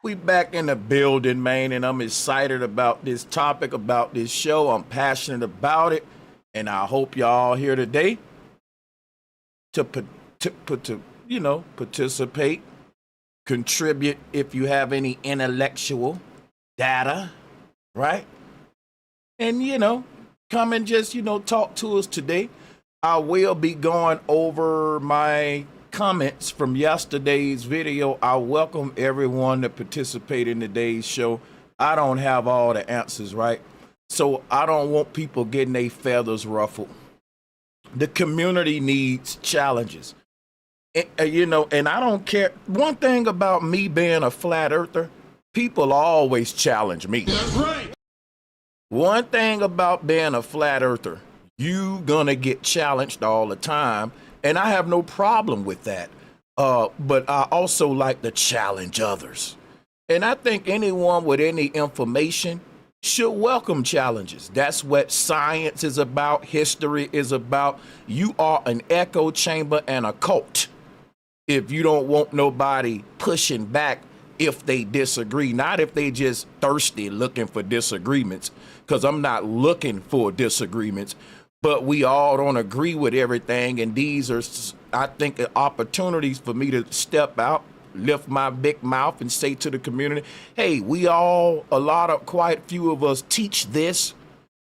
We back in the building, man, and I'm excited about this topic, about this show. I'm passionate about it, and I hope y'all here today to participate, contribute if you have any intellectual data, right? And come and just talk to us today. I will be going over my comments from yesterday's video. I welcome everyone to participate in today's show. I don't have all the answers, right? So I don't want people getting their feathers ruffled. The community needs challenges. And I don't care. One thing about me being a flat earther, people always challenge me. That's right. One thing about being a flat earther, you gonna get challenged all the time. And I have no problem with that. But I also like to challenge others. And I think anyone with any information should welcome challenges. That's what science is about, history is about. You are an echo chamber and a cult if you don't want nobody pushing back if they disagree, not if they just thirsty looking for disagreements, because I'm not looking for disagreements. But we all don't agree with everything, and these are, I think, opportunities for me to step out, lift my big mouth, and say to the community, hey, quite a few of us teach this,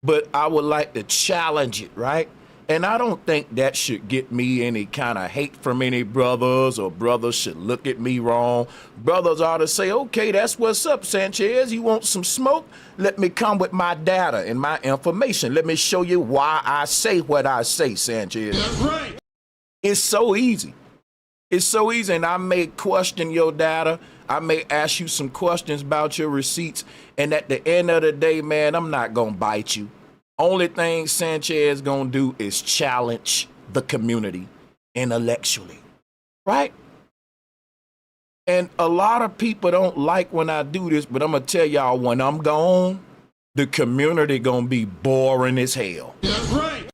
but I would like to challenge it, right? And I don't think that should get me any kind of hate from any brothers, or brothers should look at me wrong. Brothers ought to say, okay, that's what's up, Sanchez. You want some smoke? Let me come with my data and my information. Let me show you why I say what I say, Sanchez. That's right. It's so easy. It's so easy, and I may question your data. I may ask you some questions about your receipts, and at the end of the day, man, I'm not gonna bite you. Only thing Sanchez gonna do is challenge the community intellectually, right? And a lot of people don't like when I do this, but I'm gonna tell y'all, when I'm gone, the community gonna be boring as hell. That's right.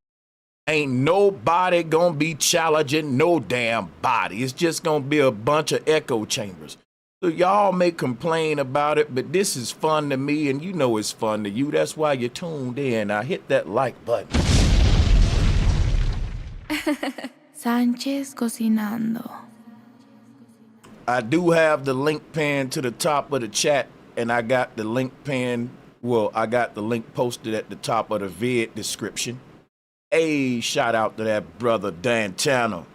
Ain't nobody gonna be challenging no damn body. It's just gonna be a bunch of echo chambers. So y'all may complain about it, but this is fun to me, and you know it's fun to you. That's why you tuned in. Now hit that like button. Sanchez cocinando. I do have the link pinned to the top of the chat, and I got the link pinned. Well, I got the link posted at the top of the vid description. Hey, shout out to that brother Dantana.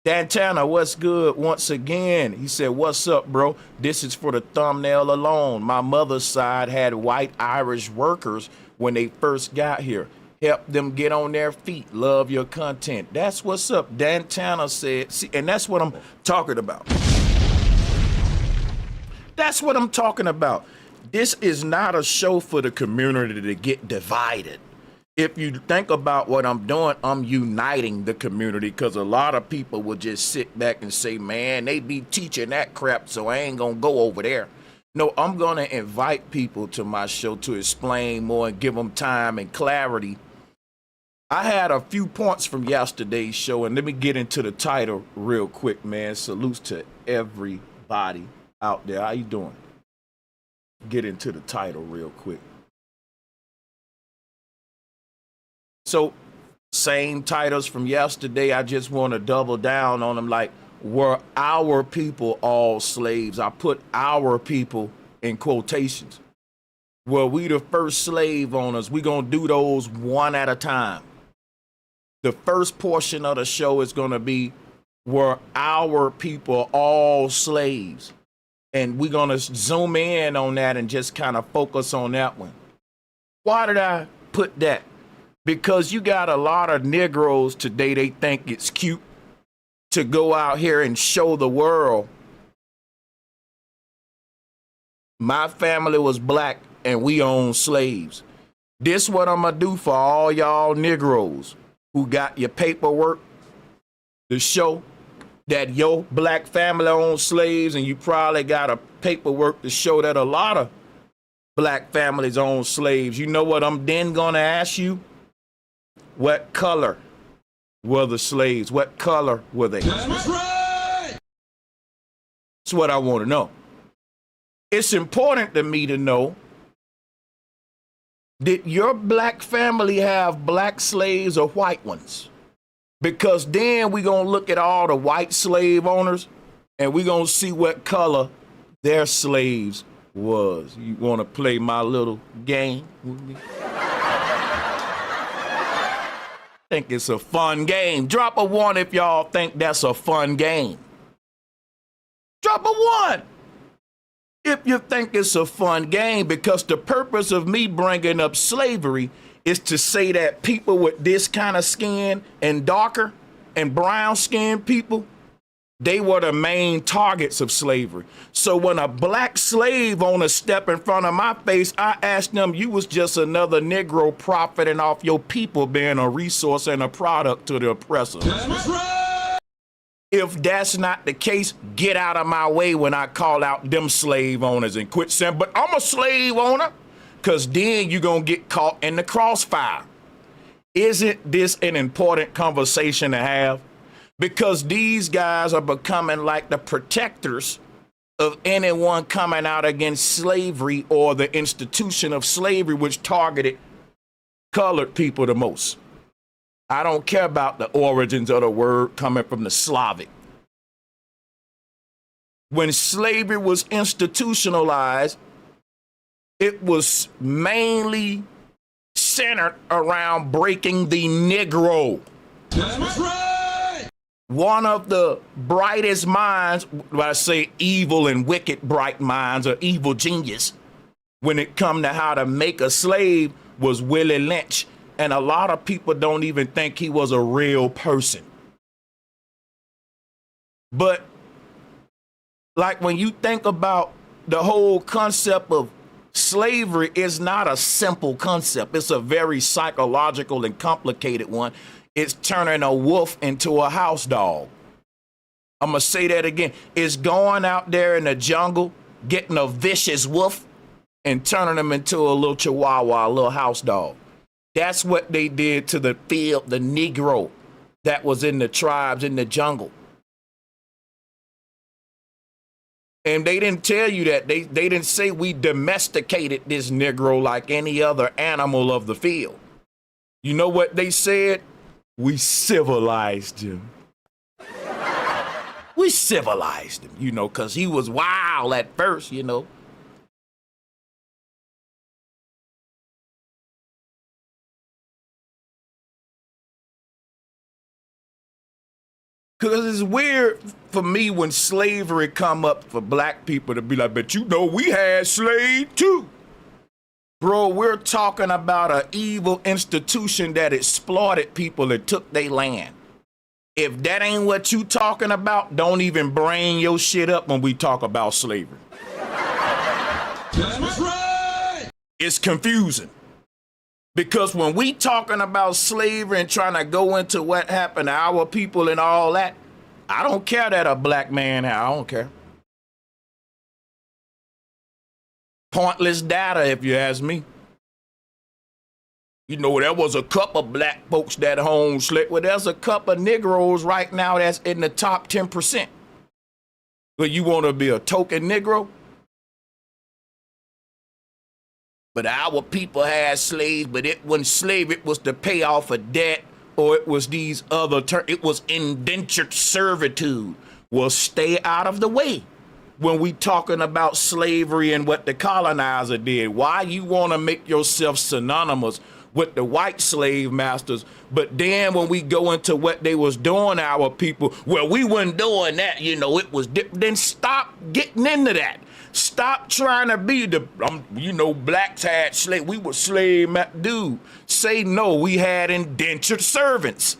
Dantana, what's good? Once again, he said, what's up, bro? This is for the thumbnail alone. My mother's side had white Irish workers when they first got here. Help them get on their feet. Love your content. That's what's up. Dantana said, see, and that's what I'm talking about. That's what I'm talking about. This is not a show for the community to get divided. If you think about what I'm doing, I'm uniting the community, because a lot of people will just sit back and say, man, they be teaching that crap, so I ain't gonna go over there. No, I'm gonna invite people to my show to explain more and give them time and clarity. I had a few points from yesterday's show, and let me get into the title real quick, man. Salutes to everybody out there. How you doing? Get into the title real quick. So, same titles from yesterday. I just want to double down on them. Like, were our people all slaves? I put our people in quotations. Were we the first slave owners? We gonna do those one at a time. The first portion of the show is gonna be, were our people all slaves? And we're gonna zoom in on that and just kind of focus on that one. Why did I put that? Because you got a lot of Negroes today, they think it's cute to go out here and show the world, my family was black and we own slaves. This what I'm gonna do for all y'all Negroes who got your paperwork to show that your black family owns slaves, and you probably got a paperwork to show that a lot of black families own slaves. You know what I'm then gonna ask you? What color were the slaves? What color were they? That's right. That's what I want to know. it's important to me to know, did your black family have black slaves or white ones? Because then we're going to look at all the white slave owners and we're going to see what color their slaves was. You want to play my little game with me? Think it's a fun game. Drop a 1 if y'all think that's a fun game. Drop a 1 if you think it's a fun game, because the purpose of me bringing up slavery is to say that people with this kind of skin and darker and brown skinned people, they were the main targets of slavery. So when a black slave owner step in front of my face, I ask them, you was just another Negro profiting off your people being a resource and a product to the oppressor. That's right. If that's not the case, get out of my way when I call out them slave owners and quit saying, but I'm a slave owner, because then you're going to get caught in the crossfire. Isn't this an important conversation to have? Because these guys are becoming like the protectors of anyone coming out against slavery or the institution of slavery, which targeted colored people the most. I don't care about the origins of the word coming from the Slavic. When slavery was institutionalized, it was mainly centered around breaking the Negro. That's right. One of the brightest minds, when I say evil and wicked bright minds or evil genius, when it come to how to make a slave, was Willie Lynch. And a lot of people don't even think he was a real person. But like when you think about the whole concept of slavery, is not a simple concept. It's a very psychological and complicated one. It's turning a wolf into a house dog. I'm going to say that again. It's going out there in the jungle, getting a vicious wolf and turning him into a little chihuahua, a little house dog. That's what they did to the field, the Negro that was in the tribes in the jungle. And they didn't tell you that. They didn't say we domesticated this Negro like any other animal of the field. You know what they said? We civilized him. We civilized him, you know, because he was wild at first, you know. Because it's weird for me when slavery come up for black people to be like, but you know, we had slaves too. Bro, we're talking about an evil institution that exploited people and took their land. If that ain't what you talking about, don't even bring your shit up when we talk about slavery. That's right. It's confusing. Because when we talking about slavery and trying to go into what happened to our people and all that, I don't care that a black man, I don't care. Pointless data, if you ask me. You know, there was a couple of black folks that home slick. Well, there's a couple of Negroes right now that's in the top 10%. But you want to be a token Negro? But our people had slaves, but it wasn't slave. It was to pay off a debt, or it was these other terms. It was indentured servitude. Well, stay out of the way when we talking about slavery and what the colonizer did. Why you want to make yourself synonymous with the white slave masters, but then when we go into what they was doing to our people, well, we wasn't doing that, you know, it was then stop getting into that. Stop trying to be the, you know, blacks had slave. We were slave dude. Say no, we had indentured servants.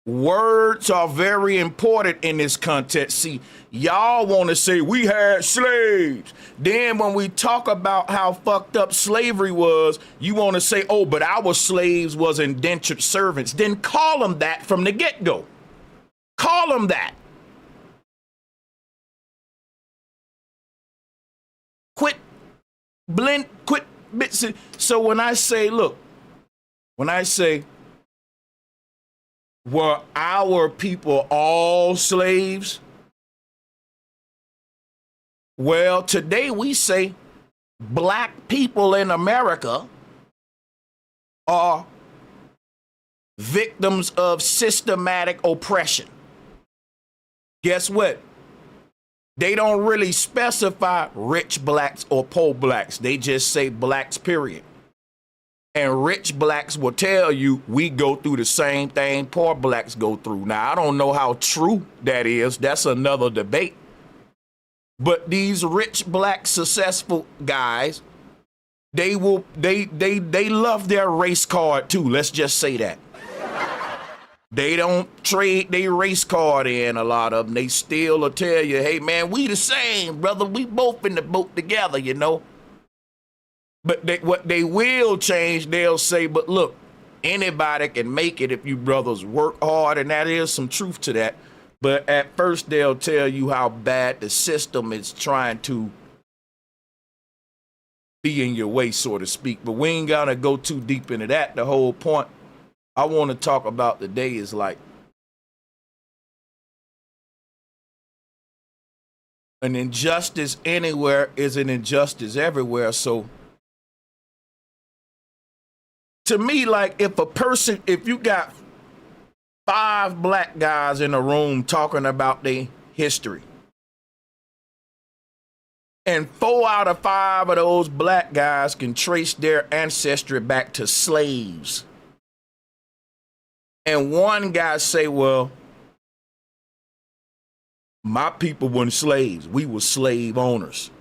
Words are very important in this context. See, y'all want to say we had slaves. Then when we talk about how fucked up slavery was, you want to say, oh, but our slaves was indentured servants. Then call them that from the get-go. Call them that. Quit bits. So when I say, look, when I say, were our people all slaves? Well, today we say black people in America are victims of systematic oppression. Guess what? They don't really specify rich blacks or poor blacks. They just say blacks, period. And rich blacks will tell you we go through the same thing poor blacks go through. Now, I don't know how true that is. That's another debate. But these rich black successful guys, they love their race card too. Let's just say that. They don't trade their race card in, a lot of them. They still will tell you, hey, man, we the same, brother. We both in the boat together, you know. But what they will change, they'll say, but look, anybody can make it if you brothers work hard, and that is some truth to that. But at first, they'll tell you how bad the system is trying to be in your way, so to speak. But we ain't gonna go too deep into that. The whole point I want to talk about today is like an injustice anywhere is an injustice everywhere. So to me, like if you got 5 black guys in a room talking about their history, and 4 out of 5 of those black guys can trace their ancestry back to slaves, and one guy say, well, my people weren't slaves. We were slave owners.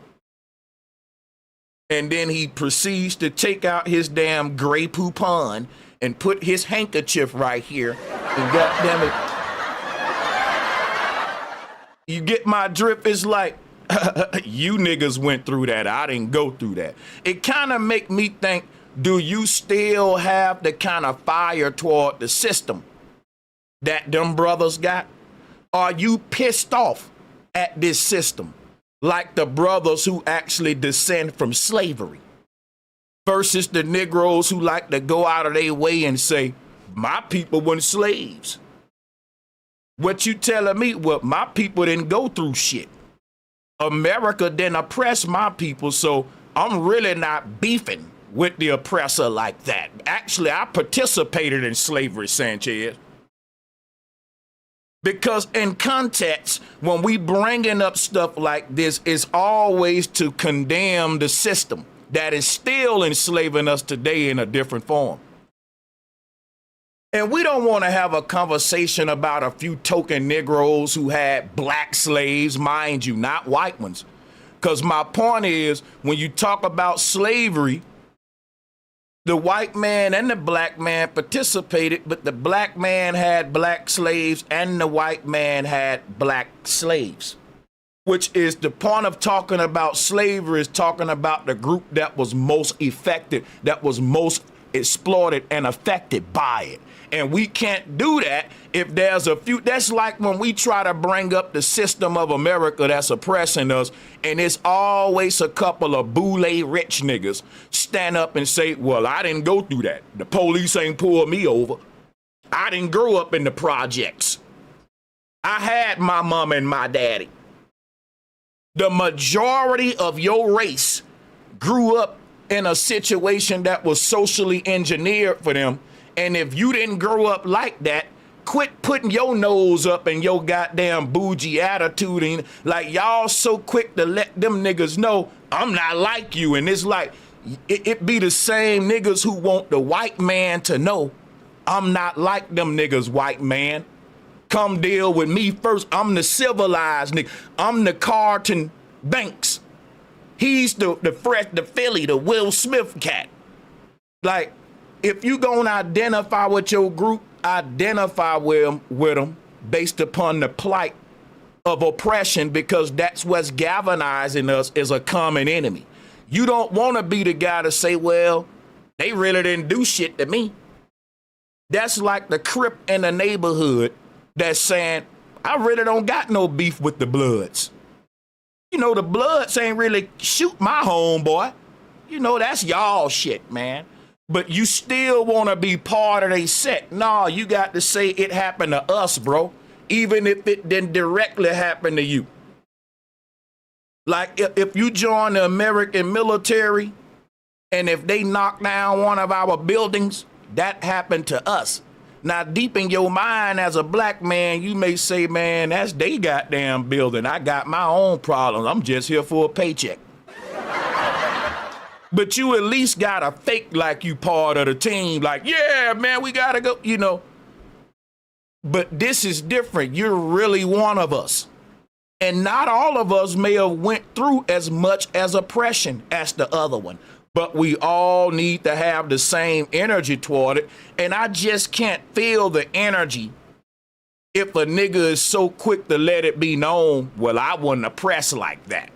And then he proceeds to take out his damn Grey Poupon and put his handkerchief right here. And goddamn it, you get my drift? It's like, you niggas went through that. I didn't go through that. It kind of make me think, do you still have the kind of fire toward the system that them brothers got? Are you pissed off at this system like the brothers who actually descend from slavery versus the Negroes who like to go out of their way and say, my people weren't slaves? What you telling me? Well, my people didn't go through shit. America didn't oppress my people, so I'm really not beefing with the oppressor like that. Actually, I participated in slavery, Sanchez. Because in context, when we bringing up stuff like this, it's always to condemn the system that is still enslaving us today in a different form. And we don't want to have a conversation about a few token Negroes who had black slaves, mind you, not white ones. Because my point is, when you talk about slavery, the white man and the black man participated, but the black man had black slaves and the white man had black slaves, which is the point of talking about slavery, is talking about the group that was most affected, that was most exploited and affected by it. And we can't do that if there's a few. That's like when we try to bring up the system of America that's oppressing us, and it's always a couple of boule rich niggas stand up and say, well, I didn't go through that. The police ain't pulled me over. I didn't grow up in the projects. I had my mom and my daddy. The majority of your race grew up in a situation that was socially engineered for them. And if you didn't grow up like that, quit putting your nose up and your goddamn bougie attitude in. Like, y'all so quick to let them niggas know I'm not like you. And it's like, it be the same niggas who want the white man to know I'm not like them niggas, white man. Come deal with me first. I'm the civilized nigga. I'm the Carlton Banks. He's the Philly, the Will Smith cat. Like, if you gonna identify with your group, identify with them based upon the plight of oppression, because that's what's galvanizing us as a common enemy. You don't want to be the guy to say, well, they really didn't do shit to me. That's like the Crip in the neighborhood that's saying, I really don't got no beef with the Bloods. You know, the Bloods ain't really shoot my homeboy. You know, that's y'all shit, man. But you still want to be part of a set. No, you got to say it happened to us, bro. Even if it didn't directly happen to you. Like if you join the American military and if they knock down one of our buildings, that happened to us. Now, deep in your mind as a black man, you may say, man, that's they goddamn building. I got my own problems. I'm just here for a paycheck. But you at least gotta fake like you part of the team. Like, yeah, man, we gotta go, you know. But this is different. You're really one of us. And not all of us may have went through as much as oppression as the other one. But we all need to have the same energy toward it. And I just can't feel the energy if a nigga is so quick to let it be known, well, I wasn't oppressed like that.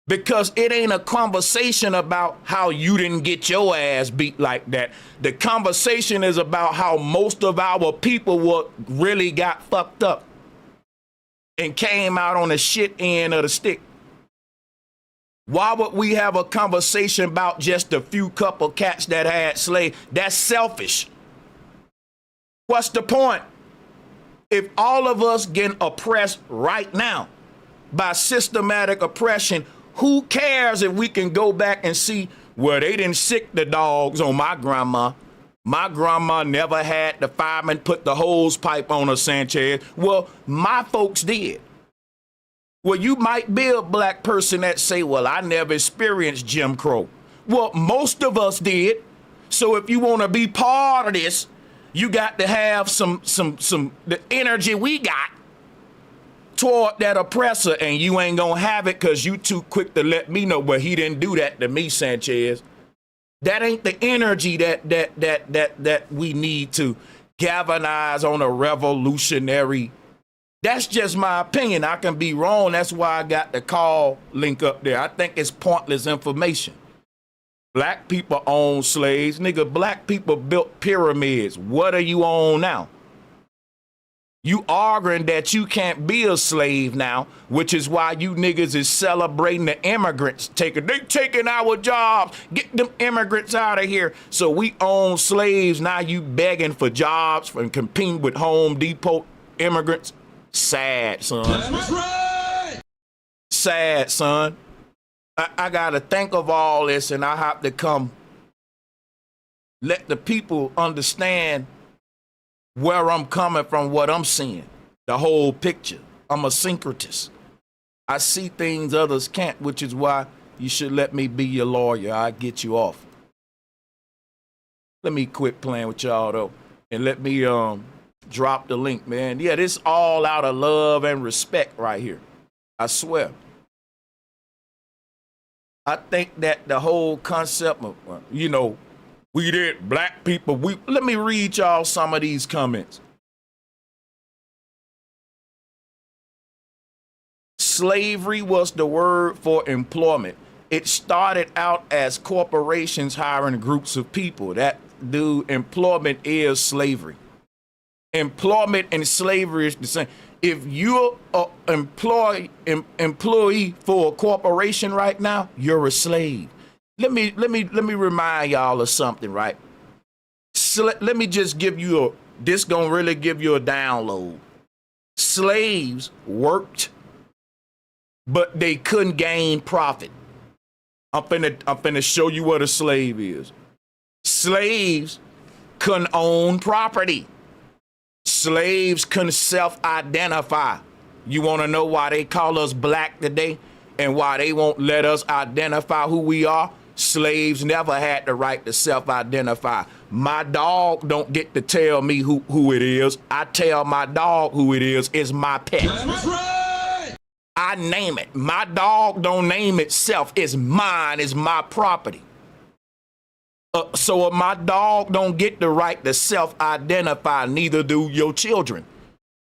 Because it ain't a conversation about how you didn't get your ass beat like that. The conversation is about how most of our people really got fucked up and came out on the shit end of the stick. Why would we have a conversation about just a few couple cats that had slaves? That's selfish. What's the point? If all of us getting oppressed right now by systematic oppression, who cares if we can go back and see, well, they didn't sick the dogs on my grandma. My grandma never had the fireman put the hose pipe on her, Sanchez. Well, my folks did. Well, you might be a black person that say, well, I never experienced Jim Crow. Well, most of us did. So if you want to be part of this, you got to have some the energy we got toward that oppressor, and you ain't gonna have it because you too quick to let me know, but he didn't do that to me, Sanchez. That ain't the energy that we need to galvanize on a revolutionary. That's just my opinion. I can be wrong. That's why I got the call link up there. I think it's pointless information. Black people own slaves. Nigga, black people built pyramids. What are you on now? You arguing that you can't be a slave now, which is why you niggas is celebrating the immigrants they taking our jobs. Get them immigrants out of here. So we own slaves. Now you begging for jobs and competing with Home Depot immigrants. Sad, son. That's right. Sad, son. I gotta think of all this, and I have to come let the people understand where I'm coming from, what I'm seeing, the whole picture. I'm a syncretist. I see things others can't, which is why you should let me be your lawyer. I get you off. Let me quit playing with y'all though, and let me drop the link, man. Yeah, this all out of love and respect right here. I swear. I think that the whole concept of, you know, we did black people. Let me read y'all some of these comments. Slavery was the word for employment. It started out as corporations hiring groups of people. That dude, employment is slavery. Employment and slavery is the same. If you're an employee for a corporation right now, you're a slave. Let me remind y'all of something, right? Let me just give you this gonna really give you a download. Slaves worked, but they couldn't gain profit. I'm finna show you what a slave is. Slaves couldn't own property. Slaves couldn't self-identify. You wanna know why they call us black today and why they won't let us identify who we are? Slaves never had the right to self-identify. My dog don't get to tell me who it is. I tell my dog who it is. It's my pet. That's right. I name it. My dog don't name itself. It's mine. It's my property. So my dog don't get the right to self-identify, neither do your children.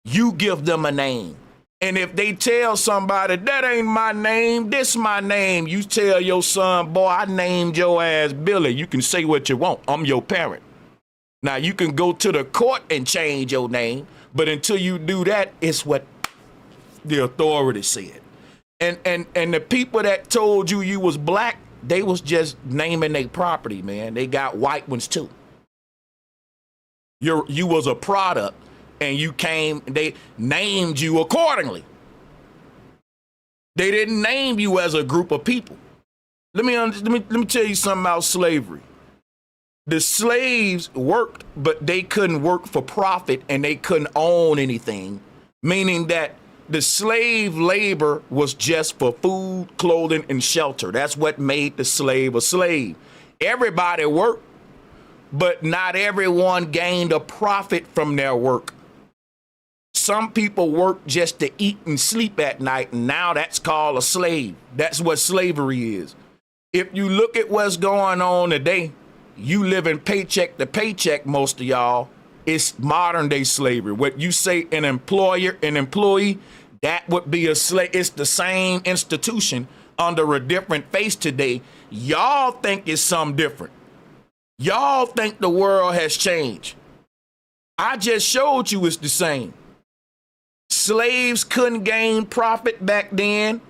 You give them a name. And if they tell somebody, that ain't my name, this my name, you tell your son, boy, I named your ass Billy. You can say what you want. I'm your parent. Now, you can go to the court and change your name, but until you do that, it's what the authority said. And the people that told you was black, they was just naming their property, man. They got white ones, too. You was a product. And you came, they named you accordingly. They didn't name you as a group of people. Let me tell you something about slavery. The slaves worked, but they couldn't work for profit and they couldn't own anything, meaning that the slave labor was just for food, clothing, and shelter. That's what made the slave a slave. Everybody worked, but not everyone gained a profit from their work. Some people work just to eat and sleep at night, and now that's called a slave. That's what slavery is. If you look at what's going on today, you living paycheck to paycheck, most of y'all. It's modern day slavery. What you say an employer, an employee, that would be a slave. It's the same institution under a different face today. Y'all think it's something different. Y'all think the world has changed. I just showed you it's the same. Slaves couldn't gain profit back then.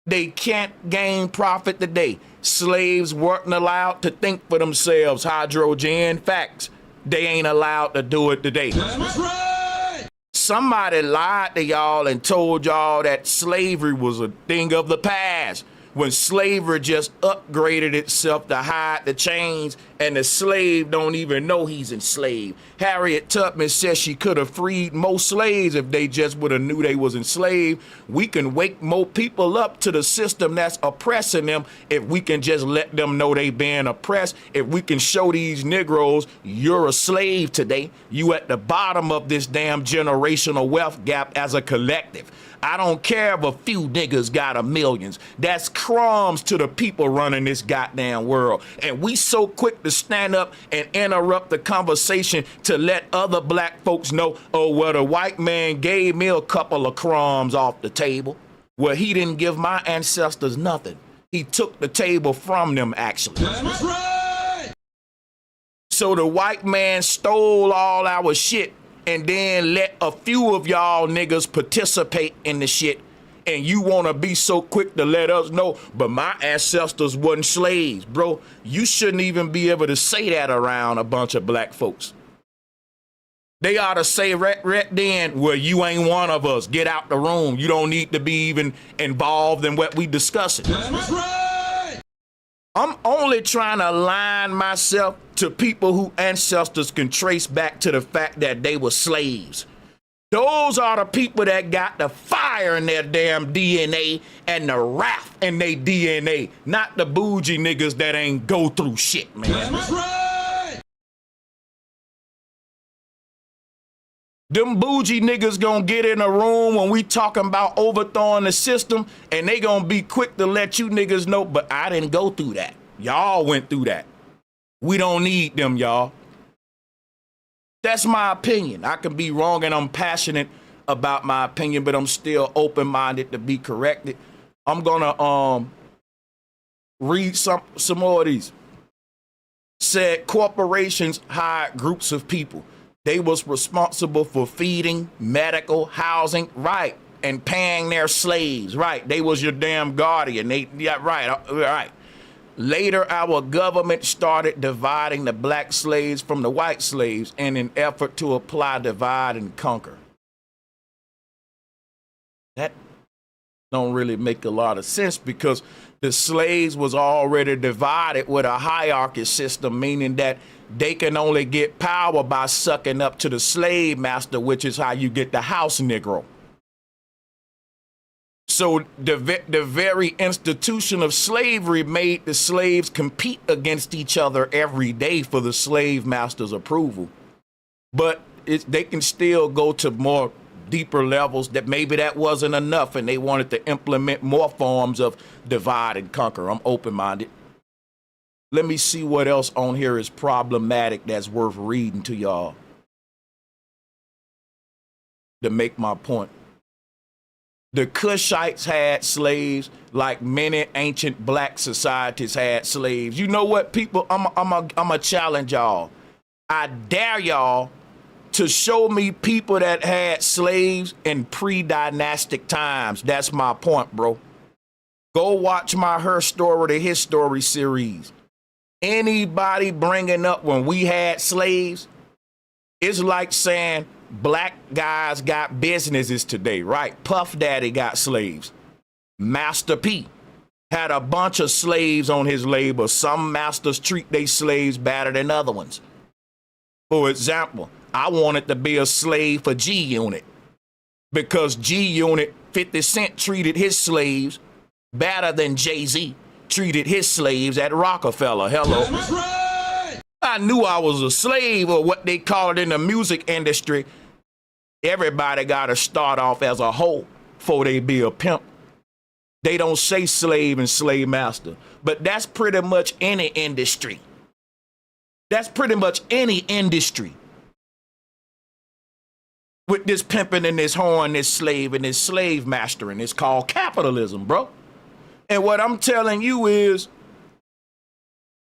They can't gain profit today. Slaves weren't allowed to think for themselves. Hydrogen facts. They ain't allowed to do it today. That's right. Somebody lied to y'all and told y'all that slavery was a thing of the past, when slavery just upgraded itself to hide the chains and the slave don't even know he's enslaved. Harriet Tubman says she could have freed most slaves if they just would have knew they was enslaved. We can wake more people up to the system that's oppressing them if we can just let them know they being oppressed. If we can show these Negroes, you're a slave today. You at the bottom of this damn generational wealth gap as a collective. I don't care if a few niggas got a millions. That's crumbs to the people running this goddamn world. And we so quick to stand up and interrupt the conversation to let other black folks know, oh, well, the white man gave me a couple of crumbs off the table. Well, he didn't give my ancestors nothing. He took the table from them, actually. That's right. So the white man stole all our shit and then let a few of y'all niggas participate in the shit, and you wanna be so quick to let us know, but my ancestors wasn't slaves, bro. You shouldn't even be able to say that around a bunch of black folks. They ought to say right then, well, you ain't one of us. Get out the room. You don't need to be even involved in what we discussing. That's right. I'm only trying to align myself to people whose ancestors can trace back to the fact that they were slaves. Those are the people that got the fire in their damn DNA and the wrath in their DNA, not the bougie niggas that ain't go through shit, man. That's right. Them bougie niggas gonna get in a room when we talking about overthrowing the system, and they gonna be quick to let you niggas know, but I didn't go through that. Y'all went through that. We don't need them, y'all. That's my opinion. I can be wrong, and I'm passionate about my opinion, but I'm still open-minded to be corrected. I'm gonna read some more of these. Said corporations hired groups of people. They was responsible for feeding, medical, housing, right, and paying their slaves, right. They was your damn guardian. Right. Later, our government started dividing the black slaves from the white slaves in an effort to apply divide and conquer. That don't really make a lot of sense, because the slaves was already divided with a hierarchy system, meaning that they can only get power by sucking up to the slave master, which is how you get the house Negro. So the very institution of slavery made the slaves compete against each other every day for the slave master's approval. But they can still go to more deeper levels that maybe that wasn't enough, and they wanted to implement more forms of divide and conquer. I'm open-minded. Let me see what else on here is problematic that's worth reading to y'all to make my point. The Cushites had slaves like many ancient black societies had slaves. You know what, people? I'm a challenge y'all. I dare y'all to show me people that had slaves in pre-dynastic times. That's my point, bro. Go watch my Her Story to His Story series. Anybody bringing up when we had slaves, it's like saying black guys got businesses today, right? Puff Daddy got slaves. Master P had a bunch of slaves on his label. Some masters treat their slaves better than other ones. For example, I wanted to be a slave for G Unit because G Unit, 50 Cent treated his slaves better than Jay-Z treated his slaves at Rockefeller. Hello. That's right. I knew I was a slave, or what they call it in the music industry. Everybody got to start off as a hoe before they be a pimp. They don't say slave and slave master, but that's pretty much any industry. That's pretty much any industry. With this pimping and this whoring, this slave and this slave mastering, it's called capitalism, bro. And what I'm telling you is,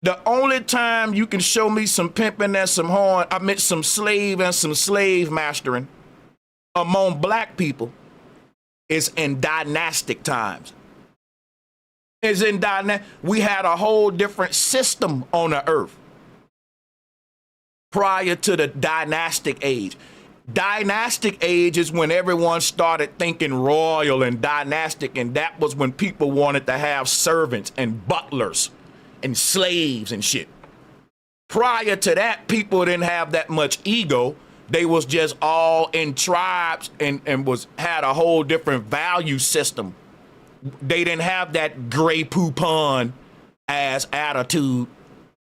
the only time you can show me some pimping and some whoring, I meant some slave and some slave mastering among black people, is in dynastic times. We had a whole different system on the earth prior to the dynastic age. Dynastic age is when everyone started thinking royal and dynastic, and that was when people wanted to have servants and butlers and slaves and shit. Prior to that, people didn't have that much ego. They was just all in tribes and had a whole different value system. They didn't have that Grey Poupon ass attitude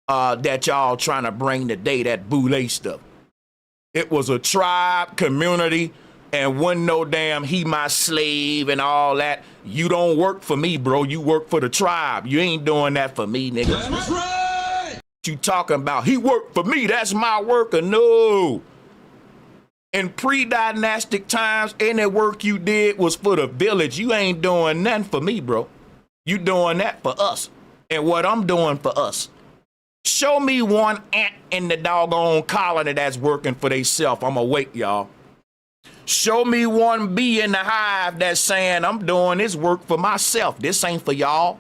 that y'all trying to bring today, that boule stuff. It was a tribe, community, and wasn't no damn he my slave and all that. You don't work for me, bro. You work for the tribe. You ain't doing that for me, nigga. That's right. What you talking about? He worked for me. That's my worker. No. In pre-dynastic times, any work you did was for the village. You ain't doing nothing for me, bro. You doing that for us. And what I'm doing for us. Show me one ant in the doggone colony that's working for theyself. I'm awake, y'all. Show me one bee in the hive that's saying, I'm doing this work for myself. This ain't for y'all.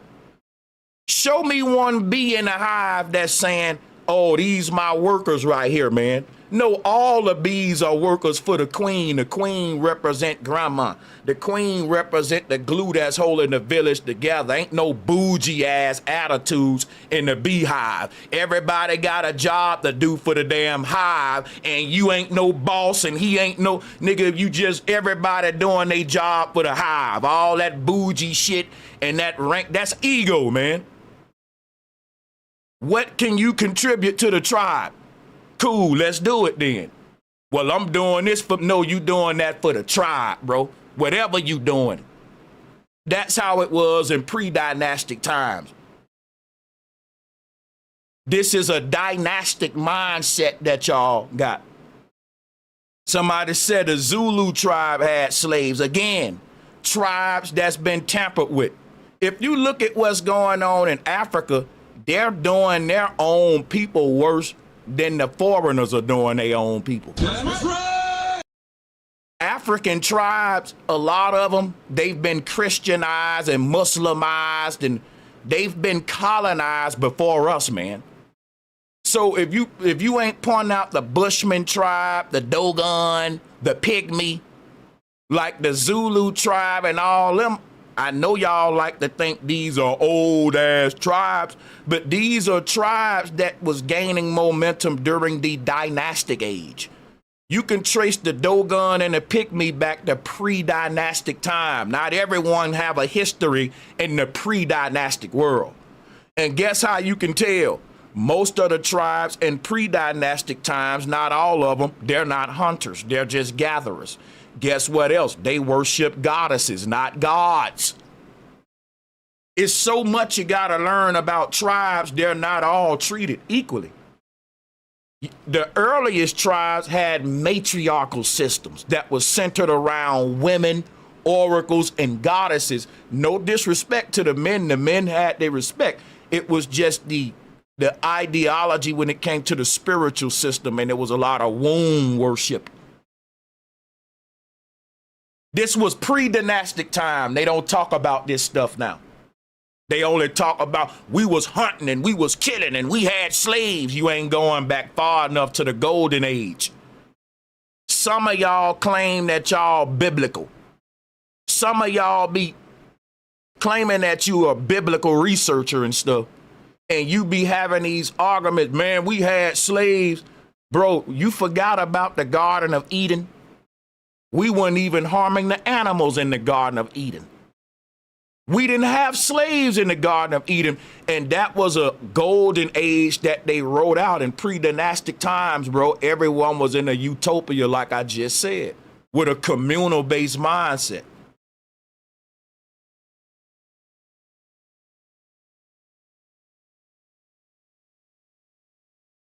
Show me one bee in the hive that's saying, oh, these my workers right here, man. No, all the bees are workers for the queen. The queen represent grandma. The queen represent the glue that's holding the village together. Ain't no bougie ass attitudes in the beehive. Everybody got a job to do for the damn hive, and you ain't no boss and he ain't no nigga. You just everybody doing their job for the hive. All that bougie shit and that rank, that's ego, man. What can you contribute to the tribe? Cool, let's do it then. Well, I'm doing this for, no, you doing that for the tribe, bro. Whatever you doing. That's how it was in pre-dynastic times. This is a dynastic mindset that y'all got. Somebody said the Zulu tribe had slaves. Again, tribes that's been tampered with. If you look at what's going on in Africa, they're doing their own people worse than the foreigners are doing their own people. That's right. African tribes, a lot of them, they've been Christianized and Muslimized, and they've been colonized before us, man. So if you ain't pointing out the Bushman tribe, the Dogon, the Pygmy, like the Zulu tribe and all them, I know y'all like to think these are old ass tribes, but these are tribes that was gaining momentum during the dynastic age. You can trace the Dogon and the Pygmy back to pre-dynastic time. Not everyone have a history in the pre-dynastic world. And guess how you can tell? Most of the tribes in pre-dynastic times, not all of them, they're not hunters. They're just gatherers. Guess what else? They worship goddesses, not gods. It's so much you got to learn about tribes. They're not all treated equally. The earliest tribes had matriarchal systems that was centered around women, oracles, and goddesses. No disrespect to the men. The men had their respect. It was just the ideology when it came to the spiritual system, and there was a lot of womb worship. This was pre-dynastic time. They don't talk about this stuff now. They only talk about we was hunting and we was killing and we had slaves. You ain't going back far enough to the golden age. Some of y'all claim that y'all biblical. Some of y'all be claiming that you a biblical researcher and stuff, and you be having these arguments, man, we had slaves. Bro, you forgot about the Garden of Eden. We weren't even harming the animals in the Garden of Eden. We didn't have slaves in the Garden of Eden, and that was a golden age that they wrote out in pre-dynastic times, bro. Everyone was in a utopia, like I just said, with a communal-based mindset.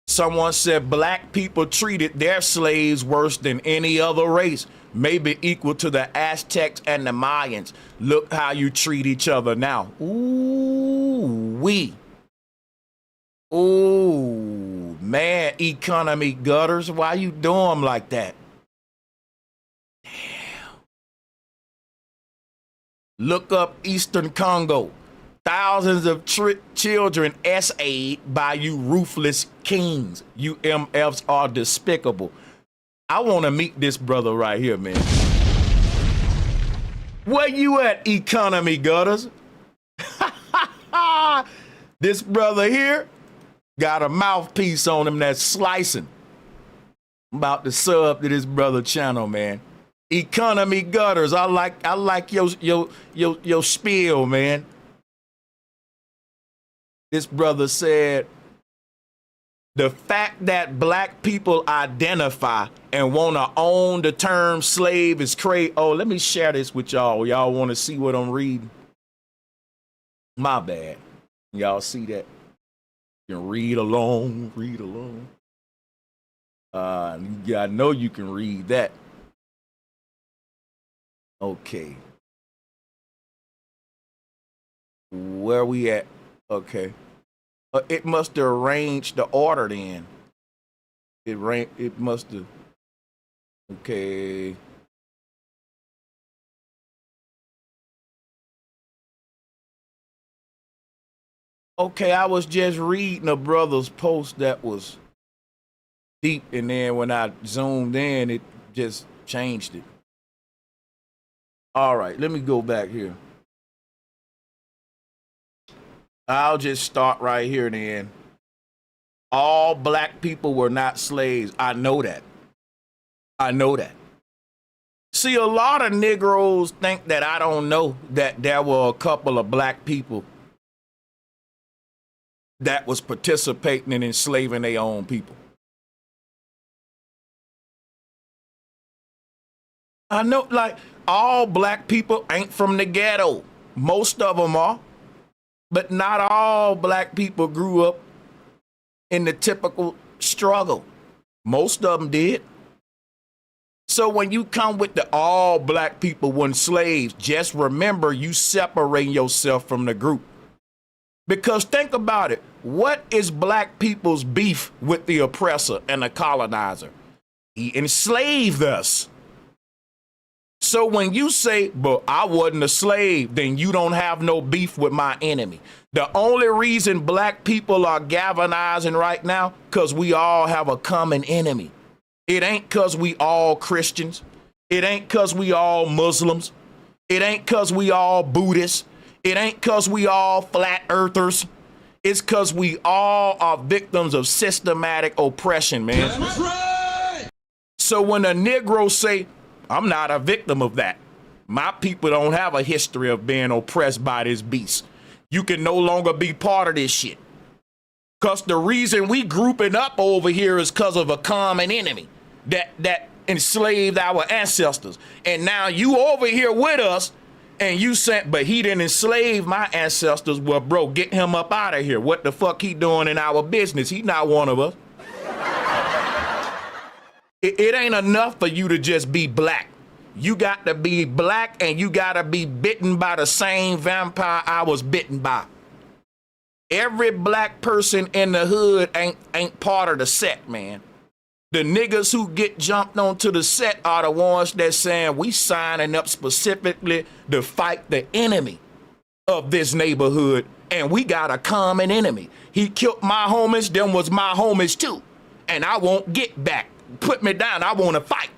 Someone said black people treated their slaves worse than any other race, maybe equal to the Aztecs and the Mayans. Look how you treat each other now. Ooh, ooh, man, economy gutters. Why you do them like that? Damn. Look up Eastern Congo. Thousands of children SA'd by you ruthless kings. You MFs are despicable. I want to meet this brother right here, man. Where you at, economy gutters? This brother here got a mouthpiece on him that's slicing. I'm about to sub to this brother channel, man. Economy gutters. I like your spiel, man. This brother said, the fact that black people identify and want to own the term slave is crazy. Oh, let me share this with y'all. Y'all want to see what I'm reading? My bad. Y'all see that? You can read along, read along. Yeah, I know you can read that. Okay. Where we at? Okay. It must have arranged the order then. It must have. Okay. Okay, I was just reading a brother's post that was deep, and then when I zoomed in, it just changed it. All right, let me go back here. I'll just start right here then. All black people were not slaves. I know that. I know that. See, a lot of Negroes think that I don't know that there were a couple of black people that was participating in enslaving their own people. I know, like, all black people ain't from the ghetto. Most of them are. But not all black people grew up in the typical struggle. Most of them did. So when you come with the all black people weren't slaves, just remember you separating yourself from the group. Because think about it. What is black people's beef with the oppressor and the colonizer? He enslaved us. So when you say, but I wasn't a slave, then you don't have no beef with my enemy. The only reason black people are galvanizing right now, because we all have a common enemy. It ain't because we all Christians. It ain't because we all Muslims. It ain't because we all Buddhists. It ain't because we all flat earthers. It's because we all are victims of systematic oppression, man. That's right. So when a Negro say, I'm not a victim of that. My people don't have a history of being oppressed by this beast. You can no longer be part of this shit. Because the reason we grouping up over here is because of a common enemy that enslaved our ancestors. And now you over here with us and you said, but he didn't enslave my ancestors. Well, bro, get him up out of here. What the fuck he doing in our business? He not one of us. It ain't enough for you to just be black. You got to be black and you got to be bitten by the same vampire I was bitten by. Every black person in the hood ain't part of the set, man. The niggas who get jumped onto the set are the ones that saying we signing up specifically to fight the enemy of this neighborhood, and we got a common enemy. He killed my homies, them was my homies too, and I won't get back. Put me down, I want to fight.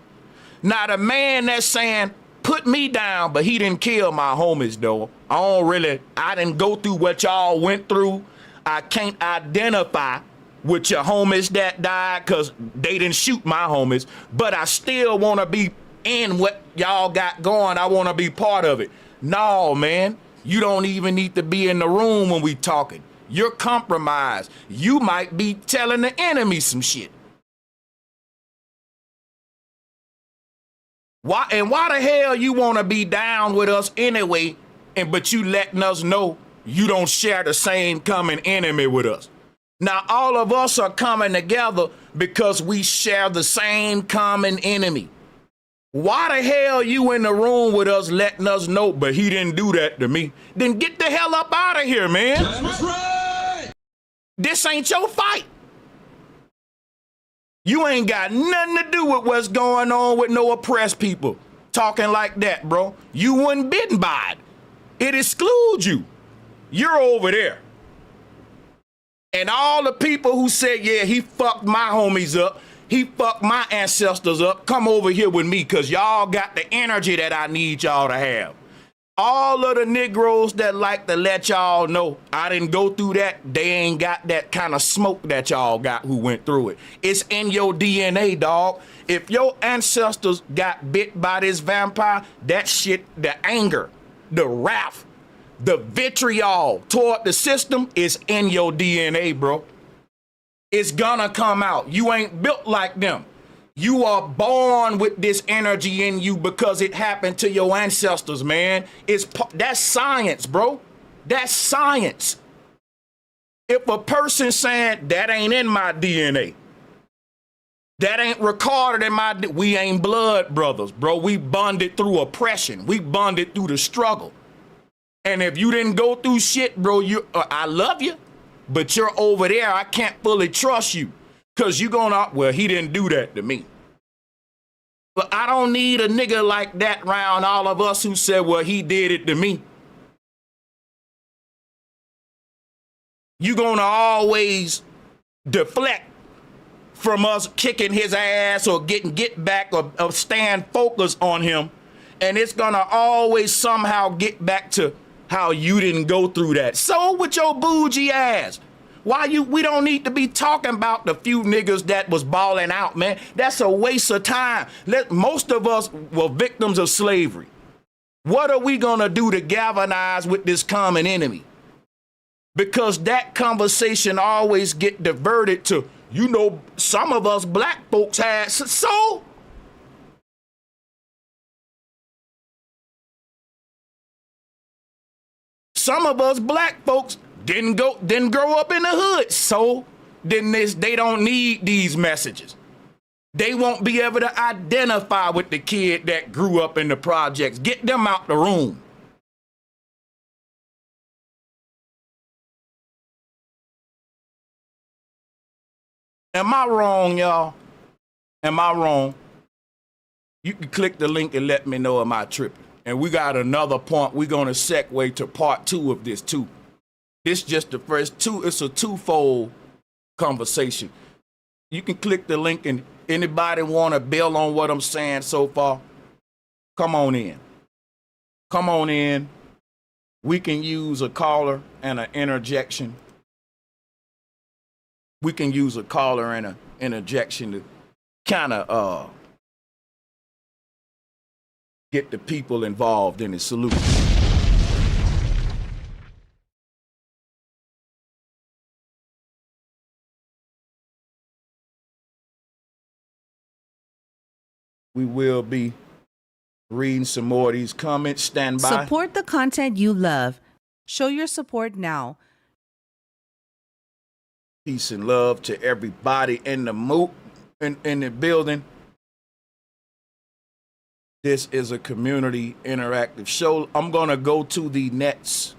Now the man that's saying put me down, but he didn't kill my homies though. I didn't go through what y'all went through. I can't identify with your homies that died because they didn't shoot my homies, but I still want to be in what y'all got going. I want to be part of it. No, man, you don't even need to be in the room when we talking. You're compromised. You might be telling the enemy some shit. Why the hell you want to be down with us anyway, but you letting us know you don't share the same common enemy with us? Now, all of us are coming together because we share the same common enemy. Why the hell you in the room with us letting us know, but he didn't do that to me? Then get the hell up out of here, man. That's right. This ain't your fight. You ain't got nothing to do with what's going on with no oppressed people talking like that, bro. You wasn't bitten by it. It excludes you. You're over there. And all the people who said, yeah, he fucked my homies up, he fucked my ancestors up, come over here with me because y'all got the energy that I need y'all to have. All of the Negroes that like to let y'all know I didn't go through that, they ain't got that kind of smoke that y'all got who went through it. It's in your DNA, dog. If your ancestors got bit by this vampire, that shit, the anger, the wrath, the vitriol toward the system is in your DNA, bro. It's gonna come out. You ain't built like them. You are born with this energy in you because it happened to your ancestors, man. That's science, bro. That's science. If a person saying that ain't in my DNA, that ain't recorded in we ain't blood brothers, bro. We bonded through oppression. We bonded through the struggle. And if you didn't go through shit, bro, I love you, but you're over there. I can't fully trust you because you're gonna, well, he didn't do that to me. But I don't need a nigga like that around all of us who said, well, he did it to me. You're gonna always deflect from us kicking his ass or get back or stand focused on him. And it's gonna always somehow get back to how you didn't go through that. So with your bougie ass, we don't need to be talking about the few niggas that was balling out, man. That's a waste of time. Most of us were victims of slavery. What are we gonna do to galvanize with this common enemy? Because that conversation always get diverted to, some of us black folks had, so? Some of us black folks didn't grow up in the hood, so then they don't need these messages. They won't be able to identify with the kid that grew up in the projects. Get them out the room. Am I wrong, y'all? Am I wrong? You can click the link and let me know am I tripping. And we got another point. We're going to segue to part 2 of this too. This just the first 2. It's a twofold conversation. You can click the link, and anybody want to build on what I'm saying so far? Come on in. Come on in. We can use a caller and an interjection. We can use a caller and an interjection to kind of get the people involved in the solution. We will be reading some more of these comments. Stand by. Support the content you love. Show your support now. Peace and love to everybody in the in the building. This is a community interactive show. I'm going to go to the next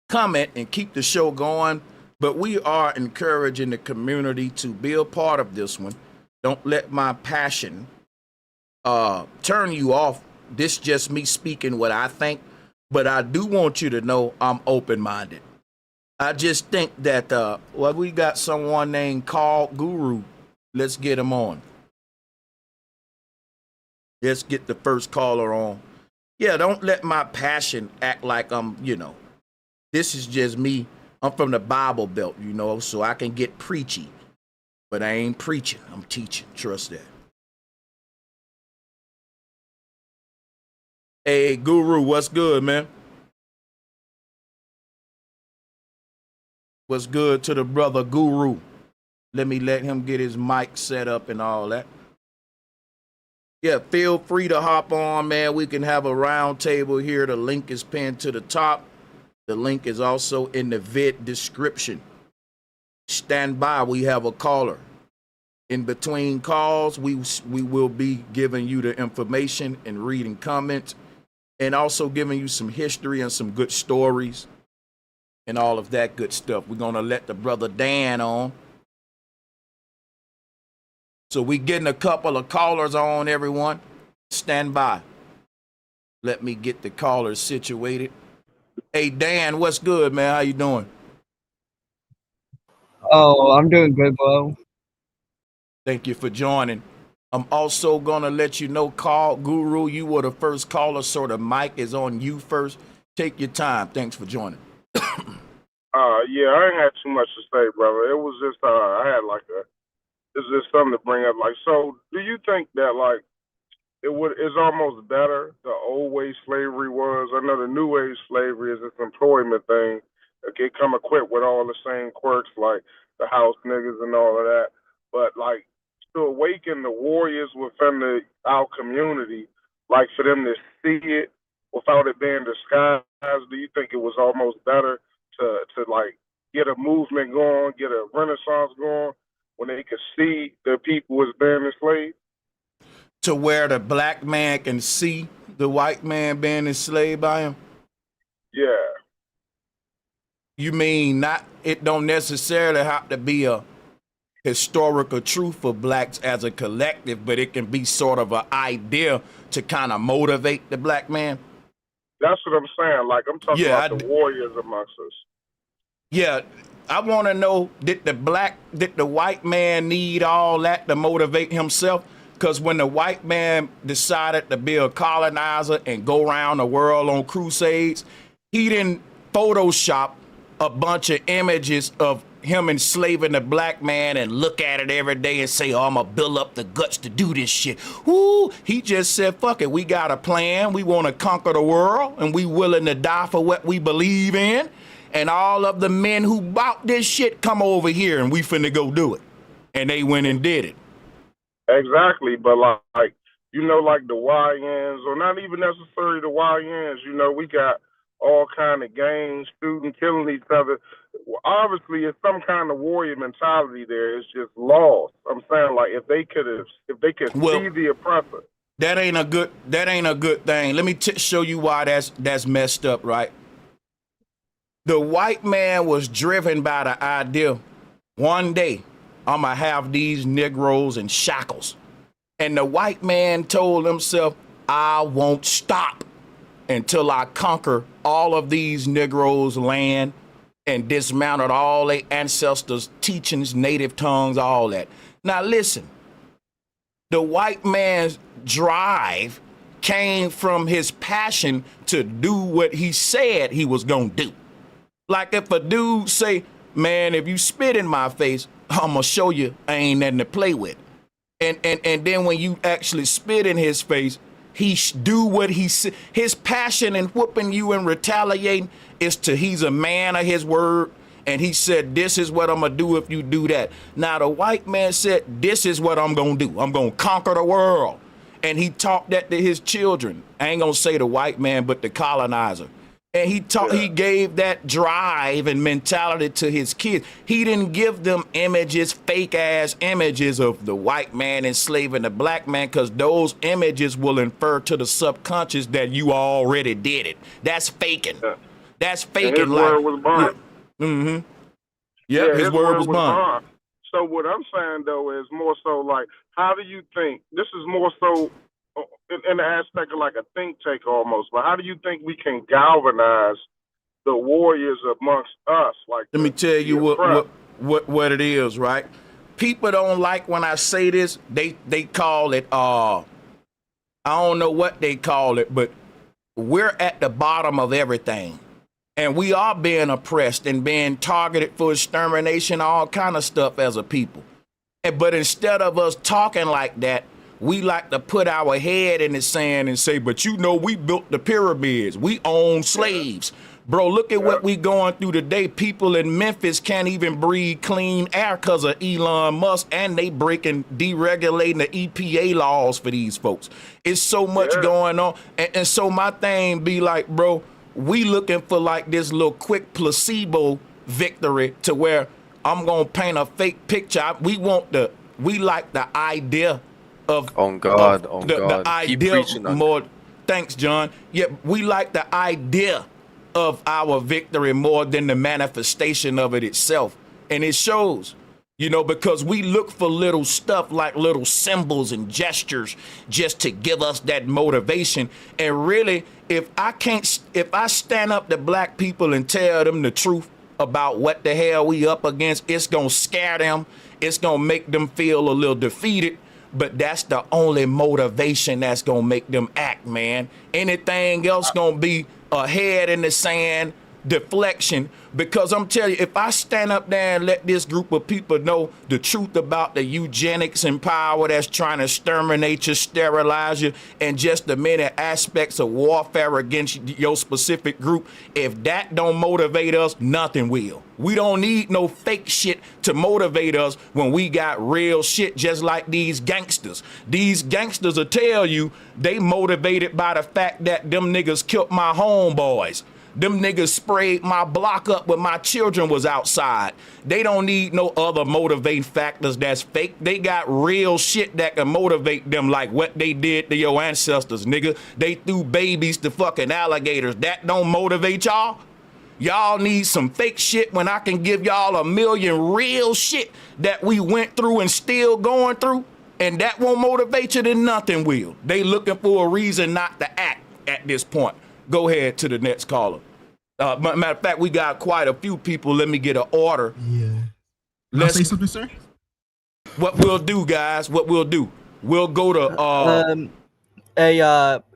comment and keep the show going, but we are encouraging the community to be a part of this one. Don't let my passion turn you off. This just me speaking what I think, but I do want you to know I'm open-minded. I just think that, we got someone named Carl Guru. Let's get him on. Let's get the first caller on. Yeah, don't let my passion act like this is just me. I'm from the Bible Belt, so I can get preachy. But I ain't preaching, I'm teaching. Trust that. Hey, Guru, what's good, man? What's good to the brother Guru? Let me let him get his mic set up and all that. Yeah, feel free to hop on, man. We can have a round table here. The link is pinned to the top. The link is also in the vid description. Stand by, we have a caller. In between calls, we will be giving you the information and reading comments and also giving you some history and some good stories and all of that good stuff. We're going to let the brother Dan on. So we getting a couple of callers on, everyone. Stand by. Let me get the callers situated. Hey, Dan, what's good, man? How you doing? Oh, I'm doing good, bro. Thank you for joining. I'm also going to let you know, Guru, you were the first caller, so the mic is on you first. Take your time. Thanks for joining. Yeah, I ain't had too much to say, brother. It was just, it's just something to bring up. Like, so do you think that, like, it's almost better the old way slavery was? I know the new age slavery is this employment thing. It come equipped with all the same quirks, like the house niggas and all of that. But, like, to awaken the warriors within our community, like, for them to see it without it being disguised, do you think it was almost better to like get a movement going, get a renaissance going when they could see the people was being enslaved? To where the black man can see the white man being enslaved by him? Yeah. You mean not, it don't necessarily have to be a historical truth for blacks as a collective, but it can be sort of an idea to kind of motivate the black man? That's what I'm saying. Like, I'm talking about the warriors amongst us. Yeah, I want to know, did the white man need all that to motivate himself? Because when the white man decided to be a colonizer and go around the world on crusades, he didn't Photoshop a bunch of images of him enslaving the black man and look at it every day and say, oh, I'm going to build up the guts to do this shit. Ooh, he just said, fuck it, we got a plan. We want to conquer the world and we willing to die for what we believe in. And all of the men who bought this shit come over here and we finna go do it. And they went and did it. Exactly, but like like the YNs, or not even necessarily the YNs. We got all kind of gangs, students killing each other. Well, obviously, it's some kind of warrior mentality there. It's just lost. I'm saying, like, if they could see the oppressor. That ain't a good thing. Let me show you why that's messed up, right? The white man was driven by the idea, one day, I'm going to have these Negroes in shackles. And the white man told himself, I won't stop until I conquer all of these Negroes' land and dismantle all their ancestors' teachings, native tongues, all that. Now listen, the white man's drive came from his passion to do what he said he was going to do. Like if a dude say, man, if you spit in my face, I'm gonna show you I ain't nothing to play with. And then when you actually spit in his face, he do what he said. His passion in whooping you and retaliating is he's a man of his word. And he said, this is what I'm gonna do if you do that. Now the white man said, this is what I'm gonna do. I'm gonna conquer the world. And he taught that to his children. I ain't gonna say the white man, but the colonizer. And he gave that drive and mentality to his kids. He didn't give them images, fake ass images of the white man enslaving the black man, because those images will infer to the subconscious that you already did it. That's faking. That's faking. And his word was bond. Yeah. Mm-hmm. Yep, his word was bond. So what I'm saying though is more so like, how do you think this is more so in the aspect of like a think tank almost, but how do you think we can galvanize the warriors amongst us? Like, let me tell you what it is, right? People don't like when I say this. They call it I don't know what they call it, but we're at the bottom of everything. And we are being oppressed and being targeted for extermination, all kind of stuff as a people. But instead of us talking like that, we like to put our head in the sand and say, but you know, we built the pyramids. We own slaves. Bro, look at what we going through today. People in Memphis can't even breathe clean air because of Elon Musk, and they breaking, deregulating the EPA laws for these folks. It's so much going on. And so my thing be like, bro, we looking for like this little quick placebo victory to where I'm going to paint a fake picture. We like the idea of the idea more. Thanks, John. Yeah, we like the idea of our victory more than the manifestation of it itself. And it shows, you know, because we look for little stuff like little symbols and gestures just to give us that motivation. And really, if I stand up to black people and tell them the truth about what the hell we up against, it's gonna scare them. It's gonna make them feel a little defeated. But that's the only motivation that's gonna make them act, man. Anything else gonna be a head in the sand, deflection. Because I'm telling you, if I stand up there and let this group of people know the truth about the eugenics and power that's trying to exterminate you, sterilize you, and just the many aspects of warfare against your specific group, if that don't motivate us, nothing will. We don't need no fake shit to motivate us when we got real shit, just like these gangsters. These gangsters will tell you they motivated by the fact that them niggas killed my homeboys. Them niggas sprayed my block up when my children was outside. They don't need no other motivating factors that's fake. They got real shit that can motivate them, like what they did to your ancestors, nigga. They threw babies to fucking alligators. That don't motivate y'all? Y'all need some fake shit when I can give y'all a million real shit that we went through and still going through? And that won't motivate you, then nothing will. They looking for a reason not to act at this point. Go ahead to the next caller. Matter of fact, we got quite a few people. Let me get an order. Yeah. Let's say something, sir. What we'll do, guys, we'll go to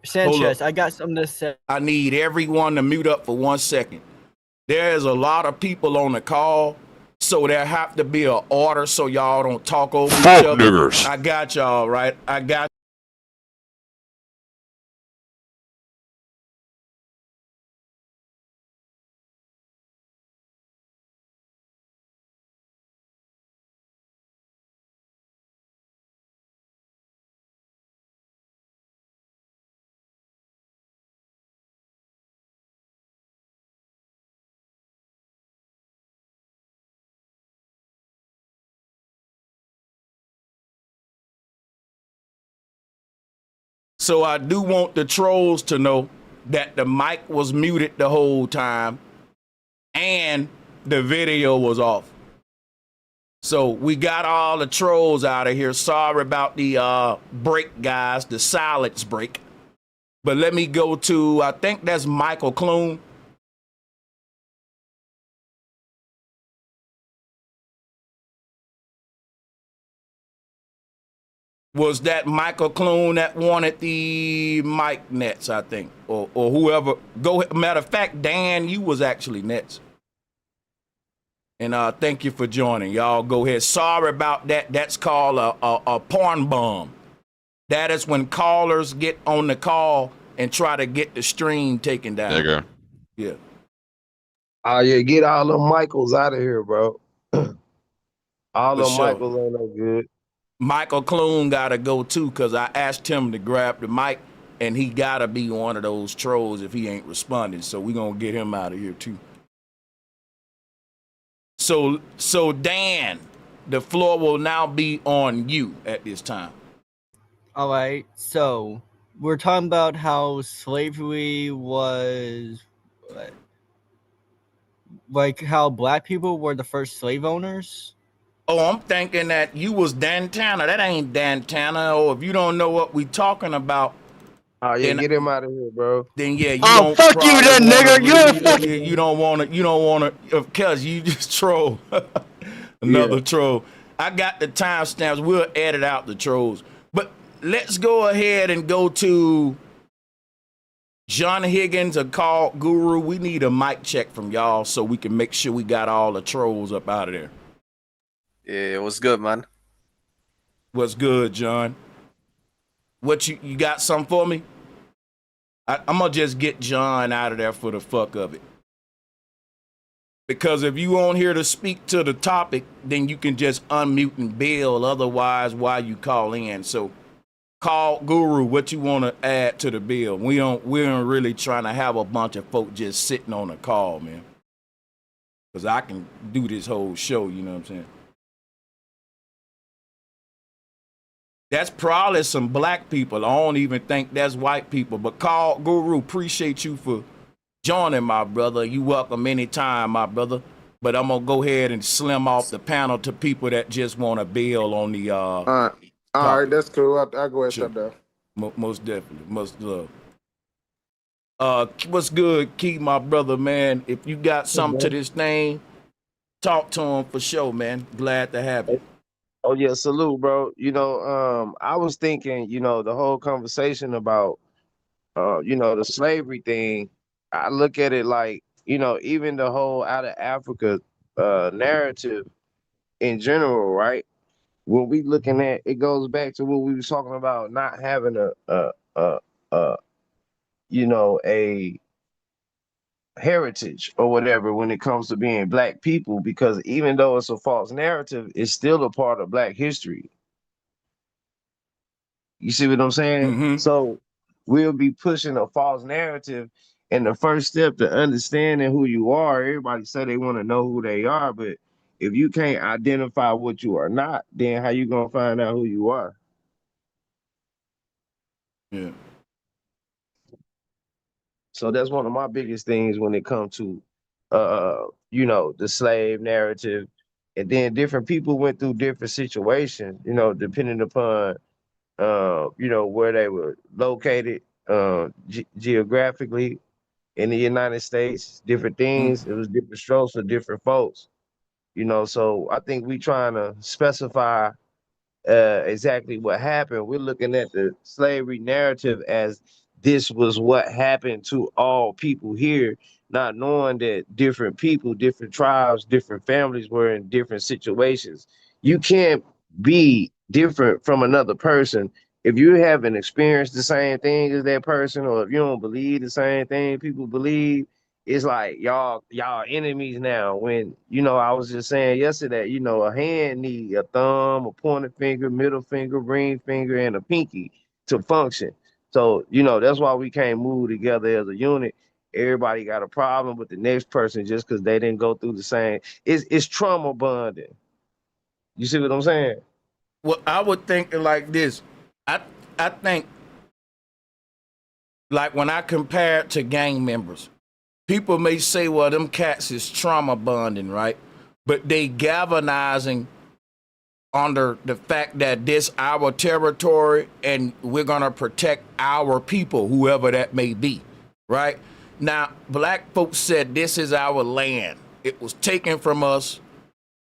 Sanchez, I got something to say. I need everyone to mute up for 1 second. There's a lot of people on the call, so there have to be an order so y'all don't talk over each other. Niggers. I got y'all, right? I got. So I do want the trolls to know that the mic was muted the whole time and the video was off. So we got all the trolls out of here. Sorry about the break, guys, the silence break. But let me go to, I think that's Michael Couldnt. Was that Michael Couldnt that wanted the mic nets, I think, or whoever? Go ahead. Matter of fact, Dan, you was actually nets. And thank you for joining. Y'all go ahead. Sorry about that. That's called a porn bomb. That is when callers get on the call and try to get the stream taken down. There you go. Yeah. Oh yeah, get all them Michaels out of here, bro. All them sure. Michaels ain't no good. Michael Couldnt got to go too, because I asked him to grab the mic, and he got to be one of those trolls if he ain't responding. So we're going to get him out of here too. So Dan, the floor will now be on you at this time. All right, so we're talking about how slavery was, like how black people were the first slave owners. Oh, I'm thinking that you was Dantana. That ain't Dantana. Or if you don't know what we talking about, Oh yeah, get him out of here, bro. then yeah, you Oh, don't. fuck you then, nigga. You don't want to. Cause you just troll. Another troll. I got the timestamps. We'll edit out the trolls. But let's go ahead and go to John Higgins, a call guru. We need a mic check from y'all so we can make sure we got all the trolls up out of there. Yeah, what's good, man? What's good, John? What you got something for me? I'm gonna just get John out of there for the fuck of it. Because if you on here to speak to the topic, then you can just unmute and bill. Otherwise, why you call in? So, call guru. What you want to add to the bill? We don't really trying to have a bunch of folk just sitting on a call, man. Because I can do this whole show. You know what I'm saying? That's probably some black people. I don't even think that's white people. But call guru. Appreciate you for joining, my brother. You welcome anytime, my brother. But I'm gonna go ahead and slim off the panel to people that just want to bill on the All right, that's cool. I'll go ahead and Sure. shut down. Most definitely. Most love. What's good, Key, my brother, man? If you got something to this thing, talk to him for sure, man. Glad to have you. Oh yeah, salute, bro. I was thinking, the whole conversation about the slavery thing, I look at it like, even the whole out of Africa narrative in general, right? When we looking at it goes back to what we was talking about, not having a a heritage or whatever when it comes to being black people, because even though it's a false narrative, it's still a part of black history. You see what I'm saying? Mm-hmm. So we'll be pushing a false narrative. And the first step to understanding who you are, everybody say they want to know who they are, but if you can't identify what you are not, then how you gonna find out who you are? Yeah. So that's one of my biggest things when it comes to the slave narrative. And then different people went through different situations, depending upon where they were located geographically in the United States, different Mm. things. It was different strokes for different folks, So I think we trying to specify exactly what happened. We're looking at the slavery narrative as this was what happened to all people here, not knowing that different people, different tribes, different families were in different situations. You can't be different from another person if you haven't experienced the same thing as that person, or if you don't believe the same thing people believe. It's like y'all enemies now. When I was just saying yesterday, a hand need a thumb, a pointer finger, middle finger, ring finger, and a pinky to function. So that's why we can't move together as a unit. Everybody got a problem with the next person just because they didn't go through the same. It's trauma bonding. You see what I'm saying? Well, I would think like this. I think like when I compare it to gang members, people may say, well, them cats is trauma bonding, right? But they galvanizing under the fact that this our territory and we're gonna protect our people, whoever that may be, right? Now, black folks said this is our land. It was taken from us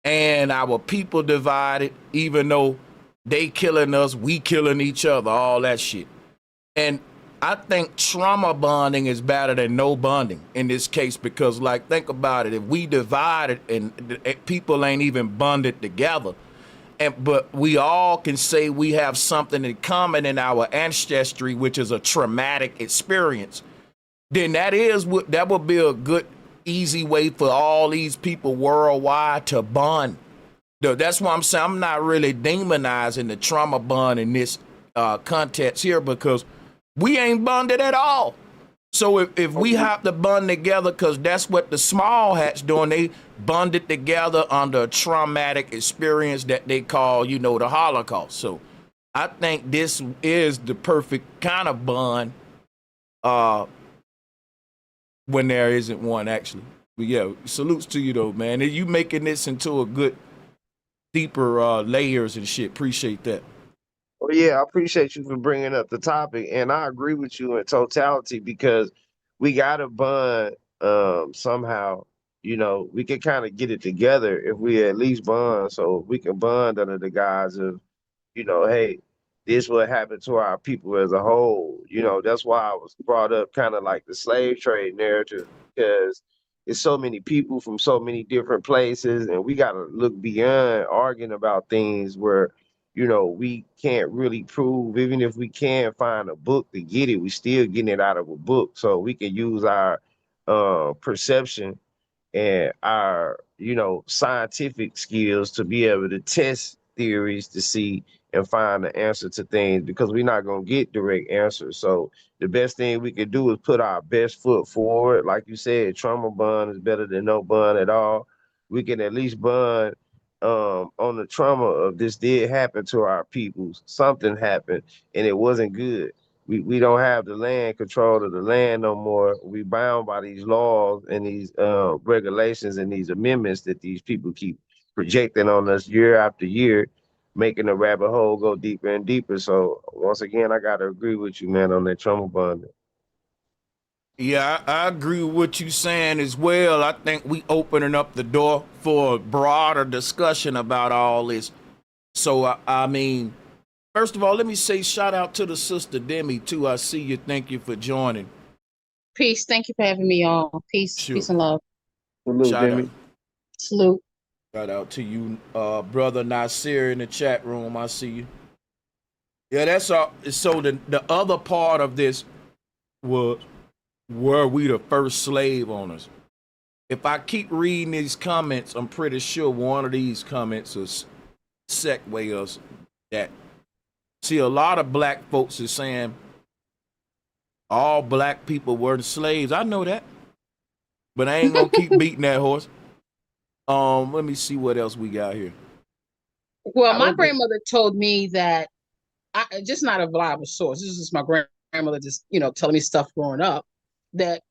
and our people divided, even though they killing us, we killing each other, all that shit. And I think trauma bonding is better than no bonding in this case, because like, think about it. If we divided and people ain't even bonded together, but we all can say we have something in common in our ancestry, which is a traumatic experience, then that would be a good, easy way for all these people worldwide to bond. That's why I'm saying I'm not really demonizing the trauma bond in this context here, because we ain't bonded at all. So if we have to bond together, because that's what the small hats doing, they bonded together under a traumatic experience that they call, the Holocaust. So I think this is the perfect kind of bond when there isn't one, actually. But yeah, salutes to you though, man. And you making this into a good, deeper layers and shit. Appreciate that. Well, yeah, I appreciate you for bringing up the topic, and I agree with you in totality, because we gotta bond somehow. We can kind of get it together if we at least bond, so we can bond under the guise of, hey, this what happened to our people as a whole. You know, that's why I was brought up kind of like the slave trade narrative, because it's so many people from so many different places, and we got to look beyond arguing about things where, you know, we can't really prove. Even if we can find a book to get it, we still getting it out of a book. So we can use our perception and our, you know, scientific skills to be able to test theories to see and find the answer to things, because we're not going to get direct answers. So the best thing we can do is put our best foot forward. Like you said, trauma bond is better than no bond at all. We can at least bond on the trauma of this did happen to our people. Something happened and it wasn't good. We don't have the land control of the land no more. We bound by these laws and these regulations and these amendments that these people keep projecting on us year after year, making the rabbit hole go deeper and deeper. So once again, I gotta agree with you, man, on that trauma bonding. Yeah, I agree with what you're saying as well. I think we opening up the door for a broader discussion about all this. So, I mean, first of all, let me say shout out to the sister Demi, too. I see you. Thank you for joining. Peace. Thank you for having me on. Peace. Sure. Peace and love. Salute, Shout Demi. out. Salute. Shout out to you, brother Nasir in the chat room. I see you. Yeah, that's all. So the other part of this was, were we the first slave owners? If I keep reading these comments, I'm pretty sure one of these comments will segue us that. See, a lot of black folks is saying all black people were slaves. I know that, but I ain't gonna keep beating that horse. Let me see what else we got here. Well, my grandmother told me that, just not a reliable source. This is just my grandmother just, you know, telling me stuff growing up, that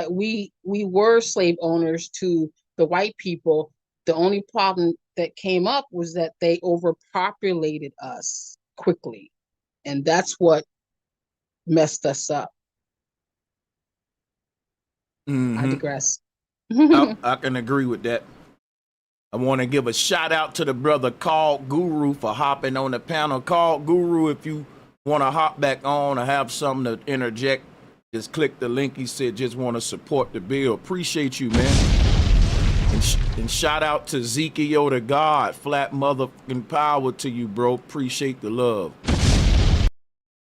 we were slave owners to the white people. The only problem that came up was that they overpopulated us quickly, and that's what messed us up. I digress. I can agree with that. I want to give a shout out to the brother Called Guru for hopping on the panel. Called Guru, if you want to hop back on or have something to interject, just click the link. He said just want to support the bill. Appreciate you, man. And shout out to Ezekiel the God. Flat motherfucking power to you, bro. Appreciate the love.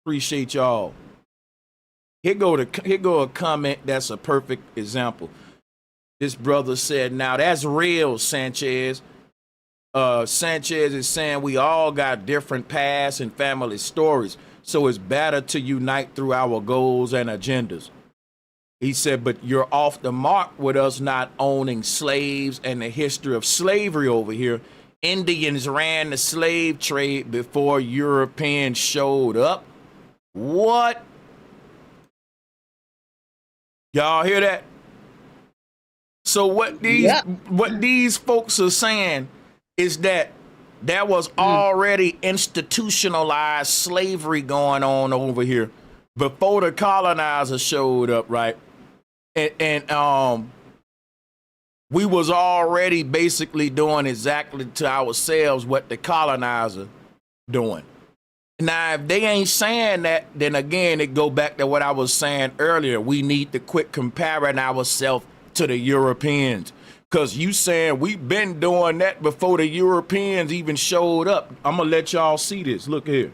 Appreciate y'all. Here go a comment that's a perfect example. This brother said, now that's real, Sanchez. Sanchez is saying we all got different pasts and family stories, so it's better to unite through our goals and agendas. He said, but you're off the mark with us not owning slaves and the history of slavery over here. Indians ran the slave trade before Europeans showed up. What? Y'all hear that? So what these folks are saying is that there was already institutionalized slavery going on over here before the colonizer showed up, right? And we was already basically doing exactly to ourselves what the colonizer doing. Now, if they ain't saying that, then again, it go back to what I was saying earlier. We need to quit comparing ourselves to the Europeans, because you saying we've been doing that before the Europeans even showed up. I'm gonna let y'all see this. Look here.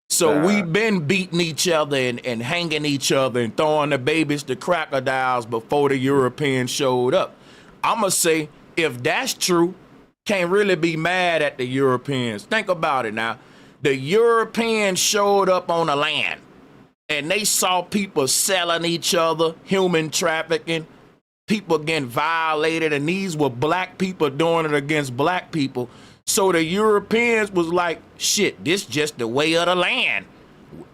So we've been beating each other and hanging each other and throwing the babies to crocodiles before the Europeans showed up. I'm gonna say, if that's true, can't really be mad at the Europeans. Think about it now. The Europeans showed up on the land and they saw people selling each other, human trafficking, people getting violated, and these were black people doing it against black people. So the Europeans was like, shit, this just the way of the land.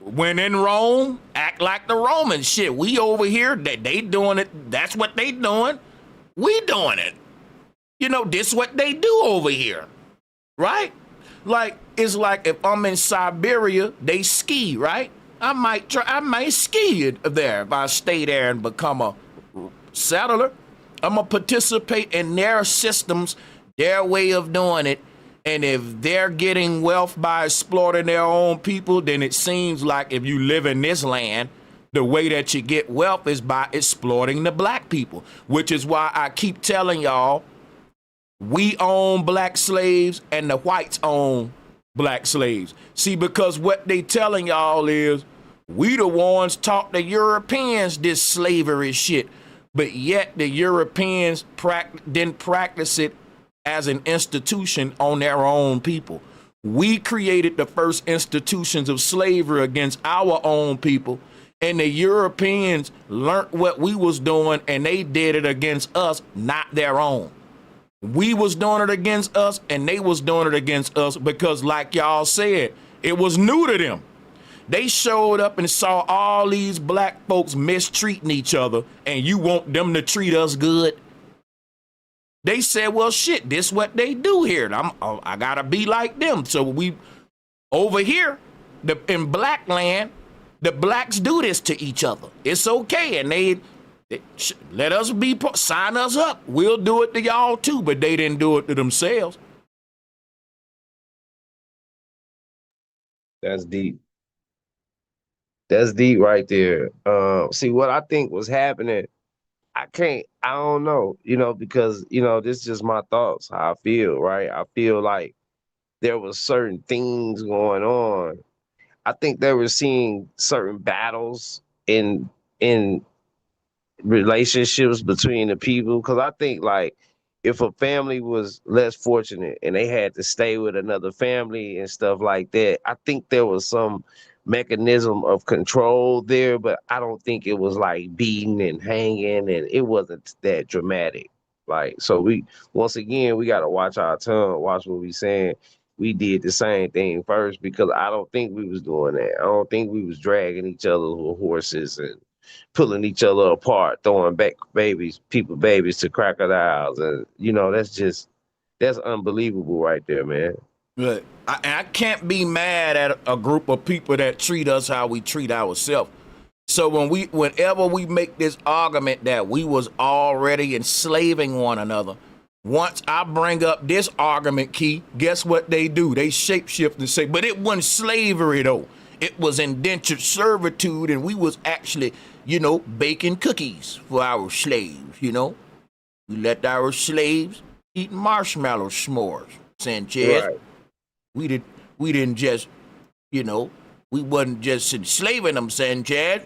When in Rome, act like the Romans. Shit, we over here, they doing it, that's what they doing. We doing it. You know, this what they do over here, right? Like, it's like if I'm in Siberia, they ski, right? I might ski there if I stay there and become a settler. I'm gonna participate in their systems, their way of doing it, And if they're getting wealth by exploiting their own people, then it seems like if you live in this land, the way that you get wealth is by exploiting the black people, which is why I keep telling y'all, we own black slaves and the whites own black slaves. See, because what they telling y'all is we the ones taught the Europeans this slavery shit, but yet the Europeans didn't practice it as an institution on their own people. We created the first institutions of slavery against our own people, and the Europeans learned what we was doing and they did it against us, not their own. We was doing it against us and they was doing it against us because, like y'all said, it was new to them. They showed up and saw all these black folks mistreating each other, and you want them to treat us good? They said, well, shit, this what they do here. I gotta be like them. So we, over here, in black land, the blacks do this to each other. It's okay, and they let us sign us up. We'll do it to y'all too, but they didn't do it to themselves. That's deep. That's deep right there. See, what I think was happening, I don't know, because, this is just my thoughts, how I feel, right? I feel like there was certain things going on. I think they were seeing certain battles in relationships between the people. Because I think, like, if a family was less fortunate and they had to stay with another family and stuff like that, I think there was some mechanism of control there, but I don't think it was like beating and hanging, and it wasn't that dramatic. Like, so once again, we got to watch our tongue, watch what we saying. We did the same thing first, because I don't think we was doing that. I don't think we was dragging each other with horses and pulling each other apart, throwing back babies to crocodiles. And, that's unbelievable right there, man. But I can't be mad at a group of people that treat us how we treat ourselves. So whenever we make this argument that we was already enslaving one another, once I bring up this argument, Key, guess what they do? They shapeshift and say, but it wasn't slavery though. It was indentured servitude, and we was actually, baking cookies for our slaves, We let our slaves eat marshmallow s'mores, Sanchez. Right. We didn't just, we wasn't just enslaving them, Sanchez.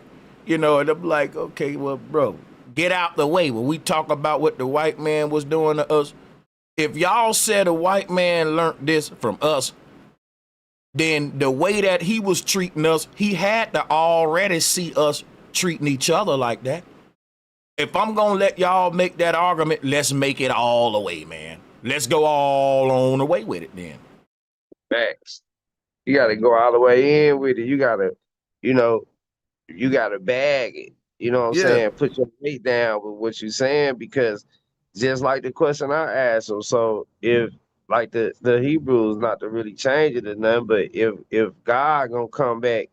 And I'm like, okay, well, bro, get out the way. When we talk about what the white man was doing to us, if y'all said a white man learned this from us, then the way that he was treating us, he had to already see us treating each other like that. If I'm going to let y'all make that argument, let's make it all the way, man. Let's go all on the way with it then. Facts. You got to go all the way in with it. You got to, you got to bag it. You know what I'm saying? Put your weight down with what you're saying, because just like the question I asked them, so if, like the Hebrews, not to really change it or nothing, but if God gonna come back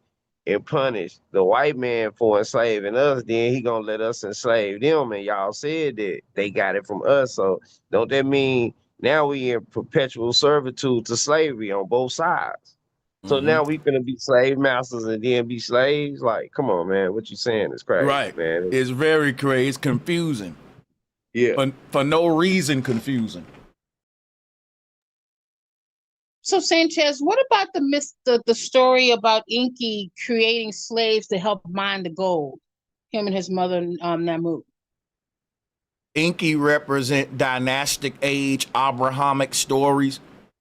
and punish the white man for enslaving us, then he gonna let us enslave them. And y'all said that they got it from us. So don't that mean now we in perpetual servitude to slavery on both sides? So now we finna be slave masters and then be slaves? Like, come on, man. What you saying is crazy, Right, man. It's very crazy. It's confusing. Yeah. For no reason confusing. So Sanchez, what about the story about Inky creating slaves to help mine the gold? Him and his mother, Namu. Inky represent dynastic age Abrahamic stories.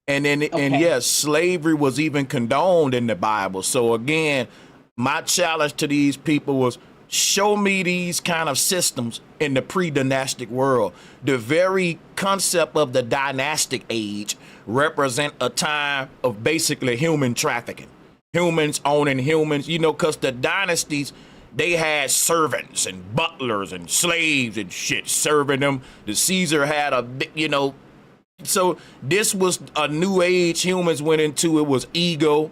And then, and yes, slavery was even condoned in the Bible. So again, my challenge to these people was, show me these kind of systems in the pre-dynastic world. The very concept of the dynastic age represent a time of basically human trafficking, humans owning humans, because the dynasties, they had servants and butlers and slaves and shit serving them. The Caesar had so this was a new age humans went into. It was ego.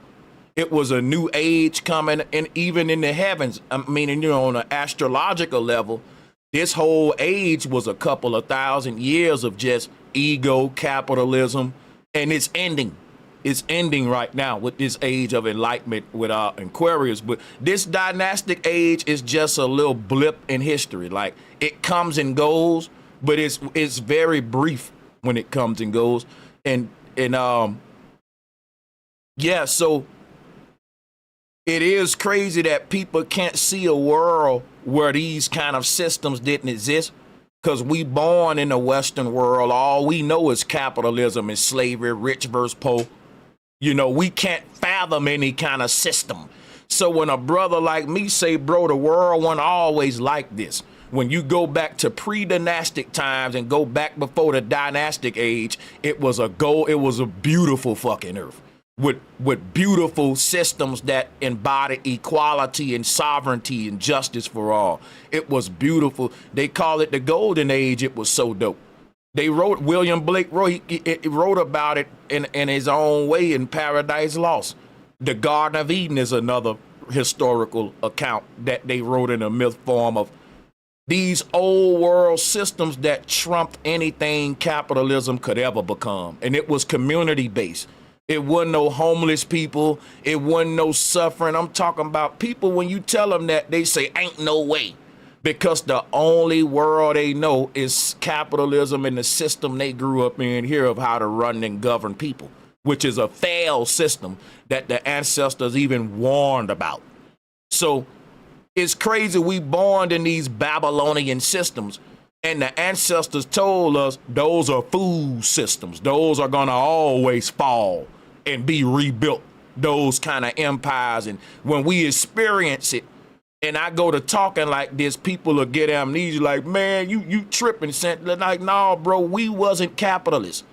It was a new age coming, and even in the heavens, I mean, on an astrological level, this whole age was a couple of thousand years of just ego, capitalism, And it's ending. It's ending right now with this age of enlightenment with our Aquarius. But this dynastic age is just a little blip in history. Like, it comes and goes, but it's very brief when it comes and goes. And yeah, so it is crazy that people can't see a world where these kind of systems didn't exist, because we born in the Western world. All we know is capitalism and slavery, rich versus poor. You know, we can't fathom any kind of system. So when a brother like me say, bro, the world wasn't always like this. When you go back to pre-dynastic times and go back before the dynastic age, it was a beautiful fucking earth with beautiful systems that embody equality and sovereignty and justice for all. It was beautiful. They call it the golden age. It was so dope. William Blake he wrote about it in his own way in Paradise Lost. The Garden of Eden is another historical account that they wrote in a myth form of these old world systems that trumped anything capitalism could ever become. And it was community based. It wasn't no homeless people. It wasn't no suffering. I'm talking about people, when you tell them that, they say, ain't no way. Because the only world they know is capitalism and the system they grew up in here of how to run and govern people, which is a failed system that the ancestors even warned about. So it's crazy we born in these Babylonian systems, and the ancestors told us those are food systems. Those are gonna always fall and be rebuilt, those kind of empires. And when we experience it, and I go to talking like this, people will get amnesia like, man, you tripping. Like, no, bro, we wasn't capitalists.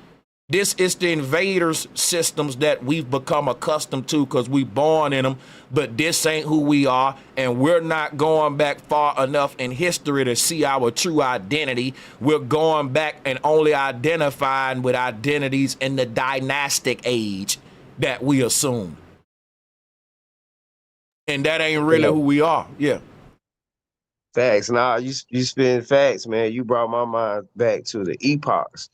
This is the invaders' systems that we've become accustomed to because we born in them, but this ain't who we are, and we're not going back far enough in history to see our true identity. We're going back and only identifying with identities in the dynastic age that we assume. And that ain't really who we are. Yeah. Facts. Nah, you spin facts, man. You brought my mind back to the epochs,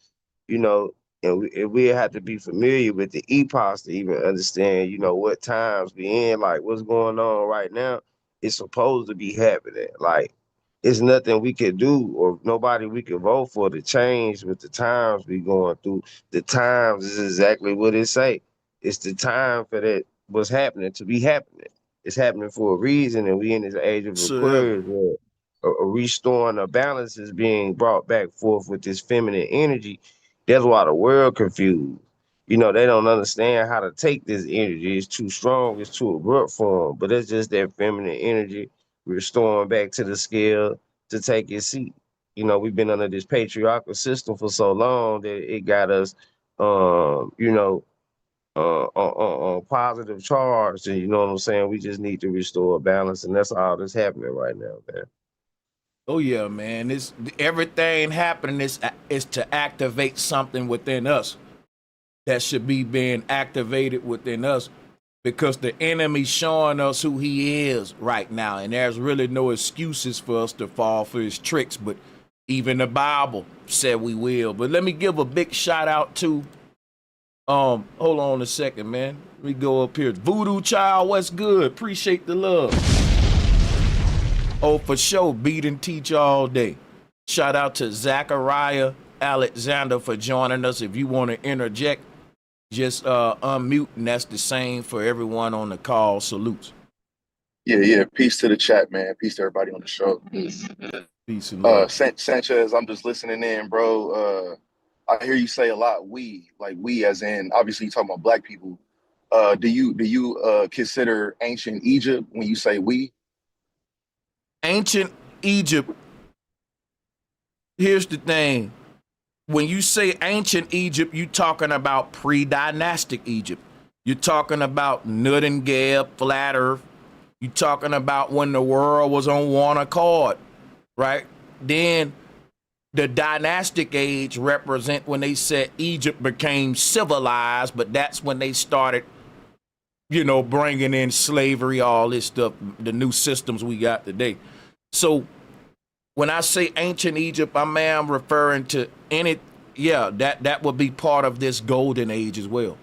you know, and we have to be familiar with the epochs to even understand, you know, what times we in, like what's going on right now. It's supposed to be happening. Like, it's nothing we could do or nobody we could vote for to change with the times we going through. The times is exactly what it say. It's the time for that what's happening to be happening. It's happening for a reason, and we in this age of Aquarius where a restoring a balance is being brought back forth with this feminine energy. That's why the world confused. You know, they don't understand how to take this energy. It's too strong, it's too abrupt for them, but it's just that feminine energy restoring back to the scale to take its seat. You know, we've been under this patriarchal system for so long that it got us, you know, positive charge, and you know what I'm saying? We just need to restore balance, and that's all that's happening right now, man. Oh yeah, man. It's everything happening is to activate something within us that should be being activated within us, because the enemy's showing us who he is right now, and there's really no excuses for us to fall for his tricks. But even the Bible said we will. But let me give a big shout out to hold on a second, man. Let me go up here. Voodoo Child, what's good? Appreciate the love. Oh, for sure. Beat and teach all day. Shout out to Zachariah Alexander for joining us. If you want to interject, just unmute, and that's the same for everyone on the call. Salutes. Yeah. Peace to the chat, man. Peace to everybody on the show. Peace. Peace and love. Sanchez, I'm just listening in, bro. I hear you say a lot, like we as in, obviously you talking about black people. Do you consider ancient Egypt when you say we? Ancient Egypt, here's the thing. When you say ancient Egypt, you're talking about pre-dynastic Egypt. You're talking about Nut and Geb, flat earth. You're talking about when the world was on one accord, right? Then the dynastic age represent when they said Egypt became civilized, but that's when they started, you know, bringing in slavery, all this stuff, the new systems we got today. So when I say ancient Egypt, I'm referring to any, yeah, that would be part of this golden age as well.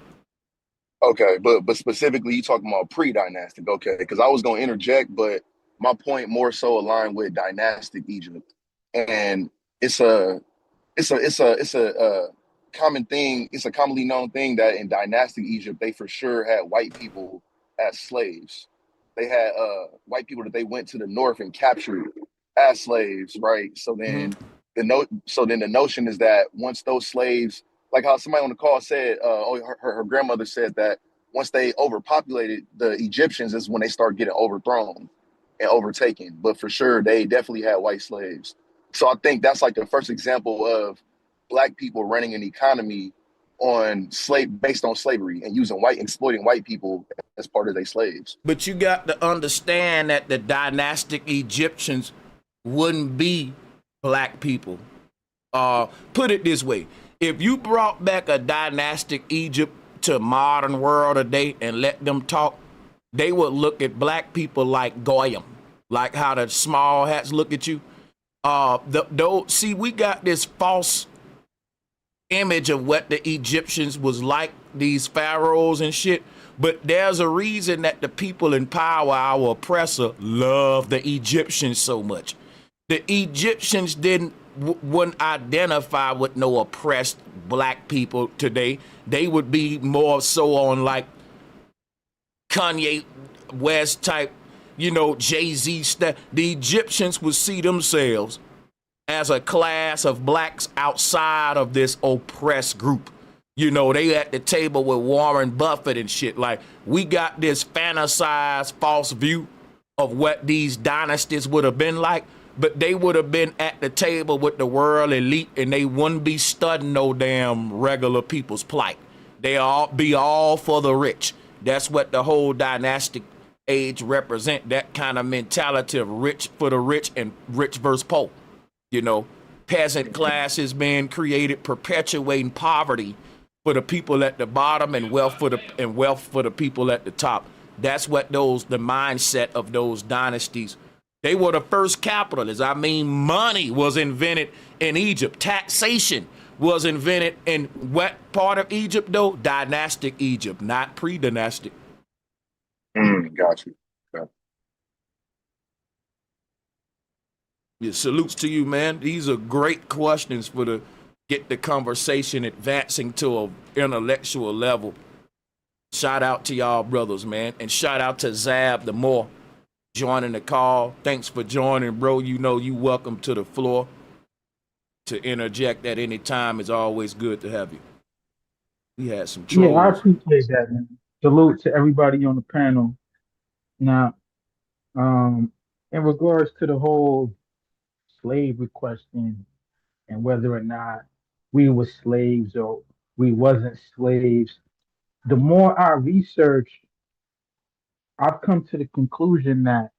Okay, but specifically, you talking about pre-dynastic? Okay, because I was going to interject, but my point more so aligned with dynastic Egypt, and it's a it's a common thing. It's a commonly known thing that in dynastic Egypt, they for sure had white people as slaves. They had white people that they went to the north and captured as slaves, right? So then the notion is that once those slaves, like how somebody on the call said, her grandmother said that once they overpopulated the Egyptians is when they start getting overthrown and overtaken. But for sure, they definitely had white slaves. So I think that's like the first example of black people running an economy based on slavery and exploiting white people as part of their slaves. But you got to understand that the dynastic Egyptians wouldn't be black people. Put it this way: if you brought back a dynastic Egypt to modern world today and let them talk, they would look at black people like goyim, like how the small hats look at you. See, we got this false image of what the Egyptians was like, these pharaohs and shit. But there's a reason that the people in power, our oppressor, love the Egyptians so much. The Egyptians wouldn't identify with no oppressed black people today. They would be more so on like Kanye West type, Jay-Z stuff. The Egyptians would see themselves as a class of blacks outside of this oppressed group. They at the table with Warren Buffett and shit. Like, we got this fantasized false view of what these dynasties would have been like, but they would have been at the table with the world elite and they wouldn't be studying no damn regular people's plight. They all be all for the rich. That's what the whole dynastic age represent, that kind of mentality of rich for the rich and rich versus poor. Peasant classes being created, perpetuating poverty for the people at the bottom and wealth for the people at the top. That's what the mindset of those dynasties. They were the first capitalists. I mean, money was invented in Egypt. Taxation was invented in what part of Egypt though? Dynastic Egypt, not pre-dynastic. Got you. Yeah, salutes to you, man. These are great questions for get the conversation advancing to an intellectual level. Shout out to y'all brothers, man. And shout out to Zab the Moore joining the call. Thanks for joining, bro. You welcome to the floor. To interject at any time is always good to have you. We had some trolls. Yeah, I appreciate that, man. Salute to everybody on the panel. Now, in regards to the whole slavery question and whether or not we were slaves or we wasn't slaves, the more I research, I've come to the conclusion that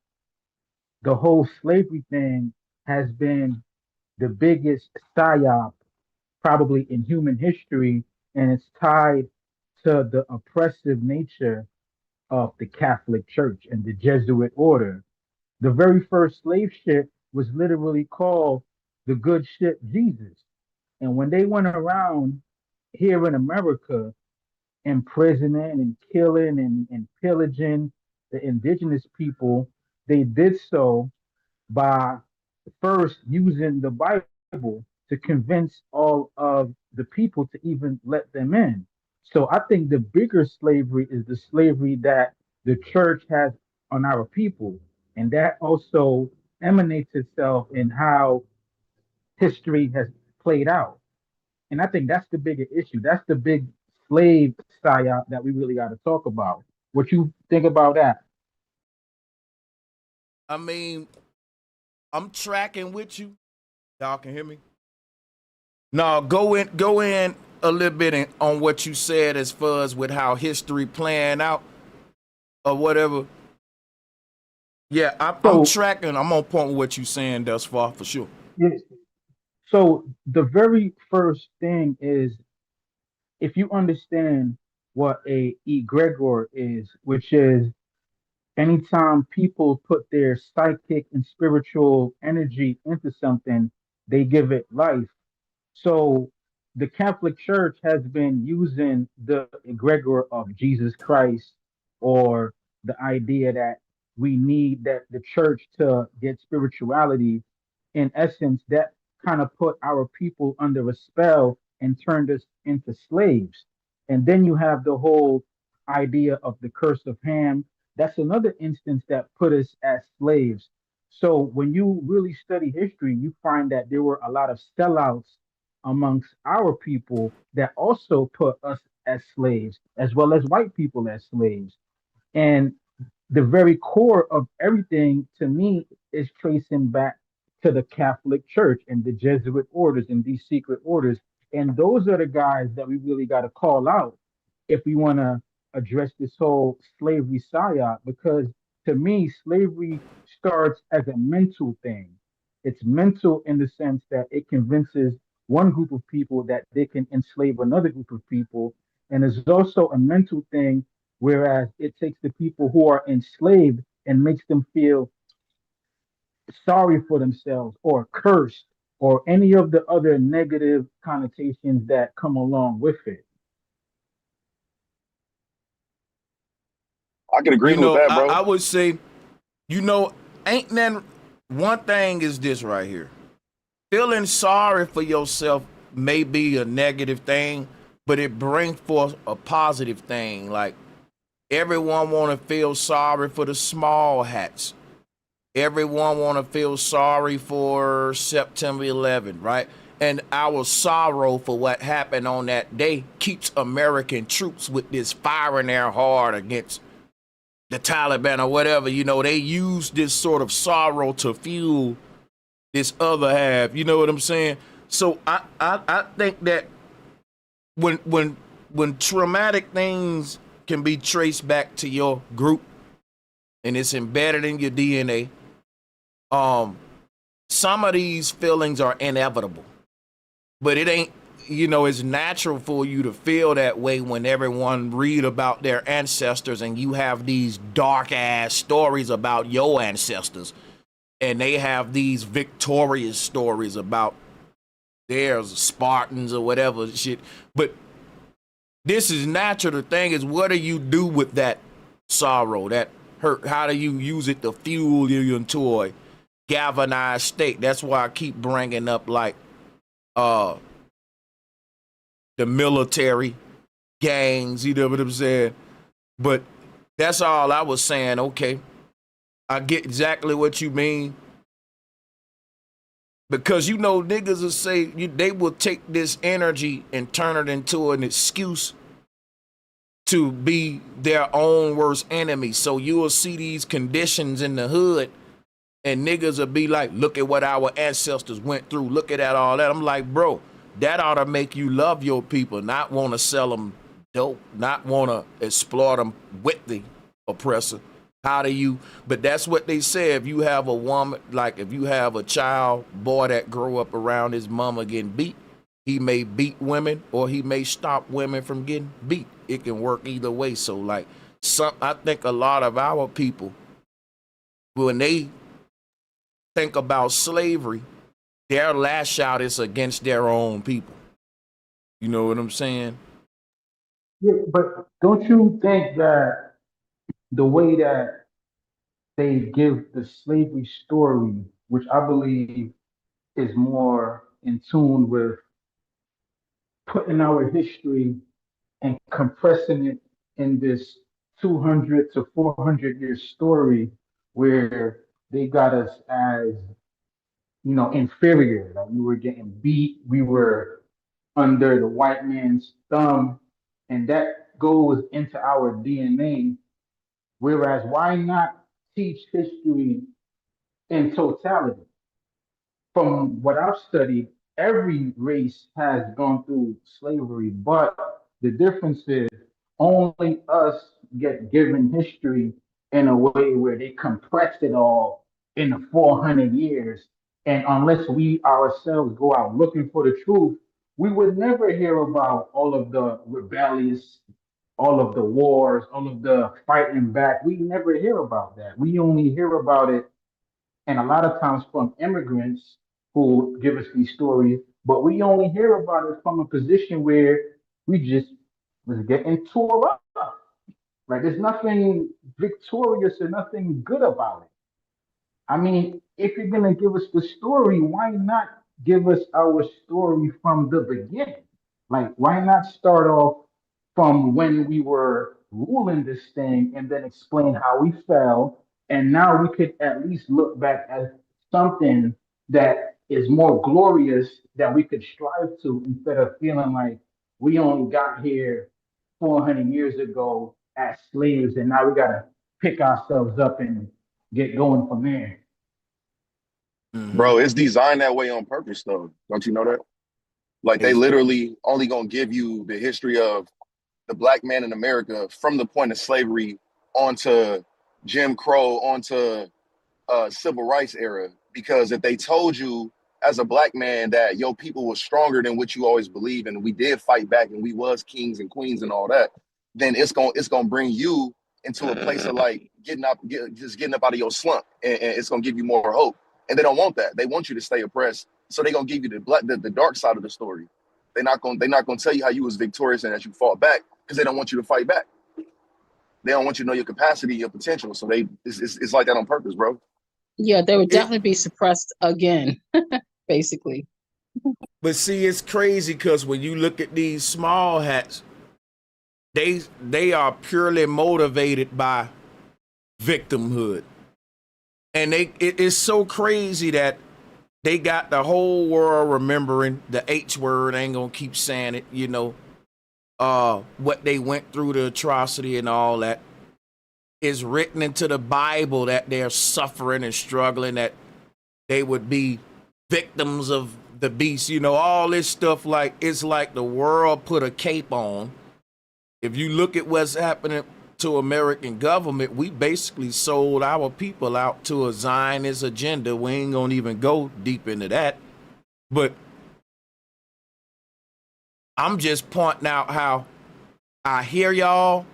the whole slavery thing has been the biggest psyop probably in human history, and it's tied to the oppressive nature of the Catholic Church and the Jesuit order. The very first slave ship was literally called the Good Ship Jesus. And when they went around here in America, imprisoning and killing and pillaging the indigenous people, they did so by first using the Bible to convince all of the people to even let them in. So I think the bigger slavery is the slavery that the church has on our people. And that also emanates itself in how history has played out. And I think that's the bigger issue. That's the big slave psyop that we really got to talk about. What you think about that? I mean, I'm tracking with you. Y'all can hear me? No, go in a little bit on what you said as far as with how history playing out or whatever. Yeah, I'm tracking. I'm on point with what you're saying thus far for sure. Yeah. So the very first thing is, if you understand what a egregor is, which is anytime people put their psychic and spiritual energy into something, they give it life. So the Catholic Church has been using the egregor of Jesus Christ, or the idea that we need that the church to get spirituality. In essence, that kind of put our people under a spell and turned us into slaves. And then you have the whole idea of the curse of Ham. That's another instance that put us as slaves. So when you really study history, you find that there were a lot of sellouts amongst our people that also put us as slaves, as well as white people as slaves. And the very core of everything to me is tracing back to the Catholic Church and the Jesuit orders and these secret orders. And those are the guys that we really got to call out if we want to address this whole slavery psyop, because to me, slavery starts as a mental thing. It's mental in the sense that it convinces one group of people that they can enslave another group of people. And it's also a mental thing, whereas it takes the people who are enslaved and makes them feel sorry for themselves or cursed or any of the other negative connotations that come along with it. I can agree You with know, that, I bro. would say, you know, ain't then one thing is this right here. Feeling sorry for yourself may be a negative thing, but it brings forth a positive thing. Like everyone want to feel sorry for the small hats. Everyone want to feel sorry for September 11th, right? And our sorrow for what happened on that day keeps American troops with this fire in their heart against the Taliban or whatever. You know, they use this sort of sorrow to fuel this other half. You know what I'm saying? So I think that when traumatic things can be traced back to your group and it's embedded in your DNA, some of these feelings are inevitable, but it ain't, you know, it's natural for you to feel that way when everyone read about their ancestors and you have these dark ass stories about your ancestors and they have these victorious stories about their Spartans or whatever shit. But this is natural. The thing is, what do you do with that sorrow, that hurt? How do you use it to fuel you into a galvanized state? That's why I keep bringing up like the military gangs, you know what I'm saying? But that's all I was saying. Okay, I get exactly what you mean. Because, you know, niggas will say, they will take this energy and turn it into an excuse to be their own worst enemy. So you will see these conditions in the hood and niggas will be like, look at what our ancestors went through. Look at that, all that. I'm like, bro, that ought to make you love your people, not want to sell them dope, not want to exploit them with the oppressor. How do you, but that's what they say. If you have a woman, like if you have a child, boy that grow up around his mama getting beat, he may beat women or he may stop women from getting beat. It can work either way. So like I think a lot of our people, when they think about slavery, their lash out is against their own people. You know what I'm saying? Yeah, but don't you think that the way that they give the slavery story, which I believe is more in tune with putting our history and compressing it in this 200 to 400-year story where they got us as, you know, inferior, like we were getting beat, we were under the white man's thumb, and that goes into our DNA. Whereas, why not teach history in totality? From what I've studied, every race has gone through slavery, but the difference is only us get given history in a way where they compress it all in the 400 years. And unless we ourselves go out looking for the truth, we would never hear about all of the rebellious, all of the wars, all of the fighting back. We never hear about that. We only hear about it, and a lot of times from immigrants who give us these stories, but we only hear about it from a position where we just was getting tore up. Like there's nothing victorious or nothing good about it. I mean, if you're gonna give us the story, why not give us our story from the beginning? Like, why not start off from when we were ruling this thing and then explain how we fell? And now we could at least look back at something that is more glorious that we could strive to instead of feeling like we only got here 400 years ago as slaves and now we gotta pick ourselves up and get going from there. Bro, it's designed that way on purpose, though. Don't you know that? Like they literally only gonna give you the history of the black man in America from the point of slavery onto Jim Crow, onto civil rights era. Because if they told you as a black man that your people was stronger than what you always believe, and we did fight back, and we was kings and queens and all that, then it's gonna bring you into a place of like getting up out of your slump, and it's gonna give you more hope. And they don't want that. They want you to stay oppressed. So they're gonna give you the dark side of the story. They're not gonna tell you how you was victorious and that you fought back, because they don't want you to fight back. They don't want you to know your capacity, your potential. So it's like that on purpose, bro. Yeah, they would definitely be suppressed again, basically. But see, it's crazy because when you look at these small hats, they are purely motivated by victimhood. And it is so crazy that they got the whole world remembering the H word. I ain't gonna keep saying it, you know, what they went through, the atrocity and all that is written into the Bible, that they're suffering and struggling, that they would be victims of the beast, you know, all this stuff. Like, it's like the world put a cape on. If you look at what's happening to American government, we basically sold our people out to a Zionist agenda. We ain't gonna even go deep into that. But I'm just pointing out how I hear y'all,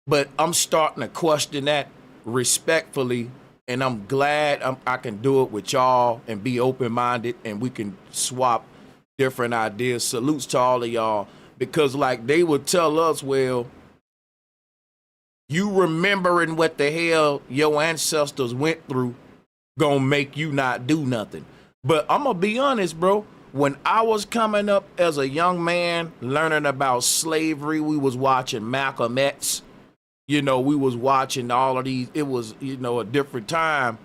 but I'm starting to question that respectfully. And I'm glad I can do it with y'all and be open-minded, and we can swap different ideas. Salutes to all of y'all. Because like they would tell us, well, you remembering what the hell your ancestors went through gonna make you not do nothing. But I'm gonna be honest, bro. When I was coming up as a young man, learning about slavery, we was watching Malcolm X. You know, we was watching all of these. It was, you know, a different time.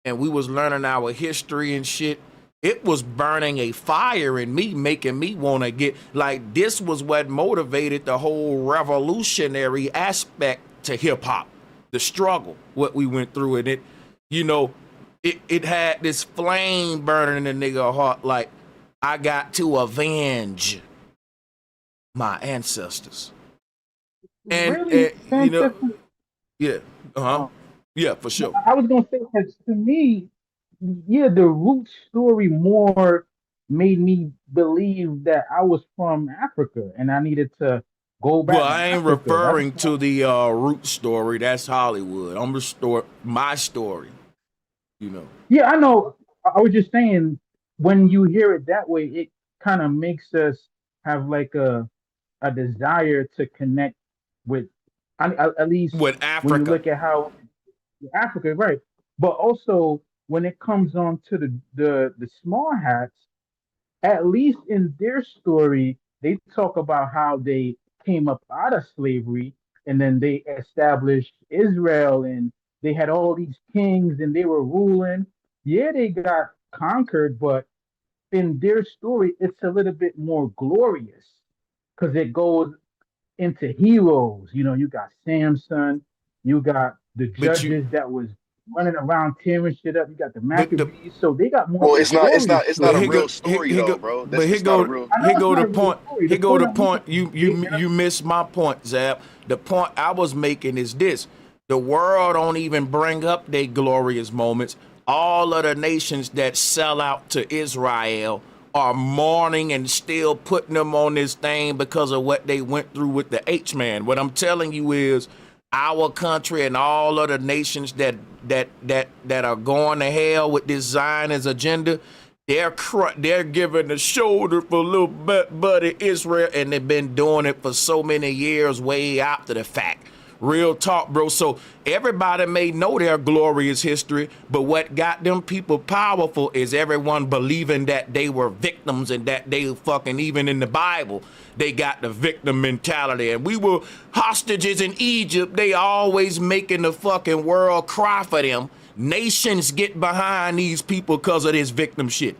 And we was learning our history and shit. It was burning a fire in me, making me want to get, like, this was what motivated the whole revolutionary aspect to hip hop, the struggle, what we went through. And it, you know, it had this flame burning in the nigga heart. Like, I got to avenge my ancestors. And, Really? you know, yeah, yeah, for sure. I was gonna say, because to me, yeah, the root story more made me believe that I was from Africa and I needed to go back. Well, I ain't Africa. referring to the root story. That's Hollywood. I'm my story. You know. Yeah, I know. I was just saying, when you hear it that way, it kind of makes us have like a desire to connect with, at least with Africa. When you look at how Africa, right? But also when it comes on to the small hats, at least in their story, they talk about how they came up out of slavery and then they established Israel and they had all these kings and they were ruling. Yeah, they got conquered, but in their story, it's a little bit more glorious because it goes into heroes. You know, you got Samson, you got the judges that was running around tearing shit up. You got the Maccabees, so they got more. Well, it's not a real story though, bro. But here go the point. Here go the point. You missed my point, Zab. The point I was making is this: the world don't even bring up their glorious moments. All of the nations that sell out to Israel are mourning and still putting them on this thing because of what they went through with the H-man. What I'm telling you is our country and all of the nations that are going to hell with this Zionist agenda, They're giving the shoulder for little buddy Israel, and they've been doing it for so many years, way after the fact. Real talk, bro. So everybody may know their glorious history, but what got them people powerful is everyone believing that they were victims and that they fucking, even in the Bible, they got the victim mentality. And we were hostages in Egypt. They always making the fucking world cry for them. Nations get behind these people because of this victim shit.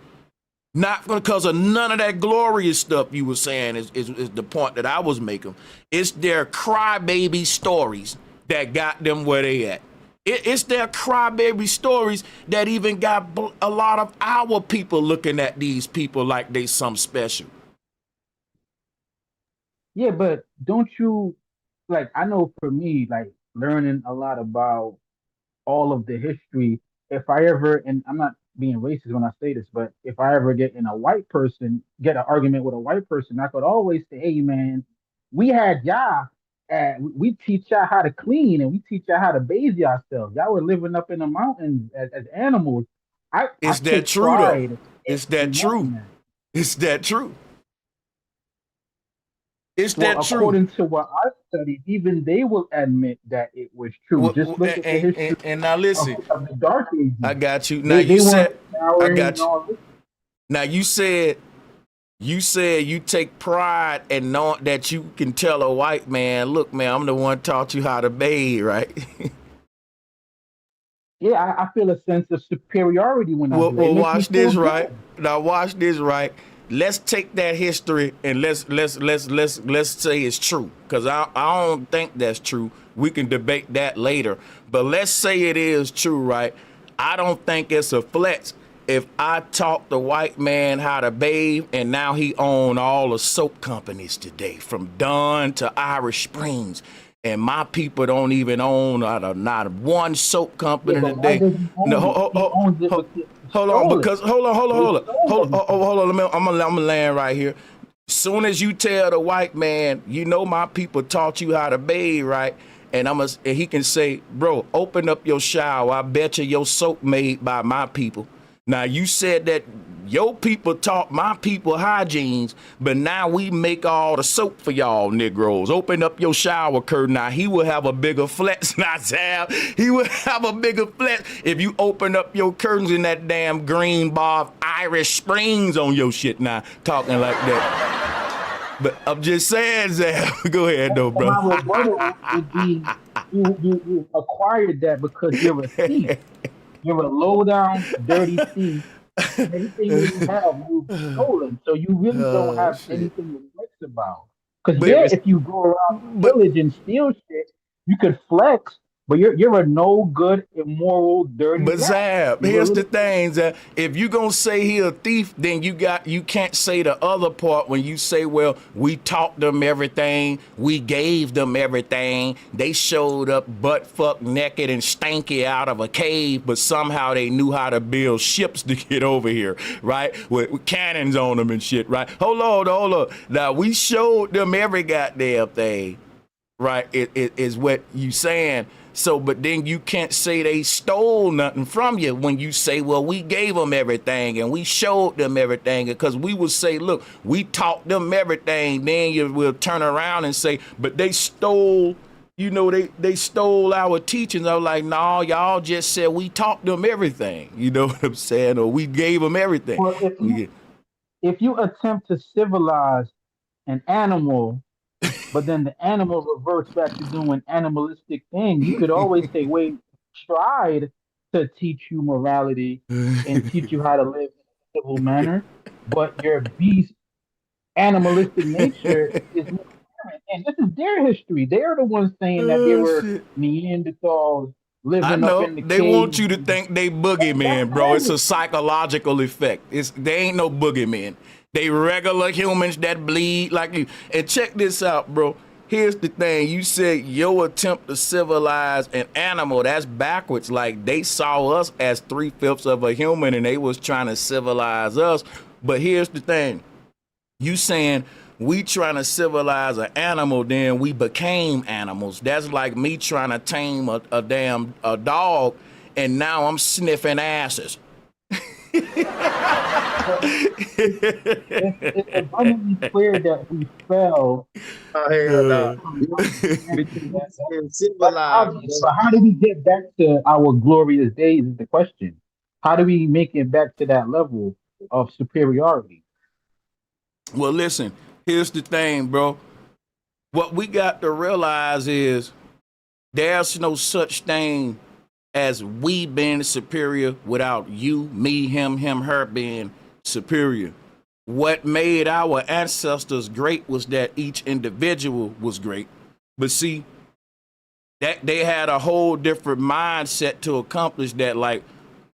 Not because of none of that glorious stuff you were saying is the point that I was making. It's their crybaby stories that got them where they at. It's their crybaby stories that even got a lot of our people looking at these people like they some special. Yeah, but don't you, like, I know for me, like, learning a lot about all of the history, if I ever, and I'm not being racist when I say this, but if I ever get an argument with a white person, I could always say, hey man, we had y'all, we teach y'all how to clean and we teach y'all how to bathe yourselves. Y'all were living up in the mountains as animals. I That take true though? pride Is that true? Is that true? Is that true? According to what I studied, even they will admit that it was true. Just look at the history and now listen, of the Dark Ages. I got you. Now They weren't I got you. all this. Now you said you take pride in knowing that you can tell a white man, look, man, I'm the one taught you how to bathe, right? Yeah, I feel a sense of superiority when I do it. Well, It makes watch me feel this, good. right? Now watch this, right? Let's take that history and let's say it's true, because I don't think that's true. We can debate that later, but let's say it is true, right? I don't think it's a flex if I taught the white man how to bathe and now he own all the soap companies today, from Dunn to Irish Springs, and my people don't even own not one soap company today. No, hold on, because hold on. I'm gonna land right here. Soon as you tell the white man, you know my people taught you how to bathe, right? And he can say, bro, open up your shower. I bet you your soap made by my people. Now you said that your people taught my people hygienes, but now we make all the soap for y'all Negroes. Open up your shower curtain. Now he will have a bigger flex, not Sam. He will have a bigger flex if you open up your curtains in that damn green bar of Irish Springs on your shit now, talking like that. But I'm just saying, Sam. Go ahead though, bro. My rebuttal would be you acquired that because you're a thief. You're a low down, dirty thief. Everything you have, you've stolen. So you really don't have anything to flex about. Because if you go around village and steal shit, you could flex, but you're a no good, immoral, dirty But guy. Zab, here's the thing, Zab. If you gonna say he a thief, then you can't say the other part when you say, well, we taught them everything, we gave them everything. They showed up butt fuck naked and stanky out of a cave, but somehow they knew how to build ships to get over here, right? With cannons on them and shit, right? Hold on. Now we showed them every goddamn thing, right? It is what you saying. So, but then you can't say they stole nothing from you when you say, well, we gave them everything and we showed them everything, because we would say, look, we taught them everything. Then you will turn around and say, but they stole, they stole our teachings. I was like, no, y'all just said we taught them everything. You know what I'm saying? Or we gave them everything. Well, if you attempt to civilize an animal, but then the animal reverts back to doing animalistic things, you could always say, wait, tried to teach you morality and teach you how to live in a civil manner, but your beast animalistic nature is more apparent. And this is their history. They're the ones saying that they were Neanderthals living up in the they cave. want you to think they boogeymen, bro. It's a psychological effect. They ain't no boogeymen. They regular humans that bleed like you. And check this out, bro. Here's the thing. You said your attempt to civilize an animal, that's backwards. Like, they saw us as 3/5 of a human and they was trying to civilize us. But here's the thing. You saying we trying to civilize an animal, then we became animals. That's like me trying to tame a dog, and now I'm sniffing asses. It's abundantly clear that we fell. Oh, hell no. Because being civilized, bro. But how do we get back to our glorious days is the question. How do we make it back to that level of superiority? Well, listen, here's the thing, bro. What we got to realize is there's no such thing as we being superior without you, me, him, her being superior. What made our ancestors great was that each individual was great. But see, that they had a whole different mindset to accomplish that. Like,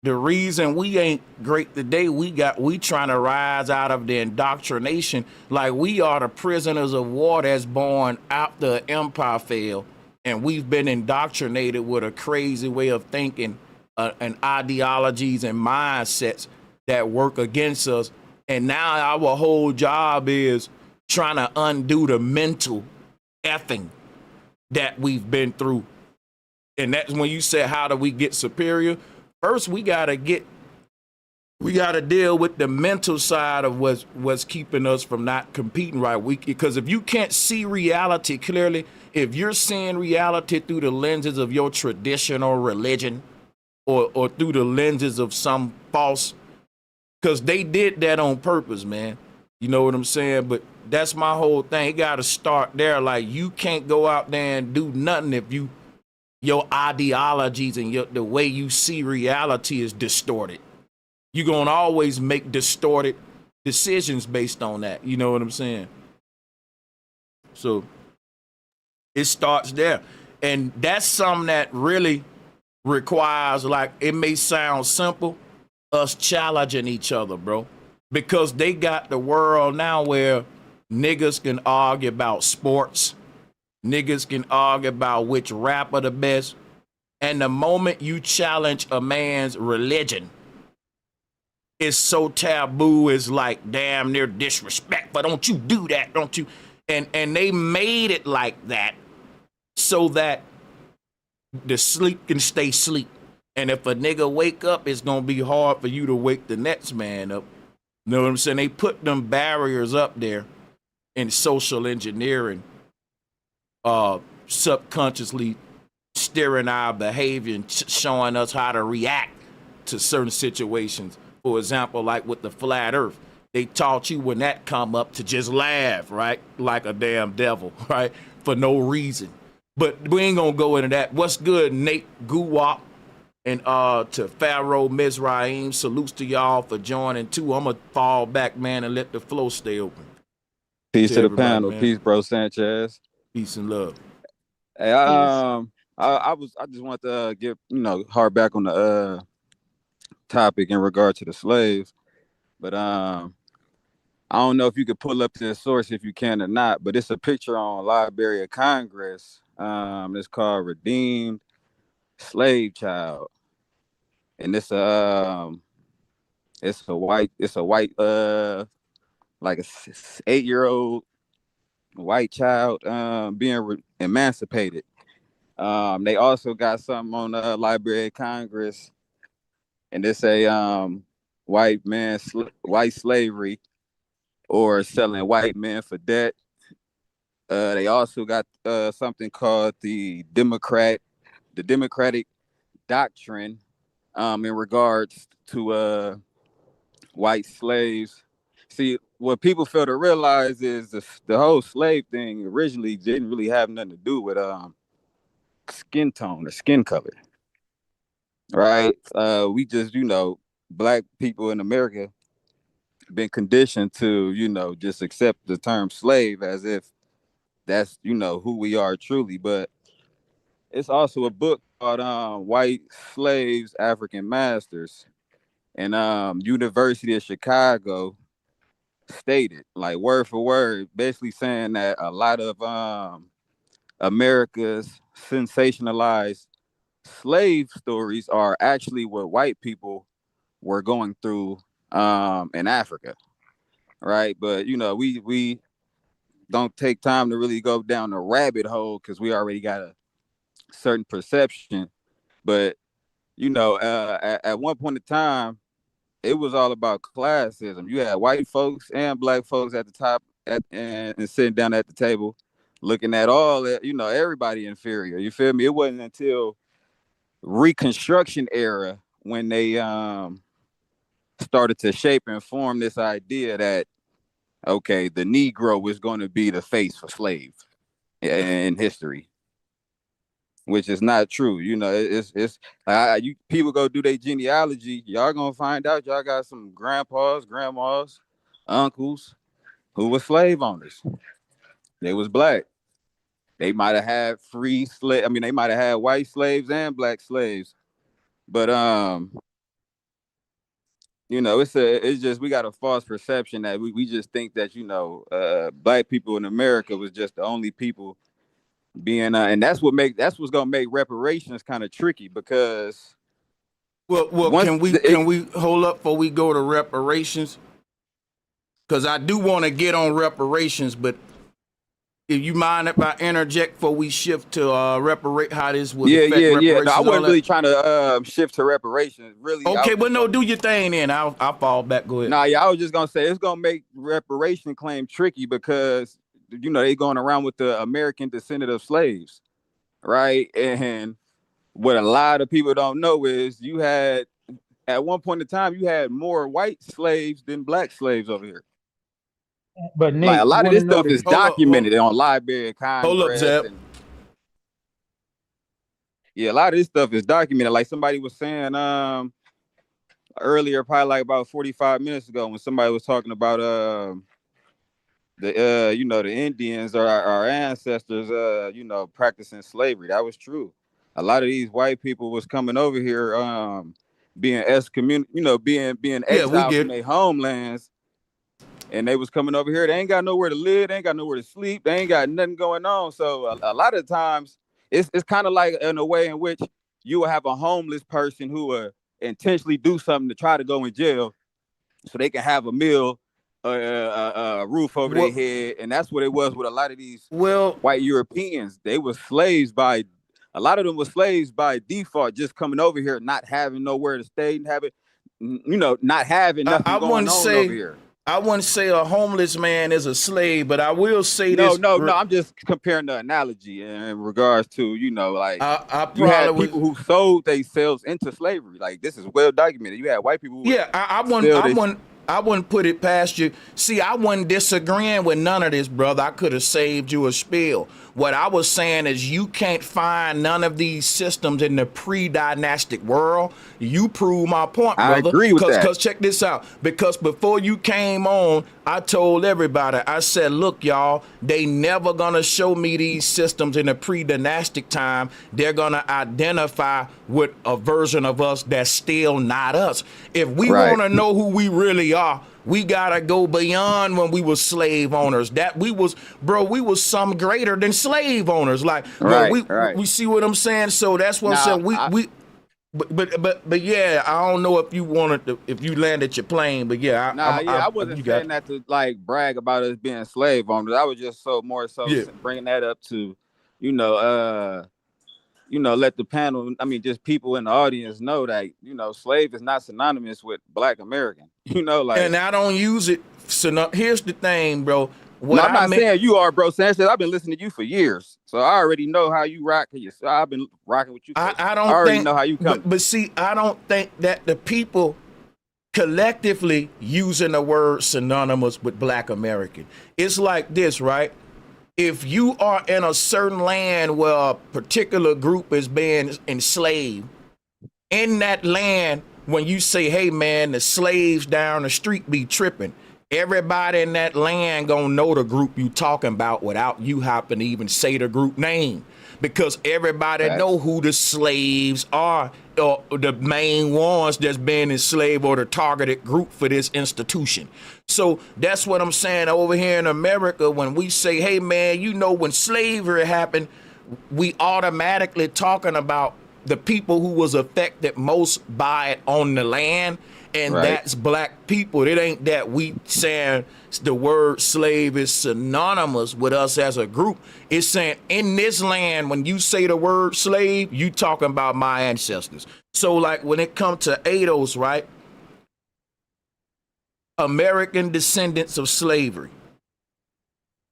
the reason we ain't great today, we trying to rise out of the indoctrination. Like, we are the prisoners of war that's born after empire fell, and we've been indoctrinated with a crazy way of thinking, and ideologies and mindsets that work against us. And now our whole job is trying to undo the mental effing that we've been through. And that's when you said, how do we get superior? First, we gotta deal with the mental side of what's keeping us from not competing right. Because if you can't see reality clearly, if you're seeing reality through the lenses of your traditional religion, or through the lenses of some false, because they did that on purpose, man. You know what I'm saying? But that's my whole thing. It got to start there. Like, you can't go out there and do nothing if your ideologies and the way you see reality is distorted. You're going to always make distorted decisions based on that. You know what I'm saying? So it starts there. And that's something that really requires, like, it may sound simple, us challenging each other, bro. Because they got the world now where niggas can argue about sports. Niggas can argue about which rapper the best. And the moment you challenge a man's religion, it's so taboo. It's like damn near disrespectful. Don't you do that, don't you? And they made it like that so that the sleep can stay sleep. And if a nigga wake up, it's gonna be hard for you to wake the next man up. You know what I'm saying? They put them barriers up there in social engineering, subconsciously steering our behavior and showing us how to react to certain situations. For example, like with the flat earth, they taught you when that come up to just laugh, right? Like a damn devil, right? For no reason. But we ain't gonna go into that. What's good, Nate Guwap? And to Pharaoh Mizraim, salutes to y'all for joining too. I'm gonna fall back, man, and let the flow stay open. Peace to the panel. Man. Peace, bro Sanchez. Peace and love. Hey, I just want to get hard back on the topic in regard to the slaves, but I don't know if you could pull up to the source if you can or not. But it's a picture on Library of Congress. It's called Redeemed Slave Child, and it's a white like a 8-year-old white child being emancipated. They also got something on the Library of Congress, and it's a white slavery or selling white men for debt. They also got something called the Democratic Doctrine in regards to white slaves. See, what people fail to realize is the whole slave thing originally didn't really have nothing to do with skin tone or skin color, right? We just, black people in America been conditioned to, just accept the term slave as if that's, who we are truly. But it's also a book called White Slaves, African Masters. And University of Chicago stated, like word for word, basically saying that a lot of America's sensationalized slave stories are actually what white people were going through in Africa, right? But we don't take time to really go down the rabbit hole because we already got a certain perception. But at one point in time, it was all about classism. You had white folks and black folks at the top and sitting down at the table, looking at all that, everybody inferior. You feel me? It wasn't until Reconstruction era when they started to shape and form this idea that, okay, the Negro is going to be the face for slave in history, which is not true. You people go do their genealogy, y'all gonna find out y'all got some grandpas, grandmas, uncles who were slave owners. They was black. They might have had free slave. I mean, they might have had white slaves and black slaves, but it's just we got a false perception that we just think that black people in America was just the only people being and that's what's gonna make reparations kind of tricky because can we hold up before we go to reparations? Because I do want to get on reparations, but if you mind if I interject before we shift to how this would affect reparations? No, I wasn't really trying to shift to reparations. Really. Okay, but no, do your thing then. I'll fall back. Go ahead. Nah, I was just gonna say it's gonna make reparation claim tricky because they going around with the American descendant of slaves, right? And what a lot of people don't know is you had at one point in time you had more white slaves than black slaves over here. But Nate, like a lot of this stuff is documented on Library of Congress. Hold up, Zeb. Yeah, a lot of this stuff is documented. Like somebody was saying earlier, probably like about 45 minutes ago, when somebody was talking about the Indians or our ancestors practicing slavery. That was true. A lot of these white people was coming over here being being exiled from their homelands. And they was coming over here. They ain't got nowhere to live. They ain't got nowhere to sleep. They ain't got nothing going on. So a lot of times, it's kind of like in a way in which you will have a homeless person who will intentionally do something to try to go in jail, so they can have a meal, a roof over their head, and that's what it was with a lot of these white Europeans. They were slaves by a lot of them were slaves by default, just coming over here, not having nowhere to stay, and not having nothing going on over here. I wouldn't say a homeless man is a slave, but I will say this. No, I'm just comparing the analogy in regards to, you had people who sold themselves into slavery. Like, this is well documented. You had white people who I wouldn't put it past you. See, I wasn't disagreeing with none of this, brother. I could have saved you a spiel. What I was saying is you can't find none of these systems in the pre-dynastic world. You prove my point, brother. I agree with that. Because check this out. Because before you came on, I told everybody, I said, look, y'all, they never going to show me these systems in the pre-dynastic time. They're going to identify with a version of us that's still not us. If we want to know who we really are, we gotta go beyond when we were slave owners. That we was some greater than slave owners. Like, we see what I'm saying. So that's what I'm saying. But yeah, I don't know if you if you landed your plane, but yeah, I wasn't saying that to like brag about us being slave owners. I was just more so bringing that up to, let the panel, just people in the audience know that, slave is not synonymous with Black American, and I don't use it. So here's the thing, bro. I'm not saying you are, bro. Sanchez, I've been listening to you for years, so I already know how you rock. I've been rocking with you. I already know how you come. But see, I don't think that the people collectively using the word synonymous with Black American. It's like this, right? If you are in a certain land where a particular group is being enslaved, in that land, when you say, hey, man, the slaves down the street be tripping, everybody in that land gonna know the group you talking about without you having to even say the group name, because everybody know who the slaves are, or the main ones that's been enslaved, or the targeted group for this institution. So that's what I'm saying over here in America. When we say, hey, man, when slavery happened, we automatically talking about the people who was affected most by it on the land. And that's Black people. It ain't that we saying the word slave is synonymous with us as a group. It's saying in this land, when you say the word slave, you talking about my ancestors. So like when it comes to ADOS, right? American descendants of slavery.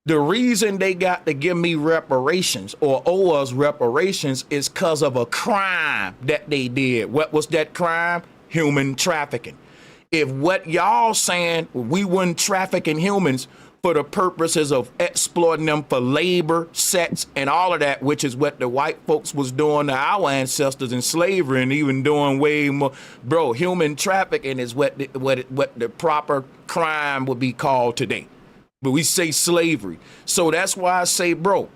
The reason they got to give me reparations or owe us reparations is because of a crime that they did. What was that crime? Human trafficking. If what y'all saying, we wouldn't traffic in humans for the purposes of exploiting them for labor, sex, and all of that, which is what the white folks was doing to our ancestors in slavery and even doing way more. Bro, human trafficking is what the proper crime would be called today. But we say slavery. So that's why I say, bro,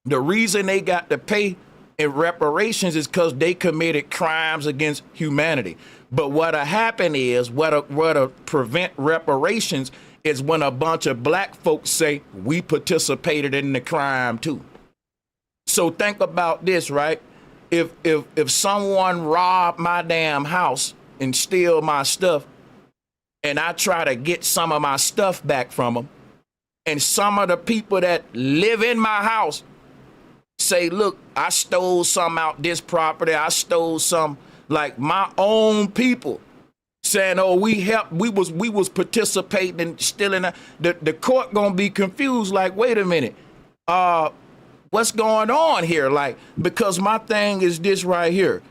the reason they got to pay in reparations is because they committed crimes against humanity. But what'll happen is, what'll prevent reparations is when a bunch of black folks say, we participated in the crime too. So think about this, right? If someone robbed my damn house and steal my stuff, and I try to get some of my stuff back from them, and some of the people that live in my house say, look, I stole some out this property, I stole some, like my own people saying, oh, we was participating in stealing. The court gonna be confused, like, wait a minute, what's going on here? Like, because my thing is this right here.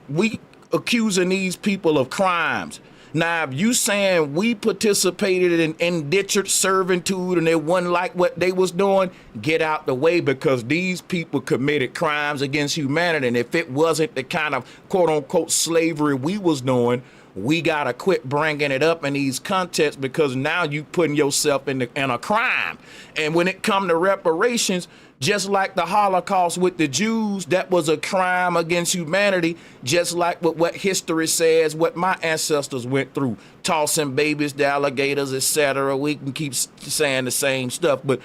We accusing these people of crimes. Now, if you saying we participated in indentured servitude and it wasn't like what they was doing, get out the way, because these people committed crimes against humanity. And if it wasn't the kind of quote unquote slavery we was doing, we got to quit bringing it up in these contexts, because now you putting yourself in a crime. And when it come to reparations, just like the Holocaust with the Jews, that was a crime against humanity, just like what history says, what my ancestors went through, tossing babies to alligators, etc. We can keep saying the same stuff, but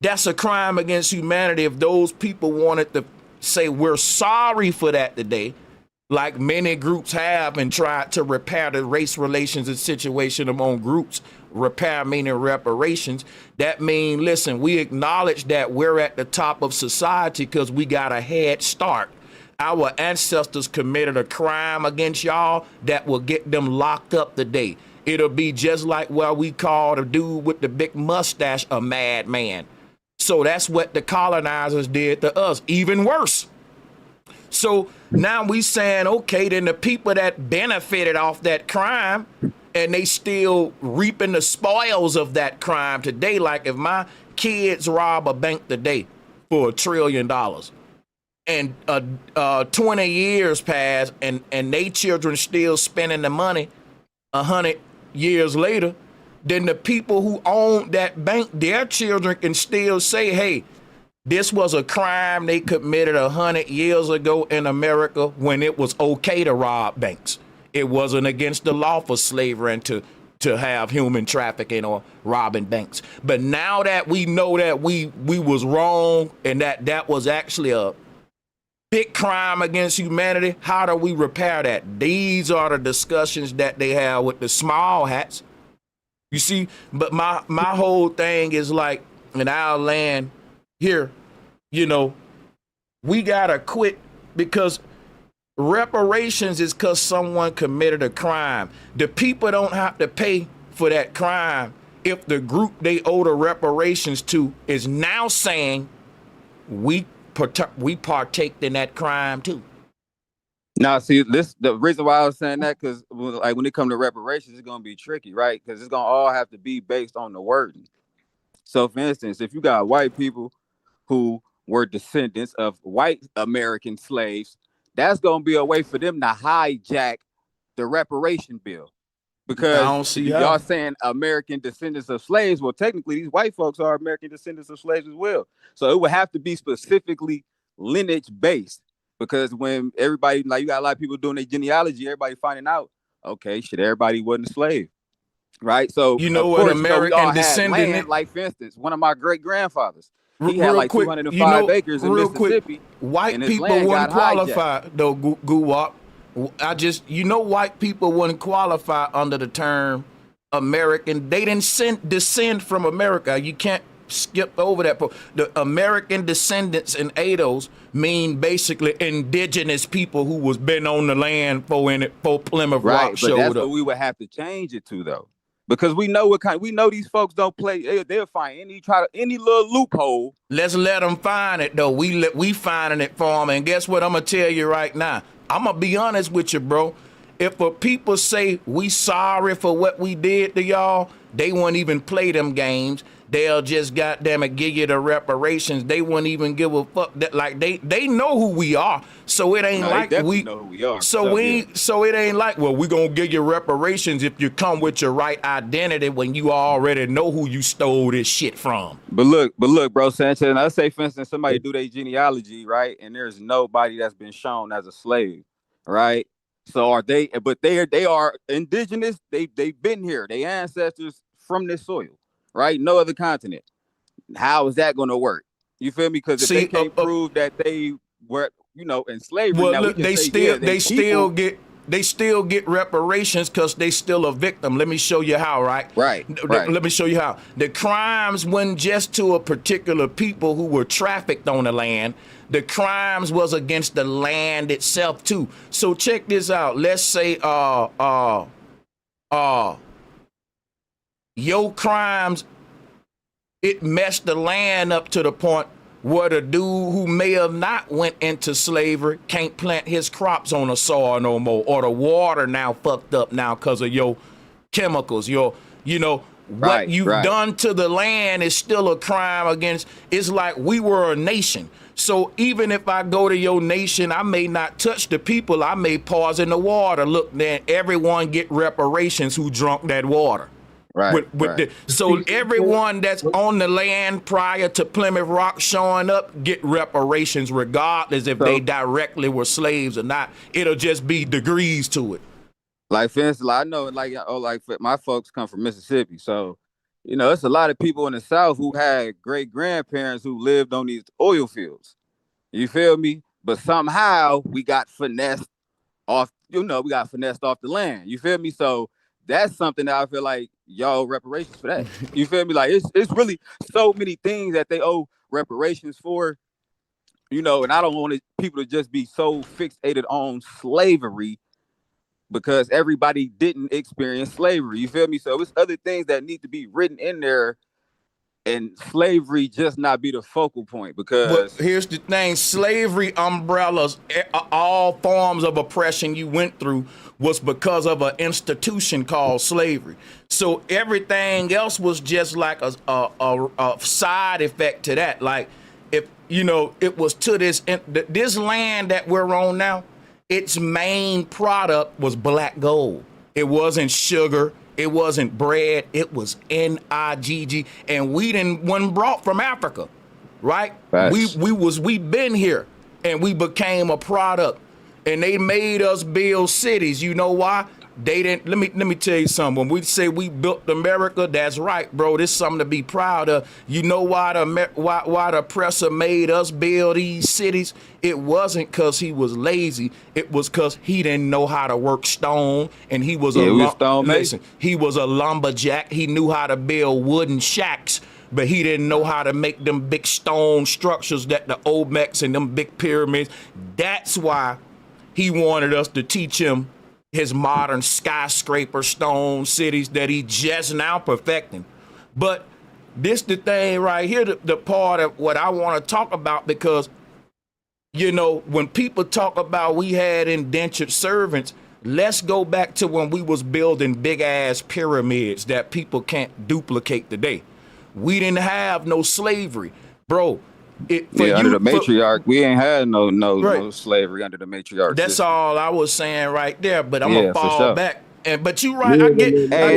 that's a crime against humanity. If those people wanted to say we're sorry for that today, like many groups have, and tried to repair the race relations and situation among groups, repair meaning reparations, that mean, listen, we acknowledge that we're at the top of society because we got a head start. Our ancestors committed a crime against y'all that will get them locked up today. It'll be just like what we call the dude with the big mustache a madman. So that's what the colonizers did to us, even worse. So now we saying, okay, then the people that benefited off that crime and they still reaping the spoils of that crime today. Like if my kids rob a bank today for $1 trillion and 20 years pass and they children still spending the money 100 years later, then the people who own that bank, their children can still say, hey, this was a crime they committed 100 years ago in America when it was okay to rob banks. It wasn't against the law for slavery and to have human trafficking or robbing banks. But now that we know that we was wrong and that was actually a big crime against humanity, how do we repair that? These are the discussions that they have with the small hats. You see, but my whole thing is like, in our land here, you know, we gotta quit, because reparations is because someone committed a crime. The people don't have to pay for that crime if the group they owe the reparations to is now saying we partaked in that crime too. Now, see, the reason why I was saying that, because like when it comes to reparations, it's gonna be tricky, right? Because it's gonna all have to be based on the wording. So, for instance, if you got white people who were descendants of white American slaves, that's gonna be a way for them to hijack the reparation bill. Because I don't see y'all saying American descendants of slaves, well, technically these white folks are American descendants of slaves as well. So it would have to be specifically lineage based. Because when everybody, like you got a lot of people doing their genealogy, everybody finding out, okay, shit, everybody wasn't a slave, right? So you know what, American descendant, land, like for instance, one of my great grandfathers, he had like 205 acres in Mississippi. White people wouldn't qualify though, Guwap. White people wouldn't qualify under the term American. They didn't descend from America. You can't skipped over that. The American descendants in ADOS mean basically indigenous people who was been on the land before Plymouth Rock showed but that's up. what we would have to change it to, though, because we know we know these folks don't play. They'll find any little loophole. Let's let them find it though. We finding it for them, and guess what? I'm gonna tell you right now. I'm gonna be honest with you, bro. If a people say we sorry for what we did to y'all, they won't even play them games. They'll just goddamn it give you the reparations. They wouldn't even give a fuck. That like they know who we are, so it ain't like we know who we are. So it ain't like, well, we gonna give you reparations if you come with your right identity when you already know who you stole this shit from. But look, bro, Sanchez. And I say, for instance, somebody do their genealogy, right, and there's nobody that's been shown as a slave, right? So are they? But they are indigenous. They've been here. They ancestors from this soil, right? No other continent. How is that going to work? You feel me? Because if they can't prove that they were, in slavery, well, now look, they still get reparations because they still a victim. Let me show you how. Right. Let me show you how. The crimes wasn't just to a particular people who were trafficked on the land. The crimes was against the land itself too. So check this out. Let's say your crimes, it messed the land up to the point where the dude who may have not went into slavery can't plant his crops on the soil no more, or the water now fucked up now because of your chemicals, what you've done to the land is still a crime against. It's like we were a nation. So even if I go to your nation, I may not touch the people. I may pause in the water. Look, then everyone get reparations who drunk that water. So everyone that's on the land prior to Plymouth Rock showing up get reparations regardless if they directly were slaves or not. It'll just be degrees to it. Like, for instance, I know, my folks come from Mississippi, so it's a lot of people in the South who had great grandparents who lived on these oil fields. You feel me? But somehow we got finessed off. Off the land. You feel me? So that's something that I feel like y'all reparations for that. You feel me? Like it's really so many things that they owe reparations for. And I don't want people to just be so fixated on slavery because everybody didn't experience slavery. You feel me? So it's other things that need to be written in there, and slavery just not be the focal point. Because here's the thing: slavery umbrellas, all forms of oppression you went through was because of an institution called slavery. So everything else was just like a side effect to that. Like if it was to this land that we're on now. Its main product was black gold. It wasn't sugar. It wasn't bread. It was NIGG. And we wasn't brought from Africa, right? We been here and we became a product. And they made us build cities. You know why? They didn't. Let me tell you something. When we say we built America, that's right, bro. This is something to be proud of. You know why the oppressor made us build these cities? It wasn't because he was lazy. It was because he didn't know how to work stone, and he was he was a lumberjack. He knew how to build wooden shacks, but he didn't know how to make them big stone structures that the Olmecs and them big pyramids. That's why he wanted us to teach him his modern skyscraper stone cities that he just now perfecting. But this the thing right here, the part of what I want to talk about, because when people talk about we had indentured servants, let's go back to when we was building big ass pyramids that people can't duplicate today. We didn't have no slavery, bro. Under the matriarch, we ain't had no slavery under the matriarch. That's system. all I was saying right there. But I'm gonna fall back. But you right, I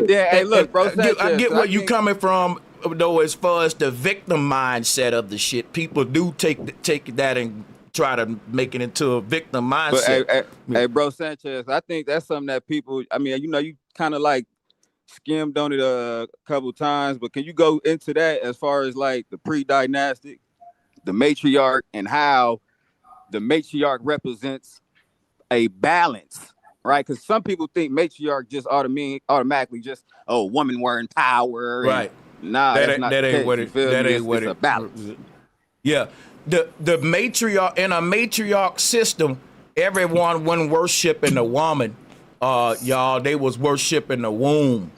get where you coming from though, as far as the victim mindset of the shit. People do take that and try to make it into a victim mindset. But, hey, bro, Sanchez, I think that's something that people. I mean, you kind of like skimmed on it a couple times, but can you go into that as far as like the pre-dynastic? The matriarch, and how the matriarch represents a balance, right? Because some people think matriarch just automatically just woman wearing power, right? Nah, that's not the case. You feel me? It's a balance. Yeah, the matriarch in a matriarch system, everyone when worshiping the woman, y'all, they was worshiping the womb.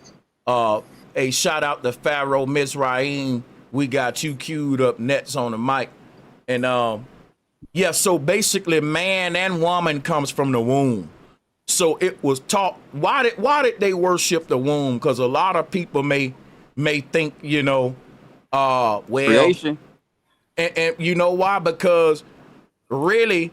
A shout out to Pharaoh Mizraim. We got you queued up next on the mic, and yeah. So basically, man and woman comes from the womb. So it was taught. Why did they worship the womb? Because a lot of people may think, you know, well, creation. And you know why? Because really,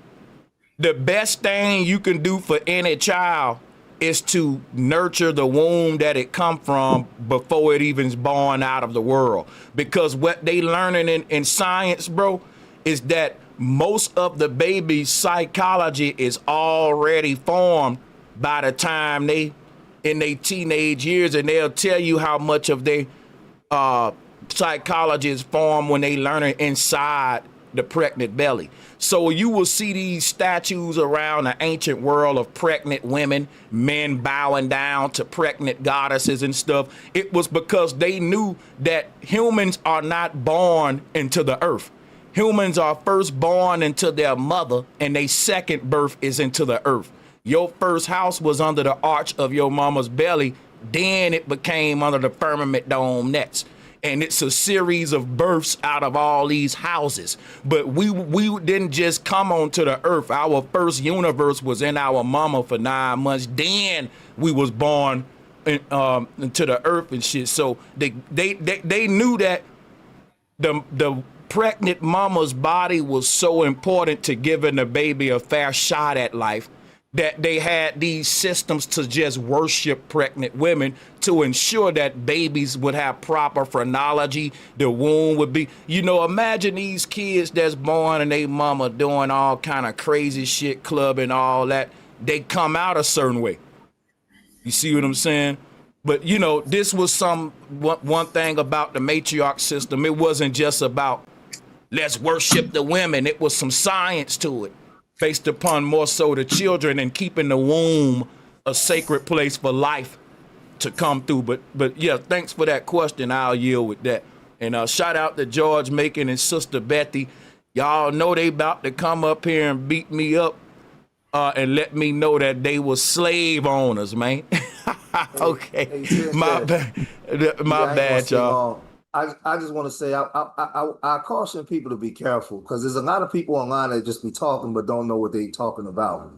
the best thing you can do for any child is to nurture the womb that it come from before it even's born out of the world. Because what they learning in science, bro, is that most of the baby's psychology is already formed by the time they in their teenage years, and they'll tell you how much of their psychology is formed when they learn it inside the pregnant belly. So you will see these statues around the ancient world of pregnant women, men bowing down to pregnant goddesses and stuff. It was because they knew that humans are not born into the earth. Humans are first born into their mother, and their second birth is into the earth. Your first house was under the arch of your mama's belly, then it became under the firmament dome next. And it's a series of births out of all these houses. But we didn't just come onto the earth. Our first universe was in our mama for 9 months. Then we was born into the earth and shit. So they knew that the pregnant mama's body was so important to giving the baby a fair shot at life, that they had these systems to just worship pregnant women to ensure that babies would have proper phrenology, the womb would be, you know, imagine these kids that's born and they mama doing all kind of crazy shit, club and all that. They come out a certain way. You see what I'm saying? But, you know, this was one thing about the matriarch system. It wasn't just about let's worship the women. It was some science to it, based upon more so the children and keeping the womb a sacred place for life to come through. But yeah, thanks for that question. I'll yield with that. And shout out to George Macon and Sister Betty. Y'all know they about to come up here and beat me up and let me know that they were slave owners, man. Okay, my bad, y'all. I just want to say I caution people to be careful, because there's a lot of people online that just be talking but don't know what they talking about.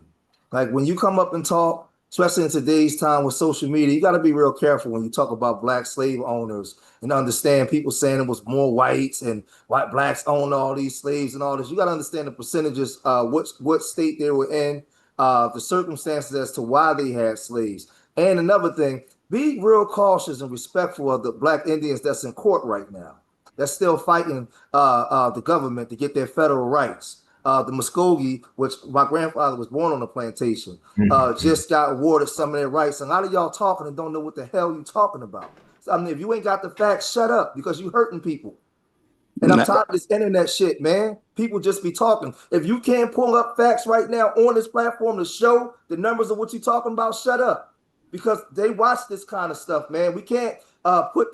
Like when you come up and talk, especially in today's time with social media, you got to be real careful when you talk about black slave owners and understand people saying it was more whites and white blacks owned all these slaves and all this. You got to understand the percentages, what state they were in, the circumstances as to why they had slaves. And another thing, be real cautious and respectful of the black Indians that's in court right now, that's still fighting the government to get their federal rights. The Muskogee, which my grandfather was born on a plantation, just got awarded some of their rights. And a lot of y'all talking and don't know what the hell you talking about. So, I mean, if you ain't got the facts, shut up, because you hurting people. And I'm tired of this internet shit, man. People just be talking. If you can't pull up facts right now on this platform to show the numbers of what you're talking about, shut up. Because they watch this kind of stuff, man. We can't put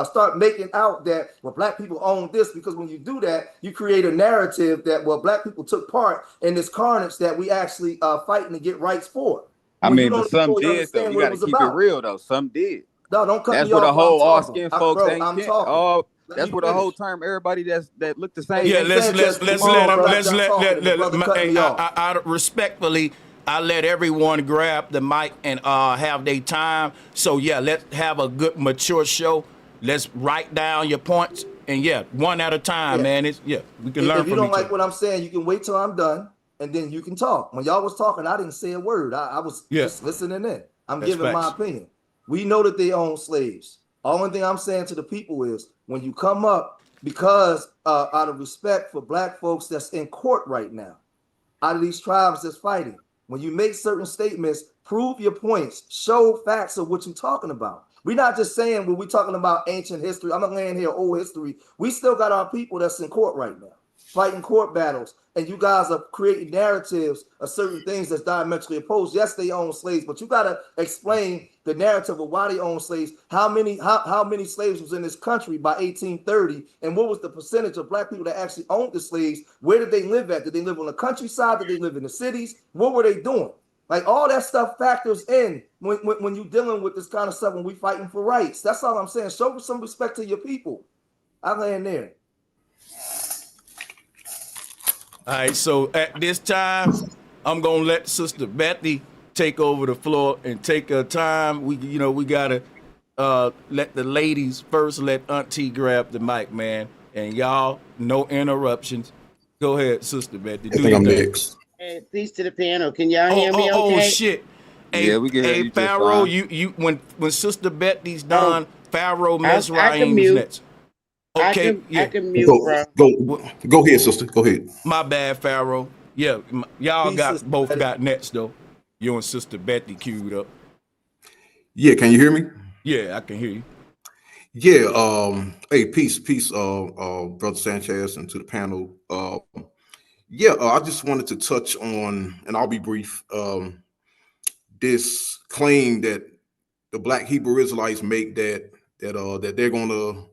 start making out that, well, black people own this, because when you do that, you create a narrative that, well, black people took part in this carnage that we actually fighting to get rights for. I mean, but some did, though. You got to keep it real, though. Some did. No, don't cut me off. That's where the whole all skin folks bro, ain't. Oh, that's where the whole term everybody that look the same. Yeah, let's let respectfully. I let everyone grab the mic and have their time. So yeah, let's have a good mature show. Let's write down your points, and yeah, one at a time, man. We can learn from each other. If you don't like what I'm saying, you can wait till I'm done, and then you can talk. When y'all was talking, I didn't say a word. I was just listening in. I'm giving my opinion. We know that they own slaves. Only thing I'm saying to the people is, when you come up, because out of respect for black folks that's in court right now, out of these tribes that's fighting, when you make certain statements, prove your points, show facts of what you're talking about. We're not just saying when we're talking about ancient history, I'm not laying here old history. We still got our people that's in court right now, fighting court battles. And you guys are creating narratives of certain things that's diametrically opposed. Yes, they own slaves, but you got to explain the narrative of why they own slaves, how many slaves was in this country by 1830, and what was the percentage of black people that actually owned the slaves? Where did they live at? Did they live on the countryside? Did they live in the cities? What were they doing? Like all that stuff factors in when you're dealing with this kind of stuff when we fighting for rights. That's all I'm saying. Show some respect to your people. I land there. All right, so at this time, I'm gonna let Sister Betty take over the floor and take her time. We gotta let the ladies first. Let Auntie grab the mic, man, and y'all, no interruptions. Go ahead, Sister Betty. I think I'm next. Hey, peace to the panel. Can y'all hear me? Okay. Oh shit. Yeah, we can hear you just Pharaoh, fine. you when Sister Betty's done, Pharaoh, Miss I can Raheem's mute. next. Okay, I can mute, bro. Go ahead, sister. Go ahead. My bad, Pharaoh. Yeah, y'all Peace, both got next though. You and Sister Betty queued up. Yeah, can you hear me? Yeah, I can hear you. Yeah, hey, peace, Brother Sanchez, and to the panel. I just wanted to touch on, and I'll be brief, this claim that the Black Hebrew Israelites make that they're gonna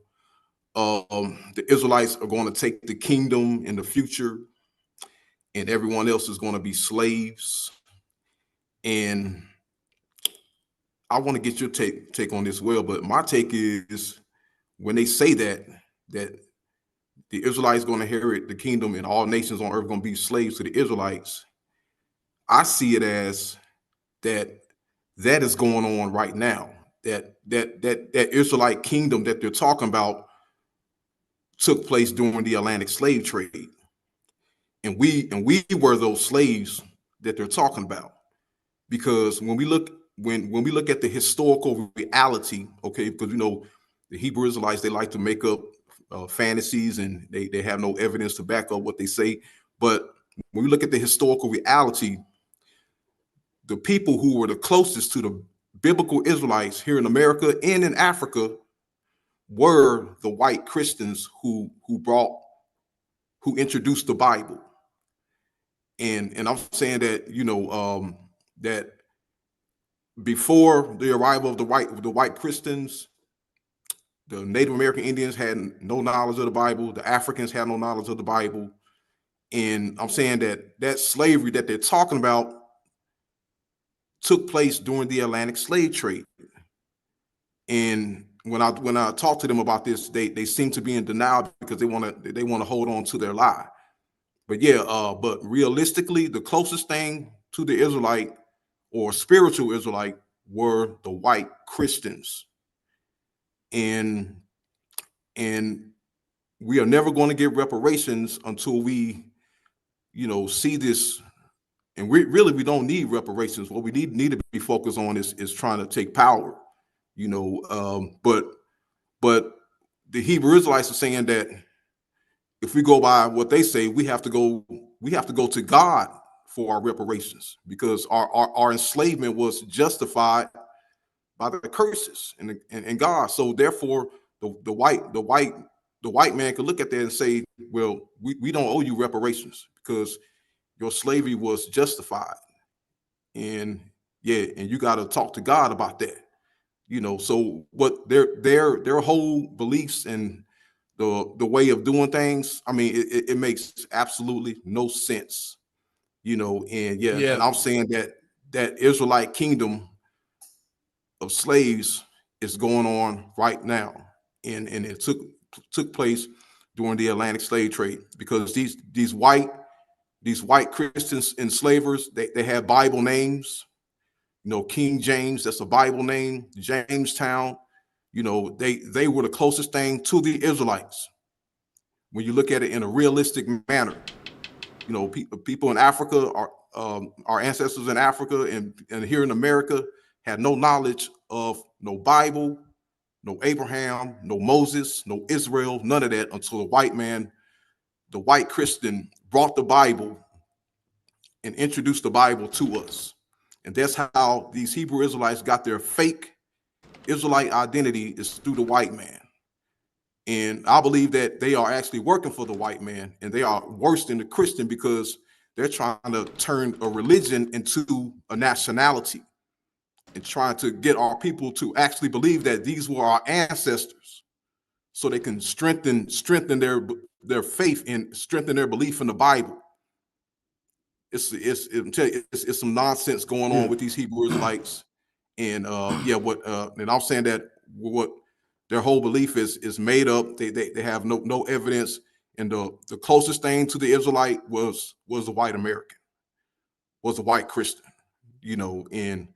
the Israelites are going to take the kingdom in the future, and everyone else is going to be slaves. And I want to get your take on this well, but my take is when they say that the Israelites going to inherit the kingdom and all nations on earth going to be slaves to the Israelites, I see it as that is going on right now. That Israelite kingdom that they're talking about took place during the Atlantic slave trade, and we were those slaves that they're talking about. Because when we look at the historical reality, okay, because the Hebrew Israelites, they like to make up fantasies, and they have no evidence to back up what they say. But when we look at the historical reality, the people who were the closest to the biblical Israelites here in America and in Africa were the white Christians who introduced the Bible. And I'm saying that that before the arrival of the white Christians, the Native American Indians had no knowledge of the Bible. The Africans had no knowledge of the Bible. And I'm saying that slavery that they're talking about took place during the Atlantic slave trade. And when I talk to them about this, they seem to be in denial because they want to hold on to their lie. But but realistically, the closest thing to the Israelite or spiritual Israelite were the white Christians. And we are never going to get reparations until we, see this. And we don't need reparations. What we need to be focused on is trying to take power, but the Hebrew Israelites are saying that if we go by what they say, we have to go to God for our reparations, because our enslavement was justified by the curses and God. So therefore, the white man could look at that and say, well, we don't owe you reparations because your slavery was justified. And you got to talk to God about that. So what their whole beliefs and the way of doing things, I mean, it makes absolutely no sense. And I'm saying that Israelite kingdom of slaves is going on right now, and it took place during the Atlantic slave trade, because these white Christians enslavers, they have Bible names. King James, that's a Bible name. Jamestown, they were the closest thing to the Israelites when you look at it in a realistic manner. People in Africa, our ancestors in Africa and here in America had no knowledge of no Bible, no Abraham, no Moses, no Israel, none of that, until the white Christian brought the Bible and introduced the Bible to us. And that's how these Hebrew Israelites got their fake Israelite identity, is through the white man. And I believe that they are actually working for the white man, and they are worse than the Christian, because they're trying to turn a religion into a nationality. and trying to get our people to actually believe that these were our ancestors, so they can strengthen their faith and strengthen their belief in the Bible. It's some nonsense going on with these Hebrew Israelites, and and I'm saying that what their whole belief is made up. They have no evidence, and the closest thing to the Israelite was the white American, was a white Christian, and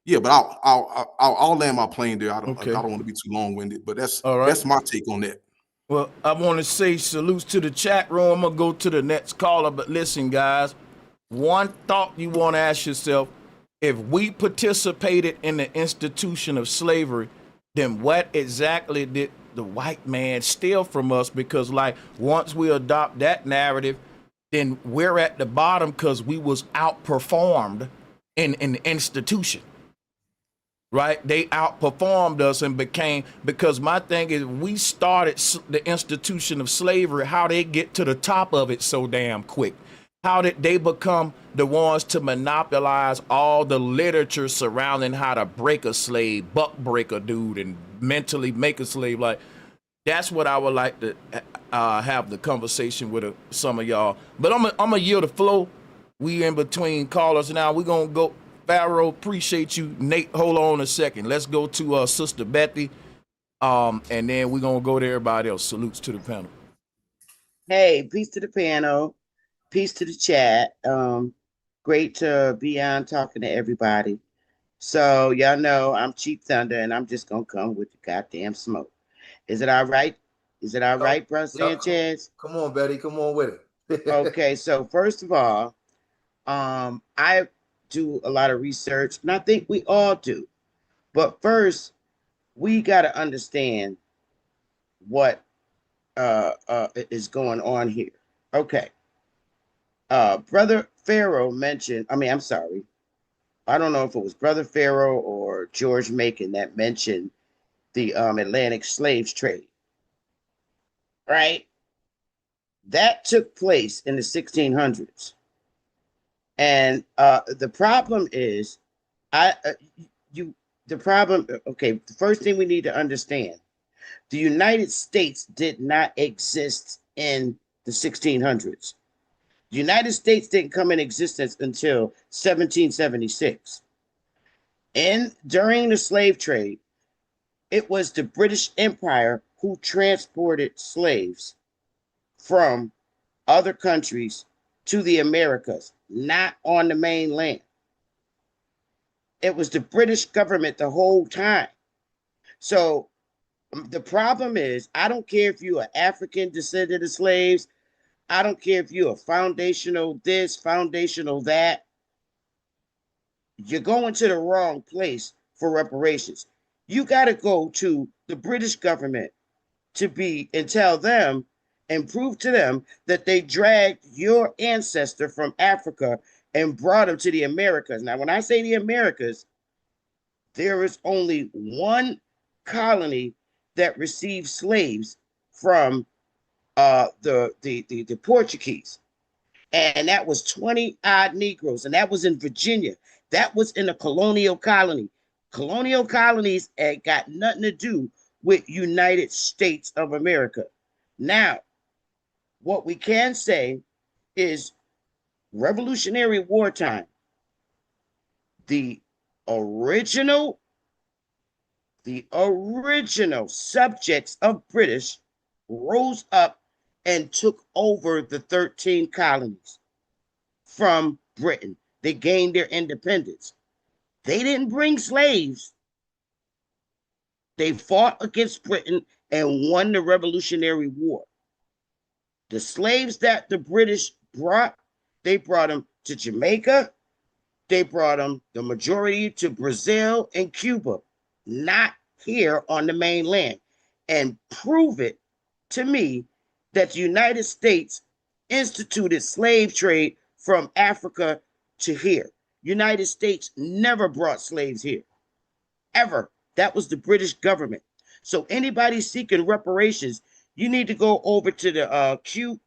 yeah. But I'll land my plane there. I don't want to be too long winded, but that's my take on that. Well, I want to say salutes to the chat room. I'm gonna go to the next caller, but listen, guys. One thought you want to ask yourself: if we participated in the institution of slavery, then what exactly did the white man steal from us? Because, like, once we adopt that narrative, then we're at the bottom because we was outperformed in the institution. Right? They outperformed us and became, because my thing is, we started the institution of slavery. How they get to the top of it so damn quick? How did they become the ones to monopolize all the literature surrounding how to break a slave, buck break a dude, and mentally make a slave? Like, that's what I would like to have the conversation with some of y'all. But I'm gonna yield the flow. We in between callers now. We're gonna go. Pharaoh, appreciate you. Nate, hold on a second. Let's go to Sister Bethy, and then we're gonna go to everybody else. Salutes to the panel. Hey, peace to the panel. Peace to the chat. Great to be on talking to everybody. So y'all know I'm Cheap Thunder, and I'm just gonna come with the goddamn smoke. Is it all right? Is it all right, bro, Sanchez? Come on, Betty. Come on with it. Okay, so first of all, I do a lot of research, and I think we all do. But first, we got to understand what is going on here. Okay. Brother Pharaoh mentioned, I'm sorry. I don't know if it was Brother Pharaoh or George Macon that mentioned the Atlantic slaves trade. Right? That took place in the 1600s. And the problem is, the first thing we need to understand, the United States did not exist in the 1600s. The United States didn't come in existence until 1776. And during the slave trade, it was the British Empire who transported slaves from other countries to the Americas, not on the mainland. It was the British government the whole time. So the problem is, I don't care if you're an African descendant of slaves. I don't care if you're a foundational this, foundational that. You're going to the wrong place for reparations. You got to go to the British government and tell them and prove to them that they dragged your ancestor from Africa and brought him to the Americas. Now, when I say the Americas, there is only one colony that received slaves from the Portuguese, and that was 20 odd Negroes, and that was in Virginia. That was in a colonial colony. Colonial colonies had got nothing to do with United States of America. Now, what we can say is Revolutionary wartime, the original subjects of British rose up and took over the 13 colonies from Britain. They gained their independence. They didn't bring slaves. They fought against Britain and won the Revolutionary War. The slaves that the British brought, they brought them to Jamaica. They brought them, the majority, to Brazil and Cuba, not here on the mainland. And prove it to me that the United States instituted slave trade from Africa to here. United States never brought slaves here, ever. That was the British government. So anybody seeking reparations, you need to go over to the cute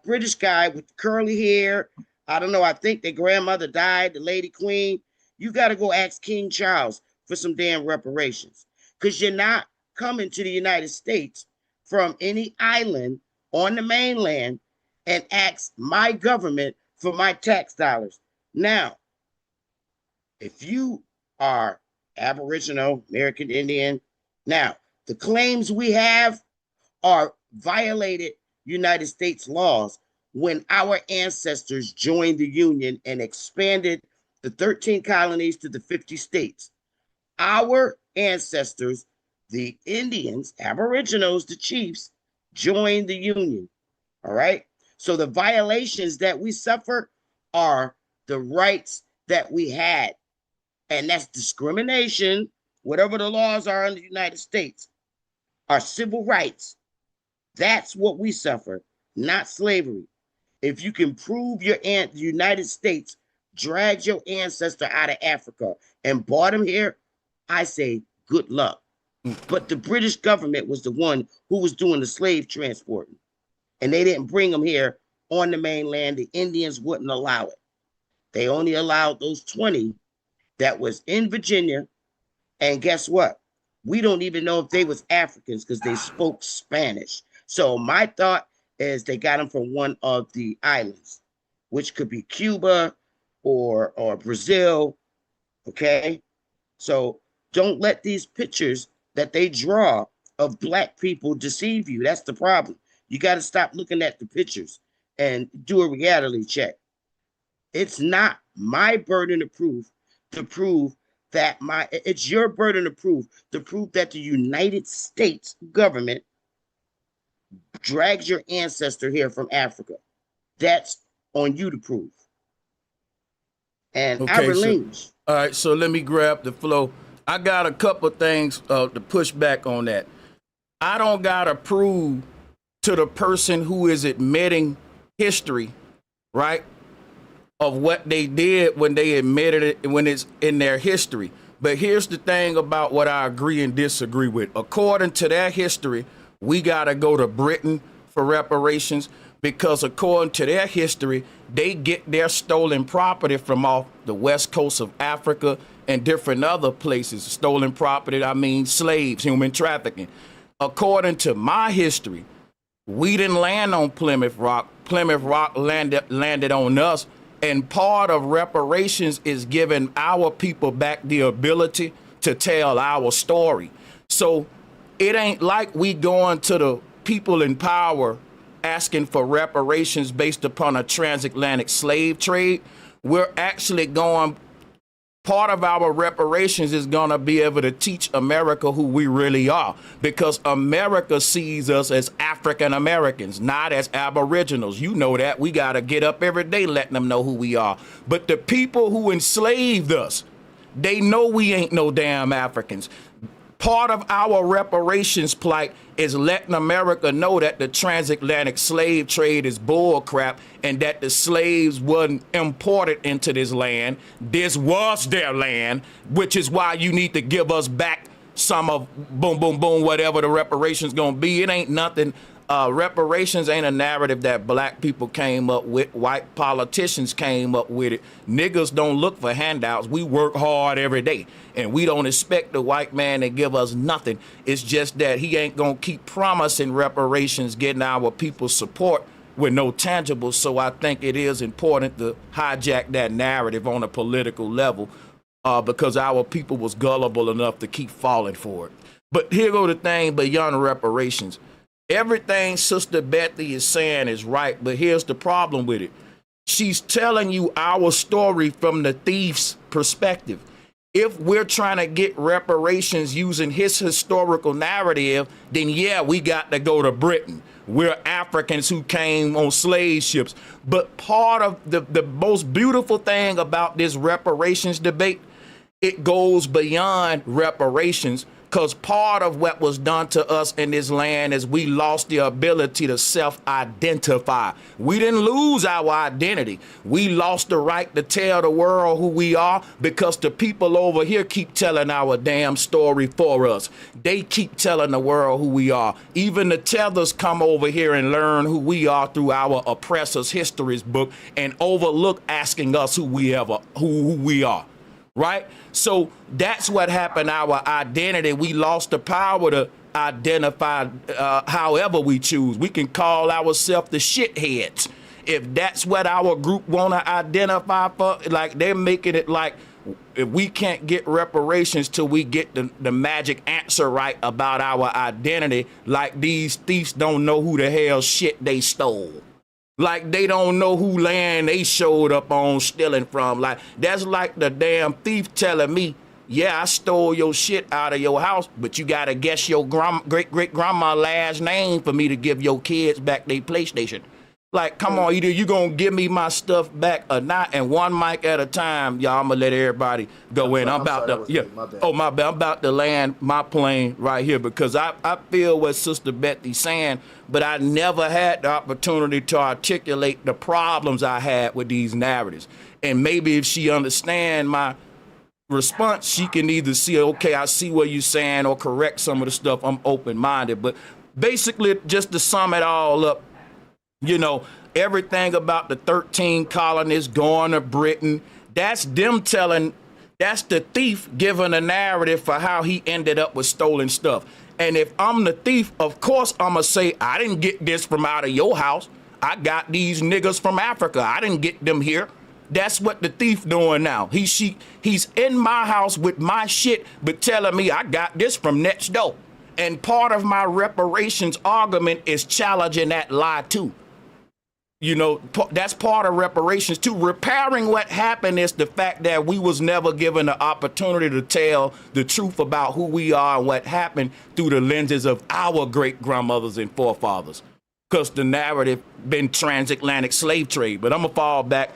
British guy with curly hair. I don't know. I think their grandmother died, the Lady Queen. You got to go ask King Charles for some damn reparations, because you're not coming to the United States from any island on the mainland and ask my government for my tax dollars. Now, if you are Aboriginal, American Indian, now the claims we have are violated United States laws when our ancestors joined the Union and expanded the 13 colonies to the 50 states. Our ancestors, the Indians, Aboriginals, the chiefs, joined the Union. All right. So the violations that we suffer are the rights that we had. And that's discrimination, whatever the laws are in the United States, are civil rights. That's what we suffer, not slavery. If you can prove the United States dragged your ancestor out of Africa and brought him here, I say good luck. But the British government was the one who was doing the slave transporting, and they didn't bring them here on the mainland. The Indians wouldn't allow it. They only allowed those 20 that was in Virginia. And guess what? We don't even know if they was Africans because they spoke Spanish. So my thought is they got them from one of the islands, which could be Cuba or Brazil. Okay. So don't let these pictures that they draw of Black people deceive you. That's the problem. You got to stop looking at the pictures and do a reality check. It's not my burden of proof to prove that it's your burden of proof to prove that the United States government drags your ancestor here from Africa. That's on you to prove. And I relinquish. All right, so let me grab the flow. I got a couple things to push back on that. I don't gotta prove to the person who is admitting history, right, of what they did when they admitted it, when it's in their history. But here's the thing about what I agree and disagree with. According to their history, we gotta go to Britain for reparations, because according to their history, they get their stolen property from off the west coast of Africa and different other places. Stolen property, I mean slaves, human trafficking. According to my history, we didn't land on Plymouth Rock. Plymouth Rock landed on us. And part of reparations is giving our people back the ability to tell our story. So it ain't like we going to the people in power asking for reparations based upon a transatlantic slave trade. We're actually going, part of our reparations is going to be able to teach America who we really are, because America sees us as African Americans, not as Aboriginals. You know that. We got to get up every day letting them know who we are. But the people who enslaved us, they know we ain't no damn Africans. Part of our reparations plight is letting America know that the transatlantic slave trade is bull crap and that the slaves wasn't imported into this land. This was their land, which is why you need to give us back some of boom, boom, boom, whatever the reparations gonna be. It ain't nothing. Reparations ain't a narrative that Black people came up with. White politicians came up with it. Niggas don't look for handouts. We work hard every day, and we don't expect the white man to give us nothing. It's just that he ain't gonna keep promising reparations, getting our people's support with no tangible. So I think it is important to hijack that narrative on a political level, because our people was gullible enough to keep falling for it. But here go the thing beyond reparations. Everything Sister Bethy is saying is right, but here's the problem with it. She's telling you our story from the thief's perspective. If we're trying to get reparations using his historical narrative, then yeah, we got to go to Britain. We're Africans who came on slave ships. But part of the most beautiful thing about this reparations debate, it goes beyond reparations, because part of what was done to us in this land is we lost the ability to self-identify. We didn't lose our identity. We lost the right to tell the world who we are because the people over here keep telling our damn story for us. They keep telling the world who we are. Even the tethers come over here and learn who we are through our oppressors' histories book and overlook asking us who we are. right? So that's what happened. Our identity, we lost the power to identify however we choose. We can call ourselves the shitheads if that's what our group want to identify for. Like, they're making it like if we can't get reparations till we get the magic answer right about our identity, like these thieves don't know who the hell shit they stole. Like, they don't know who land they showed up on stealing from. Like, that's like the damn thief telling me, yeah, I stole your shit out of your house, but you gotta guess your great-great-grandma last name for me to give your kids back their PlayStation. Like, come on, either you gonna give me my stuff back or not, and one mic at a time, y'all. I'm gonna let everybody go in. I'm about to, my bad. I'm about to land my plane right here because I feel what Sister Betty's saying, but I never had the opportunity to articulate the problems I had with these narratives. And maybe if she understand my response, she can either see, okay, I see what you're saying, or correct some of the stuff. I'm open-minded. But basically, just to sum it all up, you know, everything about the 13 colonists going to Britain, that's them telling, that's the thief giving a narrative for how he ended up with stolen stuff. And if I'm the thief, of course I'm going to say, I didn't get this from out of your house. I got these niggas from Africa. I didn't get them here. That's what the thief doing now. He's in my house with my shit, but telling me I got this from next door. And part of my reparations argument is challenging that lie too. You know, that's part of reparations too. Repairing what happened is the fact that we was never given the opportunity to tell the truth about who we are and what happened through the lenses of our great grandmothers and forefathers. Because the narrative been transatlantic slave trade. But I'm gonna fall back.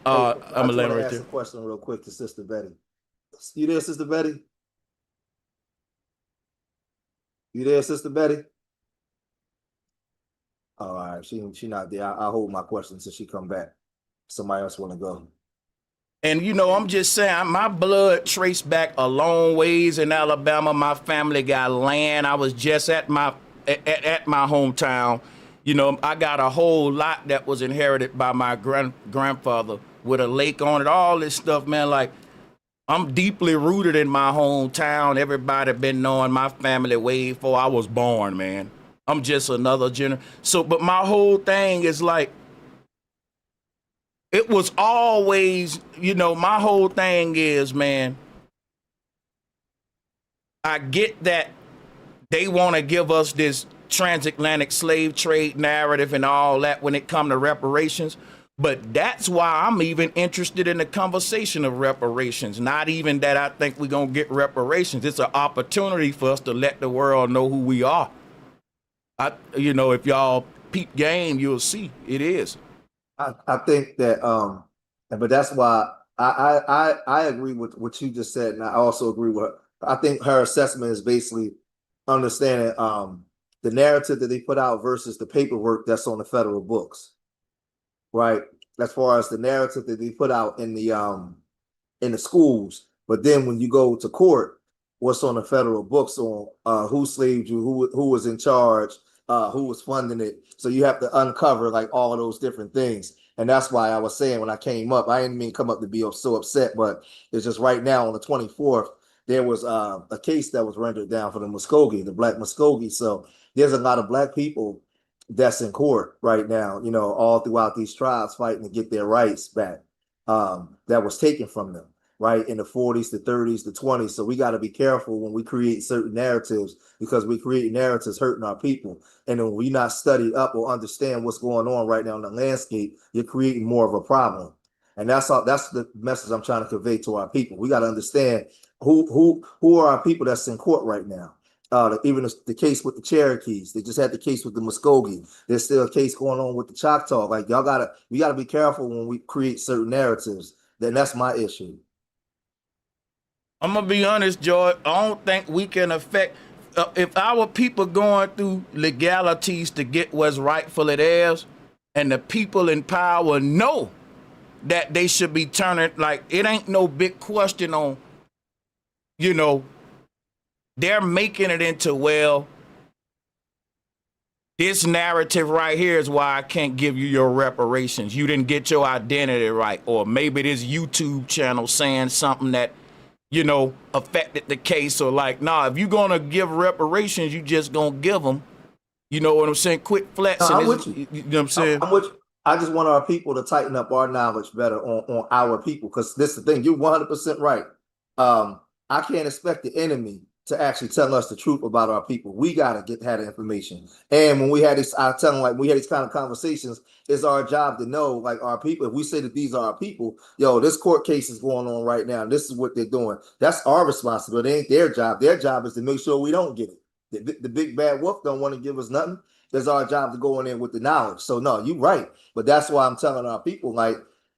I'm gonna let her ask a question real quick to Sister Betty. You there, Sister Betty? You there, Sister Betty? All right, she not there. I'll hold my question until she come back. Somebody else want to go. And, you know, I'm just saying, my blood traced back a long ways in Alabama. My family got land. I was just at my hometown. You know, I got a whole lot that was inherited by my grandfather with a lake on it, all this stuff, man. Like, I'm deeply rooted in my hometown. Everybody been knowing my family way before I was born, man. I'm just another generation. So, but my whole thing is like, it was always, you know, my whole thing is, man, I get that they want to give us this transatlantic slave trade narrative and all that when it come to reparations. But that's why I'm even interested in the conversation of reparations. Not even that I think we're going to get reparations. It's an opportunity for us to let the world know who we are. You know, if y'all peep game, you'll see it is. I think that, but that's why I agree with what you just said, and I also agree with her. I think her assessment is basically understanding the narrative that they put out versus the paperwork that's on the federal books, right? As far as the narrative that they put out in the schools, but then when you go to court, what's on the federal books on who slaved you, who was in charge, who was funding it. So you have to uncover like all of those different things. And that's why I was saying when I came up, I didn't mean come up to be so upset, but it's just right now on the 24th, there was a case that was rendered down for the Muskogee, the Black Muskogee. So there's a lot of Black people that's in court right now, you know, all throughout these trials fighting to get their rights back that was taken from them, right, in the 40s, the 30s, the 20s. So we got to be careful when we create certain narratives, because we create narratives hurting our people. And when we not study up or understand what's going on right now in the landscape, you're creating more of a problem. And that's the message I'm trying to convey to our people. We got to understand who are our people that's in court right now. Even the case with the Cherokees, they just had the case with the Muskogee. There's still a case going on with the Choctaw. Like we gotta be careful when we create certain narratives. Then that's my issue. I'm gonna be honest, George. I don't think we can affect if our people going through legalities to get what's rightfully theirs, and the people in power know that they should be turning. Like, it ain't no big question on, you know, they're making it into, well, This narrative right here is why I can't give you your reparations. You didn't get your identity right. Or maybe this YouTube channel saying something that, you know, affected the case. Or like, nah, if you're going to give reparations, you just going to give them. You know what I'm saying? Quit flexing. No, I'm with you. You know what I'm saying? I'm with you. I just want our people to tighten up our knowledge better on our people, because this is the thing. You're 100% right. I can't expect the enemy to actually tell us the truth about our people. We gotta have the information. And when we had this, I tell them, like, we had these kind of conversations, it's our job to know, like, our people. If we say that these are our people, yo, this court case is going on right now, and this is what they're doing. That's our responsibility. It ain't their job. Their job is to make sure we don't get it. The big bad wolf don't want to give us nothing. It's our job to go in there with the knowledge. So no, you're right. But that's why I'm telling our people, like,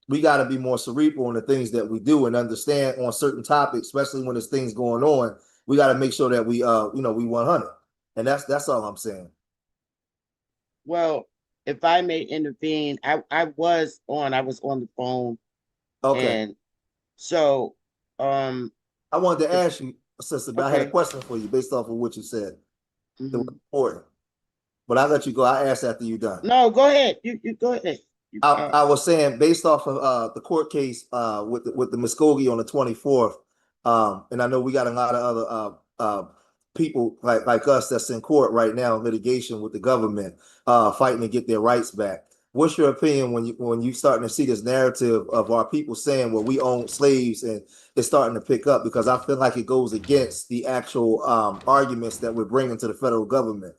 we got to be more cerebral in the things that we do and understand on certain topics, especially when there's things going on. We got to make sure that we, we 100. And that's all I'm saying. Well, if I may intervene, I was on the phone. Okay. And so, I wanted to ask you, sister, but I had a Okay. question for you based off of what you said. Mhm. It was important. But I'll let you go. I asked after you're done. No, go ahead. You go ahead. I was saying, based off of the court case with the Muskogee on the 24th, and I know we got a lot of other people like us that's in court right now in litigation with the government, fighting to get their rights back. What's your opinion when you starting to see this narrative of our people saying, well, we own slaves, and it's starting to pick up? Because I feel like it goes against the actual arguments that we're bringing to the federal government.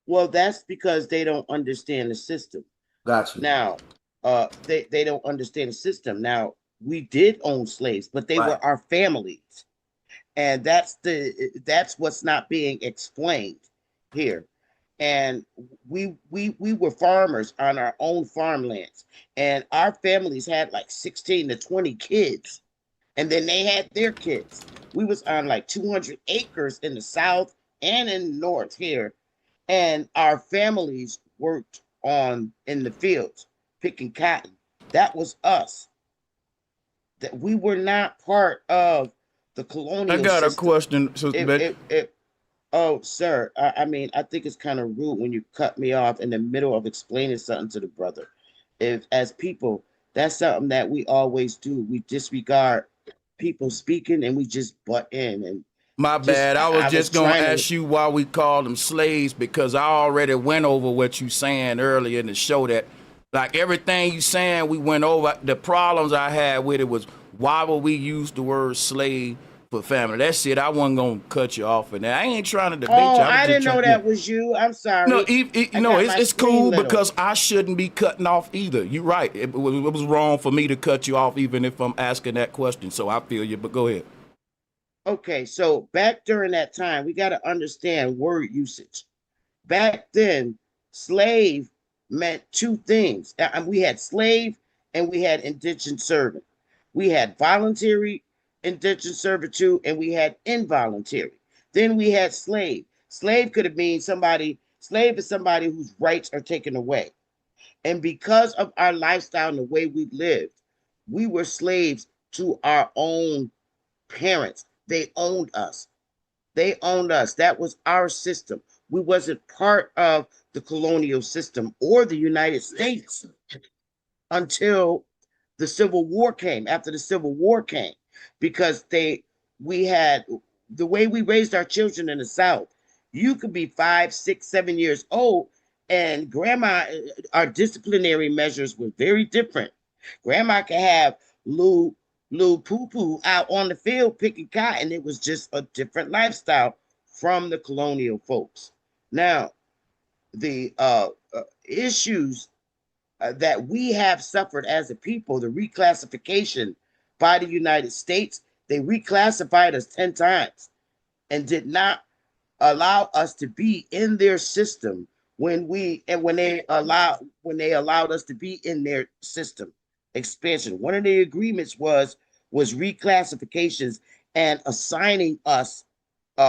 Well, that's because they don't understand the system. Got you. Now, they don't understand the system. Now, we did own slaves, but they were our families. And that's what's not being explained here. And we were farmers on our own farmlands, and our families had like 16 to 20 kids, and then they had their kids. We was on like 200 acres in the south and in the north here, and our families worked in the fields picking cotton. That was us. That we were not part of the colonial I got system. a question. So, Oh, sir, I mean, I think it's kind of rude when you cut me off in the middle of explaining something to the brother. As people, that's something that we always do. We disregard people speaking and we just butt in. And my bad. I was just going to ask you why we call them slaves, because I already went over what you saying earlier in the show, that like everything you saying, we went over. The problems I had with it was, why would we use the word slave for family? That's it. I wasn't going to cut you off. And I ain't trying to debate you. I didn't know that was you. I'm sorry. No, it's cool, because I shouldn't be cutting off either. You're right. It was wrong for me to cut you off, even if I'm asking that question. So I feel you, but go ahead. Okay, so back during that time, we got to understand word usage. Back then, slave meant two things. We had slave and we had indentured servant. We had voluntary indentured servitude and we had involuntary. Then we had slave. Slave could have mean slave is somebody whose rights are taken away. And because of our lifestyle and the way we lived, we were slaves to our own parents. They owned us. That was our system. We wasn't part of the colonial system or the United States until the Civil War came, after the Civil War came, because we had the way we raised our children in the South. You could be 5, 6, 7 years old, and our disciplinary measures were very different. Grandma could have little poo-poo out on the field picking cotton. It was just a different lifestyle from the colonial folks. Now, the issues that we have suffered as a people, the reclassification by the United States, they reclassified us 10 times and did not allow us to be in their system when they allowed us to be in their system expansion. One of the agreements was reclassifications and assigning us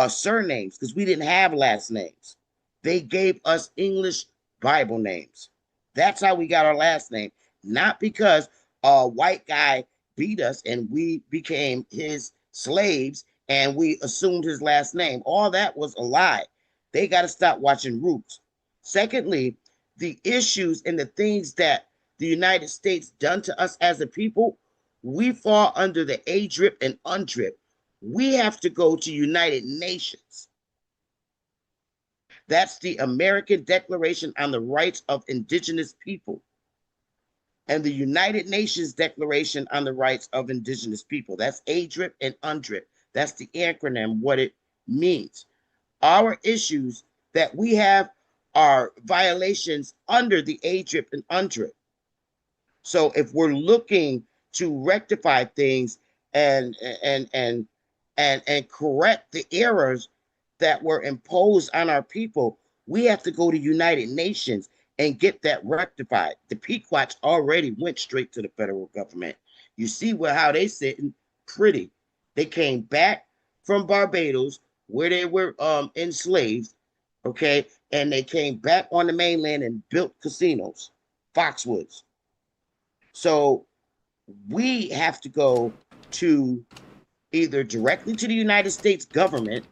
surnames, because we didn't have last names. They gave us English Bible names. That's how we got our last name, not because a white guy beat us and we became his slaves and we assumed his last name. All that was a lie. They got to stop watching Roots. Secondly, the issues and the things that the United States done to us as a people, we fall under the ADRIP and UNDRIP. We have to go to United Nations. That's the American Declaration on the Rights of Indigenous People and the United Nations Declaration on the Rights of Indigenous People. That's ADRIP and UNDRIP. That's the acronym, what it means. Our issues that we have are violations under the ADRIP and UNDRIP. So if we're looking to rectify things and correct the errors that were imposed on our people, we have to go to United Nations and get that rectified. The Pequots already went straight to the federal government. You see how they sitting pretty. They came back from Barbados where they were enslaved, okay? And they came back on the mainland and built casinos, Foxwoods. So we have to go to either directly to the United States government,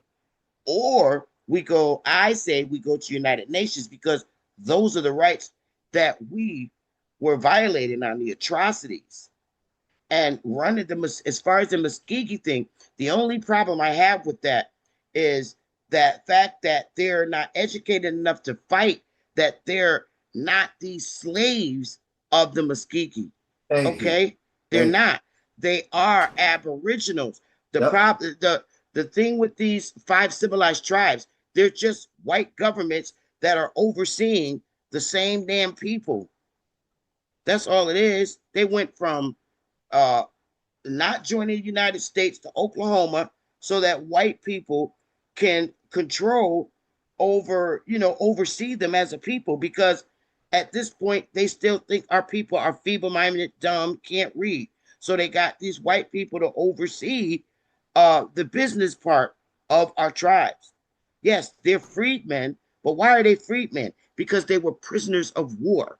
or I say we go to United Nations, because those are the rights that we were violating on, the atrocities. And running as far as the Muskegee thing, the only problem I have with that is that fact that they're not educated enough to fight, that they're not these slaves of the Muskegee. Okay? They're not. They are aboriginals. The thing with these 5 civilized tribes, they're just white governments that are overseeing the same damn people. That's all it is. They went from not joining the United States to Oklahoma so that white people can control over, oversee them as a people, because at this point they still think our people are feeble-minded, dumb, can't read. So they got these white people to oversee the business part of our tribes. Yes, they're freedmen, but why are they freedmen? Because they were prisoners of war.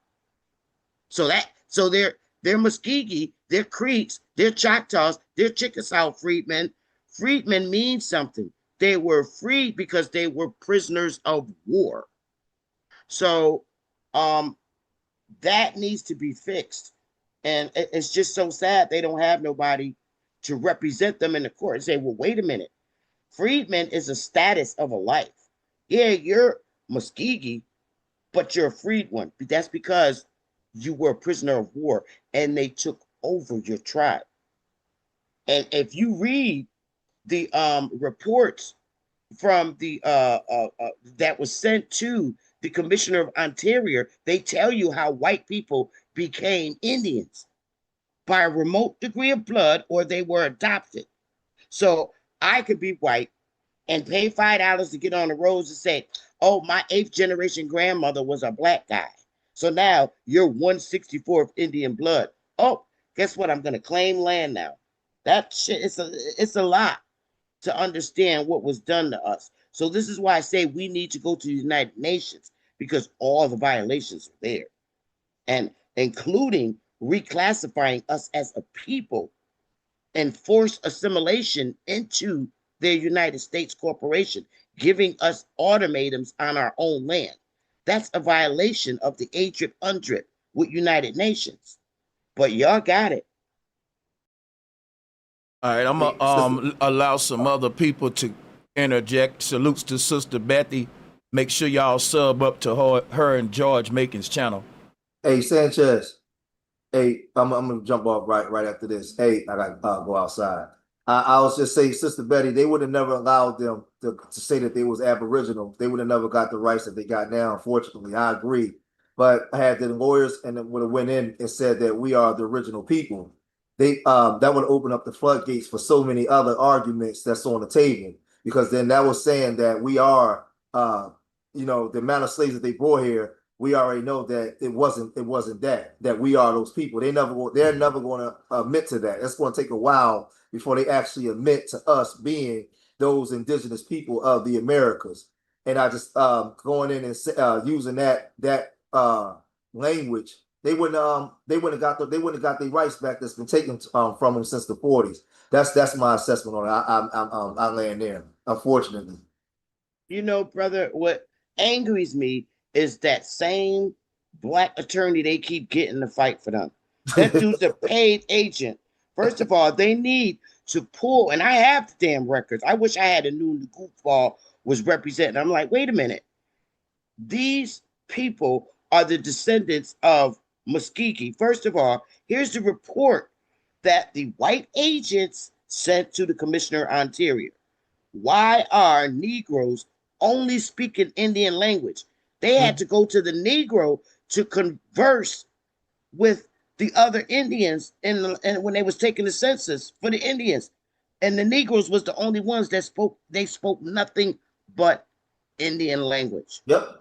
So they're Muskegee, they're Creeks, they're Choctaws, they're Chickasaw freedmen. Freedmen means something. They were freed because they were prisoners of war. So that needs to be fixed. And it's just so sad they don't have nobody to represent them in the court and say, well, wait a minute. Freedman is a status of a life. Yeah, you're Muskegee, but you're a freed one. That's because you were a prisoner of war and they took over your tribe. And if you read the reports from the that was sent to the Commissioner of Ontario, they tell you how white people became Indians by a remote degree of blood, or they were adopted. So I could be white and pay $5 to get on the roads and say, oh, my 8th generation grandmother was a black guy. So now you're 1/64 Indian blood. Oh, guess what? I'm going to claim land now. That shit, it's a lot to understand what was done to us. So this is why I say we need to go to the United Nations, because all the violations are there, and including reclassifying us as a people and forced assimilation into their United States corporation, giving us ultimatums on our own land. That's a violation of the ADRIP UNDRIP with United Nations. But y'all got it. All right, I'm gonna allow some other people to interject. Salutes to Sister Bethy. Make sure y'all sub up to her and George Makin's channel. Hey, Sanchez. Hey, I'm gonna jump off right after this. Hey, I gotta go outside. I was just saying, Sister Betty, they would have never allowed them to say that they was Aboriginal. They would have never got the rights that they got now. Unfortunately, I agree. But I had the lawyers and would have went in and said that we are the original people. They that would open up the floodgates for so many other arguments that's on the table, because then that was saying that we are the amount of slaves that they brought here. We already know that it wasn't that we are those people. They're never going to admit to that. It's going to take a while before they actually admit to us being those indigenous people of the Americas. And I just going in and using that language, they wouldn't have got their rights back that's been taken from them since the 40s. That's my assessment on it. I land there, unfortunately. Brother, what angers me is that same black attorney they keep getting to fight for them. That dude's a paid agent. First of all, they need to pull, and I have the damn records. I wish I had a new goofball was representing. I'm like, wait a minute. These people are the descendants of Muskegee. First of all, here's the report that the white agents sent to the Commissioner of Ontario. Why are Negroes only speaking Indian language? They had to go to the Negro to converse with the other Indians and when they was taking the census for the Indians. And the Negroes was the only ones that spoke nothing but Indian language. Yep.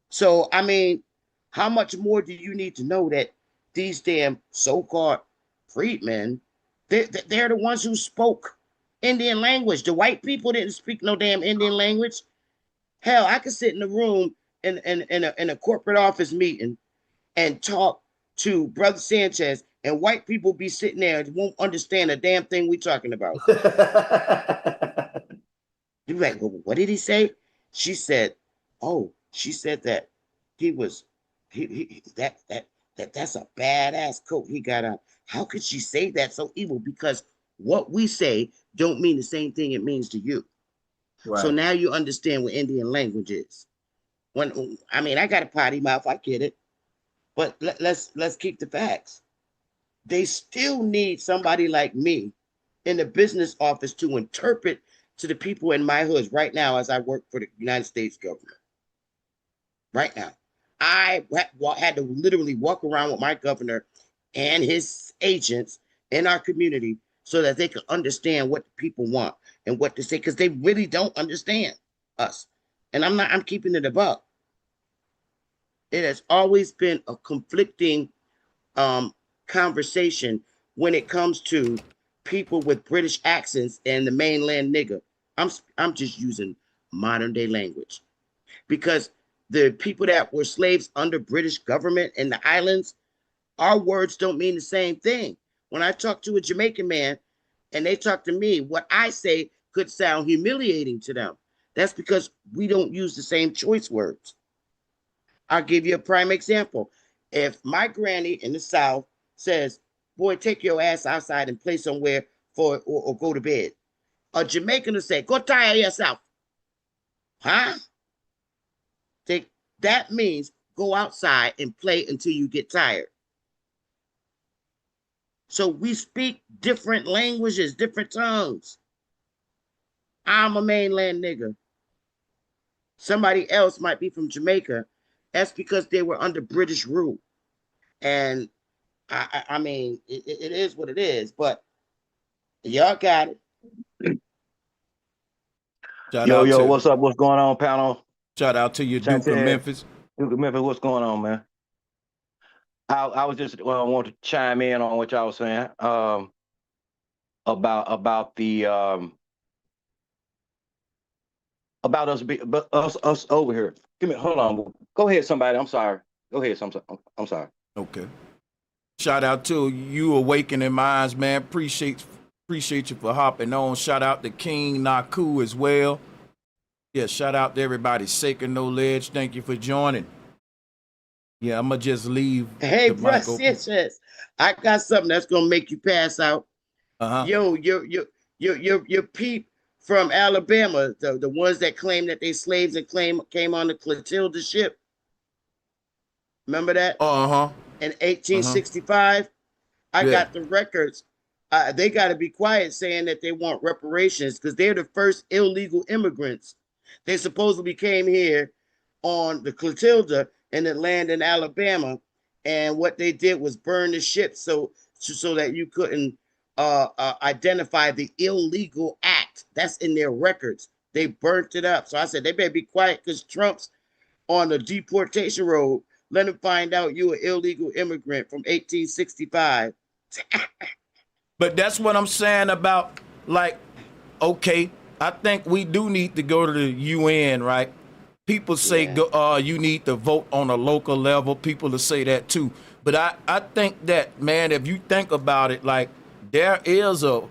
So, I mean, how much more do you need to know that these damn so-called freedmen, they're the ones who spoke Indian language. The white people didn't speak no damn Indian language. Hell, I could sit in a room in a corporate office meeting and talk to Brother Sanchez, and white people be sitting there and won't understand a damn thing we talking about. You're like, well, what did he say? She said, oh, she said that that's a badass coat he got on. How could she say that so evil? Because what we say don't mean the same thing it means to you. Right. So now you understand what Indian language is. I mean, I got a potty mouth, I get it. But let's keep the facts. They still need somebody like me in the business office to interpret to the people in my hoods right now as I work for the United States government. Right now. I had to literally walk around with my governor and his agents in our community so that they could understand what the people want and what to say, because they really don't understand us. And I'm keeping it above. It has always been a conflicting conversation when it comes to people with British accents and the mainland nigger. I'm just using modern day language, because the people that were slaves under British government in the islands, our words don't mean the same thing. When I talk to a Jamaican man and they talk to me, what I say could sound humiliating to them. That's because we don't use the same choice words. I'll give you a prime example. If my granny in the South says, boy, take your ass outside and play somewhere or go to bed, a Jamaican will say, go tire yourself. Huh? That means go outside and play until you get tired. So we speak different languages, different tongues. I'm a mainland nigger. Somebody else might be from Jamaica. That's because they were under British rule. And I mean, it is what it is, but y'all got it. Yo, what's up? What's going on, panel? Shout out to you, Sanchez, Duke of Memphis. Duke of Memphis, what's going on, man? I was just want to chime in on what y'all was saying about us over here. Give me, hold on. Go ahead, somebody. I'm sorry. Go ahead. I'm sorry. Okay. Shout out to you, Awakening Minds, man. Appreciate you for hopping on. Shout out to King Naku as well. Yeah, shout out to everybody. Sacred No Ledge. Thank you for joining. Yeah, I'm gonna just leave. Hey, bro, Sanchez, I got something that's gonna make you pass out. Yo, your peep from Alabama, the ones that claim that they slaves and came on the Clotilda ship. Remember that? In 1865, I got the records. They got to be quiet saying that they want reparations because they're the first illegal immigrants. They supposedly came here on the Clotilda and it landed in Alabama, and what they did was burn the ship so that you couldn't identify the illegal act. That's in their records. They burnt it up. So I said they better be quiet because Trump's on the deportation road. Let him find out you an illegal immigrant from 1865. But that's what I'm saying about, like, okay, I think we do need to go to the UN, right? People say you need to vote on a local level. People will say that too. But I think that, man, if you think about it, like, there is a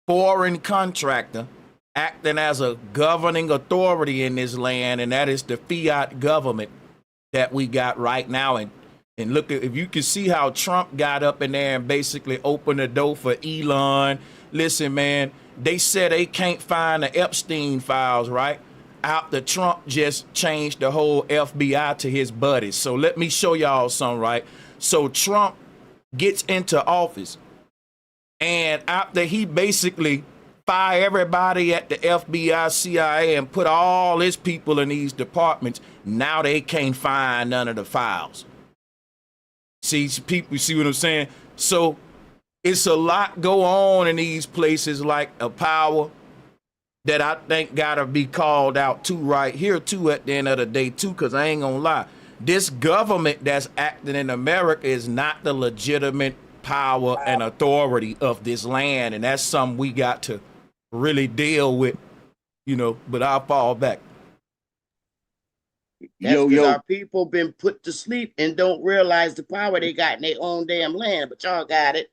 foreign contractor acting as a governing authority in this land, and that is the fiat government. that we got right now. And look at, if you can see how Trump got up in there and basically opened the door for Elon. Listen, man, they said they can't find the Epstein files, right? After Trump just changed the whole FBI to his buddies. So let me show y'all something, right? So Trump gets into office, and after he basically fire everybody at the FBI, CIA, and put all his people in these departments, now they can't find none of the files. See, people, see what I'm saying? So it's a lot go on in these places, like a power that I think gotta be called out too right here too at the end of the day too, because I ain't gonna lie. This government that's acting in America is not the legitimate power and authority of this land, and that's something we got to really deal with, you know, but I'll fall back. That's because our people been put to sleep and don't realize the power they got in their own damn land, but y'all got it.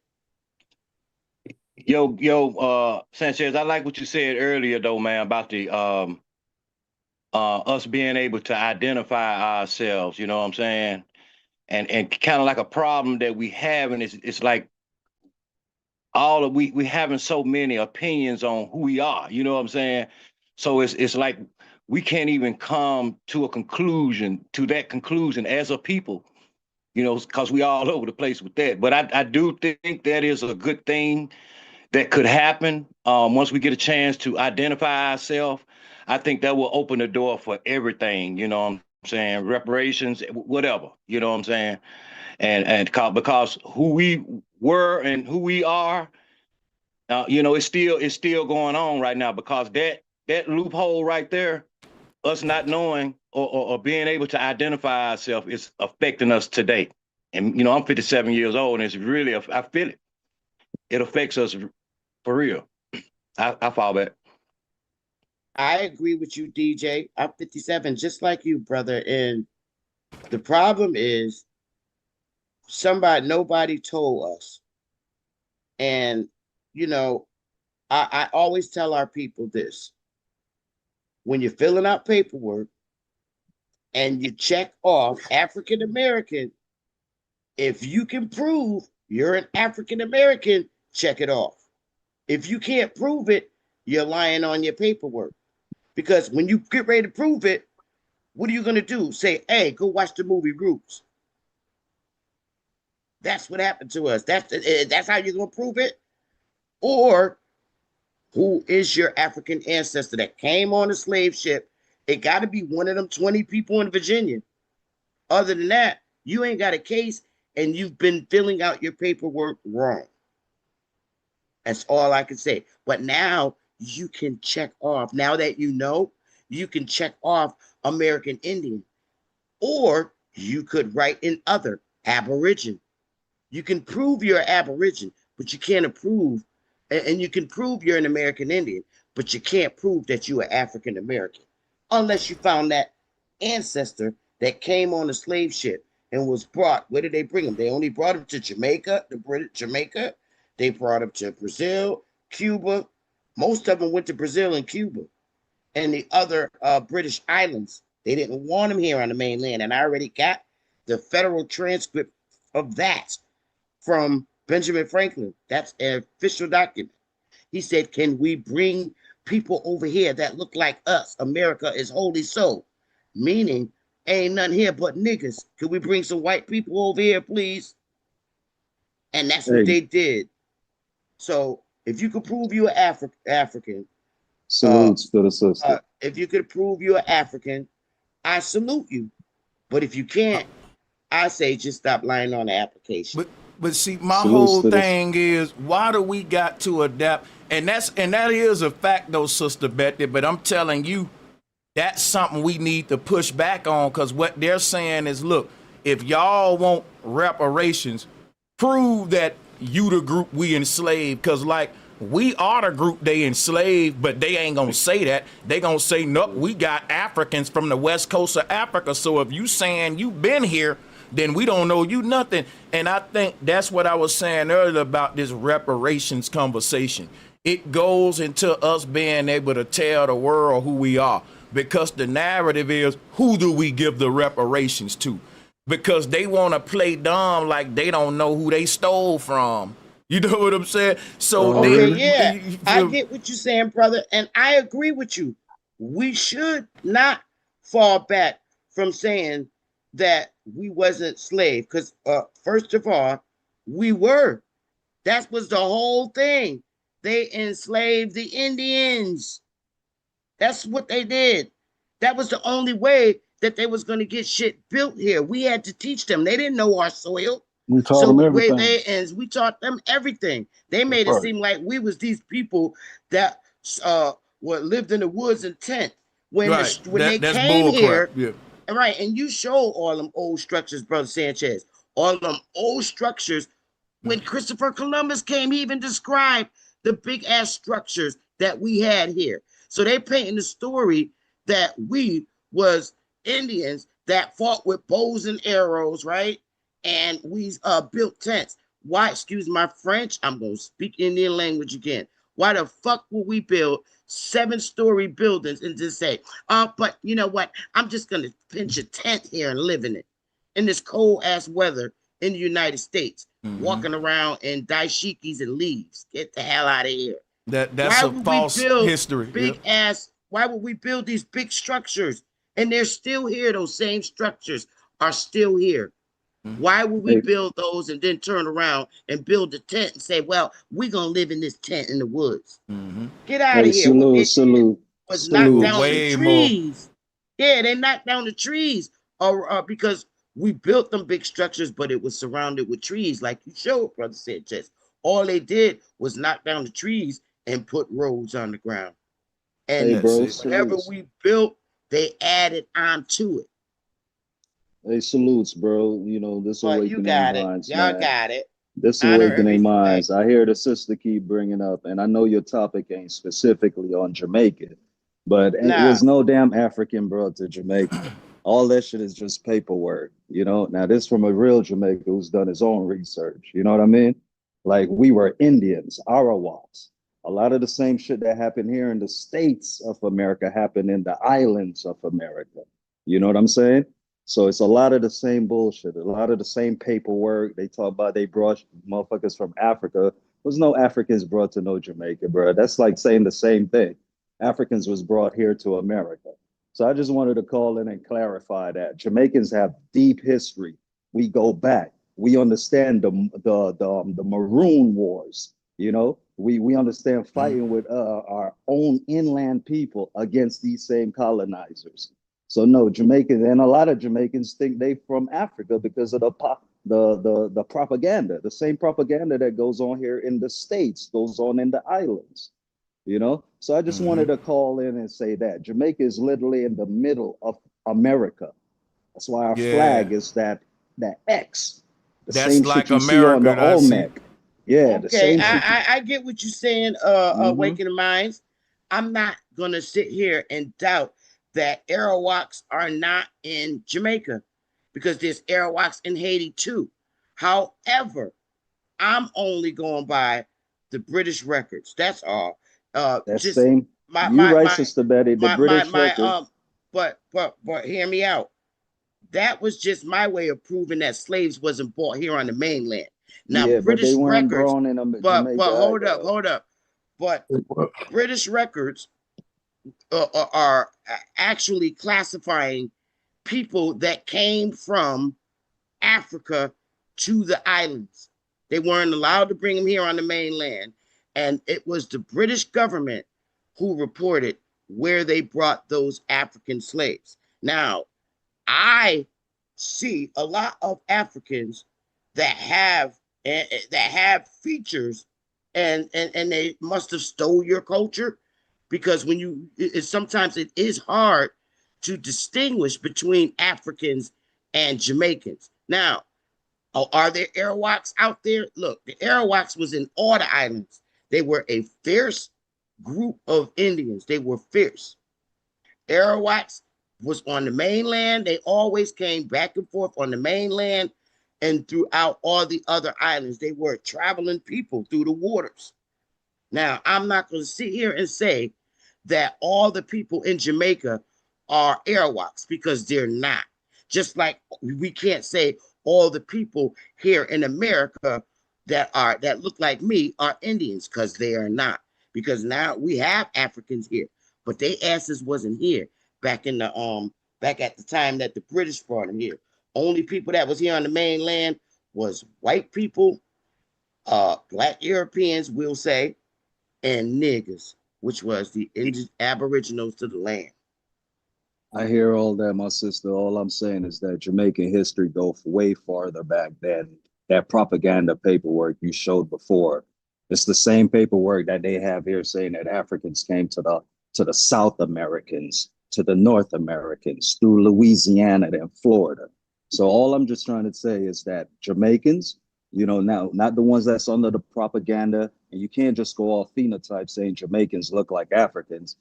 Sanchez, I like what you said earlier though, man, about the us being able to identify ourselves, you know what I'm saying? And kind of like a problem that we have, and it's like we having so many opinions on who we are, you know what I'm saying? So it's like we can't even come to that conclusion as a people, you know, because we all over the place with that. But I do think that is a good thing that could happen once we get a chance to identify ourselves. I think that will open the door for everything, you know what I'm saying? Reparations, whatever, you know what I'm saying? And because who we were and who we are, you know, it's still going on right now, because that loophole right there, us not knowing or being able to identify ourselves, is affecting us today. And, you know, I'm 57 years old, and it's really, I feel it. It affects us for real. I fall back. I agree with you, DJ. I'm 57, just like you, brother. And the problem is nobody told us. And, you know, I always tell our people this. When you're filling out paperwork and you check off African American, if you can prove you're an African American, check it off. If you can't prove it, you're lying on your paperwork. Because when you get ready to prove it, what are you going to do? Say, hey, go watch the movie Roots. That's what happened to us. That's how you're going to prove it? Or who is your African ancestor that came on a slave ship? It got to be one of them 20 people in Virginia. Other than that, you ain't got a case, and you've been filling out your paperwork wrong. That's all I can say. But now you can check off. Now that you know, you can check off American Indian. Or you could write in other, Aborigine. You can prove you're Aborigine, but you can't prove, and you can prove you're an American Indian, but you can't prove that you are African American, unless you found that ancestor that came on a slave ship and was brought. Where did they bring him? They only brought him to Jamaica, Jamaica. They brought him to Brazil, Cuba. Most of them went to Brazil and Cuba and the other British islands. They didn't want him here on the mainland. And I already got the federal transcript of that from Benjamin Franklin. That's an official document. He said, can we bring people over here that look like us? America is holy so. Meaning, ain't nothing here but niggas. Could we bring some white people over here, please? And that's what they did. So if you could prove you're African, salutes to the sister. If you could prove you're African, I salute you. But if you can't, I say just stop lying on the application. But see, my whole thing is, why do we got to adapt? And that is a fact, though, Sister Betty. But I'm telling you, that's something we need to push back on, because what they're saying is, look, if y'all want reparations, prove that you the group we enslaved, because like we are the group they enslaved, but they ain't gonna say that. They gonna say, nope, we got Africans from the west coast of Africa, so if you saying you been here, then we don't know you nothing. And I think that's what I was saying earlier about this reparations conversation. it goes into us being able to tell the world who we are, because the narrative is, who do we give the reparations to? Because they want to play dumb like they don't know who they stole from. You know what I'm saying? So Okay, they, yeah, you I feel- get what you're saying, brother, and I agree with you. We should not fall back from saying that we wasn't slave, because first of all, we were. That was the whole thing. They enslaved the Indians. That's what they did. That was the only way that they was going to get shit built here. We had to teach them. They didn't know our soil. We taught So them we everything. we taught them everything. They made it Right. seem like we was these people that lived in the woods in tent. When right. when they That's came bull crap. here, Yeah. right, and you show all them old structures, brother Sanchez, all them old structures. When Christopher Columbus came, he even described the big ass structures that we had here. So they painting the story that we was Indians that fought with bows and arrows, right? And we built tents. Why, excuse my French, I'm gonna speak Indian language again. Why the fuck would we build 7-story buildings and just say, but you know what? I'm just gonna pinch a tent here and live in it in this cold ass weather in the United States, walking around in dashikis and leaves. Get the hell out of here. That's Why a would we false build history. big ass? Why would we build these big structures? And they're still here. Those same structures are still here. Why would we Hey, build those and then turn around and build a tent and say, well, we're going to live in this tent in the woods? Get out hey, of here. What they salute, was knock Do salute. down the way more. trees. Yeah, they knocked down the trees because we built them big structures, but it was surrounded with trees, like you showed, Brother Sanchez. All they did was knock down the trees and put roads on the ground. Hey, And That's bro, it. whatever salutes. we built, they added on to it. Hey, salutes, bro. You know, this But you awakening got it. minds, Y'all man. got it. This Honor awakening every flag. minds. I hear the sister keep bringing up, and I know your topic ain't specifically on Jamaica, but it Nah. was no damn African brought to Jamaica. All that shit is just paperwork, you know. Now, this from a real Jamaican who's done his own research. You know what I mean? Like we were Indians, Arawaks. A lot of the same shit that happened here in the states of America happened in the islands of America. You know what I'm saying? So it's a lot of the same bullshit, a lot of the same paperwork. They talk about they brought motherfuckers from Africa. There's no Africans brought to no Jamaica, bro. That's like saying the same thing. Africans was brought here to America. So I just wanted to call in and clarify that Jamaicans have deep history. We go back. We understand the Maroon Wars. You know, we understand fighting with our own inland people against these same colonizers. So no, Jamaicans and a lot of Jamaicans think they from Africa because of the propaganda, the same propaganda that goes on here in the States goes on in the islands, you know. So I just wanted to call in and say that Jamaica is literally in the middle of America. That's why our Yeah. flag is that X, the That's same like shit you see on the America, I see. Olmec. Yeah, the Okay, same shit. I get what you're saying, Awakening Minds. I'm not gonna sit here and doubt that Arawaks are not in Jamaica because there's Arawaks in Haiti too. However, I'm only going by the British records. That's all. That Just same. my You my right, my Sister Betty. The British my records. but hear me out. That was just my way of proving that slaves wasn't bought here on the mainland. Now Yeah, but they British weren't records, born in but Jamaica hold either. up. But British records are actually classifying people that came from Africa to the islands. They weren't allowed to bring them here on the mainland. And it was the British government who reported where they brought those African slaves. Now, I see a lot of Africans that have features and they must have stole your culture because when you sometimes it is hard to distinguish between Africans and Jamaicans. Now, are there Arawaks out there? Look, the Arawaks was in all the islands. They were a fierce group of Indians. They were fierce. Arawaks was on the mainland. They always came back and forth on the mainland and throughout all the other islands. They were traveling people through the waters. Now, I'm not going to sit here and say that all the people in Jamaica are Arawaks, because they're not. Just like we can't say all the people here in America that look like me are Indians, because they are not. Because now we have Africans here, but they asses wasn't here back in the back at the time that the British brought them here. Only people that was here on the mainland was white people, black Europeans, we'll say, and niggers, which was the aboriginals to the land. I hear all that, my sister. All I'm saying is that Jamaican history goes way farther back than that propaganda paperwork you showed before. It's the same paperwork that they have here saying that Africans came to the South Americans, to the North Americans, through Louisiana and Florida. So all I'm just trying to say is that Jamaicans, you know, now, not the ones that's under the propaganda, and you can't just go off phenotype saying Jamaicans look like Africans.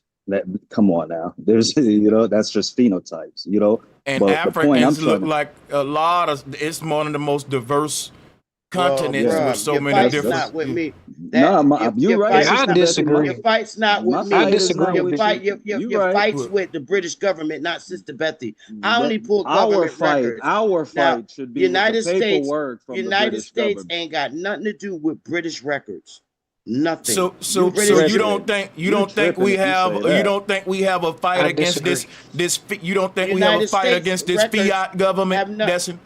Come on now. There's, you know, that's just phenotypes, you know. And but Africans look like a lot of, it's one of the most diverse continents with so many different. Not with me. You're right. I disagree. Your fight's not with me. I disagree. Your fight's with the British government, not Sister Bethy. I only pull government records. Our fight should be United with the States. paperwork from United the British States government. ain't got nothing to do with British records. Nothing. So you don't think we have a fight against this you don't think we have a fight against this fiat government that's in.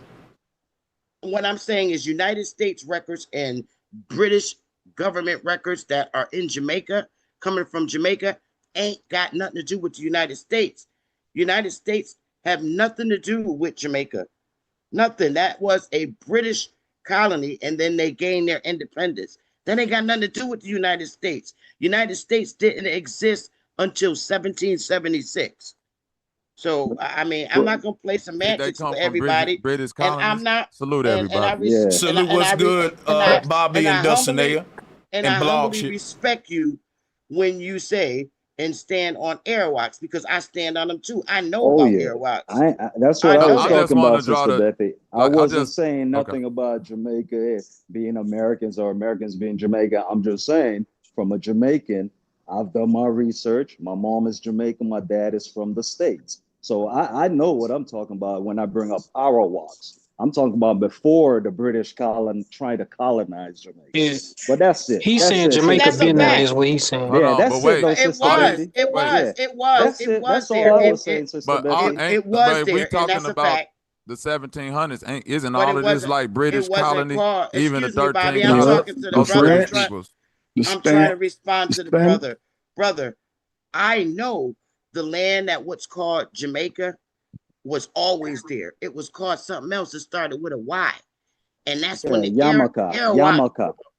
What I'm saying is United States records and British government records that are in Jamaica, coming from Jamaica, ain't got nothing to do with the United States. United States have nothing to do with Jamaica. Nothing. That was a British colony, and then they gained their independence. That ain't got nothing to do with the United States. United States didn't exist until 1776. So, I mean, I'm not going to play semantics for everybody. British and I'm not. Salute everybody. Salute, what's good, Bobby and Dulcinea and I humbly respect you when you say and stand on Arawaks, because I stand on them too. I know about Arawaks. That's what I was talking about, Sister Bethy. I wasn't saying nothing about Jamaica being Americans or Americans being Jamaica. I'm just saying, from a Jamaican, I've done my research. My mom is Jamaican. My dad is from the States. So I know what I'm talking about when I bring up Arawaks. I'm talking about before the British tried to colonize Jamaica. Yeah. But that's it. He's saying Jamaica been there is what he's saying. Yeah, that's it though, Sister Betty. It was That's there. all I was saying, Sister But Betty. It was there, we and talking that's a about fact. the 1700s. Isn't But all of this like British colony? Even the 13 Bobby, I'm talking to the brother. I'm trying to respond to the brother. Brother, I know the land that what's called Jamaica was always there. It was called something else that started with a Y. And that's when the Yamaka.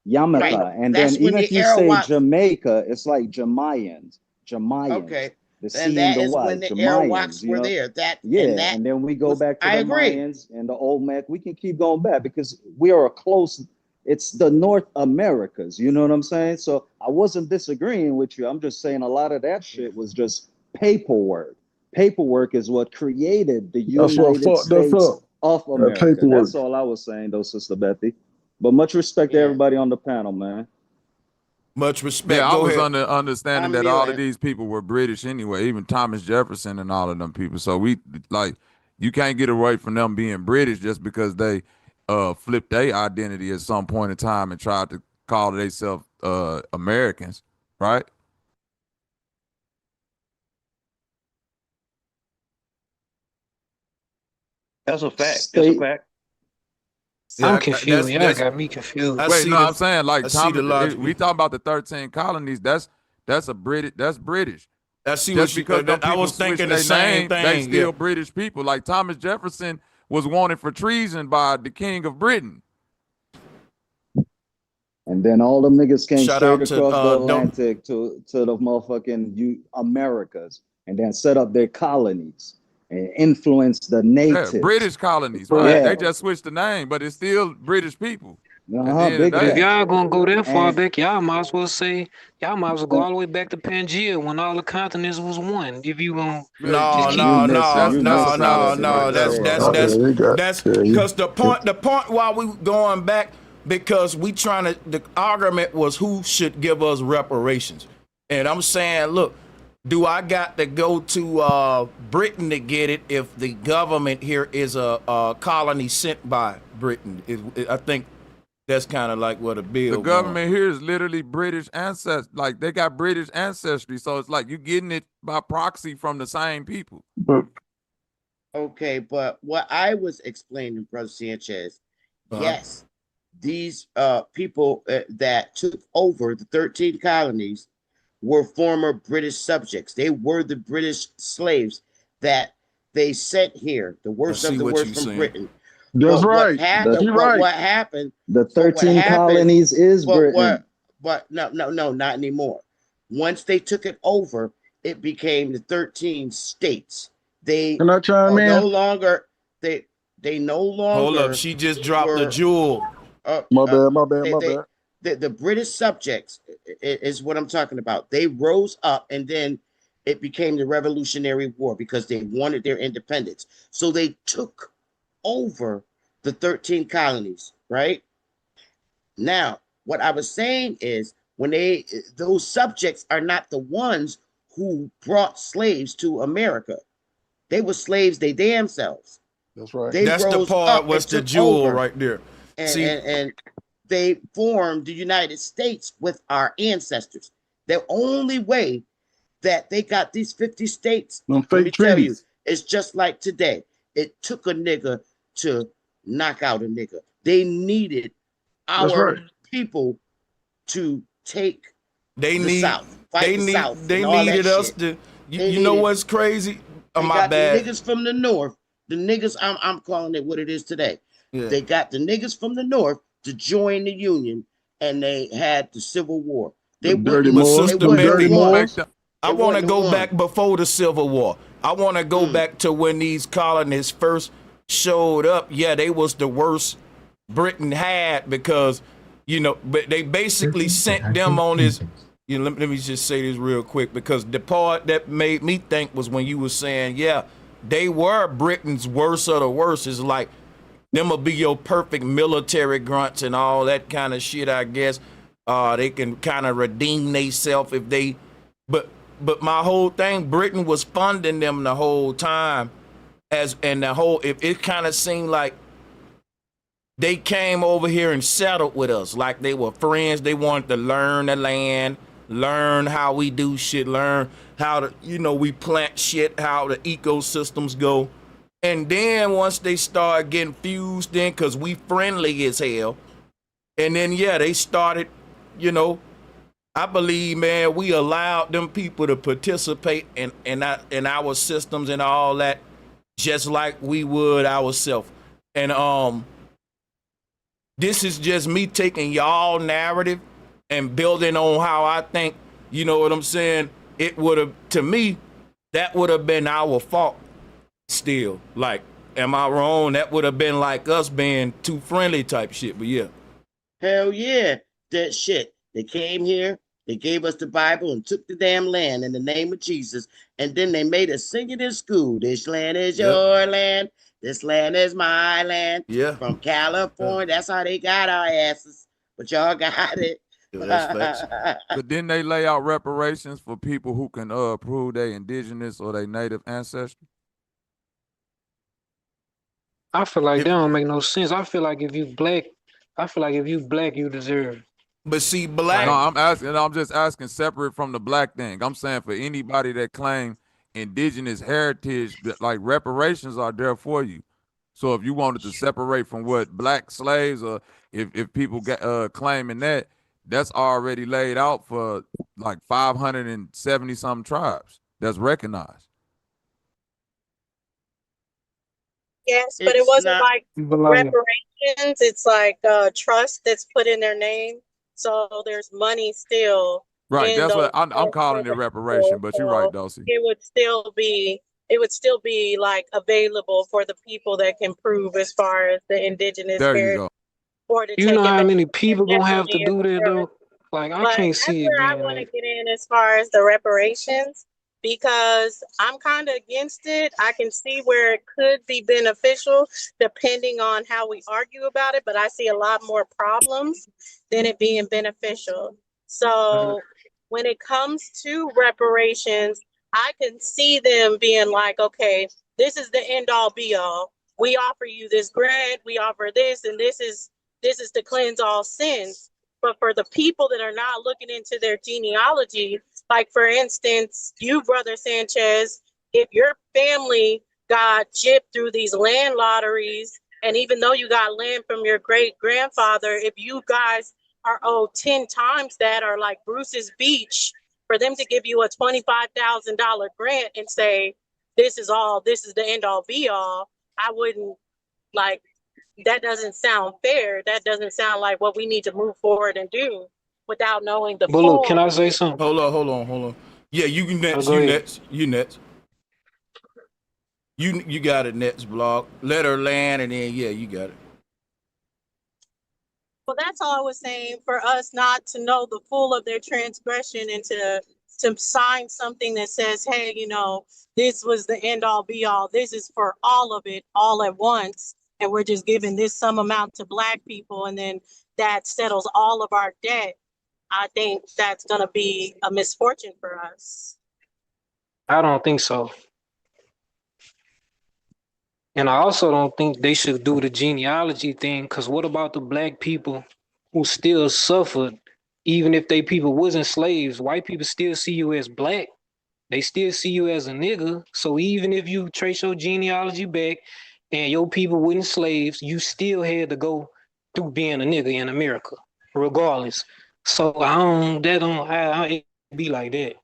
Right. And That's then when even the if you say Arawaks. Jamaica, it's like Jamayans. Okay. The C And that and the is Y. when the Jamayans, Arawaks were there. And then we go back to I the agree. Mayans and the Olmec. We can keep going back because we are a close. It's the North Americas. You know what I'm saying? So I wasn't disagreeing with you. I'm just saying a lot of that shit was just paperwork. Paperwork is what created the United States of America. That's all I was saying, though, Sister Bethy. But much respect to everybody on the panel, man. Much respect. Yeah, I Go was ahead. understanding that all of these people were British anyway, even Thomas Jefferson and all of them people. So you can't get away from them being British just because they flipped their identity at some point in time and tried to call themselves Americans, right? That's a fact. That's a fact. I'm confused. Y'all got me confused. I'm saying like Thomas, we talking about the 13 colonies. That's British. That's British. I see just what because I was thinking the same thing. They still British people. Like Thomas Jefferson was wanted for treason by the King of Britain. And then all them niggas came Shout straight out across to, the Atlantic to the motherfucking Americas and then set up their colonies and influence the natives. Yeah, British colonies, right? Yeah. They just switched the name, but it's still British people. If y'all gonna go that far back, y'all might as well go all the way back to Pangea when all the continents was one. If you gonna that's because the point while we going back because the argument was who should give us reparations. And I'm saying, look, do I got to go to Britain to get it if the government here is a colony sent by Britain? I think that's kind of like what a bill. The government here is literally British ancestry. Like they got British ancestry, so it's like you're getting it by proxy from the same people. Okay, but what I was explaining, Brother Sanchez, yes, these people that took over the 13 colonies were former British subjects. They were the British slaves that they sent here, the worst of the worst from Britain. That's right. What happened? The 13 colonies is Britain. But no, not anymore. Once they took it over, it became the 13 states. They Can I chime in? no longer. They no longer. Hold up, she just dropped the jewel. My bad. The British subjects is what I'm talking about. They rose up and then it became the Revolutionary War because they wanted their independence. So they took over the 13 colonies, right? Now, what I was saying is when those subjects are not the ones who brought slaves to America. They were slaves they damn selves. That's right. That's the part was the jewel right there. And they formed the United States with our ancestors. The only way that they got these 50 states, let me tell you, it's just like today. It took a nigga to knock out a nigga. They needed our people to take the South, fight the South. They needed us to. You know what's crazy? My bad. The niggas from the North. The niggas, I'm calling it what it is today. Yeah. They got the niggas from the North to join the Union, and they had the Civil War. They I want to go back before the Civil War. I want to go back to when these colonies first showed up. Yeah, they was the worst Britain had because, but they basically sent them on this. Let me just say this real quick because the part that made me think was when you were saying, yeah, they were Britain's worst of the worst. It's like them will be your perfect military grunts and all that kind of shit, I guess. They can kind of redeem themselves if they, but my whole thing, Britain was funding them the whole time, it kind of seemed like they came over here and settled with us, like they were friends. They wanted to learn the land, learn how we do shit, learn how to, we plant shit, how the ecosystems go. And then once they start getting fused in, because we friendly as hell, and then, yeah, they started, I believe, man, we allowed them people to participate in our systems and all that, just like we would ourselves. And this is just me taking y'all narrative and building on how I think, you know what I'm saying? It would have, to me, that would have been our fault still. Like, am I wrong? That would have been like us being too friendly type shit, but yeah. Hell yeah, that shit. They came here, they gave us the Bible and took the damn land in the name of Jesus. And then they made us sing it in school. This land is your land. This land is my land. Yeah. From California. That's how they got our asses. But y'all got it. But didn't they lay out reparations for people who can prove they indigenous or they native ancestry? I feel like that don't make no sense. I feel like if you black, you deserve. But see, black. No, I'm just asking separate from the black thing. I'm saying for anybody that claim indigenous heritage, like reparations are there for you. So if you wanted to separate from what black slaves or if people get claiming that, that's already laid out for like 570 some tribes that's recognized. Yes, but it wasn't like reparations. It's like trust that's put in their name. So there's money still. Right. That's what I'm calling it reparation, but you're right, Dulcie. It would still be like available for the people that can prove as far as the indigenous there heritage. You go. Or to you know how many people gonna have to do that though? Like I can't see it. That's where I want to get in as far as the reparations. because I'm kind of against it. I can see where it could be beneficial depending on how we argue about it, but I see a lot more problems than it being beneficial. So when it comes to reparations, I can see them being like, okay, this is the end all be all. We offer you this grant, we offer this, and this is to cleanse all sins. But for the people that are not looking into their genealogy, like for instance, you, Brother Sanchez, if your family got gypped through these land lotteries, and even though you got land from your great grandfather, if you guys are owed 10 times that, or like Bruce's Beach, for them to give you a $25,000 grant and say, this is the end all be all, I wouldn't like, that doesn't sound fair. That doesn't sound like what we need to move forward and do without knowing the But look, full. can I say something? Hold on. Yeah, you next. Go You ahead. next. You next. You got it next, blog. Let her land, and then yeah, you got it. Well, that's all I was saying, for us not to know the full of their transgression and to sign something that says, hey, you know, this was the end all be all. This is for all of it all at once. And we're just giving this some amount to Black people, and then that settles all of our debt. I think that's going to be a misfortune for us. I don't think so. And I also don't think they should do the genealogy thing, because what about the Black people who still suffered, even if they people wasn't slaves? White people still see you as Black. They still see you as a nigga. So even if you trace your genealogy back and your people weren't slaves, you still had to go through being a nigga in America, regardless. So it be like that.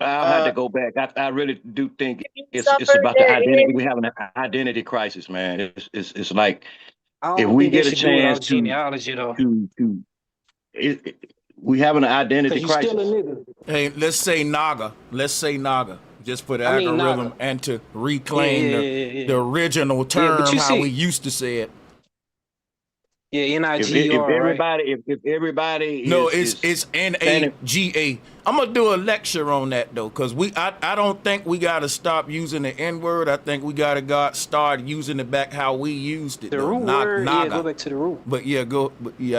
I'll have to go back. I really do think it's Suffer about the their identity. end. We have an identity crisis, man. It's like I if don't we think they get a should do it chance out genealogy though. we have an identity Because you still a crisis. nigga. Hey, let's say Naga, just for the I mean, algorithm Naga. and to reclaim the original Yeah, but term you how we see, used to say it. yeah, If NIGER, right? everybody No, is it's standing. NAGA. I'm gonna do a lecture on that though, because I don't think we gotta stop using the N-word. I think we gotta start using it back how we used it The though. root word, yeah, go Naga. back to the root. But yeah,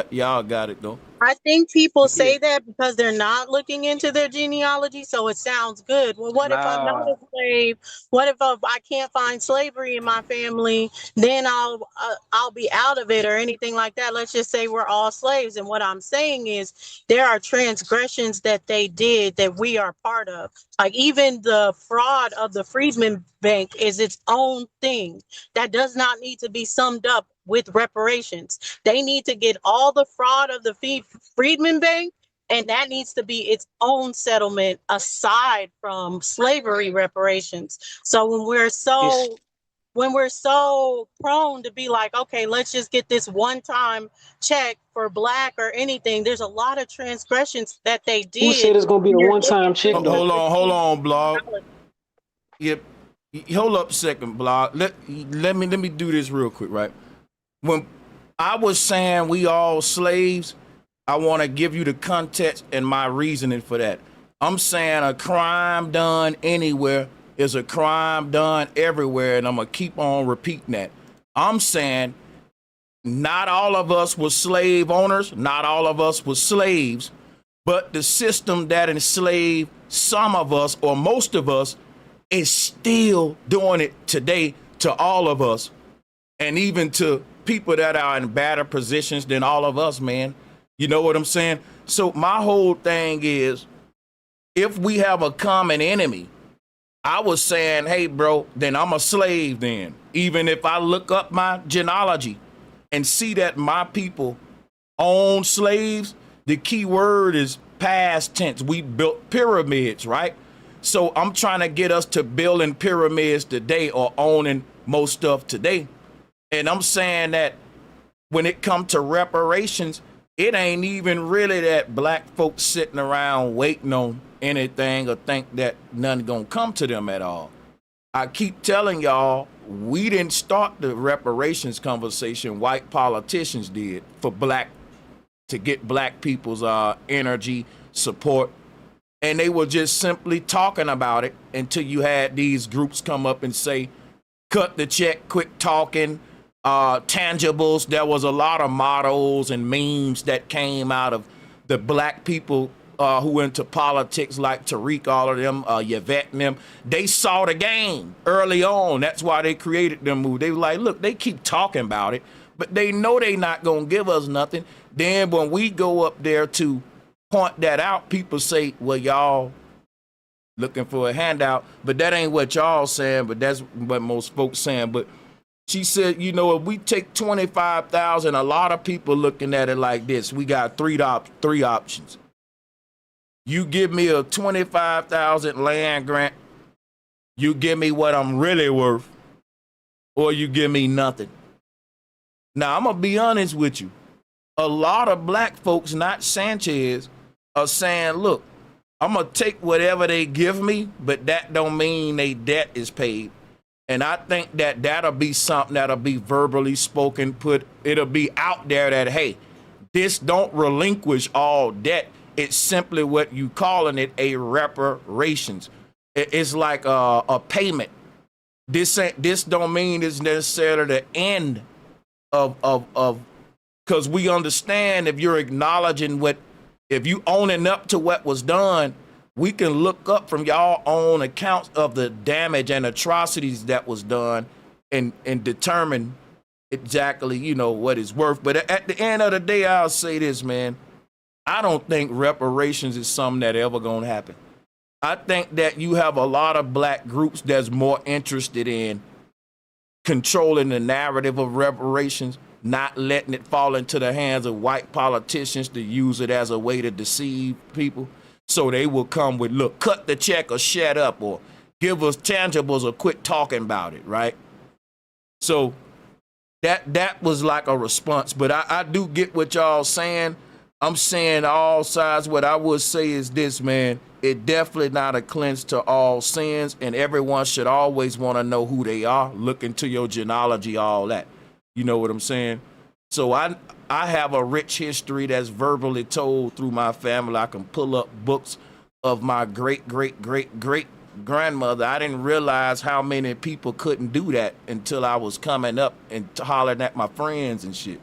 y'all got it though. I think people Yeah. say that because they're not looking into their genealogy, so it sounds good. Well, what if I'm not Nah, a slave? What if I can't find slavery in my family? Then I'll be out of it or anything like that. Let's just say we're all slaves. And what I'm saying is there are transgressions that they did that we are part of. Like even the fraud of the Freedmen Bank is its own thing that does not need to be summed up with reparations. They need to get all the fraud of the Freedmen Bank, and that needs to be its own settlement aside from slavery reparations. So when we're so prone to be like, okay, let's just get this one-time check for Black or anything, there's a lot of transgressions that they who said did. it's gonna be a one-time check though? Hold on, blog. Yep. Hold up a second, blog. Let me do this real quick, right? When I was saying we all slaves, I want to give you the context and my reasoning for that. I'm saying a crime done anywhere is a crime done everywhere, and I'm gonna keep on repeating that. I'm saying not all of us were slave owners, not all of us were slaves, but the system that enslaved some of us or most of us is still doing it today to all of us, and even to people that are in better positions than all of us, man. You know what I'm saying? So my whole thing is, if we have a common enemy, I was saying, hey, bro, then I'm a slave then. Even if I look up my genealogy and see that my people own slaves, the key word is past tense. We built pyramids, right? So I'm trying to get us to building pyramids today or owning most stuff today. And I'm saying that when it comes to reparations, it ain't even really that Black folks sitting around waiting on anything or think that nothing gonna come to them at all. I keep telling y'all, we didn't start the reparations conversation. White politicians did to get Black people's energy, support, And they were just simply talking about it until you had these groups come up and say, cut the check, quit talking, tangibles. There was a lot of mottos and memes that came out of the black people who went into politics, like Tariq, all of them, Yvette and them. They saw the game early on. That's why they created them move. They were like, look, they keep talking about it, but they know they not going to give us nothing. Then when we go up there to point that out, people say, well, y'all looking for a handout, but that ain't what y'all saying, but that's what most folks saying. But she said, you know, if we take 25,000, a lot of people looking at it like this. We got three options. You give me a 25,000 land grant, you give me what I'm really worth, or you give me nothing. Now, I'm going to be honest with you. A lot of black folks, not Sanchez, are saying, look, I'm going to take whatever they give me, but that don't mean they debt is paid. And I think that that'll be something that'll be verbally spoken, it'll be out there that, hey, this don't relinquish all debt. It's simply what you calling it a reparations. It's like a payment. This don't mean it's necessarily the end of because we understand if you're acknowledging if you owning up to what was done, we can look up from y'all own accounts of the damage and atrocities that was done and determine exactly, you know, what it's worth. But at the end of the day, I'll say this, man. I don't think reparations is something that ever gonna happen. I think that you have a lot of black groups that's more interested in controlling the narrative of reparations, not letting it fall into the hands of white politicians to use it as a way to deceive people. So they will come with, look, cut the check or shut up or give us tangibles or quit talking about it, right? So that was like a response. But I do get what y'all saying. I'm saying all sides. What I would say is this, man. It definitely not a cleanse to all sins, and everyone should always want to know who they are. Look into your genealogy, all that. You know what I'm saying? So I have a rich history that's verbally told through my family. I can pull up books of my great grandmother. I didn't realize how many people couldn't do that until I was coming up and hollering at my friends and shit.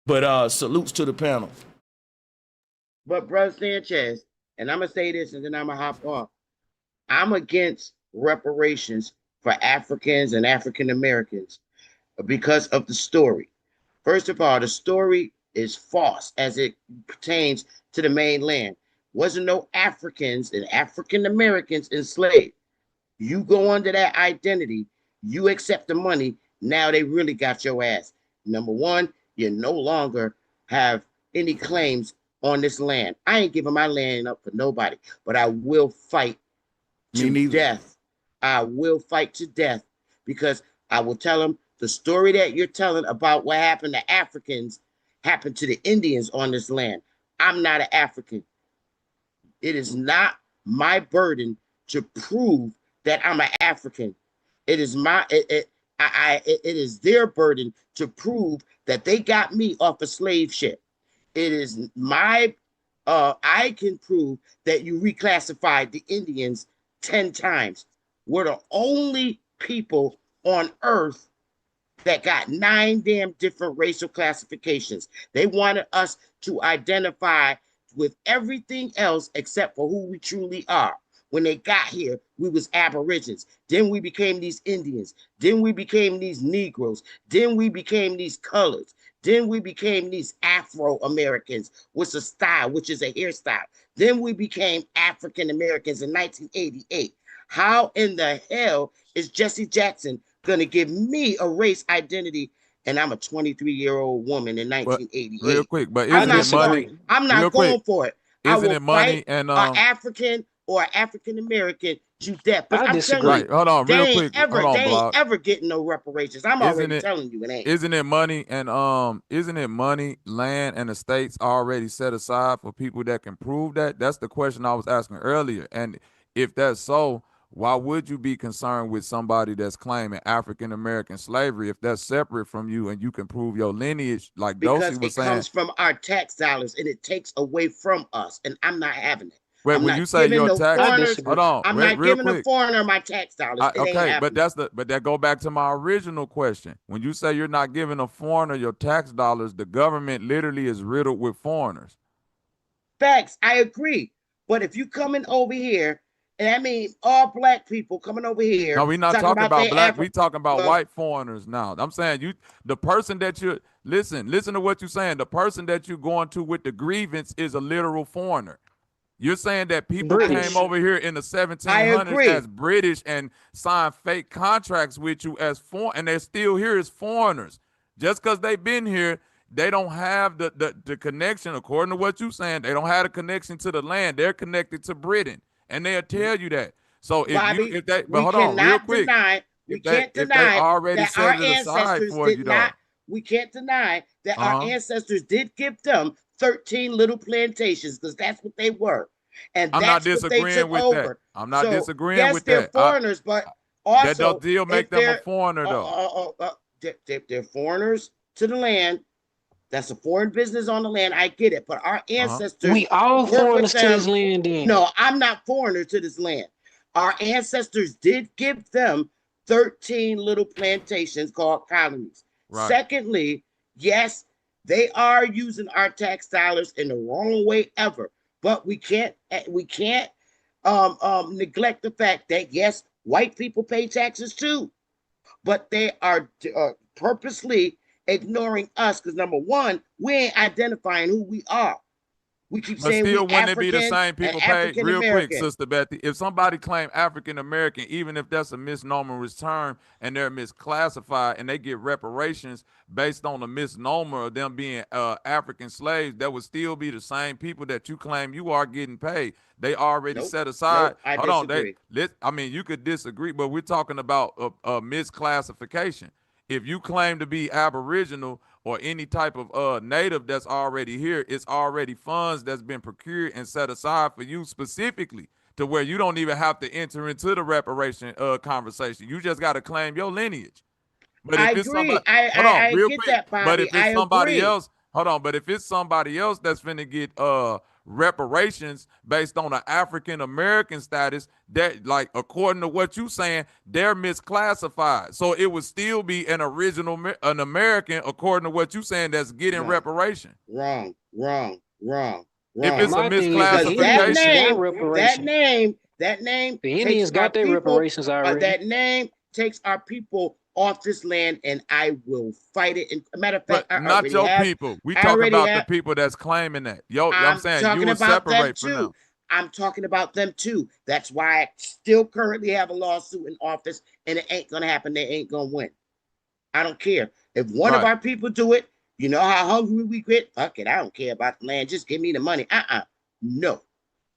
But salutes to the panel. But Brother Sanchez, and I'm gonna say this and then I'm gonna hop off. I'm against reparations for Africans and African Americans because of the story. First of all, the story is false as it pertains to the mainland. Wasn't no Africans and African Americans enslaved. You go under that identity, you accept the money, now they really got your ass. Number one, you no longer have any claims on this land. I ain't giving my land up for nobody, but I will fight to death. I will fight to death because I will tell them the story that you're telling about what happened to Africans happened to the Indians on this land. I'm not an African. It is not my burden to prove that I'm an African. It is it is their burden to prove that they got me off a slave ship. It is my I can prove that you reclassified the Indians 10 times. We're the only people on earth that got 9 damn different racial classifications. They wanted us to identify with everything else except for who we truly are. When they got here, we was Aborigines. Then we became these Indians. Then we became these Negroes. Then we became these colors. Then we became these Afro-Americans, which is a style, which is a hairstyle. Then we became African Americans in 1988. How in the hell is Jesse Jackson going to give me a race identity? And I'm a 23-year-old woman in 1988. Real quick, but isn't it money? I'm not going for it. Isn't it money and an African or African American to death. But I'm telling you, right. Hold on, real quick. They ain't ever getting no reparations. I'm already telling you it ain't. Isn't it money and isn't it money, land, and estates already set aside for people that can prove that? That's the question I was asking earlier. And if that's so, why would you be concerned with somebody that's claiming African American slavery if that's separate from you and you can prove your lineage, like Dosey was saying? Because it comes from our tax dollars and it takes away from us, and I'm not having it. Wait, I'm when not you say giving your no tax, foreigners. hold on, I'm wait, not real giving a quick. foreigner my tax dollars. It ain't Okay, but happening. but that go back to my original question. When you say you're not giving a foreigner your tax dollars, the government literally is riddled with foreigners. Facts, I agree. But if you coming over here, and I mean all black people coming over No, here we're not talking talking about about their black. We Africa, talking about well, white foreigners now. I'm saying the person that you listen to what you're saying. The person that you're going to with the grievance is a literal foreigner. You're saying that people came British. over here in the I 1700s agree. as British and signed fake contracts with you as foreign, and they're still here as foreigners. Just because they've been here, they don't have the connection. According to what you're saying, they don't have a connection to the land. They're connected to Britain, and they'll tell you that. So Bobby, but we hold on, real cannot quick. deny, we can't If they deny already that our set it aside ancestors for did you though. not, we can't deny that our Uh-huh. ancestors did give them 13 little plantations, because that's what they were. And I'm not that's what they disagreeing took with that. over. I'm not So disagreeing yes, with they're that. foreigners, but That does also still make if them a they're foreigner though. they're foreigners to the land. That's a foreign business on the land. I get it, but our ancestors We all worked with foreigners to them. this land then. No, I'm not foreigner to this land. Our ancestors did give them 13 little plantations called colonies. Right. Secondly, yes, they are using our tax dollars in the wrong way ever, but we can't neglect the fact that yes, white people pay taxes too, but they are purposely ignoring us because number one, we ain't identifying who we are. We keep But saying we still, wouldn't it be the African same and people paid? African Real quick, American. Sister Betty, if somebody claim African American, even if that's a misnomerous term and they're misclassified and they get reparations based on a misnomer of them being African slaves, that would still be the same people that you claim you are getting paid. They already Nope. set aside. Nope, I Hold on, disagree. I mean, you could disagree, but we're talking about a misclassification. If you claim to be Aboriginal or any type of native that's already here, it's already funds that's been procured and set aside for you specifically to where you don't even have to enter into the reparation conversation. You just got to claim your lineage. But I if it's agree. somebody, hold on, I real get quick. that, But Bobby. if I it's somebody agree. else, hold on. But if it's somebody else that's finna get reparations based on an African American status, that like according to what you saying, they're misclassified. So it would still be an American according to what you saying that's getting No. reparation. Wrong. If it's a My thing is the misclassification, Indians got reparation. that name The takes Indians got their people, reparations already. that name takes our people off this land, and I will fight it. And matter of fact, but I not already your have. people. We I talking already about the have. people that's claiming that. I'm I'm saying you talking will about them separate from too. them. I'm talking about them too. That's why I still currently have a lawsuit in office, and it ain't gonna happen. They ain't gonna win. I don't care. If one of Right. our people do it, you know how hungry we get? Fuck it. I don't care about the land. Just give me the money. No.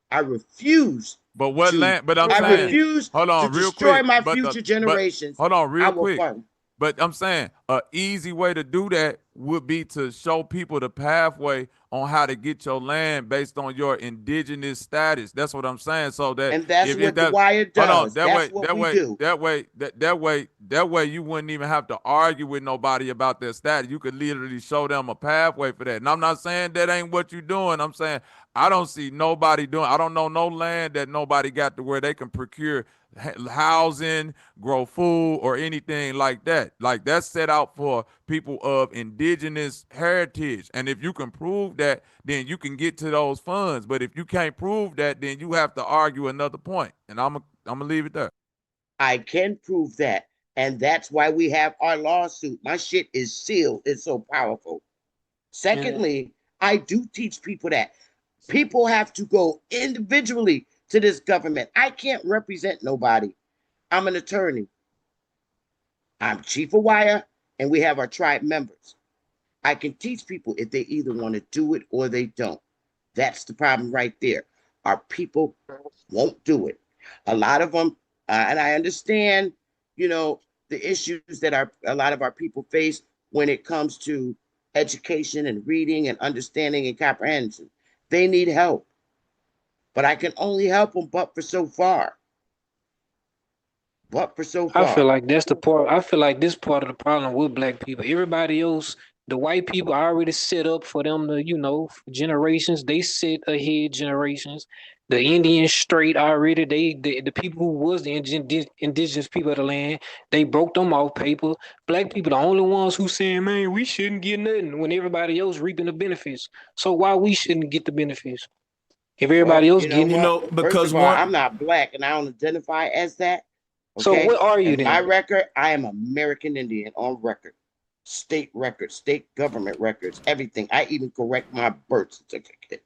I refuse. But what land? But I'm I saying, refuse hold to on, real destroy quick. my But future generations. hold on, I real will quick. fight them. But I'm saying an easy way to do that would be to show people the pathway on how to get your land based on your indigenous status. That's what I'm saying. So that And that's if what the that wire hold on, does. That's what we do. that way you wouldn't even have to argue with nobody about their status. You could literally show them a pathway for that. And I'm not saying that ain't what you're doing. I'm saying I don't see nobody doing. I don't know no land that nobody got to where they can procure housing, grow food, or anything like that. Like that's set out for people of indigenous heritage. And if you can prove that, then you can get to those funds. But if you can't prove that, then you have to argue another point. And I'm gonna leave it there. I can prove that. And that's why we have our lawsuit. My shit is sealed. It's so powerful. Secondly, I do teach people that people have to go individually to this government. I can't represent nobody. I'm an attorney. I'm chief of wire, and we have our tribe members. I can teach people if they either want to do it or they don't. That's the problem right there. Our people won't do it. A lot of them, and I understand, the issues that a lot of our people face when it comes to education and reading and understanding and comprehension. They need help, but I can only help them but for so far. I feel like that's the part. I feel like this part of the problem with black people. Everybody else, the white people are already set up for them to, for generations. They set ahead generations. The Indians straight already. The people who was the indigenous people of the land, they broke them off paper. Black people the only ones who saying, man, we shouldn't get nothing when everybody else reaping the benefits. So why we shouldn't get the benefits if everybody Well, else you know getting it? what? First of all, I'm not black and I don't identify as that. So Okay. what are you In my then? record, I am American Indian on record. State records, state government records, everything. I even correct my birth certificate.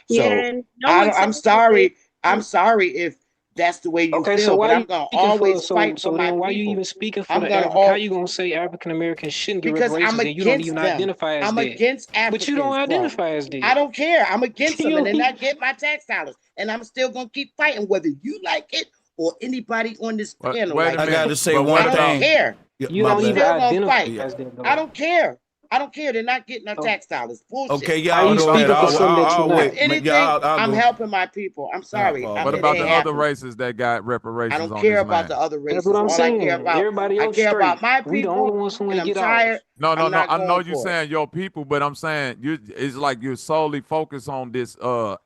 Yeah, So and no I'm sorry. I'm sorry if that's the way you Okay, so feel, why but I'm you gonna speaking for always fight for my then why you people. even speaking for I'm the gonna African? How all you gonna say African Americans shouldn't get because I'm reparations and you don't even against them. identify as I'm that? against But you don't Africans, bro. identify as that. I don't care. I'm against them, You and then don't- I get my tax dollars, and I'm still gonna keep fighting whether you like it or anybody on this panel Wait like a it. I got to minute. say But what one I don't about thing. care. Yeah, You my don't I'm even bad. still gonna identify fight. as that I though. don't care. I don't care. They're not getting no tax dollars. Bullshit. Okay, How y'all you what go about ahead. speaking the for other? something that you I'll If not? wait. anything, I'll I'm go. helping my people. I'm sorry. Paul, I What mean, man. it about ain't the other happening. races that got I reparations don't on care this about land? the other That's what races. I'm All I care saying. about, Everybody I else care about straight. my We the people, only ones who and ain't I'm get ours. tired. No, no, I'm no. not I know going you're for it. saying your people, but I'm saying you. It's like you're solely focused on this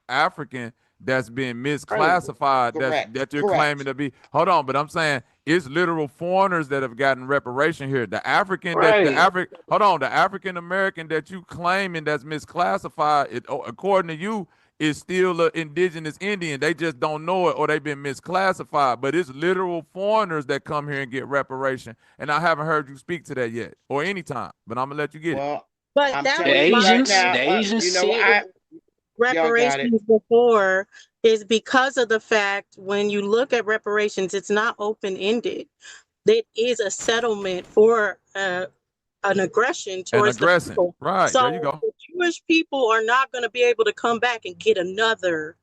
African that's being Right. misclassified. That you're claiming Correct. to be. Hold on, but I'm saying it's literal foreigners that have gotten reparation here. The African Right. Hold on, the African American that you claiming that's misclassified, according to you, is still an indigenous Indian. They just don't know it or they've been misclassified. But it's literal foreigners that come here and get reparation. And I haven't heard you speak to that yet or anytime. But I'm gonna let you get it. Well, but I'm that The was telling you my right Asians, now. the Asians You know, said y'all got it. reparations before is because of the fact when you look at reparations, it's not open-ended. It is a settlement for an aggression And towards the aggressing. people. Right. There you So go. the Jewish people are not going to be able to come back and get another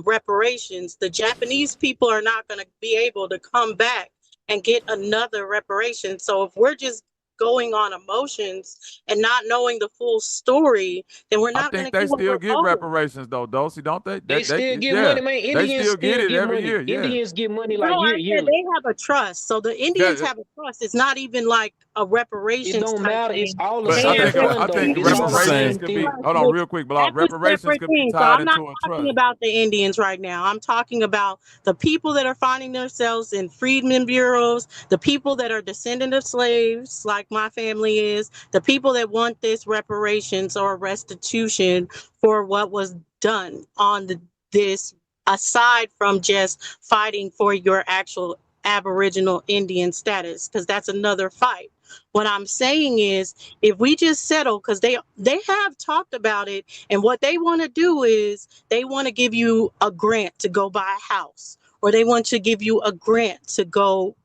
reparations. The Japanese people are not going to be able to come back and get another reparation. So if we're just going on emotions and not knowing the full story, then we're I not going think to they get what still we're get owed. reparations though, Dosey, don't they? they still get Yeah. money, man. They Indians still get still it get every money. year. Yeah. Indians get money No, like I said yearly. they have a trust. So the Indians That, have a trust. It's not even like a It reparations don't type matter. It's thing. all the but They same have fund I though. think entities It's This is all the the inside same. same reparations could be thing. trust, hold on which real quick, Block. that's a Reparations separate could be thing. So tied I'm not into a talking trust. about the Indians right now. I'm talking about the people that are finding themselves in freedmen bureaus, the people that are descendant of slaves, like my family is, the people that want this reparations or restitution for what was done on this, aside from just fighting for your actual Aboriginal Indian status, because that's another fight. What I'm saying is, if we just settle, because they have talked about it, and what they want to do is they want to give you a grant to go buy a house, or they want to give you a grant to go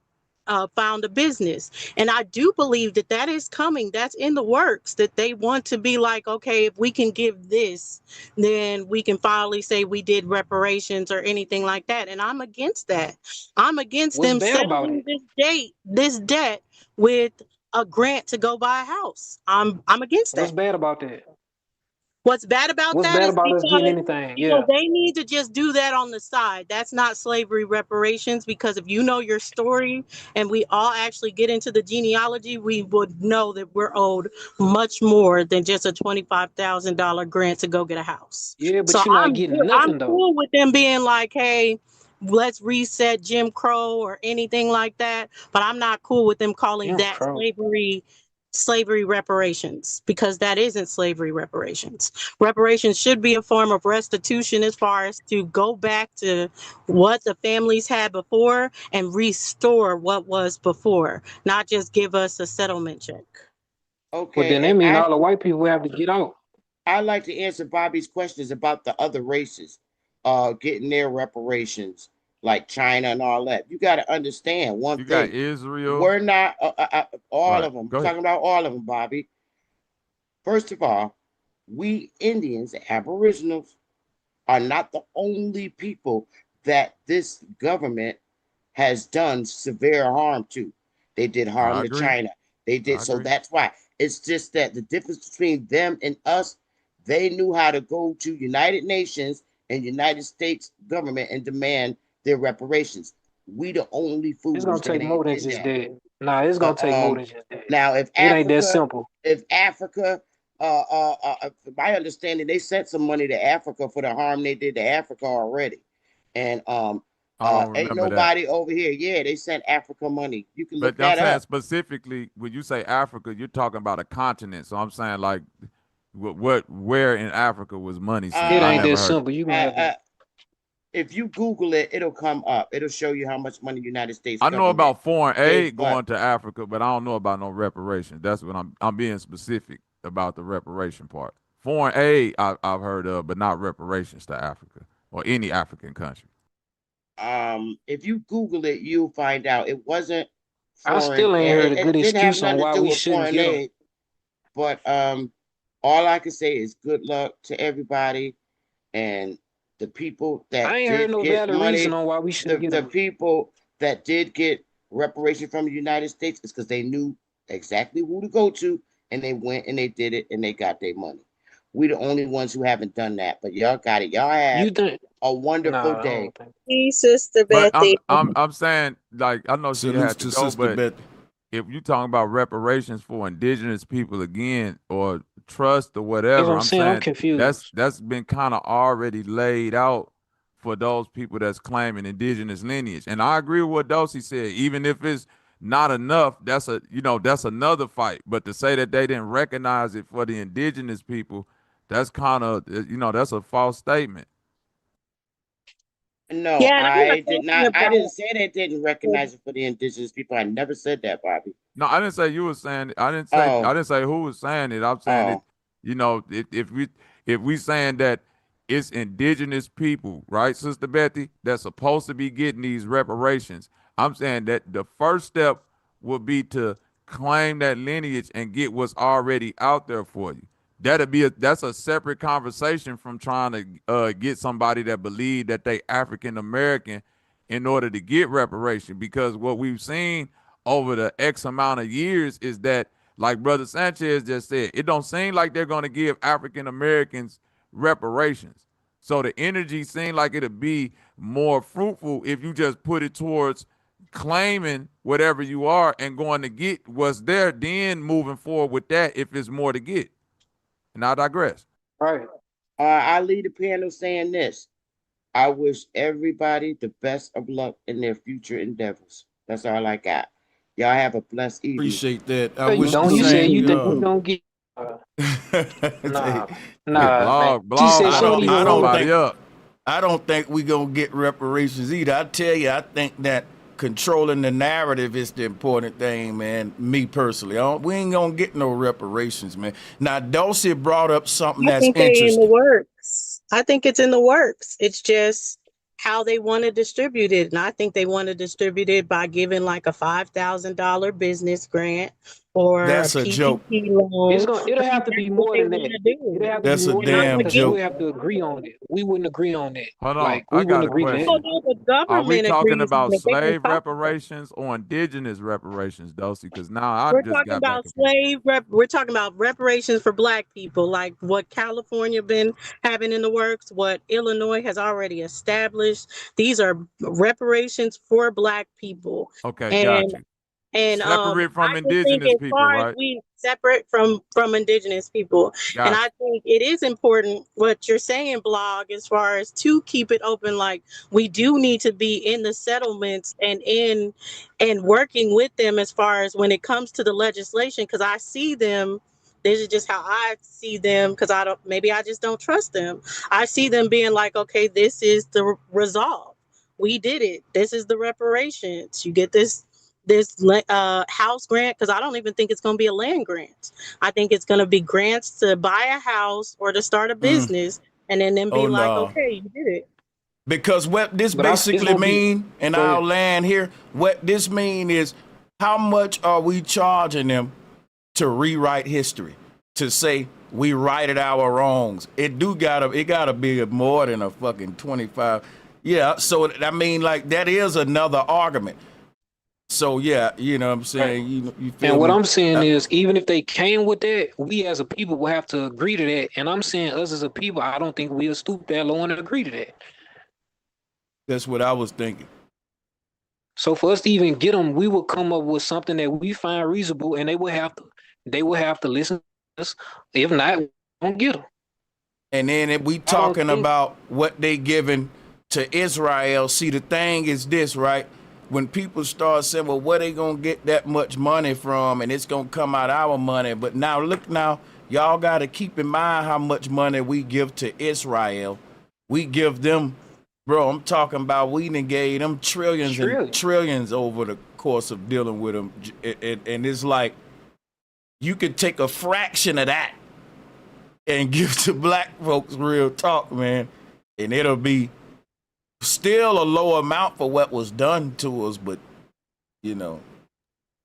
found a business. And I do believe that that is coming. That's in the works, that they want to be like, okay, if we can give this, then we can finally say we did reparations or anything like that. And I'm against that. I'm against What's them bad about settling it? this debt with a grant to go buy a house. I'm against What's that. bad about that? What's bad about What's that bad is about us getting because anything? Yeah. they need to just do that on the side. That's not slavery reparations, because if you know your story and we all actually get into the genealogy, we would know that we're owed much more than just a $25,000 grant to go get a house. Yeah, So but you're not I'm getting I'm nothing though. cool with them being like, hey, let's reset Jim Crow or anything like that, but I'm not cool with them calling Jim that Crow. slavery reparations, because that isn't slavery reparations. Reparations should be a form of restitution, as far as to go back to what the families had before and restore what was before, not just give us a settlement check. Well, then Okay, that mean and all the white people have to get out. I like to answer Bobby's questions about the other races, getting their reparations, like China and all that. You got to understand one You got thing: Israel. we're not all Right. of them. Go ahead. Talking about all of them, Bobby. First of all, we Indians, Aboriginals, are not the only people that this government has done severe harm to. They did harm I to agree. China. They did. I So agree. that's why it's just that the difference between them and us, they knew how to go to United Nations and United States government and demand their reparations. We the only It's gonna fools that take more ain't than did just that. that. Nah, it's gonna take more than just that. Now, It ain't that simple. If Africa my understanding, they sent some money to Africa for the harm they did to Africa already. And I don't ain't remember that. nobody over here. Yeah, they sent Africa money. You can look But I'm that saying up. specifically when you say Africa, you're talking about a continent. So I'm saying like, where in Africa was money sent? It I ain't never that heard. simple. You gonna have to. If you Google it, it'll come up. It'll show you how much money the United States I know government about foreign gave. aid going to Africa, but I don't know about no reparations. That's what I'm being specific about the reparation part. Foreign aid I've heard of, but not reparations to Africa or any African country. If you Google it, you'll find out it wasn't I foreign. still ain't heard a good It didn't have excuse on nothing to why do we with shouldn't foreign get them. aid. But all I can say is good luck to everybody and the people that I ain't heard did no get valid reason money. on why we shouldn't get The them. people that did get reparation from the United States is because they knew exactly who to go to, and they went and they did it and they got their money. We the only ones who haven't done that, but y'all got it. Y'all have You think? a wonderful Nah, I day. don't think. Hey, Sister But Bethy. I'm saying, like, I know she Salutes had to to go, Sister but Betty. if you talking about reparations for indigenous people again, or trust or That's what whatever, I'm I'm saying. I'm saying confused. that's been kind of already laid out for those people that's claiming indigenous lineage. And I agree with what Dosey said. Even if it's not enough, that's that's another fight. But to say that they didn't recognize it for the indigenous people, that's kind of that's a false statement. No, Yeah, and I'm not I did talking not. I about. didn't say they didn't recognize it for the indigenous people. I never said that, Bobby. No, I didn't say you were saying it. I Oh, didn't say who was saying it. I'm saying it. oh, If we saying that it's indigenous people, right, Sister Betty, that's supposed to be getting these reparations. I'm saying that the first step would be to claim that lineage and get what's already out there for you. That's a separate conversation from trying to get somebody that believe that they African American in order to get reparation. Because what we've seen over the X amount of years is that, like Brother Sanchez just said, it don't seem like they're going to give African Americans reparations. So the energy seemed like it'd be more fruitful if you just put it towards claiming whatever you are and going to get what's there, then moving forward with that if it's more to get. And I digress. Right. I lead the panel saying this. I wish everybody the best of luck in their future endeavors. That's all I got. Y'all have a blessed evening. Appreciate that. I No, you wish the don't. You said same. you think we gonna get. Nah, Hey, nah, man. blog She said I she don't don't even even want somebody it. up. I don't think we gonna get reparations either. I tell you, I think that controlling the narrative is the important thing, man. Me personally, we ain't gonna get no reparations, man. Now, Dulcie brought up something I that's think they in the interesting. works. I think it's in the works. It's just how they want to distribute it. And I think they want to distribute it by giving like a $5,000 business grant or a That's a joke. PPP loan. It's gonna. It'll have to That's be what more they than want that. to do. It'll have to be That's a more than that damn because we joke. would have to agree on it. We wouldn't agree on that. Hold on, Like I we got wouldn't a agree to that. question. Although the Are we government talking agrees on about it, they can slave talk about it. reparations or indigenous reparations, Dulcie? Because now I We're just talking got back about confused. we're talking about reparations for black people, like what California been having in the works, what Illinois has already established. These are reparations for black people. Okay, got And you. and Separate from I just think indigenous as people, far as right? we separate from indigenous people, and Got I you. think it is important what you're saying, Blog, as far as to keep it open. Like we do need to be in the settlements and working with them as far as when it comes to the legislation, because I see them. This is just how I see them, because maybe I just don't trust them. I see them being like, okay, this is the resolve. We did it. This is the reparations. You get this house grant, because I don't even think it's going to be a land grant. I think it's going to be grants to buy a house or to start a business, and then be Oh like, no. okay, you did it. Because what this But it's basically gonna be. mean, and Go I'll ahead. land here, what this mean is how much are we charging them to rewrite history, to say we righted our wrongs? It gotta be more than a fucking 25. Yeah, so I mean, like, that is another argument. So yeah, you know what I'm Right. saying? You feel And what me? I'm saying is, even if they came with that, we as a people will have to agree to that. And I'm saying, us as a people, I don't think we'll stoop that low and agree to that. That's what I was thinking. So for us to even get them, we will come up with something that we find reasonable, and they will have to listen If not, we don't get them. And then if we I don't talking think about what they giving to Israel, see the thing is this, right? When people start saying, well, where they gonna get that much money from, and it's gonna come out our money. But now look now, y'all gotta keep in mind how much money we give to Israel. We give them, bro, I'm talking about we done gave them trillions and trillion. trillions over the course of dealing with them. And it's like you could take a fraction of that and give to black folks, real talk, man, and it'll be still a low amount for what was done to us, but you know.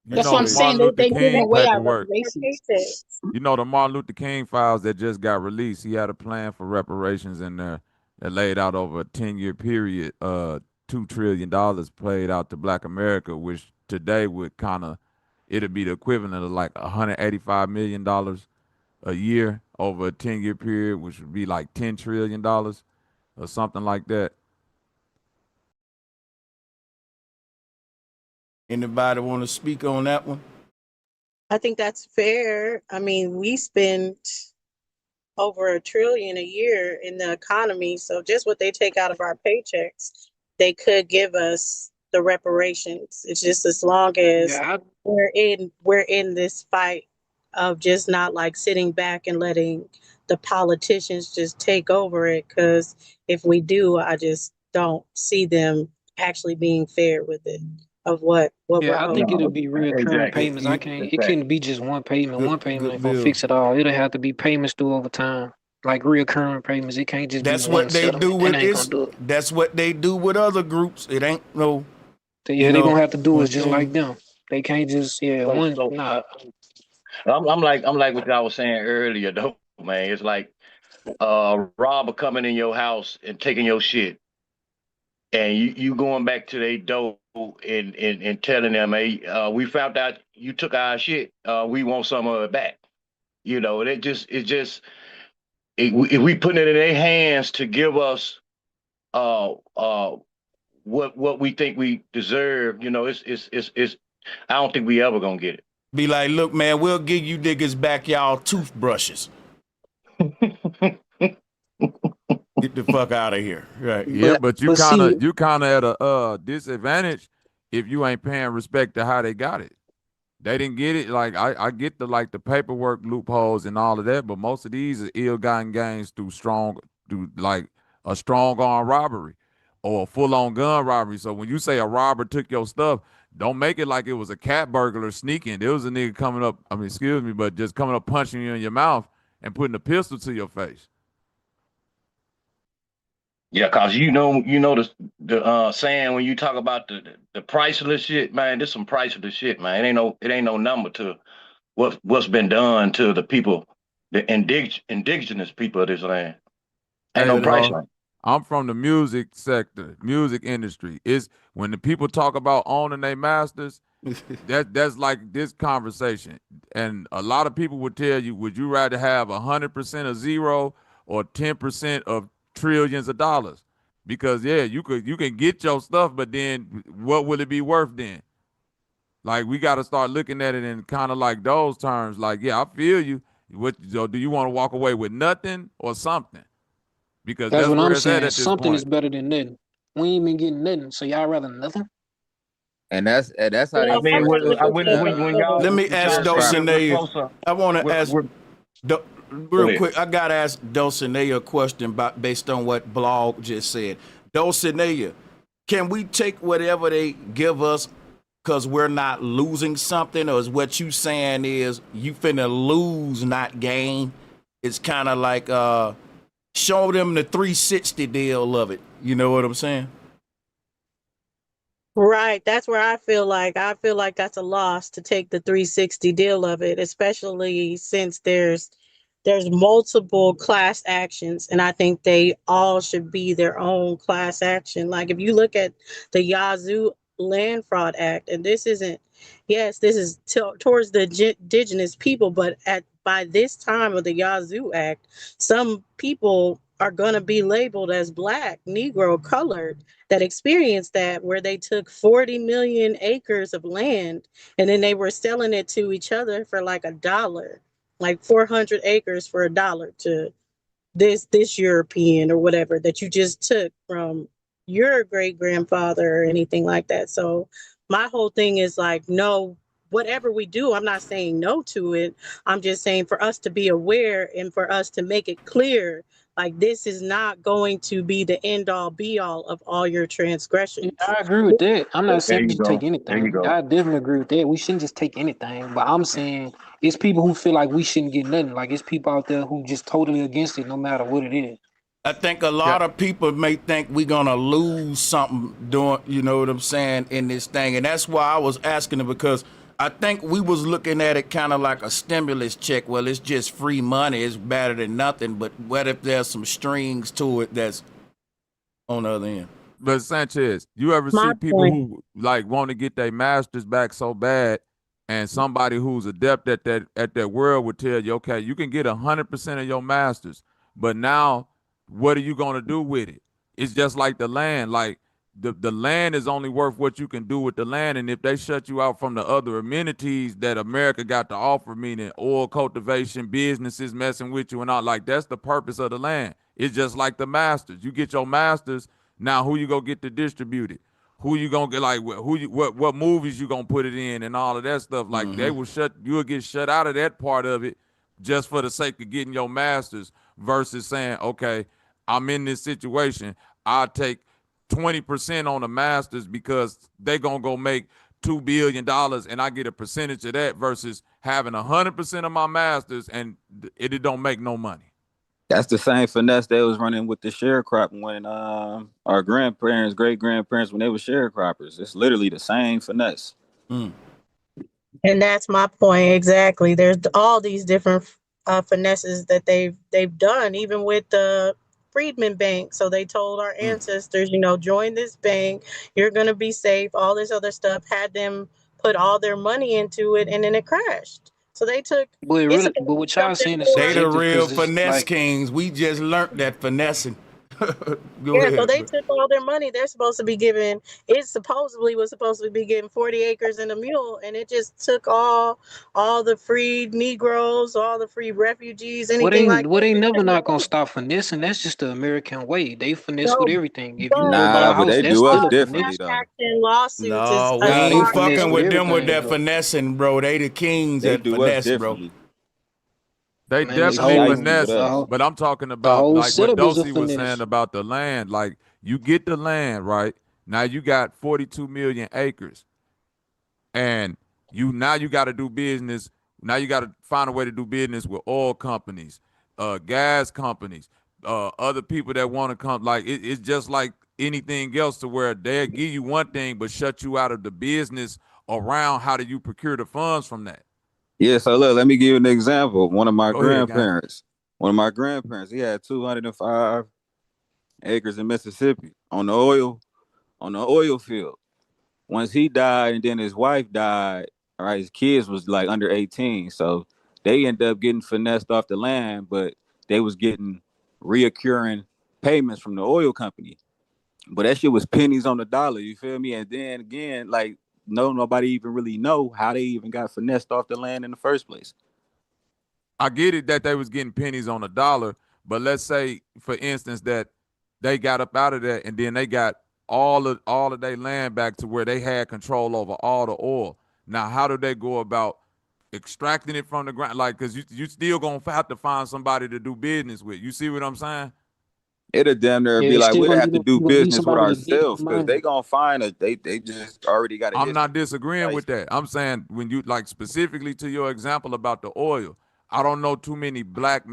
That's what I'm saying. They giving away our reparations. You know, the Martin Luther King files that just got released, he had a plan for reparations in there that laid out over a 10-year period, $2 trillion paid out to black America, which today would it'd be the equivalent of like $185 million a year over a 10-year period, which would be like $10 trillion or something like that. Anybody want to speak on that one? I think that's fair. I mean, we spend over $1 trillion a year in the economy. So just what they take out of our paychecks, they could give us the reparations. It's just as long as we're in this fight of just not like sitting back and letting the politicians just take over it. Because if we do, I just don't see them actually being fair with it. Of what Yeah, I think it'll owed. be recurring payments. It can't be just one payment. One payment ain't gonna fix it all. It'll have to be payments through over time, like recurring payments. It can't just That's be one what they do settlement. with That ain't this. gonna do it. That's what they do with other groups. It ain't no. Yeah, they gonna have to do one it just thing. like them. They can't just nah. I'm like what y'all was saying earlier though, man. It's like robber coming in your house and taking your shit, and you going back to their door and telling them, hey, we found out you took our shit. We want some of it back. You know, if we put it in their hands to give us what we think we deserve, you know, it's I don't think we ever gonna get it. Be like, look, man, we'll give you niggas back y'all toothbrushes. Get the fuck out of here. Right. Yeah, but you kind of at a disadvantage if you ain't paying respect to how they got it. They didn't get it. Like I get the paperwork loopholes and all of that, but most of these are ill-gotten gains through like a strong arm robbery or a full-on gun robbery. So when you say a robber took your stuff, don't make it like it was a cat burglar sneaking. There was a nigga coming up, excuse me, but just coming up punching you in your mouth and putting a pistol to your face. Yeah, cause you know the saying when you talk about the priceless shit, man. This some priceless shit, man. It ain't no number to what's been done to the people, the indigenous people of this land. Ain't no price on it. I'm from the music sector, music industry. It's when the people talk about owning their masters, that's like this conversation. And a lot of people would tell you, would you rather have 100% of zero or 10% of trillions of dollars? Because you can get your stuff, but then what will it be worth then? Like we got to start looking at it in kind of like those terms. Like, yeah, I feel you. So do you want to walk away with nothing or something? Because That's what where I'm it's at saying. this Something point. is better than nothing. We ain't been getting nothing, so y'all rather nothing. And that's how I mean, when y'all Let me ask Dulcinea. I want to ask real quick. I gotta ask Dulcinea a question based on what Blog just said. Dulcinea, can we take whatever they give us because we're not losing something, or is what you saying is you finna lose, not gain? It's kind of like show them the 360 deal of it. You know what I'm saying? Right. That's where I feel like that's a loss to take the 360 deal of it, especially since there's multiple class actions, and I think they all should be their own class action. Like if you look at the Yazoo Land Fraud Act, and this is towards the indigenous people, but by this time of the Yazoo Act, some people are going to be labeled as Black, Negro, colored that experienced that, where they took 40 million acres of land and then they were selling it to each other for like $1. like 400 acres for $1 to this European or whatever that you just took from your great grandfather or anything like that. So my whole thing is like, no, whatever we do, I'm not saying no to it. I'm just saying for us to be aware and for us to make it clear, like this is not going to be the end all be all of all your transgressions. I agree with that. I'm not There saying you just take go. There you anything. go. I definitely agree with that. We shouldn't just take anything. But I'm saying it's people who feel like we shouldn't get nothing. Like it's people out there who just totally against it, no matter what it is. I think a Yeah. lot of people may think we're gonna lose something doing, you know what I'm saying, in this thing, and that's why I was asking it, because I think we was looking at it kind of like a stimulus check. Well, it's just free money; it's better than nothing. But what if there's some strings to it that's on the other end? But Sanchez, you ever My see people point. who like want to get their masters back so bad, and somebody who's adept at that world would tell you, okay, you can get 100% of your masters, but now what are you gonna do with it? It's just like the land. Like the land is only worth what you can do with the land, and if they shut you out from the other amenities that America got to offer, meaning oil cultivation, businesses messing with you and all, like that's the purpose of the land. It's just like the masters. You get your masters. Now, who you gonna get to distribute it? Who you gonna get, like what movies you gonna put it in and all of that stuff? Like they will you'll get shut out of that part of it just for the sake of getting your masters versus saying, okay, I'm in this situation. I'll take 20% on the masters because they gonna go make $2 billion and I get a percentage of that versus having 100% of my masters and it don't make no money. That's the same finesse they was running with the sharecropping when our grandparents, great grandparents, when they were sharecroppers. It's literally the same finesse. And that's my point exactly. There's all these different finesses that they've done, even with the Freedmen Bank. So they told our ancestors, you know, join this bank, you're gonna be safe. All this other stuff had them put all their money into it, and then it crashed. So they took. But it It's really, supposed but to be what y'all something saying is more. They the subjective real because it's finesse like kings. We just learned that finessing. Go Yeah, so ahead. they took all their money. They're supposed to be giving. It supposedly was supposed to be getting 40 acres and a mule, and it just took all the freed Negroes, all the free refugees, anything like what that. they They never took their not gonna money. stop finessing. That's just the American way. They finesse with So, everything. If you go buy they a Nah, but house, they that's do us still fought a differently finesse. though. class action lawsuits No, we Nah, they ain't as finesse fucking with with them with everything, that bro. finessing, bro. They the kings They at do us finesse, bro. differently. They Man, this They definitely whole shifty with finesse, the, us. but I'm talking the about whole like what setup is a Dosey was saying finesse. about the land. Like you get the land, right? Now you got 42 million acres, and you got to do business. Now you got to find a way to do business with oil companies, gas companies, other people that want to come. Like it's just like anything else, to where they'll give you one thing but shut you out of the business around how do you procure the funds from that. Yeah, so look, let me give you an example. Go ahead, gang. One of my grandparents, he had 205 acres in Mississippi on the oil field. Once he died and then his wife died, all right, his kids was like under 18. So they ended up getting finessed off the land, but they was getting reoccurring payments from the oil company. But that shit was pennies on the dollar, you feel me? And then again, like nobody even really know how they even got finessed off the land in the first place. I get it that they was getting pennies on the dollar, but let's say, for instance, that they got up out of that and then they got all of their land back to where they had control over all the oil. Now, how do they go about extracting it from the ground? Like, because you still gonna have to find somebody to do business with. You see what I'm saying? It'll damn near Yeah, be it's like still we'd gonna have need to do you gonna need business with somebody to dig the ourselves because they money. gonna find us. They just already got a I'm not history. disagreeing with that. I'm saying, when you, like, specifically to your example about the oil, I don't know too many black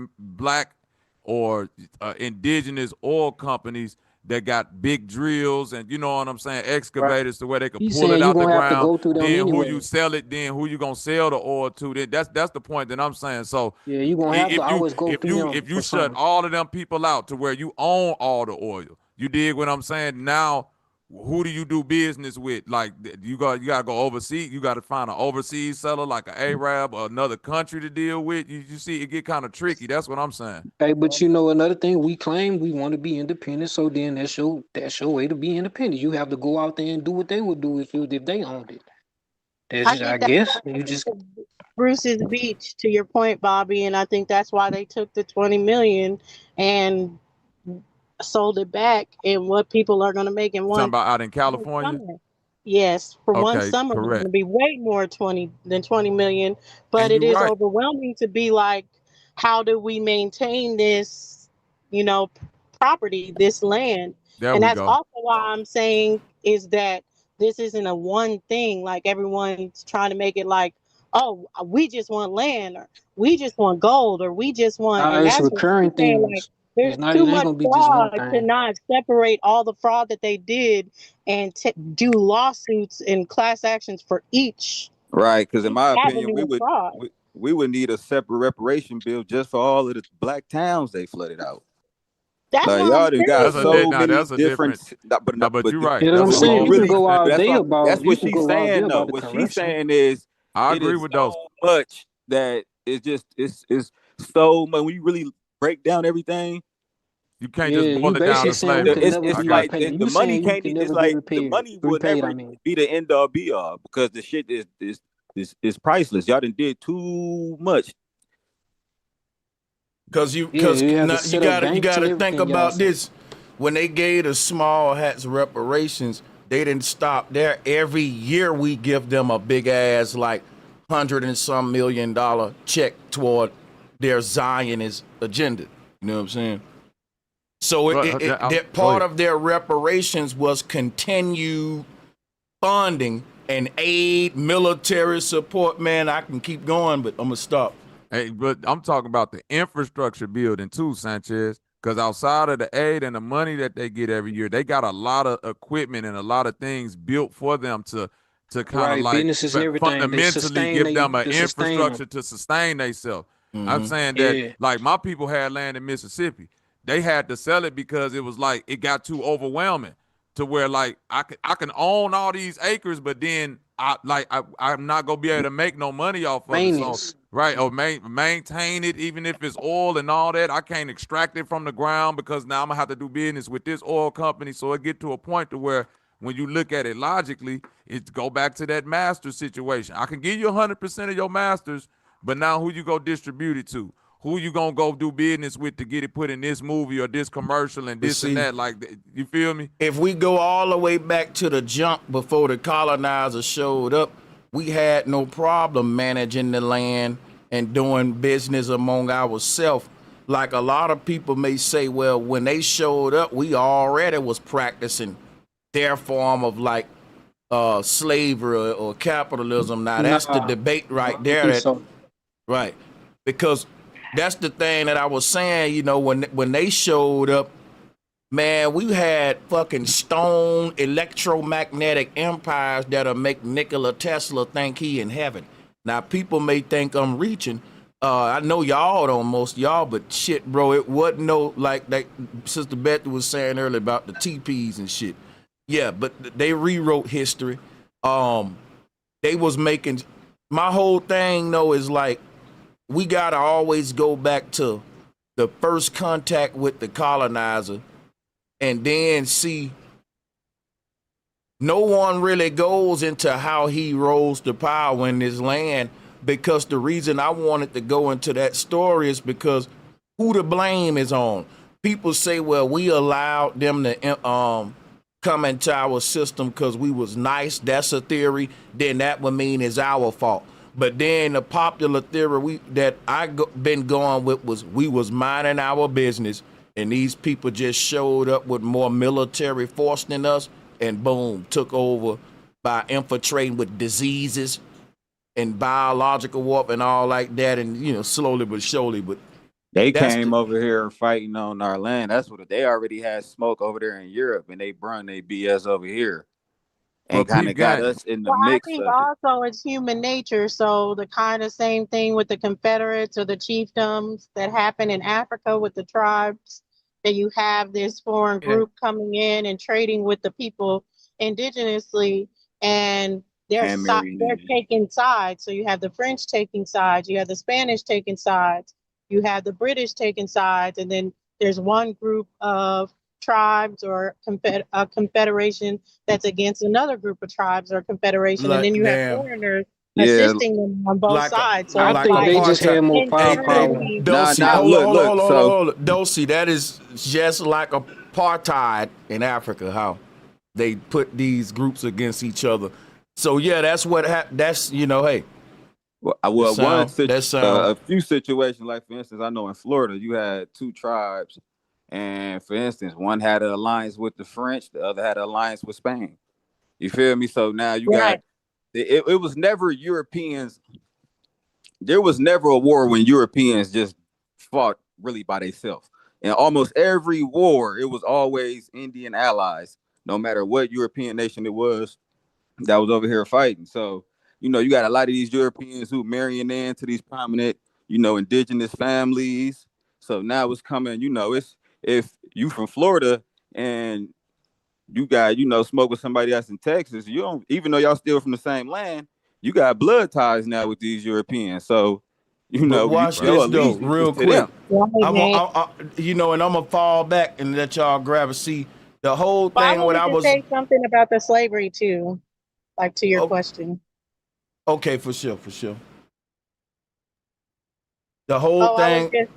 or indigenous oil companies that got big drills and, you know what I'm saying, Right. excavators to where they could He's pull it saying you out the gonna have to ground. go through them Then who you anyway. sell it, then who you gonna sell the oil to. Then that's the point that I'm saying. So Yeah, you gonna have to if you always go if through you them if you for shut something. all of them people out to where you own all the oil, you dig what I'm saying? Now, who do you do business with? Like, you gotta go overseas. You got to find an overseas seller like an Arab or another country to deal with. You see, it get kind of tricky. That's what I'm saying. Hey, but you know another thing, we claim we want to be independent, so then that's your way to be independent. You have to go out there and do what they would do if they owned it. That's I just, I think that guess you just Bruce's Beach, to your point, Bobby, and I think that's why they took the 20 million and sold it back. And what people are going to make in Talking one about out in California? summer. Yes, for one Okay, summer, it's going correct. to be way more 20 million. But And it you're is right. overwhelming to be like, how do we maintain this, you know, property, this land? There And we that's go. also why I'm saying is that this isn't a one thing. Like everyone's trying to make it like, oh, we just want land, or we just want gold, or we just want, and It's that's what I'm recurring saying. Like, things. there's It's not. too It ain't much gonna be just one fraud to thing. not separate all the fraud that they did and do lawsuits and class actions for each Right, because in my opinion, avenue of fraud. we would need a separate reparation bill just for all of the black towns they flooded out. That's Like what I'm y'all done got That's a saying. different. so Now many that's a different, different. No, but you're right. You know what I'm That's a but we saying? can whole You can really. go different. all That's day what about. that's You what can she's go all day saying though. about the What she's correction. saying is I it agree is with those. so much that it's just it's so much when you really break down everything. You can't just Yeah, you boil it down basically to saying we slavery. could never I It's be got like you. repaid. the You money saying you can't. can It's never be like the repaid. money will Repaid. never I mean, be the end all be all because the shit is priceless. Y'all done did too much. Because yeah, you have to you set up gotta banks and think everything. Y'all about said. this. When they gave the small hats reparations, they didn't stop there. Every year we give them a big ass like $100 and some million check toward their Zionist agenda. You know what I'm saying? So that Go part ahead. of their reparations was continued funding and aid, military support. Man, I can keep going, but I'm gonna stop. Hey, but I'm talking about the infrastructure building too, Sanchez. Because outside of the aid and the money that they get every year, they got a lot of equipment and a lot of things built for them to kind of Right, like businesses and everything. They fundamentally sustain. give them an They sustain them. infrastructure to sustain themselves. I'm Mm-hmm. saying that Yeah. like my people had land in Mississippi. They had to sell it because it was like it got too overwhelming to where like I can own all these acres, but then I'm not gonna be able to make no money off of it. So Maintenance. right, or maintain it, even if it's oil and all that. I can't extract it from the ground because now I'm gonna have to do business with this oil company. So it get to a point to where when you look at it logically, it go back to that master situation. I can give you 100% of your masters, but now who you go distribute it to? Who you gonna go do business with to get it put in this movie or this commercial and But this and see, that? Like, you feel me? if we go all the way back to the jump before the colonizers showed up, we had no problem managing the land and doing business among ourselves. Like a lot of people may say, well, when they showed up, we already was practicing their form of like slavery or capitalism. Now that's the Nah, debate I right don't there. think That so. right, because that's the thing that I was saying. You know, when they showed up, man, we had fucking stone electromagnetic empires that'll make Nikola Tesla think he in heaven. Now, people may think I'm reaching. I know y'all don't, most y'all, but shit, bro, it wasn't no, like Sister Betty was saying earlier about the TPs and shit. Yeah, but they rewrote history. They was making, my whole thing, though, is like, we gotta always go back to the first contact with the colonizer and then see no one really goes into how he rose to power in this land, because the reason I wanted to go into that story is because who the blame is on. People say, well, we allowed them to come into our system because we was nice. That's a theory. Then that would mean it's our fault. But then the popular theory that been going with was we was minding our business and these people just showed up with more military force than us and boom, took over by infiltrating with diseases and biological warfare and all like that. And, you know, slowly but surely, but They that's came over here fighting on our land. That's what they already had smoke over there in Europe, and they brung their BS over here and But kind peep of got game. us in the Well, I mix think of it. also it's human nature. So the kind of same thing with the Confederates or the chiefdoms that happened in Africa with the tribes, that you have this foreign group coming in and trading with the people indigenously, and And they're marrying taking sides. So you have the French taking sides, you have the Spanish taking sides, you have the British taking sides, and then there's one group of tribes or a confederation that's against another group of tribes or confederation, and like then you have damn. foreigners Yeah, assisting them on both like a sides. So I it's like think a like they just part-time. had more in Hey, hey, turn firepower. we Dosey, nah. hold on, Look, hold on, look. hold on, So hold on. Dosey, that is just like apartheid in Africa. How they put these groups against each other. So yeah, that's what that's hey, well, that sound. a few situations, like for instance, I know in Florida you had two tribes, and for instance, one had an alliance with the French, the other had an alliance with Spain. You feel me? So now you got right. it was never Europeans. There was never a war when Europeans just fought really by themselves. In almost every war, it was always Indian allies, no matter what European nation it was that was over here fighting. So, you got a lot of these Europeans who marrying into these prominent, indigenous families. So now it's coming, it's if you from Florida and you got, smoke with somebody else in Texas, you don't, even though y'all still from the same land, you got blood ties now with these Europeans. So, But you watch your this though, allegiance is real to quick. them. Right, I'm, Nate. and I'm gonna fall back and let y'all grab a seat. The whole But I thing, what wanted I to was say something about the slavery too, like to your oh, question. okay, for sure, for sure. The whole Oh, I was thing. just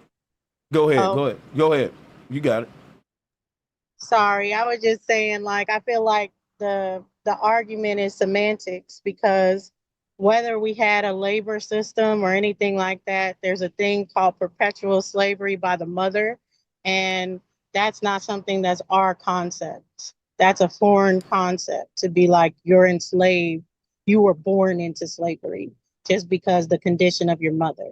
Go ahead, oh, go ahead, go ahead. You got it. sorry. I was just saying like I feel like the argument is semantics because whether we had a labor system or anything like that, there's a thing called perpetual slavery by the mother, and that's not something that's our concept. That's a foreign concept to be like you're enslaved, you were born into slavery just because the condition of your mother.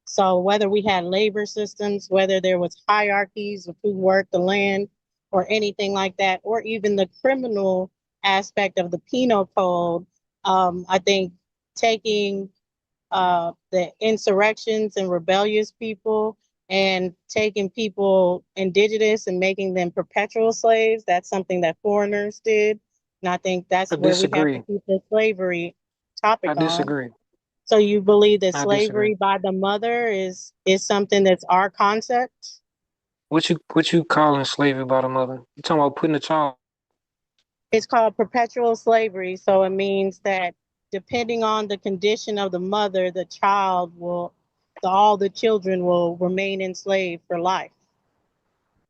So whether we had labor systems, whether there was hierarchies of who worked the land or anything like that, or even the criminal aspect of the penal code, I think taking the insurrections and rebellious people and taking people indigenous and making them perpetual slaves, that's something that foreigners did. And I think I that's where we have to disagree. keep the slavery I topic on. disagree. So you believe that I disagree. slavery by the mother is something that's our concept? What you calling slavery by the mother? You talking about putting a child? It's called perpetual slavery. So it means that depending on the condition of the mother, the child will, all the children will remain enslaved for life.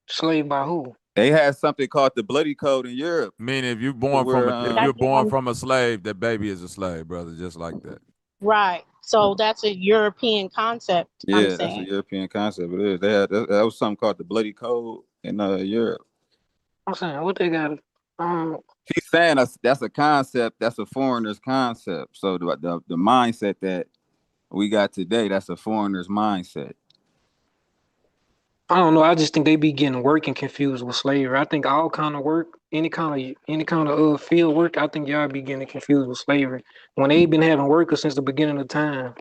Slave by who? They had something called the bloody code in Europe. Meaning, if Where you're That's born from a slave, that baby is a slave, brother, just like that. right. So that's a European concept, I'm yeah, that's a saying. European concept. It is. They had that was something called the bloody code in Europe. I'm saying what they got. He's saying that's a concept. That's a foreigner's concept. So the mindset that we got today, that's a foreigner's mindset. I don't know. I just think they be getting work and confused with slavery. I think all kind of work, any kind of field work, I think y'all be getting confused with slavery. When they been having workers since the beginning of time.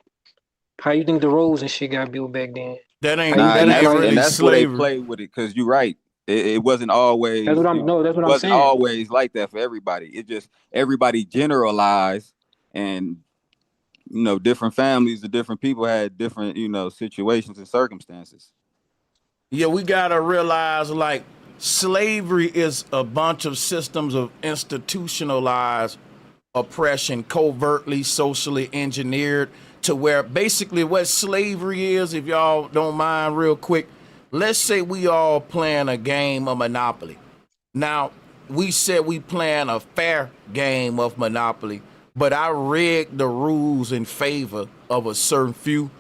How you think the roads and shit got built back then? That How you ain't Nah, that think ain't like really that's where they slavery. play with it. Because you're right. It wasn't that's always. what I'm no, that's It what I'm wasn't saying. always like that for everybody. It just everybody generalized, and different families, the different people had different situations and circumstances. Yeah, we gotta realize like slavery is a bunch of systems of institutionalized oppression, covertly socially engineered to where basically what slavery is, if y'all don't mind real quick, let's say we all playing a game of Monopoly. Now, we said we playing a fair game of Monopoly, but I rigged the rules in favor of a certain few.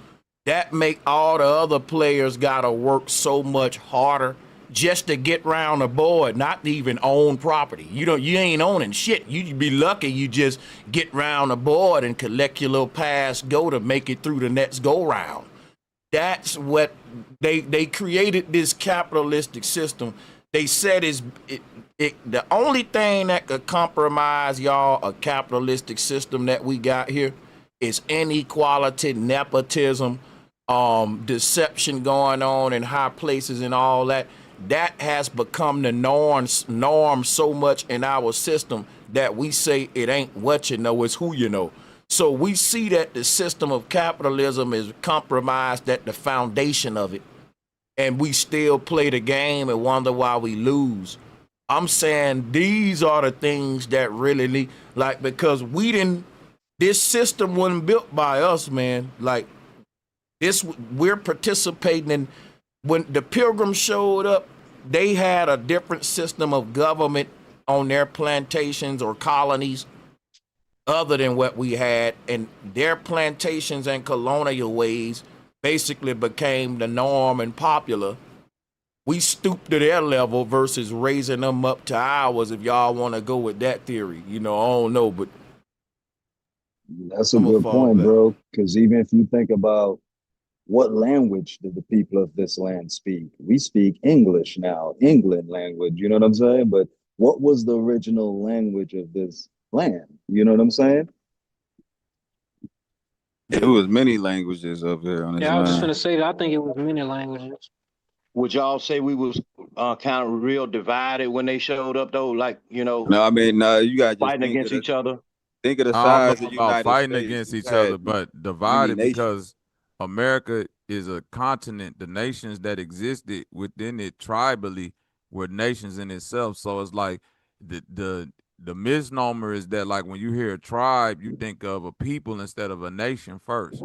That make all the other players gotta work so much harder just to get round the board, not to even own property. You ain't owning shit. You'd be lucky you just get round the board and collect your little pass go to make it through the next go round. That's what they created this capitalistic system. They said is the only thing that could compromise y'all a capitalistic system that we got here is inequality, nepotism, deception going on in high places and all that. That has become the norm so much in our system that we say it ain't what you know, it's who you know. So we see that the system of capitalism is compromised at the foundation of it, and we still play the game and wonder why we lose. I'm saying these are the things that really need, like, because we didn't this system wasn't built by us, man. Like this, we're participating in. When the Pilgrims showed up, they had a different system of government on their plantations or colonies other than what we had, and their plantations and colonial ways basically became the norm and popular. We stooped to their level versus raising them up to ours, if y'all want to go with that theory. You know, I don't know, but That's a I'm gonna good fall point, back. bro. Because even if you think about what language do the people of this land speak? We speak English now, England language, you know what I'm saying? But what was the original language of this land? You know what I'm saying? It was many languages over here on this Yeah, I was just line. gonna say that I think it was many languages. Would y'all say we was kind of real divided when they showed up though? Like, you know, No, I mean, no, you gotta just fighting against each other? think of the I don't size know of the about United fighting States. against You each had other, but many divided nations. because America is a continent. The nations that existed within it tribally were nations in itself. So it's like the misnomer is that, like, when you hear a tribe, you think of a people instead of a nation first.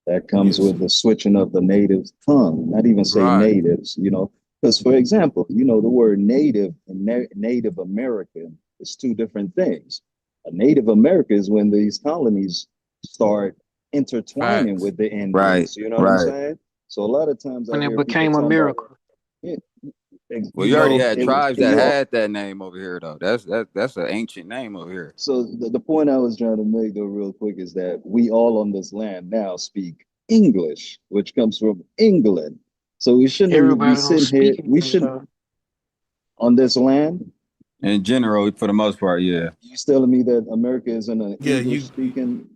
That comes Yes. with the switching of the native tongue, not even say Right. natives, you know. Because, for example, you know, the word native and Native American is two different things. A Native American is when these colonies start intertwining Facts. with the Right, Indians, you know what I'm right. saying? So a lot of times I When it hear people became talking about, America. yeah, Well, you already well, had tribes that yeah. had that name over here, though. That's an ancient name over here. So the point I was trying to make, though, real quick, is that we all on this land now speak English, which comes from England. So we shouldn't be Everybody don't sitting here. speak We English should though. on this land. In general, for the most part, yeah. You telling me that America is in an Yeah, English speaking?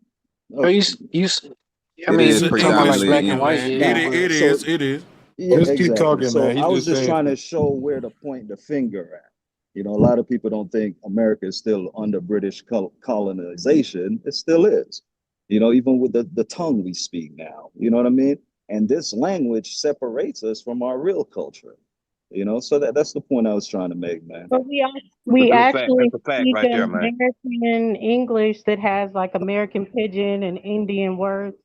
Or Oh, I It mean, is if it's you an talking about like English predominantly black and speaking white, English. land. yeah, nah. but So It is. yeah, Just keep exactly. talking, man. So He I was just just saying trying to something. show where to point the finger at. You know, a lot of people don't think America is still under British colonization. It still is. You know, even with the tongue we speak now. You know what I mean? And this language separates us from our real culture. You know, so that's the point I was trying to make, man. But That's a we good fact. actually That's a fact speak right there, an man. American English that has like American Pidgin and Indian words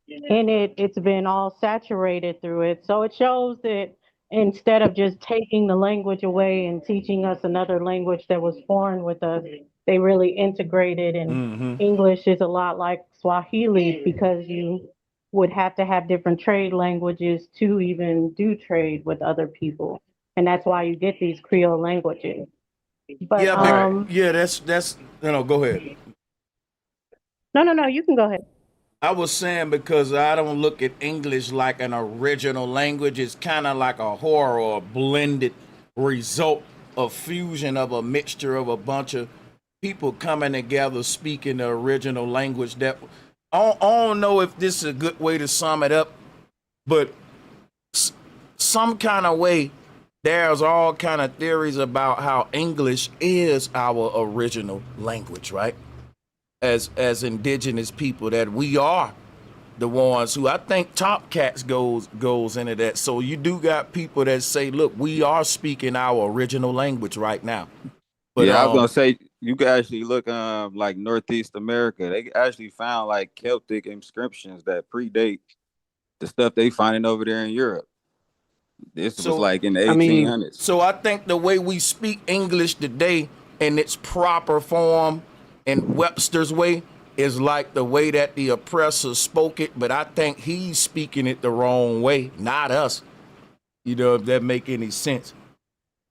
in it. It's been all saturated through it. So it shows that instead of just taking the language away and teaching us another language that was foreign with us, they really integrated. And Mm-hmm. English is a lot like Swahili because you would have to have different trade languages to even do trade with other people. And that's why you get these Creole languages. But Yeah, but yeah, that's go ahead. no, you can go ahead. I was saying because I don't look at English like an original language. It's kind of like a horror or a blended result of fusion of a mixture of a bunch of people coming together speaking the original language. That I don't know if this is a good way to sum it up, but some kind of way there's all kind of theories about how English is our original language, right? As indigenous people, that we are the ones who, I think Top Cats goes into that. So you do got people that say, look, we are speaking our original language right now. But Yeah, I was gonna say you can actually look like Northeast America. They actually found like Celtic inscriptions that predate the stuff they finding over there in Europe. This was so like in the I mean, 1800s. so I think the way we speak English today in its proper form in Webster's way is like the way that the oppressor spoke it, but I think he's speaking it the wrong way, not us. You know, if that make any sense.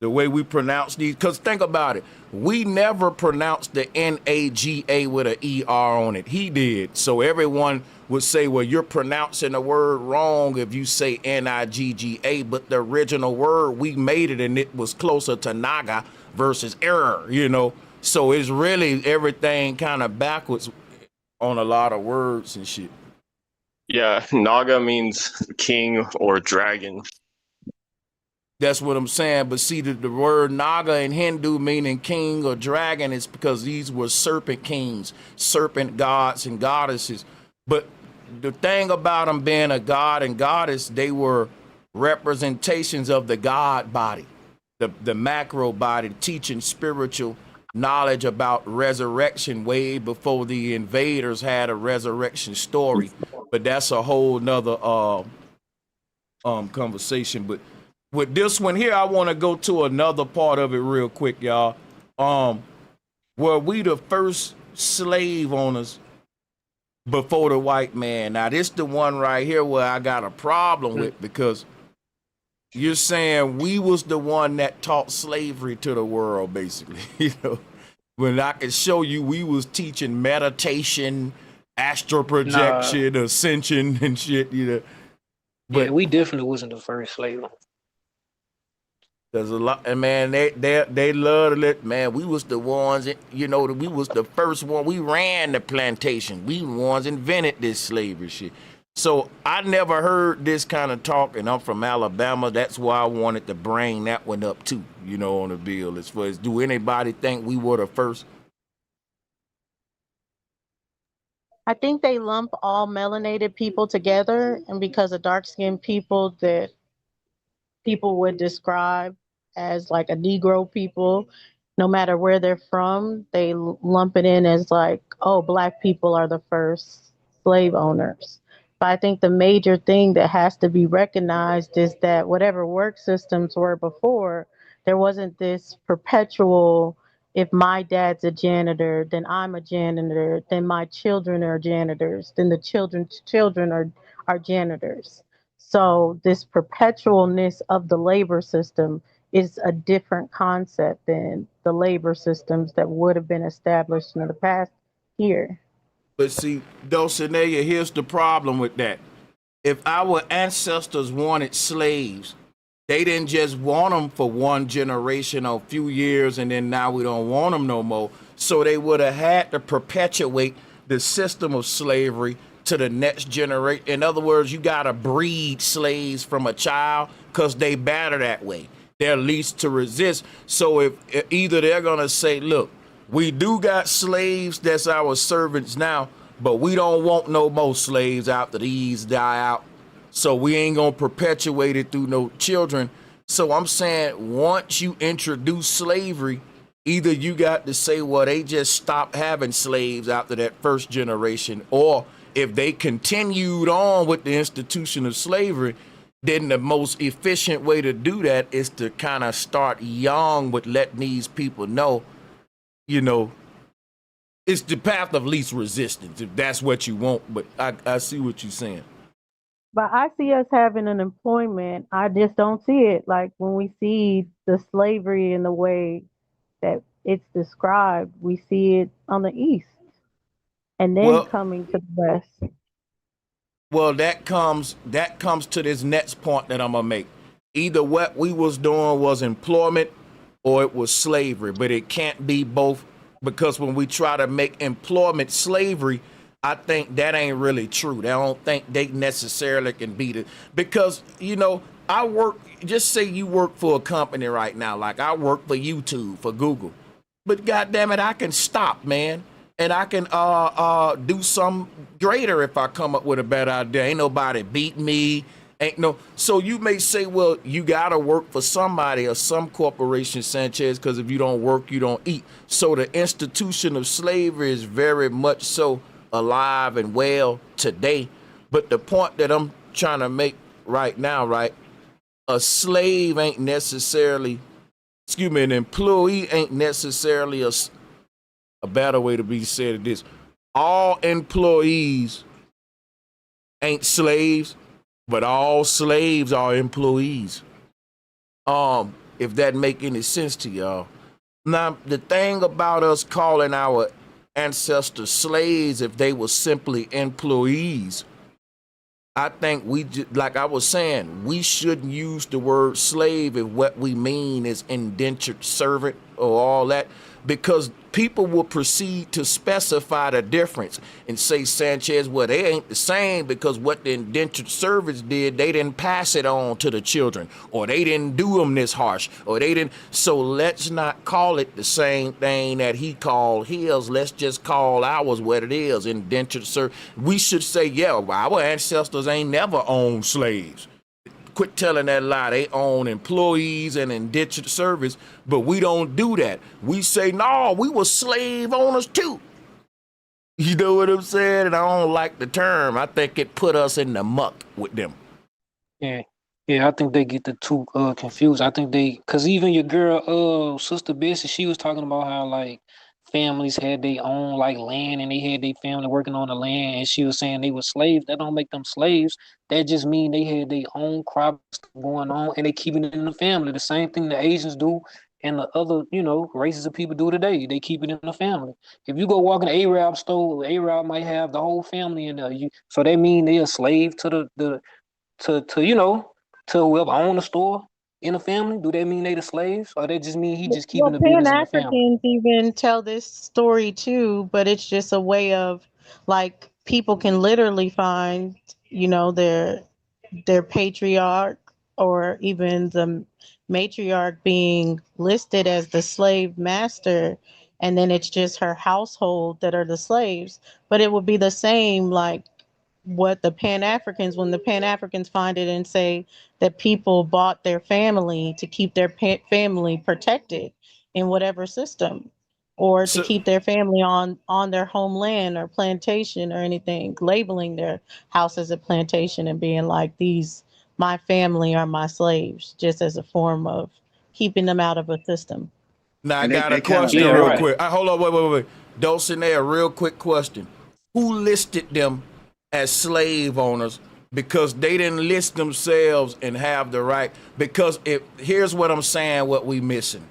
The way we pronounce these, because think about it, we never pronounced the NAGA with an ER on it. He did. So everyone would say, well, you're pronouncing the word wrong if you say NIGGA, but the original word, we made it and it was closer to Naga versus error, you know. So it's really everything kind of backwards on a lot of words and shit. Yeah, Naga means king or dragon. That's what I'm saying. But see, the word Naga in Hindu meaning king or dragon is because these were serpent kings, serpent gods and goddesses. But the thing about them being a god and goddess, they were representations of the God body, the macro body, teaching spiritual knowledge about resurrection way before the invaders had a resurrection story. But that's a whole nother conversation. But with this one here, I want to go to another part of it real quick, y'all. Were we the first slave owners before the white man? Now, this the one right here where I got a problem with, because you're saying we was the one that taught slavery to the world, basically. You know, when I can show you we was teaching meditation, astral projection, ascension, and shit. You know, but yeah, we definitely wasn't the first slave owner. there's a lot, and man, they love to let, man, we was the ones, you know, we was the first one. We ran the plantation. We the ones invented this slavery shit. So I never heard this kind of talk, and I'm from Alabama. That's why I wanted to bring that one up too, you know, on the bill. As far as, do anybody think we were the first? I think they lump all melanated people together, and because of dark-skinned people that people would describe as like a Negro people, no matter where they're from, they lump it in as like, oh, Black people are the first slave owners. But I think the major thing that has to be recognized is that whatever work systems were before, there wasn't this perpetual, if my dad's a janitor, then I'm a janitor, then my children are janitors, then the children's children are janitors. So this perpetualness of the labor system is a different concept than the labor systems that would have been established in the past here. But see, Dulcinea, here's the problem with that. If our ancestors wanted slaves, they didn't just want them for one generation or a few years, and then now we don't want them no more. So they would have had to perpetuate the system of slavery to the next generation. In other words, you got to breed slaves from a child because they better that way. They're least to resist. So if either they're going to say, look, we do got slaves that's our servants now, but we don't want no more slaves after these die out. So we ain't going to perpetuate it through no children. So I'm saying once you introduce slavery, either you got to say, well, they just stopped having slaves after that first generation, or if they continued on with the institution of slavery, then the most efficient way to do that is to kind of start young with letting these people know, you know, it's the path of least resistance, if that's what you want. But I see what you're saying. But I see us having an employment. I just don't see it. Like when we see the slavery in the way that it's described, we see it on the East and then coming to the West. Well, that comes to this next point that I'm gonna make. Either what we was doing was employment or it was slavery, but it can't be both, because when we try to make employment slavery, I think that ain't really true. I don't think they necessarily can beat it, because, you know, I work, just say you work for a company right now, like I work for YouTube, for Google, but goddamn it, I can stop, man. And I can do some greater if I come up with a better idea. Ain't nobody beat me. Ain't no. So you may say, well, you gotta work for somebody or some corporation, Sanchez, because if you don't work, you don't eat. So the institution of slavery is very much so alive and well today. But the point that I'm trying to make right now, right? A slave ain't necessarily, an employee ain't necessarily a better way to be said this. All employees ain't slaves, but all slaves are employees. If that make any sense to y'all. Now, the thing about us calling our ancestors slaves, if they were simply employees, I think like I was saying, we shouldn't use the word slave if what we mean is indentured servant or all that, because people will proceed to specify the difference and say, Sanchez, well, they ain't the same because what the indentured servants did, they didn't pass it on to the children, or they didn't do them this harsh, or they didn't. So let's not call it the same thing that he called his. Let's just call ours what it is, indentured servant. We should say, yeah, our ancestors ain't never owned slaves. quit telling that lie. They own employees and indentured service, but we don't do that. We say, no, we were slave owners too. You know what I'm saying? And I don't like the term. I think it put us in the muck with them. Yeah. Yeah, I think they get the two confused. I think cause even your girl Sister Bessie, she was talking about how like families had their own like land and they had their family working on the land, and she was saying they were slaves. That don't make them slaves. That just mean they had their own crops going on and they keeping it in the family. The same thing the Asians do and the other, races of people do today. They keep it in the family. If you go walk in an Arab store, Arab might have the whole family in there. So that mean they a slave to to whoever own the store in the family? Do that mean they the slaves, or that just mean he just keeping Well, the business in the family? Pan-Africans even tell this story too, but it's just a way of like people can literally find, their patriarch or even the matriarch being listed as the slave master, and then it's just her household that are the slaves. But it would be the same like what the Pan-Africans, when the Pan-Africans find it and say that people bought their family to keep their family protected in whatever system, or to So keep their family on their homeland or plantation or anything, labeling their house as a plantation and being like, these, my family are my slaves, just as a form of keeping them out of a system. now I And got a they kind of question Yeah, real right. quick. Hold on, wait. Dulcinea, real quick question. Who listed them as slave owners? Because they didn't list themselves and have the right. Because here's what I'm saying, what we missing.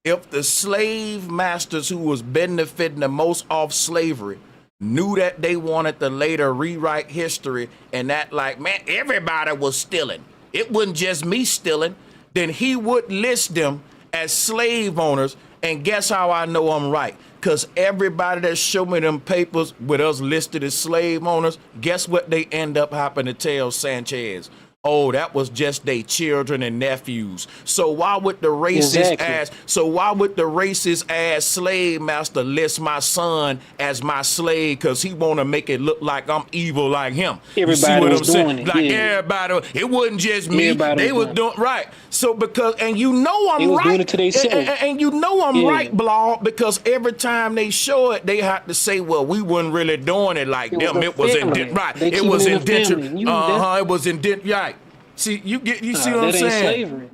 If the slave masters who was benefiting the most off slavery knew that they wanted to later rewrite history and that like, man, everybody was stealing, it wasn't just me stealing, then he would list them as slave owners. And guess how I know I'm right? Because everybody that showed me them papers with us listed as slave owners, guess what they end up having to tell Sanchez? Oh, that was just their children and nephews. So why would the racist ass slave master list my son as my slave? Because he want to make it look like I'm evil like him. You see Everybody what was I'm saying? doing it. Like Yeah, everybody, it wasn't just me. everybody They was was doing doing right. So because, and you know it. They I'm was doing right. it to themselves. And you know I'm Yeah, right, Blog, because every time they show it, they have to say, well, we wasn't really doing it like it was them. the It was family. right. They It keeping was it in the indentured. family. That's It was indentured. Right. See, you see what I'm that ain't saying? slavery.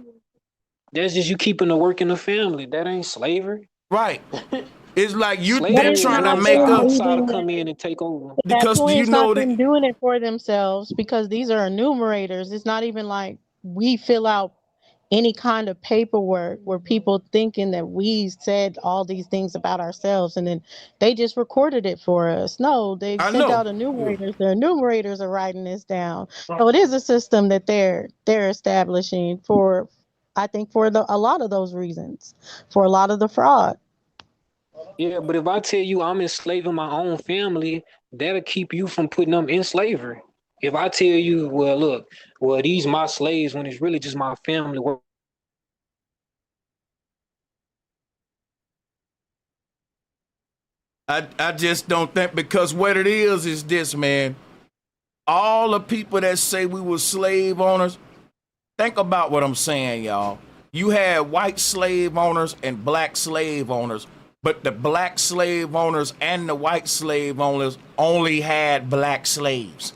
That's just you keeping the work in the family. That ain't slavery. Right. It's like they're Slavery is But trying when to an make a, outsider come in and take over. at that because point, you it's not know that, them doing it for themselves, because these are enumerators. It's not even like we fill out any kind of paperwork where people thinking that we said all these things about ourselves and then they just recorded it for us. No, they've I sent know. out enumerators. The enumerators are writing this down. So it is a system that they're establishing for, I think, for a lot of those reasons, for a lot of the fraud. Yeah, but if I tell you I'm enslaving my own family, that'll keep you from putting them in slavery. If I tell you, well, look, well, these my slaves when it's really just my family. I just don't think, because what it is this, man. All the people that say we were slave owners, think about what I'm saying, y'all. You had white slave owners and black slave owners, but the black slave owners and the white slave owners only had black slaves.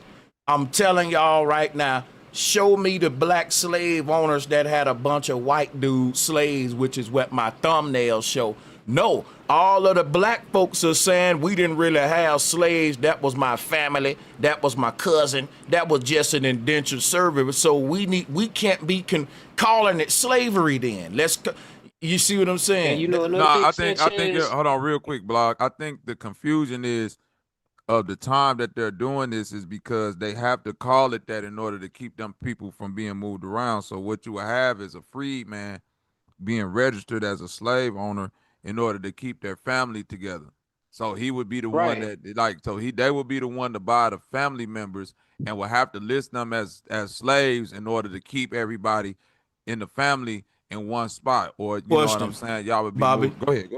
I'm telling y'all right now, show me the black slave owners that had a bunch of white dude slaves, which is what my thumbnails show. No, all of the black folks are saying we didn't really have slaves. That was my family. That was my cousin. That was just an indentured servant. So we can't be calling it slavery then. You see what I'm And saying? you know No, another thing, I think Sanchez. hold on real quick, Block. I think the confusion is of the time that they're doing this is because they have to call it that in order to keep them people from being moved around. So what you will have is a freed man being registered as a slave owner in order to keep their family together. So he would be the one Right. that they would be the one to buy the family members and will have to list them as slaves in order to keep everybody in the family in one spot. Or you know what I'm Question, saying? Y'all would be Bobby. moved. Go ahead.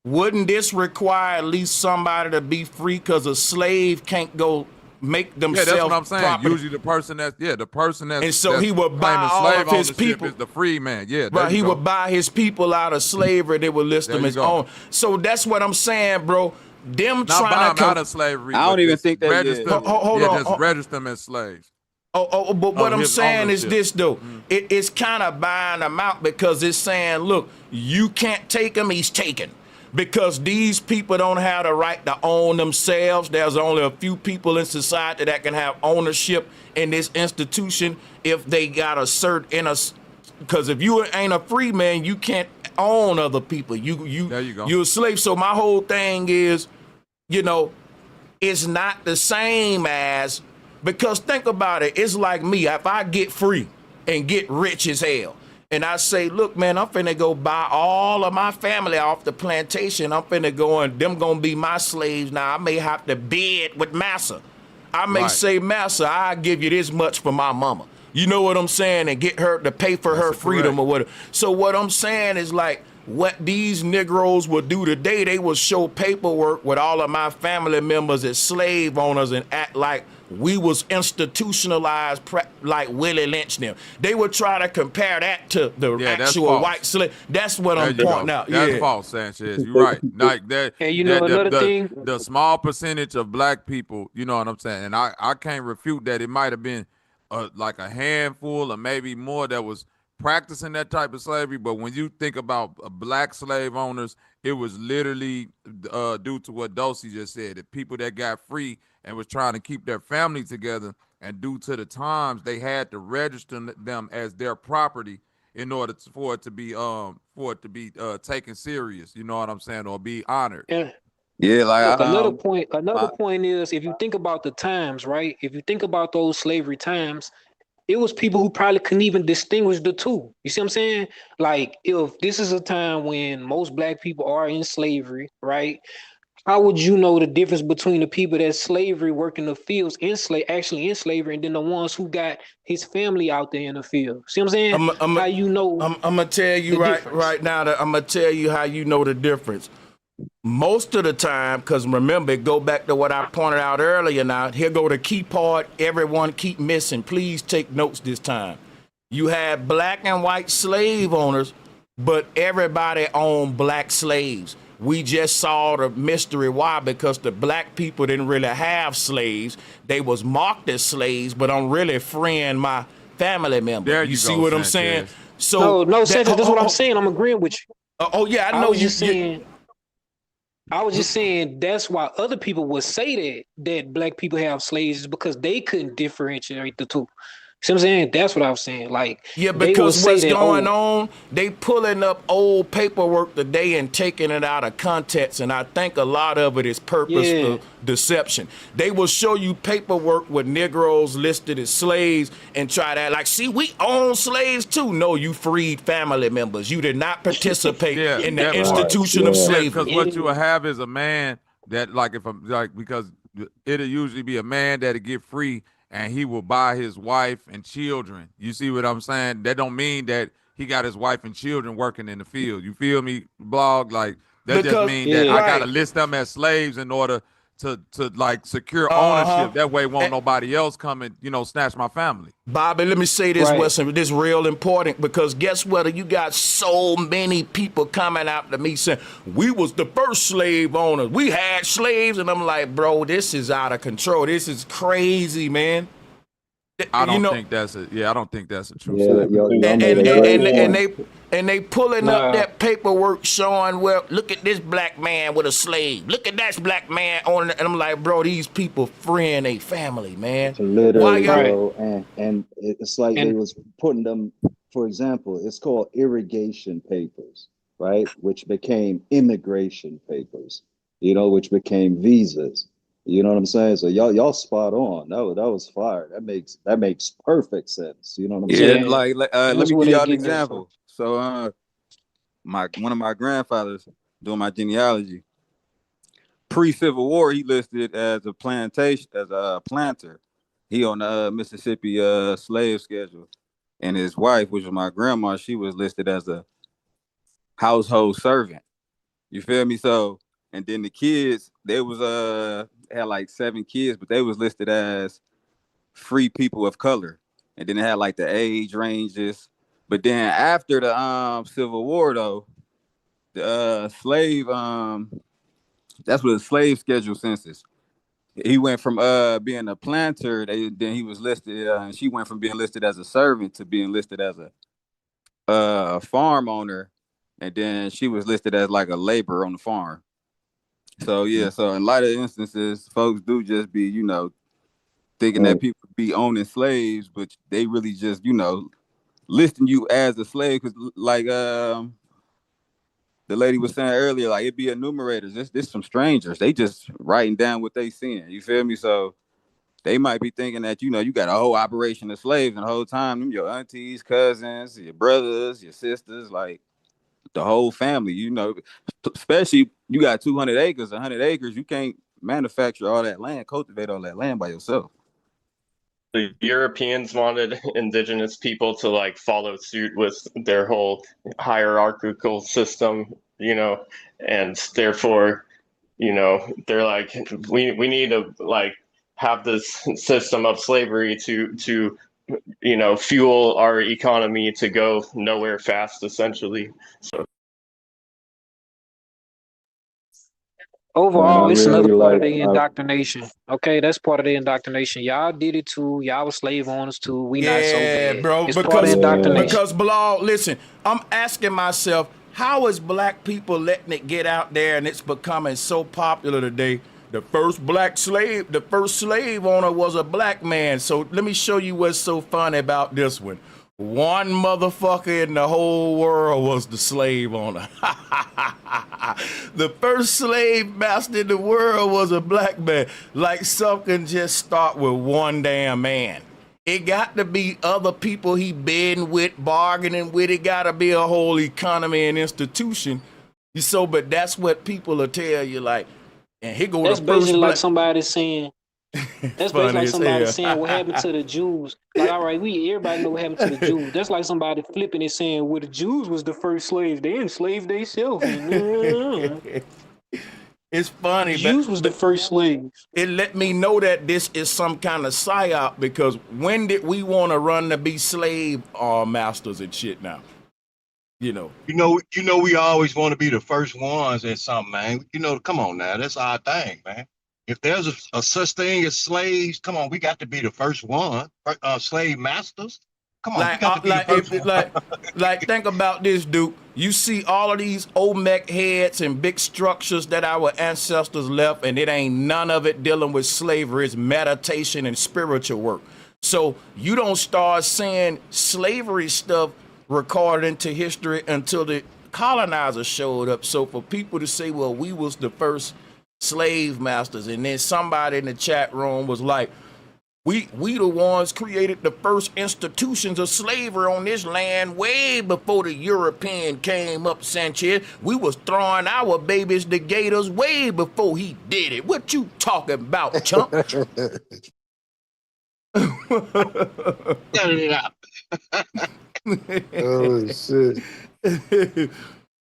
Wouldn't this require at least somebody to be free? Because a slave can't go make Yeah, that's themselves what I'm saying. property. Usually the person that's And so that's he would buy claiming all slave of his ownership people. is the free man. Yeah, there Right, you he go. would buy his people out of slavery. They would list There them you as go. own. So that's what I'm saying, bro. Them Not buy trying them out to of slavery, I but don't even just think that. register. Hold yeah, on. just register them as slaves. But what Of I'm his saying is ownership. this, though. It's kind of buying them out because it's saying, look, you can't take him, he's taken. Because these people don't have the right to own themselves. There's only a few people in society that can have ownership in this institution if they got a cert in a. Because if you ain't a free man, you can't own other people. There you go. You're a slave. So my whole thing is, it's not the same as, because think about it, it's like me. If I get free and get rich as hell, and I say, look, man, I'm finna go buy all of my family off the plantation. I'm finna go and them gonna be my slaves now. I may have to bid with massa. I may say, massa, I'll give you this much for my mama. You know what I'm saying? And get her to pay for her freedom or whatever. So what I'm saying is like, what these Negroes will do today, they will show paperwork with all of my family members as slave owners and act like we was institutionalized like Willie Lynch them. They would try to compare that to the actual white slave. That's what I'm pointing out. That's false, Sanchez. You're right. Like that. Hey, you know another thing? The small percentage of black people, you know what I'm saying, and I can't refute that. It might have been like a handful or maybe more that was practicing that type of slavery, but when you think about black slave owners, it was literally due to what Dulcie just said, the people that got free and was trying to keep their family together, and due to the times, they had to register them as their property in order for it to be taken serious. You know what I'm saying, or be honored. Yeah, like Look, another point is, if you think about the times, right? If you think about those slavery times, it was people who probably couldn't even distinguish the two. You see what I'm saying? Like, if this is a time when most black people are in slavery, right? How would you know the difference between the people that slavery work in the fields actually in slavery, and then the ones who got his family out there in the field? See what I'm saying? How you know? I'm gonna tell you right now that I'm gonna tell you how you know the difference. Most of the time, because remember, go back to what I pointed out earlier. Now, here go the key part everyone keep missing. Please take notes this time. You had black and white slave owners, but everybody owned black slaves. We just saw the mystery why, because the black people didn't really have slaves. They was marked as slaves, but I'm really freeing my family member. There you see go, what I'm Sanchez. saying? So no, Sanchez, that's what I'm saying. I'm agreeing with you. Oh yeah, I know I was just saying that's why other people would say that black people have slaves, is because they couldn't differentiate the two. See what I'm saying? That's what I was saying. Like, yeah, because what's going on, they pulling up old paperwork today and taking it out of context, and I think a lot of it is purposeful deception. They will show you paperwork with Negroes listed as slaves and try that, like, see, we own slaves too. No, you freed family members. You did not participate in the institution of slavery. Because what you will have is a man that, like, if I'm like, because it'll usually be a man that'll get free, and he will buy his wife and children. You see what I'm saying? That don't mean that he got his wife and children working in the field. You feel me, blog? Like, that just mean that I gotta list them as slaves in order to like secure ownership. That way won't nobody else come and, snatch my family. Bobby, let me say this, Weston, this is real important, because guess what? You got so many people coming out to me saying, we was the first slave owners. We had slaves. And I'm like, bro, this is out of control. This is crazy, man. I don't think that's a true statement. And they pulling up that paperwork showing, well, look at this black man with a slave. Look at that black man on it. And I'm like, bro, these people freeing a family, man. Literally, bro. And it's like they was putting them, for example, it's called irrigation papers, right? Which became immigration papers, which became visas. You know what I'm saying? So y'all spot on. That was fire. That makes perfect sense. You know what I'm saying? Like let me give y'all an example. So one of my grandfathers doing my genealogy, pre-Civil War, he listed as a planter. He on the Mississippi slave schedule, and his wife, which was my grandma, she was listed as a household servant. You feel me? So And then the kids, they was had like 7 kids, but they was listed as free people of color. And then it had like the age ranges. But then after the Civil War though, the slave that's what the slave schedule census. He went from being a planter, then he was listed, and she went from being listed as a servant to being listed as a farm owner, and then she was listed as like a laborer on the farm. So yeah, so in a lot of instances, folks do just be, thinking that people be owning slaves, but they really just, listing you as a slave, because like the lady was saying earlier, like it be enumerators. This some strangers. They just writing down what they seeing. You feel me? So they might be thinking that, you got a whole operation of slaves, and the whole time them your aunties, cousins, your brothers, your sisters, like the whole family, especially you got 200 acres, 100 acres, you can't manufacture all that land, cultivate all that land by yourself. The Europeans wanted indigenous people to like follow suit with their whole hierarchical system, and therefore, they're like, we need to like have this system of slavery to fuel our economy to go nowhere fast, essentially. So Overall, Man, I it's another really part of like. the indoctrination. Okay, that's part of the indoctrination. Y'all did it too. Y'all was slave owners too. We not so Yeah, bad. bro. It's part of indoctrination. Because Bilal, listen, I'm asking myself, how is black people letting it get out there and it's becoming so popular today? The first slave owner was a black man. So let me show you what's so funny about this one. One motherfucker in the whole world was the slave owner. The first slave master in the world was a black man. Like something just start with one damn man. It got to be other people he been with, bargaining with. It got to be a whole economy and institution. But that's what people will tell you, like, and here go That's the basically first like black. somebody saying. That's basically Funny like as somebody hell. saying what happened to the Jews. Like, all right, everybody know what happened to the Jews. That's like somebody flipping and saying, well, the Jews was the first slaves. They enslaved themselves. It's funny, The Jews was the first slaves. it let me know that this is some kind of psyop, because when did we want to run to be slave masters and shit now? You know, we always want to be the first ones at something, man. Come on now, that's our thing, man. If there's a such thing as slaves, come on, we got to be the first one. Slave masters, come on, we got to be the first one. Like, think about this, dude. You see all of these Olmec heads and big structures that our ancestors left, and it ain't none of it dealing with slavery. It's meditation and spiritual work. So you don't start seeing slavery stuff recorded into history until the colonizers showed up. So for people to say, well, we was the first slave masters, and then somebody in the chat room was like, we the ones created the first institutions of slavery on this land way before the European came up, Sanchez. We was throwing our babies to gators way before he did it. What you talking about, chump? Cut it out. Oh shit.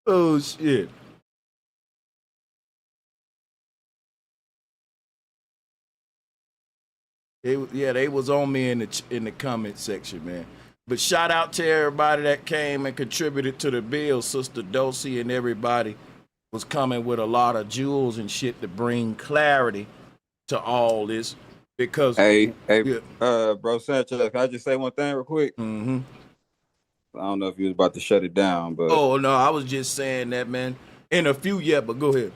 Oh shit. They was on me in the comment section, man. But shout out to everybody that came and contributed to the bill. Sister Dulcie and everybody was coming with a lot of jewels and shit to bring clarity to all this. Because bro Sanchez, can I just say one thing real quick? Mm-hmm. I don't know if you was about to shut it down, but oh no, I was just saying that, man. In a few, but go ahead.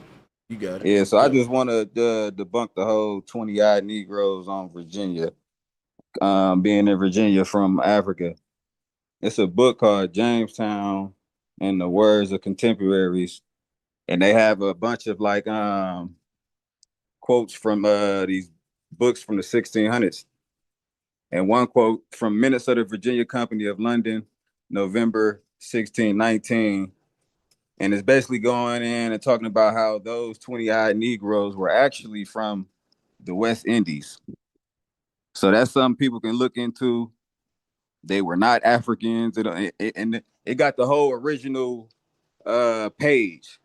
You got it. Yeah, so I just want to debunk the whole 20-odd Negroes on Virginia, being in Virginia from Africa. It's a book called Jamestown and the Words of Contemporaries, and they have a bunch of like quotes from these books from the 1600s. And one quote from Minutes of the Virginia Company of London, November 1619. And it's basically going in and talking about how those 20-odd Negroes were actually from the West Indies. So that's something people can look into. They were not Africans. And it got the whole original page.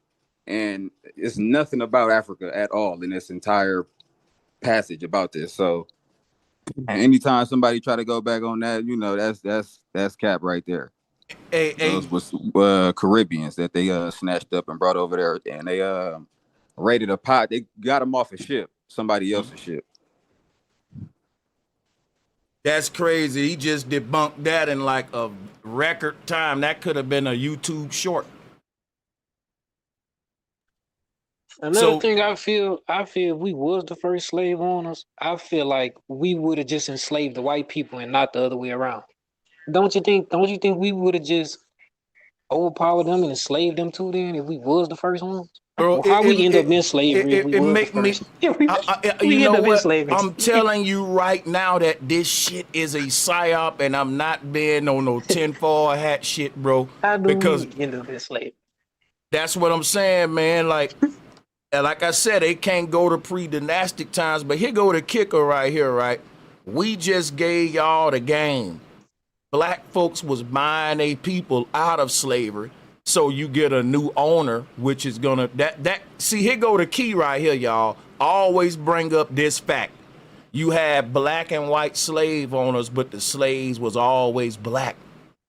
and it's nothing about Africa at all in this entire passage about this. So anytime somebody try to go back on that, you know, that's cap right there. Those was Caribbeans that they snatched up and brought over there, and they raided a pot. They got them off a ship, somebody else's ship. That's crazy. He just debunked that in like a record time. That could have been a YouTube short. Another thing I feel if we was the first slave owners, I feel like we would have just enslaved the white people and not the other way around. Don't you think we would have just overpowered them and enslaved them too then if we was the first ones? Bro, How we end up in slavery if we was the first? You know what? I'm telling you right now that this shit is a psyop, and I'm not being on no tinfoil hat shit, bro. How do because we end up in slavery? That's what I'm saying, man. Like I said, they can't go to pre-dynastic times, but here go the kicker right here, right? We just gave y'all the game. Black folks was buying a people out of slavery, so you get a new owner, which is gonna see, here go the key right here, y'all. Always bring up this fact. You had black and white slave owners, but the slaves was always black.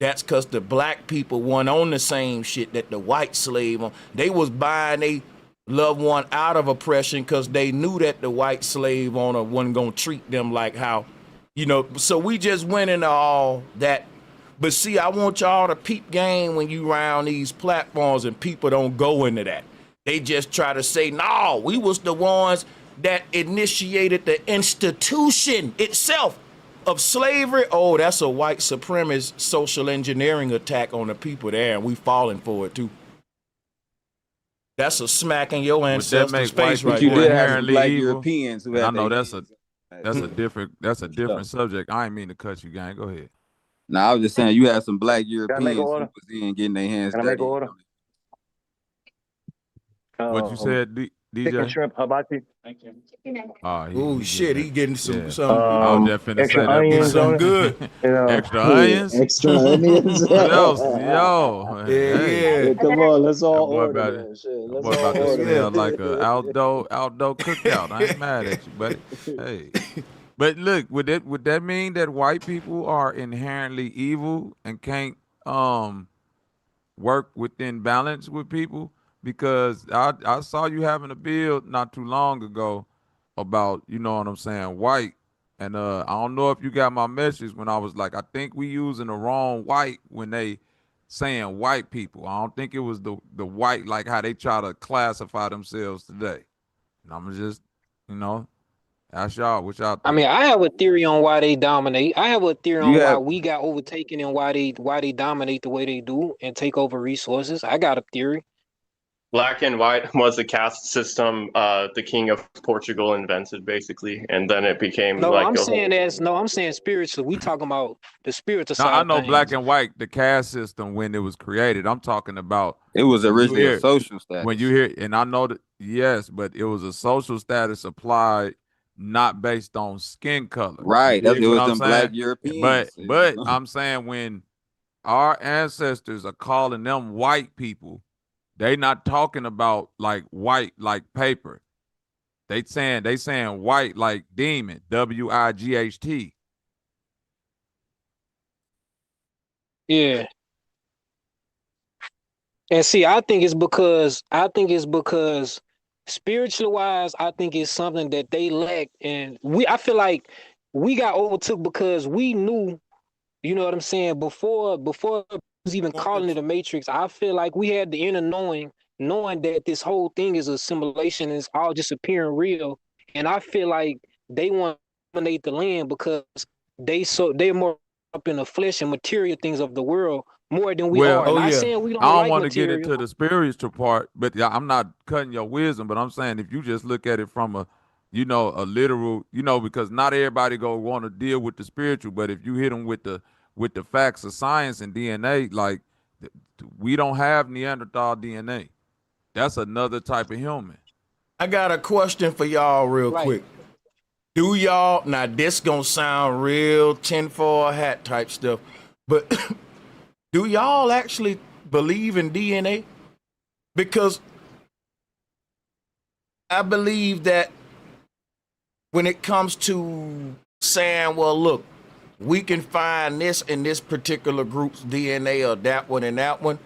That's because the black people weren't on the same shit that the white slave on. They was buying a loved one out of oppression because they knew that the white slave owner wasn't gonna treat them like how, you know. So we just went into all that. But see, I want y'all to peep game when you round these platforms, and people don't go into that. They just try to say, no, we was the ones that initiated the institution itself of slavery. Oh, that's a white supremacist social engineering attack on the people there, and we falling for it too. That's a smack in your ancestors' face right there. You did have some black Europeans who had I know that's a different subject. I ain't mean to cut you, gang. Go ahead. Now I was just saying you had some black Europeans who was in getting their hands dirty. What you said, DJ? Chicken shrimp hibachi. Thank you. Oh shit, he getting some I was just finna extra say that. onions some on it. good. Extra onions. Extra onions. What else? Yo, Yeah, come on, let's all boy order about that shit. Let's boy all about to order smell that. like a outdoor cookout. I ain't mad at you, buddy. Hey, but look, would that mean that white people are inherently evil and can't work within balance with people? Because I saw you having a bill not too long ago about, you know what I'm saying, white. And I don't know if you got my message when I was like, I think we using the wrong white when they saying white people. I don't think it was the white like how they try to classify themselves today. And I'm just, you know, ask y'all what y'all think. I mean, I have a theory on why they dominate. I have a theory on why we got overtaken and why they dominate the way they do and take over resources. I got a theory. Black and white was a caste system the king of Portugal invented, basically, and then it became I'm saying spiritually. We talking about the spiritual side. I know of black things. and white, the caste system when it was created. I'm talking about it was originally a social status. When you hear, and I know that yes, but it was a social status applied not based on skin color. Right. It was them black Europeans. But I'm saying when our ancestors are calling them white people, they not talking about like white like paper. They saying white like demon, WIGHT. Yeah. And see, I think it's because spiritually wise, I think it's something that they lack. And I feel like we got overtook because we knew, you know what I'm saying, before it was even calling it a matrix. I feel like we had the inner knowing that this whole thing is a simulation and it's all just appearing real. And I feel like they want to dominate the land because they're more up in the flesh and material things of the world more than we are. Not saying we don't I don't like want to material. get into the spiritual part, but I'm not cutting your wisdom, but I'm saying if you just look at it from a literal, because not everybody go want to deal with the spiritual, but if you hit them with the facts of science and DNA, like we don't have Neanderthal DNA. That's another type of human. I got a question for y'all real quick. Do y'all, now this gonna sound real tinfoil hat type stuff, but do y'all actually believe in DNA? Because I believe that when it comes to saying, well, look, we can find this in this particular group's DNA or that one and that one,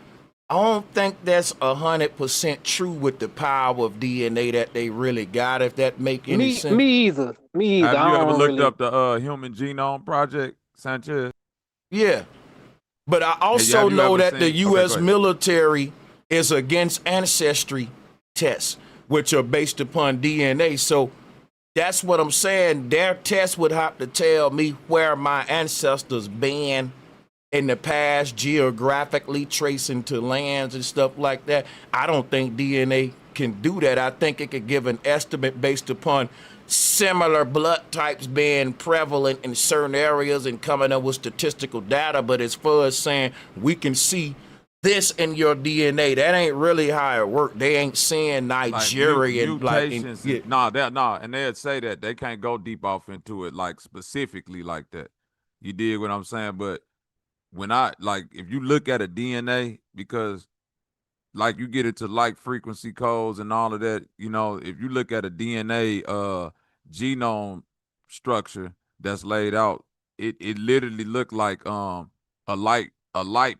I don't think that's 100% true with the power of DNA that they really got, if that make any sense. Me either. Me either. Have you I ever don't looked really. up the Human Genome Project, Sanchez? Yeah. But I Have also you know ever that the seen? Okay, go U.S. ahead. military is against ancestry tests, which are based upon DNA. So that's what I'm saying. Their test would have to tell me where my ancestors been in the past, geographically tracing to lands and stuff like that. I don't think DNA can do that. I think it could give an estimate based upon similar blood types being prevalent in certain areas and coming up with statistical data. But as far as saying we can see this in your DNA, that ain't really how it works. They ain't seeing Nigerian mutations. And they'd say that they can't go deep off into it like specifically like that. You dig what I'm saying? But when if you look at a DNA, because like you get into like frequency codes and all of that, if you look at a DNA genome structure that's laid out, it literally looked like a light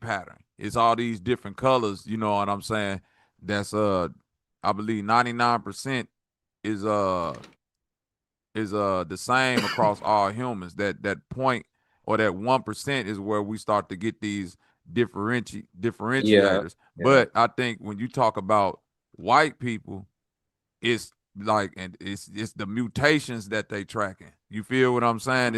pattern. It's all these different colors, you know what I'm saying? That's I believe 99% is the same across all humans. That point or that 1% is where we start to get these differentiators. But I think when you talk about white people, it's like, and it's the mutations that they tracking. You feel what I'm saying?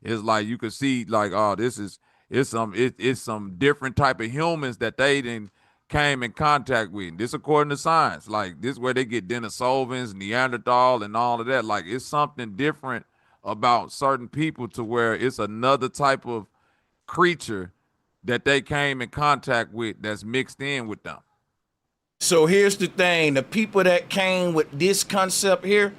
It's like you could see like, oh, it's some different type of humans that they didn't came in contact with. This according to science. Like this where they get Denisovans, Neanderthal, and all of that. Like it's something different about certain people to where it's another type of creature that they came in contact with that's mixed in with them. So here's the thing. The people that came with this concept here,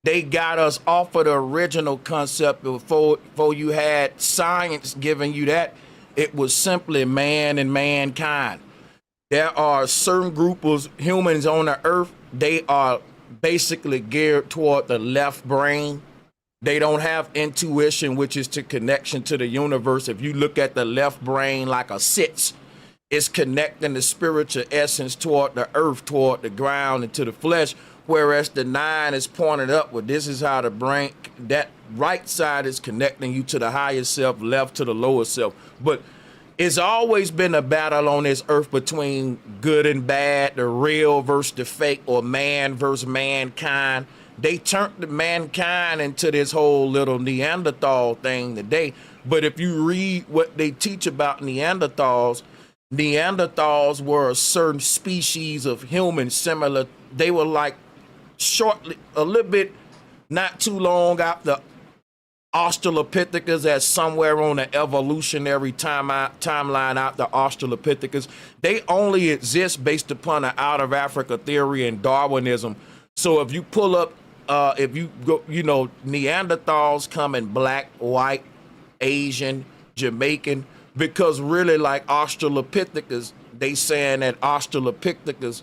they got us off of the original concept before you had science giving you that. It was simply man and mankind. There are certain group of humans on the earth. They are basically geared toward the left brain. They don't have intuition, which is to connection to the universe. If you look at the left brain like a sits, it's connecting the spiritual essence toward the earth, toward the ground, and to the flesh. Whereas the 9 is pointed upward. This is how the brain, that right side is connecting you to the higher self, left to the lower self. But it's always been a battle on this earth between good and bad, the real versus the fake, or man versus mankind. They turned the mankind into this whole little Neanderthal thing today. But if you read what they teach about Neanderthals were a certain species of humans similar. They were like shortly, a little bit, not too long after Australopithecus, as somewhere on the evolutionary timeline after Australopithecus. They only exist based upon the out of Africa theory and Darwinism. So if you pull up, if you go, Neanderthals come in black, white, Asian, Jamaican, because really like Australopithecus, they saying that Australopithecus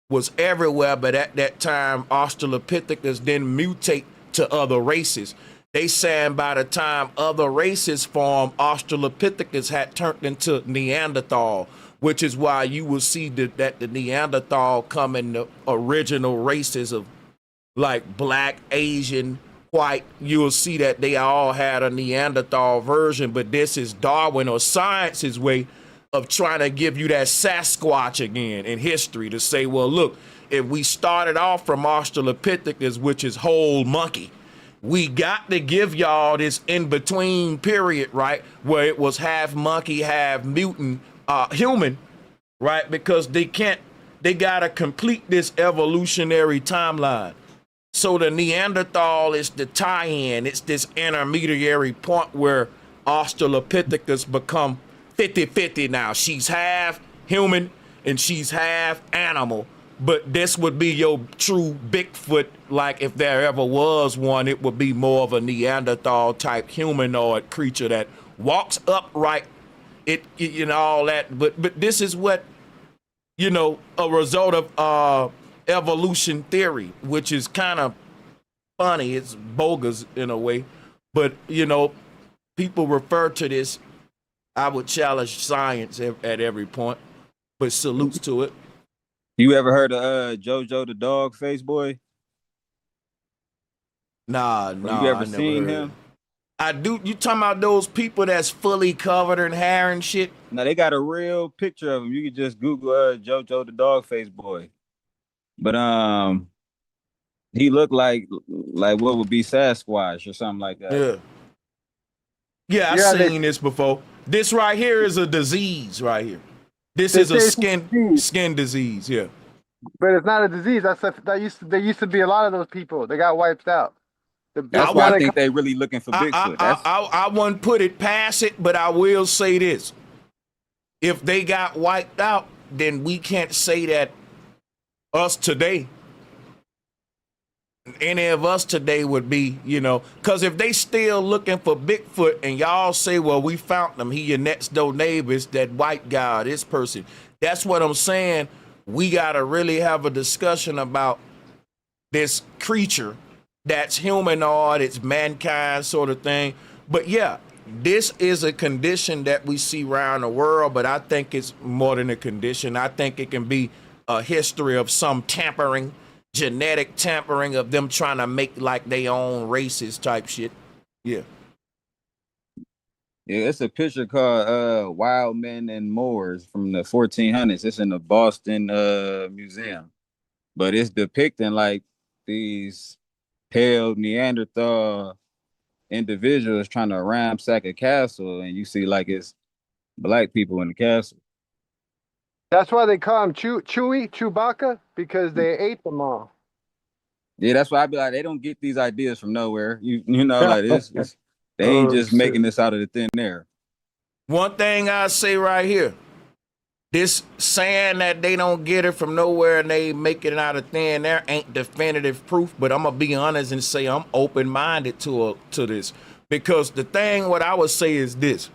was everywhere, but at that time, Australopithecus didn't mutate to other races. They saying by the time other races formed, Australopithecus had turned into Neanderthal, which is why you will see that the Neanderthal come in the original races of like black, Asian, white. You'll see that they all had a Neanderthal version, but this is Darwin or science's way of trying to give you that Sasquatch again in history to say, well, look, if we started off from Australopithecus, which is whole monkey, we got to give y'all this in-between period, right, where it was half monkey, half mutant, human, right, because they got to complete this evolutionary timeline. So the Neanderthal is the tie-in. It's this intermediary point where Australopithecus become 50-50 now. She's half human and she's half animal. But this would be your true Bigfoot. Like if there ever was one, it would be more of a Neanderthal type humanoid creature that walks upright. All that. But this is what, a result of evolution theory, which is kind of funny. It's bogus in a way, but you know, people refer to this. I would challenge science at every point, but salutes to it. You ever heard of JoJo the dog face boy? Nah, Or you ever I never seen heard. him? I do. You talking about those people that's fully covered in hair and shit? No, they got a real picture of him. You can just Google JoJo the dog face boy. But he looked like what would be Sasquatch or something like that. Yeah, I've seen this before. This right here is a disease right here. This is a skin disease, yeah. But it's not a disease. There used to be a lot of those people. They got wiped out. That's why I think they really looking for Bigfoot. I wouldn't put it past it, but I will say this. If they got wiped out, then we can't say that us today, any of us today would be, you know, because if they still looking for Bigfoot and y'all say, well, we found them, he your next door neighbors, that white guy, this person. That's what I'm saying. We got to really have a discussion about this creature that's humanoid, it's mankind sort of thing. But yeah, this is a condition that we see around the world, but I think it's more than a condition. I think it can be a history of some tampering, genetic tampering of them trying to make like their own races type shit. Yeah. Yeah, it's a picture called Wild Men and Moors from the 1400s. It's in the Boston Museum. But it's depicting like these pale Neanderthal individuals trying to ransack a castle, and you see like it's black people in the castle. That's why they call him Chewbacca, because they ate them all. Yeah, that's why I be like, they don't get these ideas from nowhere. You know, like it's they ain't just making this out of the thin air. One thing I say right here, this saying that they don't get it from nowhere and they make it out of thin air ain't definitive proof, but I'm gonna be honest and say I'm open-minded to this, because the thing what I would say is this: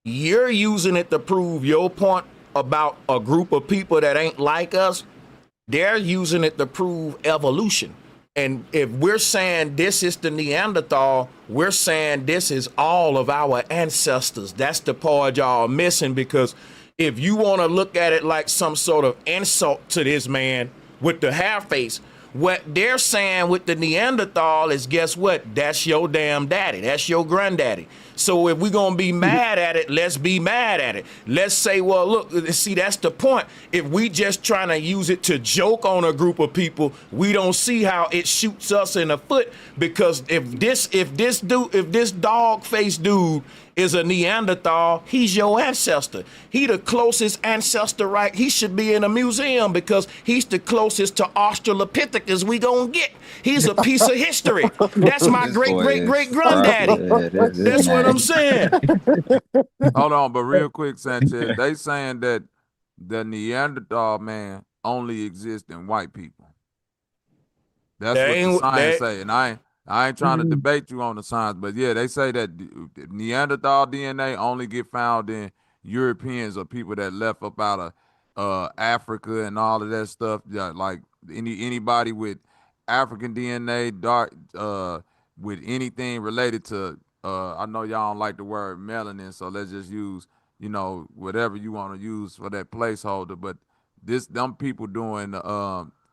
you're using it to prove your point about a group of people that ain't like us. They're using it to prove evolution. And if we're saying this is the Neanderthal, we're saying this is all of our ancestors. That's the part y'all missing, because if you want to look at it like some sort of insult to this man with the hair face, what they're saying with the Neanderthal is, guess what? That's your damn daddy. That's your granddaddy. So if we're going to be mad at it, let's be mad at it. Let's say, well, look, see, that's the point. If we just trying to use it to joke on a group of people, we don't see how it shoots us in the foot, because if this dog-faced dude is a Neanderthal, he's your ancestor. He the closest ancestor, right? He should be in a museum because he's the closest to Australopithecus we gonna get. He's a piece of history. That's my great-great-great-granddaddy. That's what I'm saying. Hold on, but real quick, Sanchez, they saying that the Neanderthal man only exists in white people. That's what the science say, and I ain't trying to debate you on the science, but yeah, they say that Neanderthal DNA only get found in Europeans or people that left up out of Africa and all of that stuff. Yeah, like anybody with African DNA, with anything related to, I know y'all don't like the word melanin, so let's just use, you know, whatever you want to use for that placeholder. But them people doing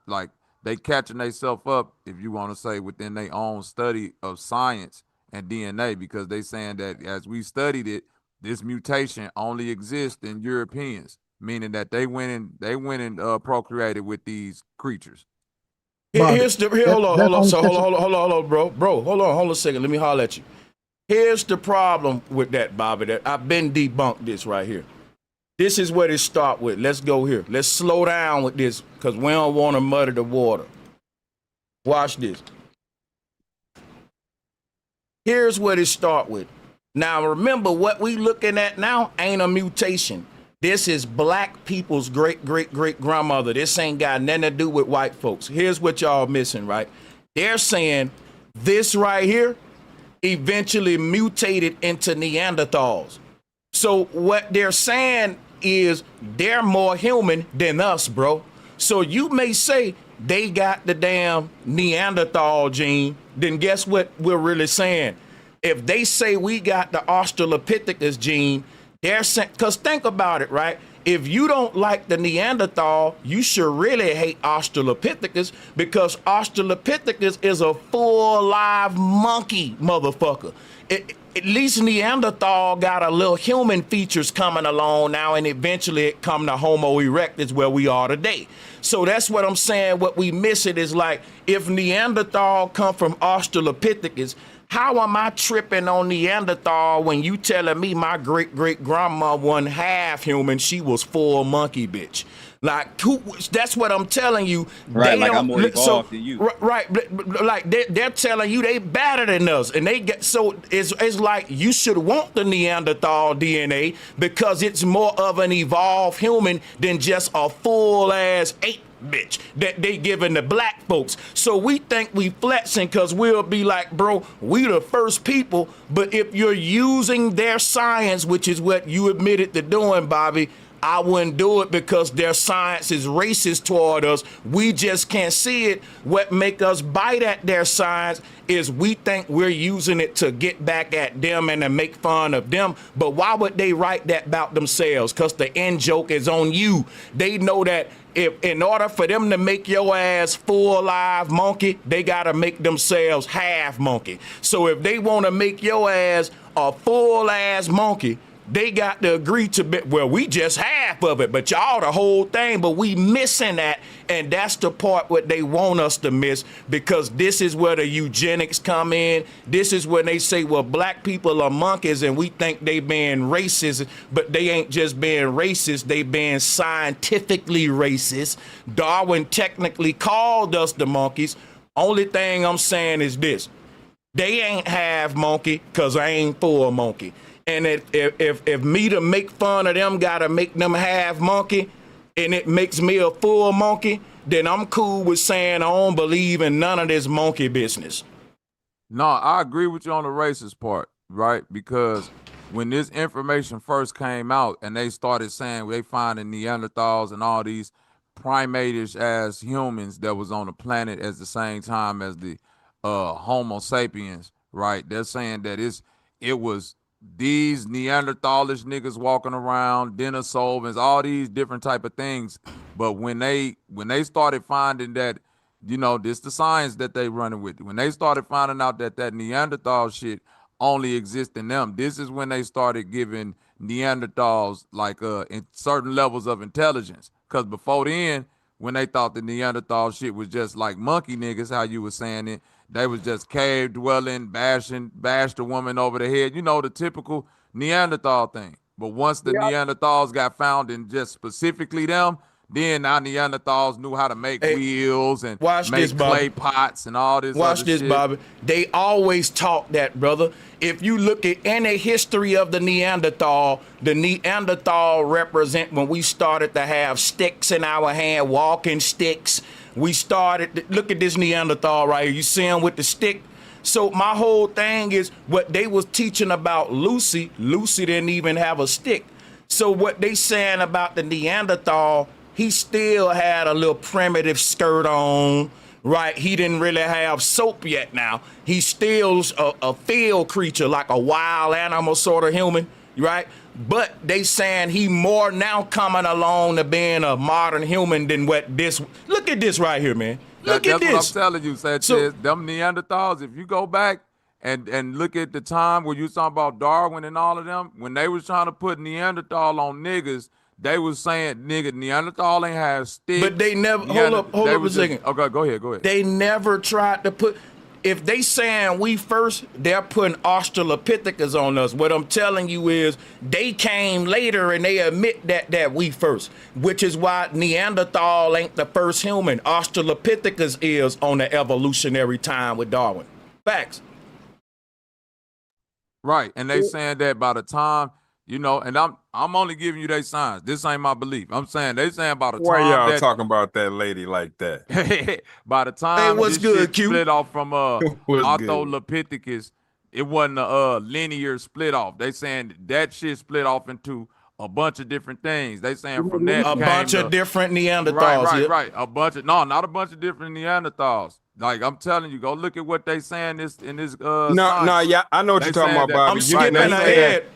like, they catching themselves up, if you want to say, within their own study of science and DNA, because they saying that as we studied it, this mutation only exists in Europeans, meaning that they went and procreated with these creatures. Hold on, bro. Hold on a second. Let me holler at you. Here's the problem with that, Bobby. That I've been debunked this right here. This is where it start with. Let's go here. Let's slow down with this, because we don't want to muddy the water. Watch this. Here's what it start with. Now, remember, what we looking at now ain't a mutation. This is black people's great-great-great-grandmother. This ain't got nothing to do with white folks. Here's what y'all missing, right? They're saying this right here eventually mutated into Neanderthals. So what they're saying is they're more human than us, bro. So you may say they got the damn Neanderthal gene, then guess what we're really saying? If they say we got the Australopithecus gene, they're saying, because think about it, right? If you don't like the Neanderthal, you should really hate Australopithecus, because Australopithecus is a full live monkey, motherfucker. At least Neanderthal got a little human features coming along now, and eventually it come to Homo erectus where we are today. So that's what I'm saying. What we miss it is like, if Neanderthal come from Australopithecus, how am I tripping on Neanderthal when you telling me my great-great-grandma wasn't half human, she was full monkey, bitch? Like, that's what I'm telling you. Right, they like don't, I'm more evolved than you. Right, like they're telling you they better than us, and they get, so it's like you should want the Neanderthal DNA because it's more of an evolved human than just a full ass ape bitch that they giving the black folks. So we think we flexing because we'll be like, bro, we the first people. But if you're using their science, which is what you admitted to doing, Bobby, I wouldn't do it because their science is racist toward us. We just can't see it. What make us bite at their science is we think we're using it to get back at them and to make fun of them. But why would they write that about themselves? Because the end joke is on you. They know that if in order for them to make your ass full live monkey, they got to make themselves half monkey. So if they want to make your ass a full ass monkey, they got to agree to be, well, we just half of it, but y'all the whole thing, but we missing that. And that's the part what they want us to miss, because this is where the eugenics come in. This is when they say, well, black people are monkeys and we think they being racist, but they ain't just being racist, they being scientifically racist. Darwin technically called us the monkeys. Only thing I'm saying is this: they ain't half monkey because I ain't full monkey. And if me to make fun of them gotta make them half monkey, and it makes me a full monkey, then I'm cool with saying I don't believe in none of this monkey business. No, I agree with you on the racist part, right? Because when this information first came out and they started saying they finding Neanderthals and all these primate-ish as humans that was on the planet at the same time as the Homo sapiens, right? They're saying that it was these Neanderthalish niggas walking around, Denisovans, all these different type of things. But when they started finding that, you know, this the science that they running with. When they started finding out that Neanderthal shit only exists in them, this is when they started giving Neanderthals like in certain levels of intelligence. Because before then, when they thought the Neanderthal shit was just like monkey niggas, how you were saying it, they was just cave dwelling, bashed a woman over the head, you know, the typical Neanderthal thing. But once the Neanderthals got found in just specifically them, then our Neanderthals knew how to make wheels and make clay pots and all this Watch other this, shit. Bobby. They always taught that, brother. If you look at any history of the Neanderthal represent when we started to have sticks in our hand, walking sticks. We started, look at this Neanderthal right here. You see him with the stick? So my whole thing is what they was teaching about Lucy didn't even have a stick. So what they saying about the Neanderthal, he still had a little primitive skirt on, right? He didn't really have soap yet now. He's still a field creature, like a wild animal sort of human, right? But they saying he more now coming along to being a modern human than what this. Look at this right here, man. Look at this. That's what I'm telling you, Sanchez. Them Neanderthals, if you go back and look at the time where you talking about Darwin and all of them, when they was trying to put Neanderthal on niggas, they was saying, nigga, Neanderthal ain't have sticks. But they never, hold up a second. Okay, go ahead. They never tried to put, if they saying we first, they're putting Australopithecus on us. What I'm telling you is they came later and they admit that we first, which is why Neanderthal ain't the first human. Australopithecus is on the evolutionary time with Darwin. Facts. Right, and they saying that by the time, you know, and I'm only giving you their signs. This ain't my belief. I'm saying they saying by the time. Why y'all talking about that lady like that? By the time what's this good, shit Q? split off from What's Australopithecus, it wasn't a linear split off. They saying that shit split off into a bunch of different things. They saying from that a came bunch the, of different Neanderthals. right. A bunch of not a bunch of different Neanderthals. Like I'm telling you, go look at what they saying in this science. Yeah, I know what They you're talking saying about, that- Bobby. I'm skipping ahead.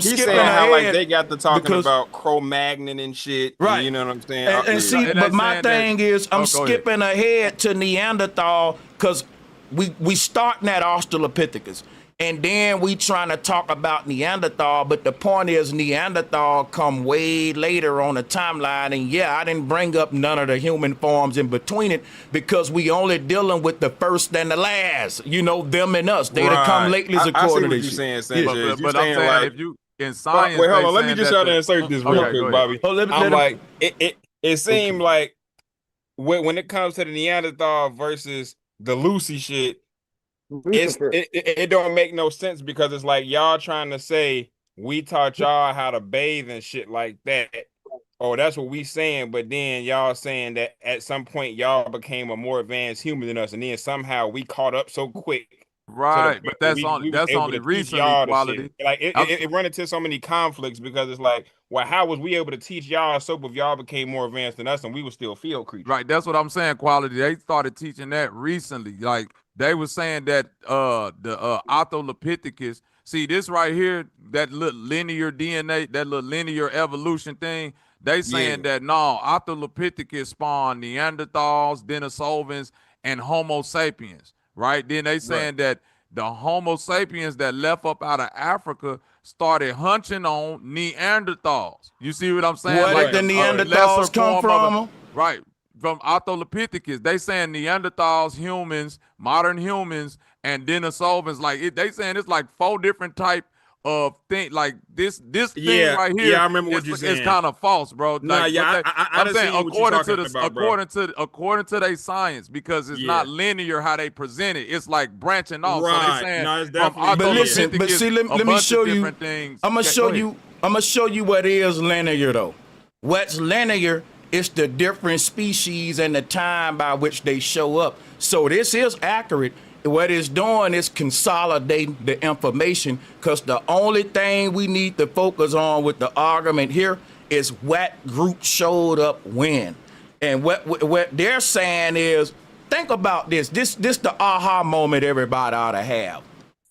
He's saying how like they got to talking because- about Cro-Magnon and shit. Right. You know what I'm saying? And see, And but they my saying thing that- is, I'm go ahead. skipping ahead to Neanderthal because we starting at Australopithecus, and then we trying to talk about Neanderthal. But the point is, Neanderthal come way later on the timeline, and yeah, I didn't bring up none of the human forms in between it because we only dealing with the first and the last. You know, them and us. They to come lately I see according what to you're shit. saying, Sanchez. But I'm saying like, if you in science, wait, hold they on. Let me saying just that try to insert this real quick, Bobby. I'm like, it seemed like when it comes to the Neanderthal versus the Lucy shit, it don't make no sense because it's like y'all trying to say we taught y'all how to bathe and shit like that. Oh, that's what we saying, but then y'all saying that at some point y'all became a more advanced human than us, and then somehow we caught up so quick. Right, but that's only recently quality. Like it run into so many conflicts because it's like, well, how was we able to teach y'all soap if y'all became more advanced than us and we were still field creatures? Right, that's what I'm saying. Quality. They started teaching that recently. Like they were saying that the Australopithecus. See this right here, that little linear DNA, that little linear evolution thing. They saying that no, Australopithecus spawned Neanderthals, Denisovans, and Homo sapiens. Right? Then they saying that the Homo sapiens that left up out of Africa started hunching on Neanderthals. You see what I'm saying? Where like did the lesser Neanderthals come form of from? right. From Australopithecus. They saying Neanderthals, humans, modern humans, and Denisovans. Like they saying it's like 4 different type of thing. Like this thing right here. Yeah, I remember what you're saying. It's kind of false, bro. Nah, like, yeah, I'm done saying seen what you're talking about, bro. according to their science, because it's not linear how they present it. It's like branching off. So they saying no, it's from definitely. But listen, but see, let me show you. things. I'm gonna show you. I'm gonna show you what is linear though. What's linear is the different species and the time by which they show up. So this is accurate. What it's doing is consolidating the information because the only thing we need to focus on with the argument here is what group showed up when. And what they're saying is, think about this. This the aha moment everybody ought to have.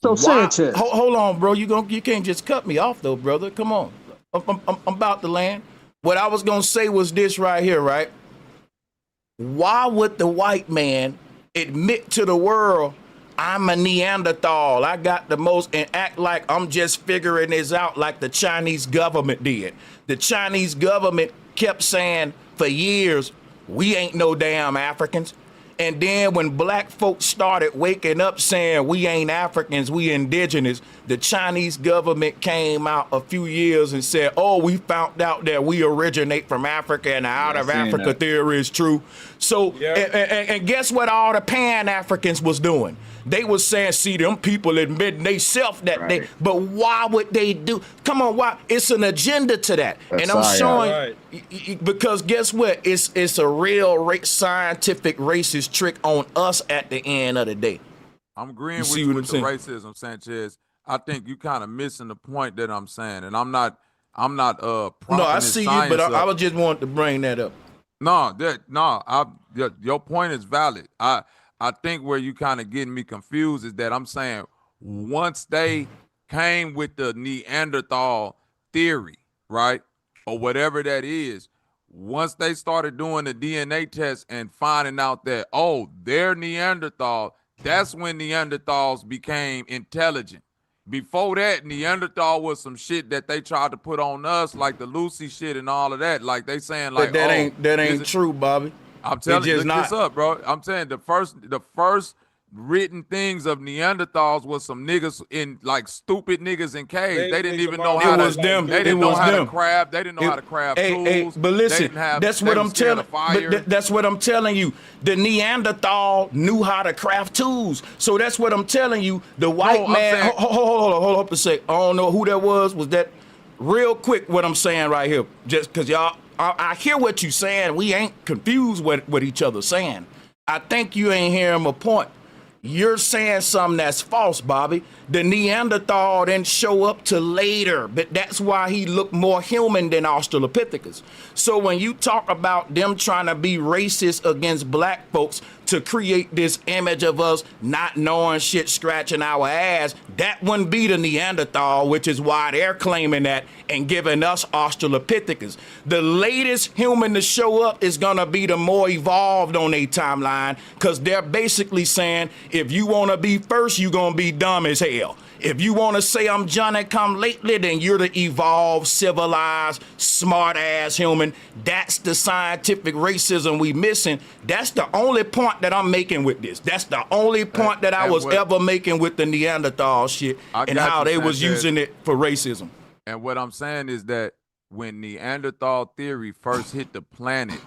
So Sanchez. Hold on, bro. You can't just cut me off though, brother. Come on. I'm about to land. What I was gonna say was this right here, right? Why would the white man admit to the world, I'm a Neanderthal, I got the most, and act like I'm just figuring this out like the Chinese government did? The Chinese government kept saying for years, we ain't no damn Africans. And then when black folks started waking up saying we ain't Africans, we indigenous, the Chinese government came out a few years and said, oh, we found out that we originate from Africa and the out of Africa theory is true. So, and guess what all the Pan-Africans was doing? They was saying, see, them people admitting they self that they, but why would they do? Come on, why? It's an agenda to that. And I'm showing, because guess what? It's a real scientific racist trick on us at the end of the day. I'm agreeing with you with the racism, Sanchez. I think you kind of missing the point that I'm saying, and I'm not No, I see you, but I was just wanting to bring that up. Your point is valid. I think where you kind of getting me confused is that I'm saying once they came with the Neanderthal theory, right, or whatever that is, once they started doing the DNA test and finding out that, oh, they're Neanderthal, that's when Neanderthals became intelligent. Before that, Neanderthal was some shit that they tried to put on us, like the Lucy shit and all of that. Like they saying, like, but that ain't true, Bobby. I'm telling you, look this up, bro. I'm saying the first written things of Neanderthals was some niggas in like stupid niggas in caves. They didn't even know how to. They didn't know how to craft. They didn't know how to craft tools. But listen, that's what I'm telling. But that's what I'm telling you. The Neanderthal knew how to craft tools. So that's what I'm telling you. The white man. Hold up a sec. I don't know who that was. Was that real quick? What I'm saying right here, just because y'all. I hear what you're saying. We ain't confused with each other saying. I think you ain't hearing my point. You're saying something that's false, Bobby. The Neanderthal didn't show up till later, but that's why he looked more human than Australopithecus. So when you talk about them trying to be racist against black folks to create this image of us not knowing shit, scratching our ass, that wouldn't be the Neanderthal, which is why they're claiming that and giving us Australopithecus. The latest human to show up is gonna be the more evolved on their timeline, because they're basically saying, if you want to be first, you're going to be dumb as hell. If you want to say I'm Johnny come lately, then you're the evolved, civilized, smart-ass human. That's the scientific racism we missing. That's the only point that I'm making with this. That's the only point that I was ever making with the Neanderthal shit and how they was using it for racism. And what I'm saying is that when Neanderthal theory first hit the planet,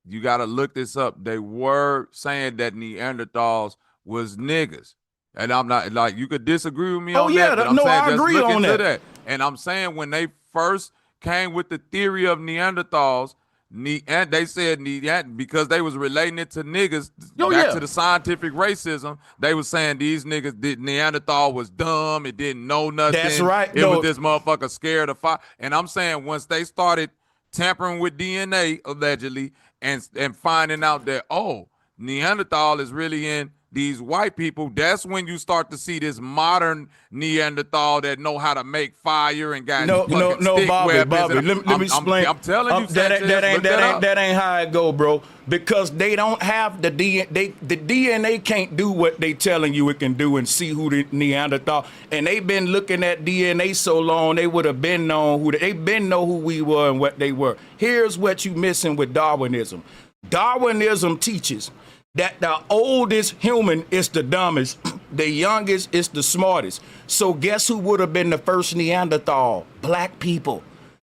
you got to look this up. They were saying that Neanderthals was niggas. And I'm not, like, you could disagree with me on that, but I'm saying I just agree look on into that. And I'm saying when they first came with the theory of Neanderthals, and they said because they was relating it to niggas, back to the scientific racism, they was saying these niggas, Neanderthal was dumb, it didn't know nothing. That's right. It was this motherfucker scared of fire. And I'm saying once they started tampering with DNA, allegedly, and finding out that, oh, Neanderthal is really in these white people, that's when you start to see this modern Neanderthal that know how to make fire and got stick Bobby, weapons. let me explain. I'm telling you, that ain't how it go, bro. Because they don't have the DNA. The DNA can't do what they telling you it can do and see who the Neanderthal. And they've been looking at DNA so long, they would have been known who we were and what they were. Here's what you missing with Darwinism. Darwinism teaches that the oldest human is the dumbest, the youngest is the smartest. So guess who would have been the first Neanderthal? Black people.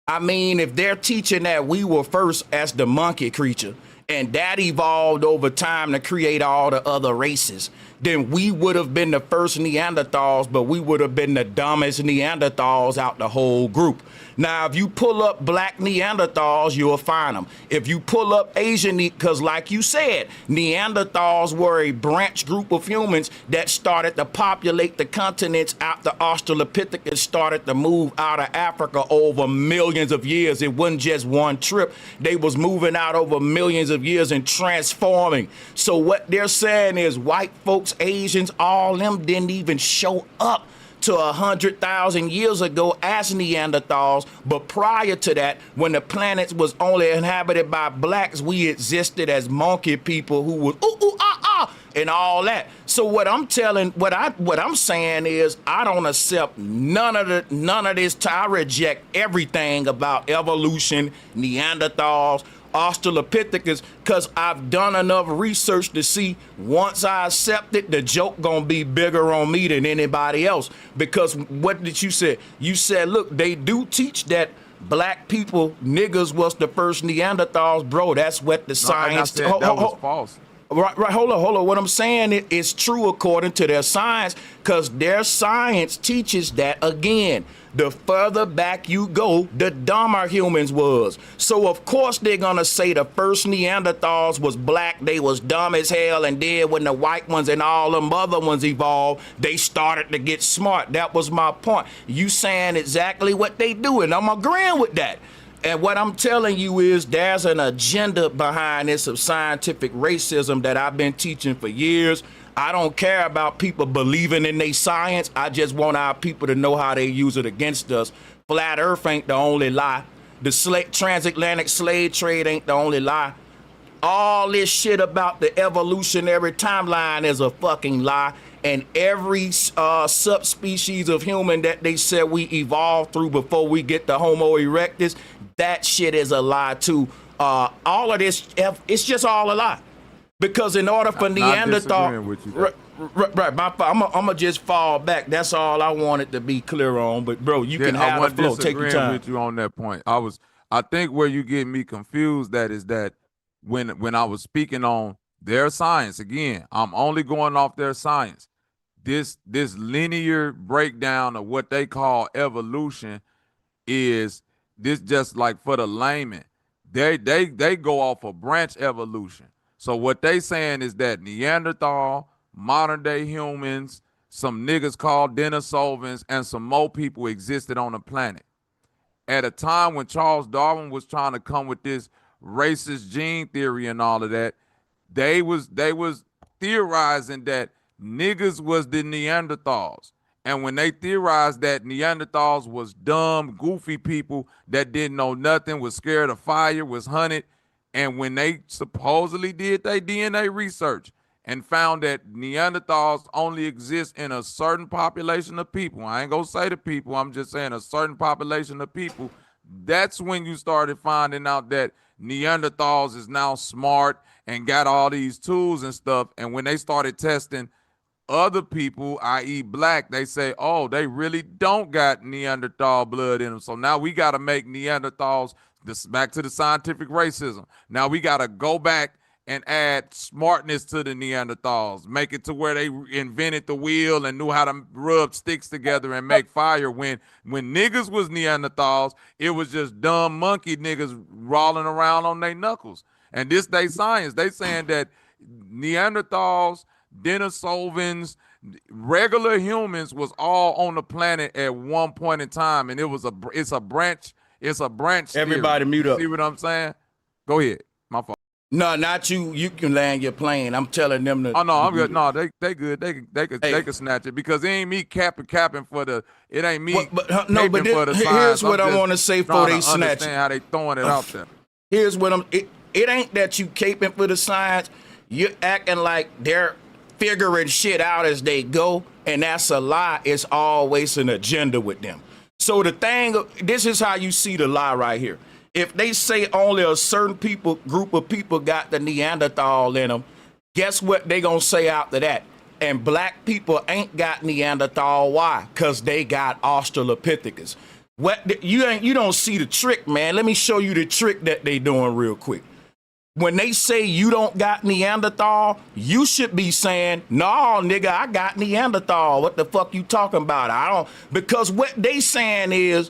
I mean, if they're teaching that we were first as the monkey creature, and that evolved over time to create all the other races, then we would have been the first Neanderthals, but we would have been the dumbest Neanderthals out the whole group. Now, if you pull up black Neanderthals, you'll find them. If you pull up Asian, because like you said, Neanderthals were a branch group of humans that started to populate the continents after Australopithecus started to move out of Africa over millions of years. It wasn't just one trip. They was moving out over millions of years and transforming. So what they're saying is white folks, Asians, all them didn't even show up to 100,000 years ago as Neanderthals, but prior to that, when the planet was only inhabited by blacks, we existed as monkey people who was and all that. So what I'm saying is I don't accept none of this. I reject everything about evolution, Neanderthals, Australopithecus, because I've done enough research to see once I accept it, the joke gonna be bigger on me than anybody else. Because what did you say? You said, look, they do teach that black people, niggas was the first Neanderthals, bro. That's what the science. That was false. Right, hold on. What I'm saying is true according to their science, because their science teaches that, again, the further back you go, the dumber humans was. So, of course, they're going to say the first Neanderthals was black, they was dumb as hell, and then when the white ones and all them other ones evolved, they started to get smart. That was my point. You saying exactly what they do, and I'm agreeing with that. And what I'm telling you is there's an agenda behind this of scientific racism that I've been teaching for years. I don't care about people believing in their science. I just want our people to know how they use it against us. Flat Earth ain't the only lie. The transatlantic slave trade ain't the only lie. All this shit about the evolutionary timeline is a fucking lie. And every subspecies of human that they said we evolved through before we get to Homo erectus, that shit is a lie too. All of this, it's just all a lie. Because in order for Neanderthal, right, I'm gonna just fall back. That's all I wanted to be clear on. But bro, you can have the flow. Take your time. With you on that point. I think where you get me confused is that when I was speaking on their science, again, I'm only going off their science. This linear breakdown of what they call evolution is this, just like for the layman, they go off of branch evolution. So what they saying is that Neanderthal modern day humans, some niggas called Denisovans, and some more people existed on the planet. At a time when Charles Darwin was trying to come with this racist gene theory and all of that, they was theorizing that niggas was the Neanderthals. And when they theorized that Neanderthals was dumb, goofy people that didn't know nothing, was scared of fire, was hunted, and when they supposedly did their DNA research and found that Neanderthals only exist in a certain population of people, I ain't gonna say the people, I'm just saying a certain population of people, that's when you started finding out that Neanderthals is now smart and got all these tools and stuff. And when they started testing other people, i.e. black, they say, oh, they really don't got Neanderthal blood in them. So now we got to make Neanderthals, this back to the scientific racism. Now we got to go back and add smartness to the Neanderthals, make it to where they invented the wheel and knew how to rub sticks together and make fire. When niggas was Neanderthals, it was just dumb monkey niggas rolling around on their knuckles. And this they science. They saying that Neanderthals, Denisovans, regular humans was all on the planet at one point in time, and it's a branch. Everybody theory. mute up. See what I'm saying? Go ahead. My fault. No, not you. You can land your plane. I'm telling them to. Oh no, I'm good. No, they good. They could snatch it because it ain't me capping for the. It ain't me. But for the here's what I want to say before they snatch it. Understand how they throwing it out there. Here's what it ain't that you caping for the science. You're acting like they're figuring shit out as they go, and that's a lie. It's always an agenda with them. So this is how you see the lie right here. If they say only a certain group of people got the Neanderthal in them, guess what they gonna say after that? And black people ain't got Neanderthal. Why? Because they got Australopithecus. You don't see the trick, man. Let me show you the trick that they doing real quick. When they say you don't got Neanderthal, you should be saying, no, nigga, I got Neanderthal. What the fuck you talking about? I don't, because what they saying is,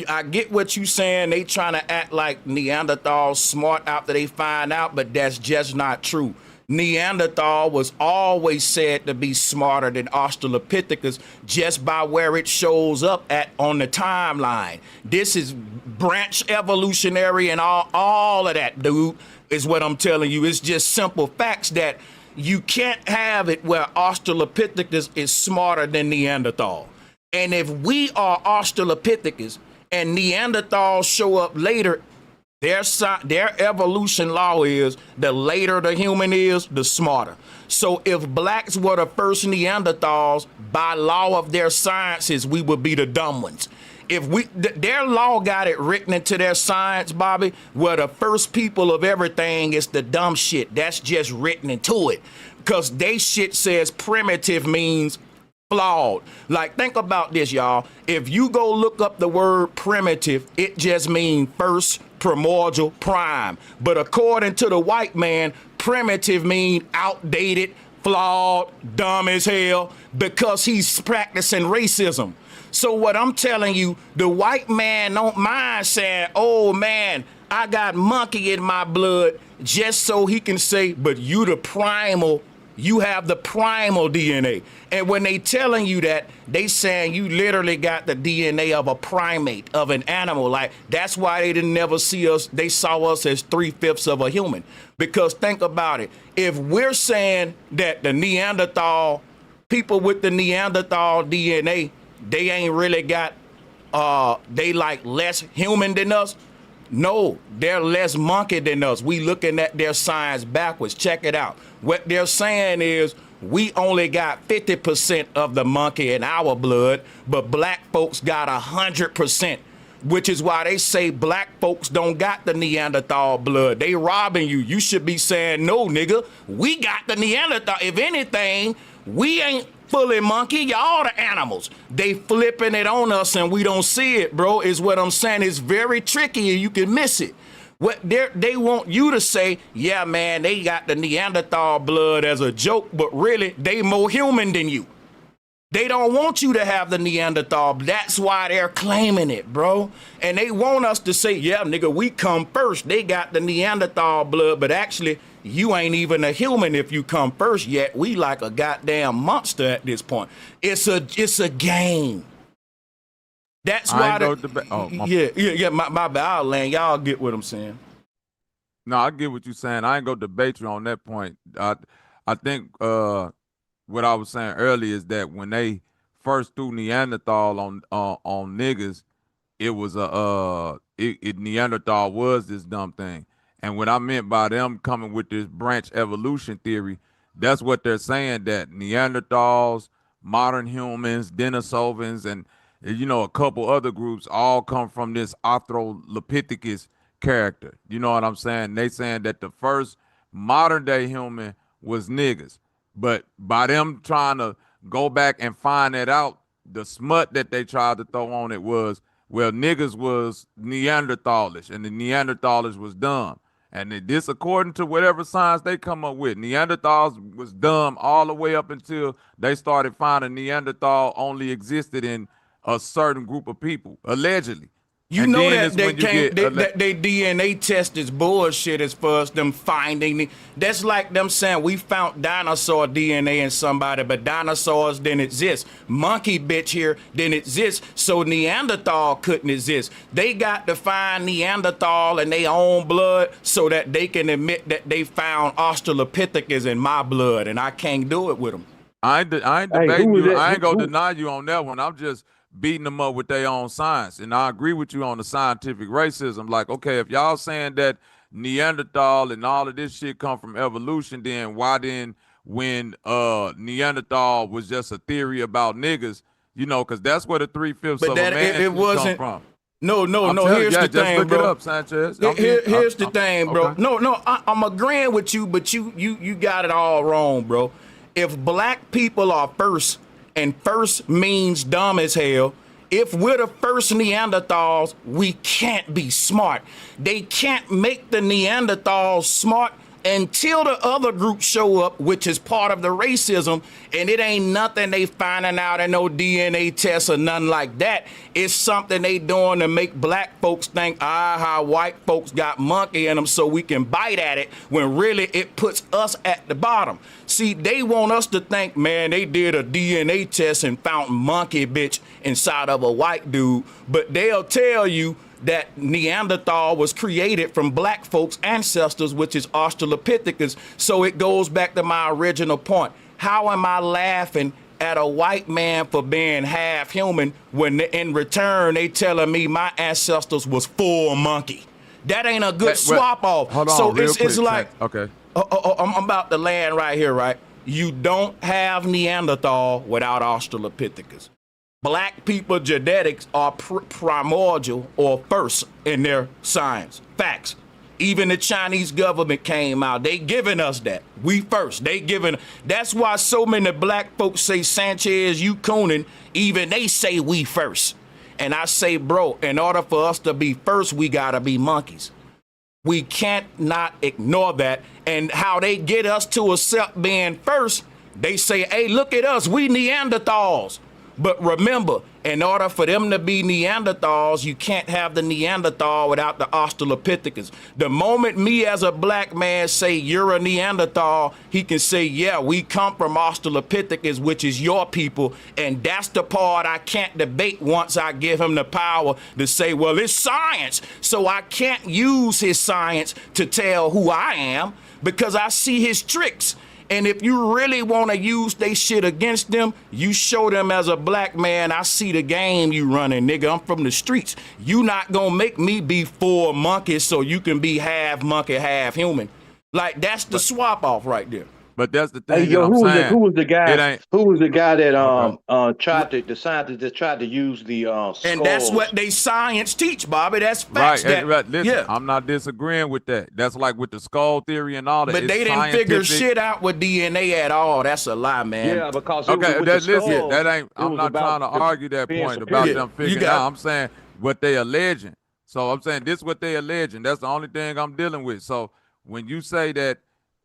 I get what you saying. They trying to act like Neanderthal smart after they find out, but that's just not true. Neanderthal was always said to be smarter than Australopithecus just by where it shows up on the timeline. This is branch evolutionary and all of that, dude, is what I'm telling you. It's just simple facts that you can't have it where Australopithecus is smarter than Neanderthal. And if we are Australopithecus and Neanderthals show up later, their evolution law is the later the human is, the smarter. So if blacks were the first Neanderthals, by law of their sciences, we would be the dumb ones. If their law got it written into their science, Bobby, where the first people of everything is the dumb shit. That's just written into it. Because they shit says primitive means flawed. Like, think about this, y'all. If you go look up the word primitive, it just means first, primordial, prime. But according to the white man, primitive mean outdated, flawed, dumb as hell, because he's practicing racism. So what I'm telling you, the white man don't mind saying, oh man, I got monkey in my blood, just so he can say, but you have the primal DNA. And when they telling you that, they saying you literally got the DNA of a primate, of an animal. Like, that's why they didn't never see us. They saw us as 3/5 of a human. Because think about it. If we're saying that the Neanderthal, people with the Neanderthal DNA, they ain't really got, they like less human than us. No, they're less monkey than us. We looking at their science backwards. Check it out. What they're saying is we only got 50% of the monkey in our blood, but black folks got 100%, which is why they say black folks don't got the Neanderthal blood. They robbing you. You should be saying, no, nigga, we got the Neanderthal. If anything, we ain't fully monkey, y'all the animals. They flipping it on us and we don't see it, bro, is what I'm saying. It's very tricky and you can miss it. What they want you to say, yeah, man, they got the Neanderthal blood as a joke, but really, they more human than you. They don't want you to have the Neanderthal. That's why they're claiming it, bro. And they want us to say, yeah, nigga, we come first. They got the Neanderthal blood, but actually, you ain't even a human if you come first yet. We like a goddamn monster at this point. It's a game. That's why my bad. I'll land. Y'all get what I'm saying. No, I get what you're saying. I ain't gonna debate you on that point. I think what I was saying earlier is that when they first threw Neanderthal on niggas, it was Neanderthal was this dumb thing. And what I meant by them coming with this branch evolution theory, that's what they're saying, that Neanderthals, modern humans, Denisovans, and a couple other groups all come from this Australopithecus character. You know what I'm saying? They saying that the first modern day human was niggas. But by them trying to go back and find that out, the smut that they tried to throw on it was, well, niggas was Neanderthalish, and the Neanderthalish was dumb. And this, according to whatever science they come up with, Neanderthals was dumb all the way up until they started finding Neanderthal only existed in a certain group of people, allegedly. You and know that they can't, that they DNA test is bullshit as far as them finding. That's like them saying we found dinosaur DNA in somebody, but dinosaurs didn't exist. Monkey bitch here didn't exist, so Neanderthal couldn't exist. They got to find Neanderthal in their own blood so that they can admit that they found Australopithecus in my blood, and I can't do it with them. I ain't debating you. I ain't gonna deny you on that one. I'm just beating them up with their own science. And I agree with you on the scientific racism. Like, okay, if y'all saying that Neanderthal and all of this shit come from evolution, then why then when Neanderthal was just a theory about niggas, because that's where the 3/5 of a man come from. No. Here's the thing, look bro. It up, Sanchez. Here's the thing, bro. Okay. No, I'm agreeing with you, but you got it all wrong, bro. If black people are first, and first means dumb as hell, if we're the first Neanderthals, we can't be smart. They can't make the Neanderthals smart until the other group show up, which is part of the racism, and it ain't nothing they finding out in no DNA tests or nothing like that. It's something they doing to make black folks think, how white folks got monkey in them so we can bite at it, when really it puts us at the bottom. See, they want us to think, man, they did a DNA test and found monkey bitch inside of a white dude, but they'll tell you that Neanderthal was created from black folks' ancestors, which is Australopithecus. So it goes back to my original point. How am I laughing at a white man for being half human when in return they telling me my ancestors was full monkey? That ain't a good swap off. Hold on, so real quick, it's like, okay. I'm about to land right here, right? You don't have Neanderthal without Australopithecus. Black people genetics are primordial or first in their science. Facts. Even the Chinese government came out. They giving us that. We first. They giving. That's why so many black folks say Sanchez, you Couldnt. Even they say we first. And I say, bro, in order for us to be first, we gotta be monkeys. We can't not ignore that. And how they get us to accept being first, they say, hey, look at us, we Neanderthals. But remember, in order for them to be Neanderthals, you can't have the Neanderthal without the Australopithecus. The moment me as a black man say you're a Neanderthal, he can say, yeah, we come from Australopithecus, which is your people. And that's the part I can't debate once I give him the power to say, well, it's science. So I can't use his science to tell who I am because I see his tricks. And if you really want to use they shit against them, you show them as a black man, I see the game you running, nigga. I'm from the streets. You not gonna make me be full monkey so you can be half monkey, half human. Like, that's the swap off right there. But that's the thing. Hey, yo, who was the guy? Who was the guy that the scientist that tried to use the skulls? And that's what they science teach, Bobby. That's facts. Right. Listen, I'm not disagreeing with that. That's like with the skull theory and all that. But they didn't figure shit out with DNA at all. That's a lie, man. Yeah, because that ain't. I'm not trying to argue that point about them figuring out. I'm saying what they alleging. So I'm saying this is what they alleging. That's the only thing I'm dealing with. So when you say that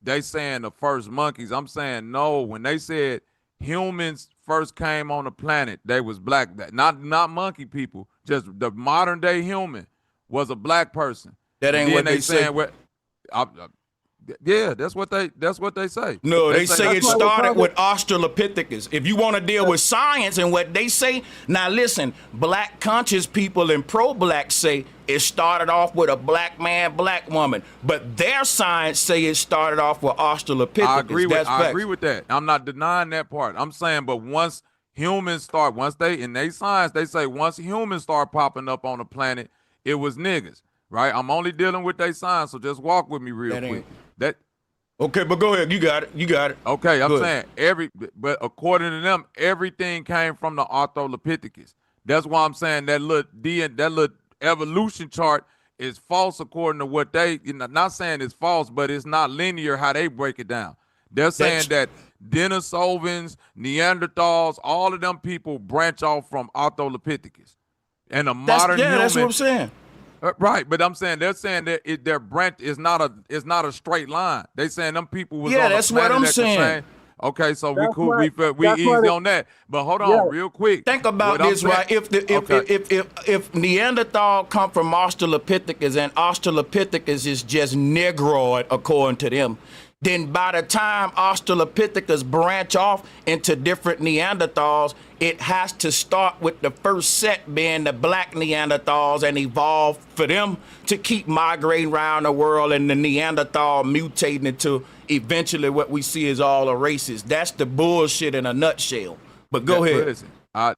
they saying the first monkeys, I'm saying no. When they said humans first came on the planet, they was black. Not monkey people. Just the modern day human was a black person. That ain't what they said. Yeah, that's what they say. No, they say it That's why they started called with it. Australopithecus. If you want to deal with science and what they say, now listen, black conscious people and pro-black say it started off with a black man, black woman, but their science say it started off with Australopithecus. I agree with That's I facts. agree with that. I'm not denying that part. I'm saying, but once humans start, once they in their science, they say once humans start popping up on the planet, it was niggas, right? I'm only dealing with their science, so just walk with me real That quick. ain't- That Okay, but go ahead. You got it. You got it. okay, I'm Go saying ahead. but according to them, everything came from the Australopithecus. That's why I'm saying that little evolution chart is false according to what they, not saying it's false, but it's not linear how they break it down. They're saying that Denisovans, Neanderthals, all of them people branch off from Australopithecus. And a modern human. That's what I'm saying. Right, but I'm saying they're saying that their branch is not a straight line. They saying them people was Yeah, on that's the what planet I'm at the saying. same. Okay, so we That's cool. why- We that's easy why they- on that. But hold on, Yeah. real quick. Think about What I'm this, saying- right? If Neanderthal come from Australopithecus and Australopithecus is just Negroid according to them, then by the time Australopithecus branch off into different Neanderthals, it has to start with the first set being the black Neanderthals and evolve for them to keep migrating around the world and the Neanderthal mutating into eventually what we see is all the races. That's the bullshit in a nutshell. But go ahead. Listen, I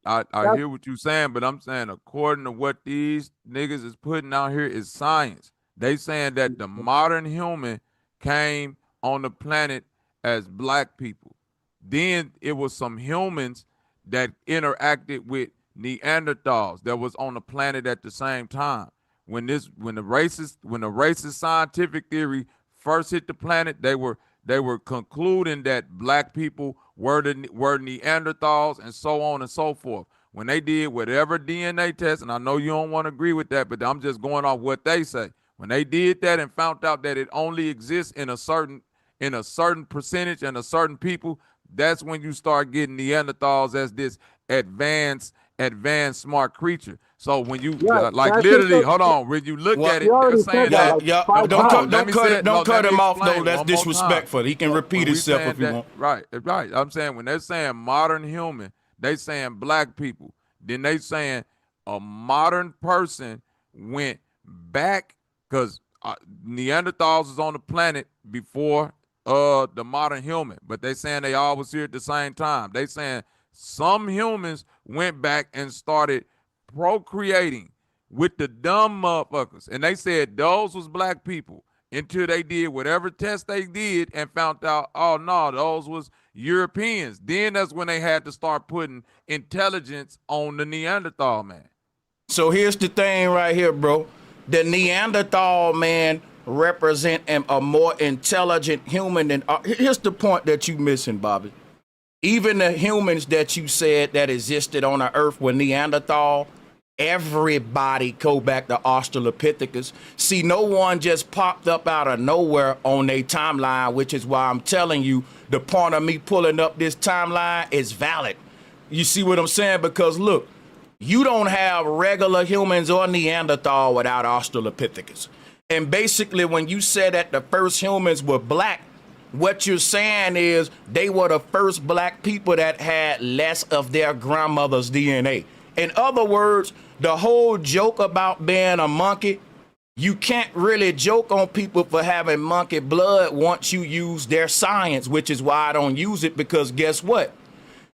hear what you're saying, but I'm saying according to what these niggas is putting out here is science. They saying that the modern human came on the planet as black people. Then it was some humans that interacted with Neanderthals that was on the planet at the same time. When the racist scientific theory first hit the planet, they were concluding that black people were Neanderthals and so on and so forth. When they did whatever DNA test, and I know you don't want to agree with that, but I'm just going off what they say. When they did that and found out that it only exists in a certain percentage and a certain people, that's when you start getting Neanderthals as this advanced smart creature. So when you literally, hold on, when you look at it, they're saying that. Don't cut him off though. That's one more time. disrespectful. He can repeat himself if he want. Right. I'm saying when they're saying modern human, they saying black people. Then they saying a modern person went back because Neanderthals was on the planet before the modern human, but they saying they all was here at the same time. They saying some humans went back and started procreating with the dumb motherfuckers, and they said those was black people until they did whatever test they did and found out, oh no, those was Europeans. Then that's when they had to start putting intelligence on the Neanderthal man. So here's the thing right here, bro. The Neanderthal man represent a more intelligent human than. Here's the point that you missing, Bobby. Even the humans that you said that existed on the earth were Neanderthal. Everybody go back to Australopithecus. See, no one just popped up out of nowhere on their timeline, which is why I'm telling you the point of me pulling up this timeline is valid. You see what I'm saying? Because look, you don't have regular humans or Neanderthal without Australopithecus. And basically, when you said that the first humans were black, what you're saying is they were the first black people that had less of their grandmother's DNA. In other words, the whole joke about being a monkey, you can't really joke on people for having monkey blood once you use their science, which is why I don't use it, because guess what?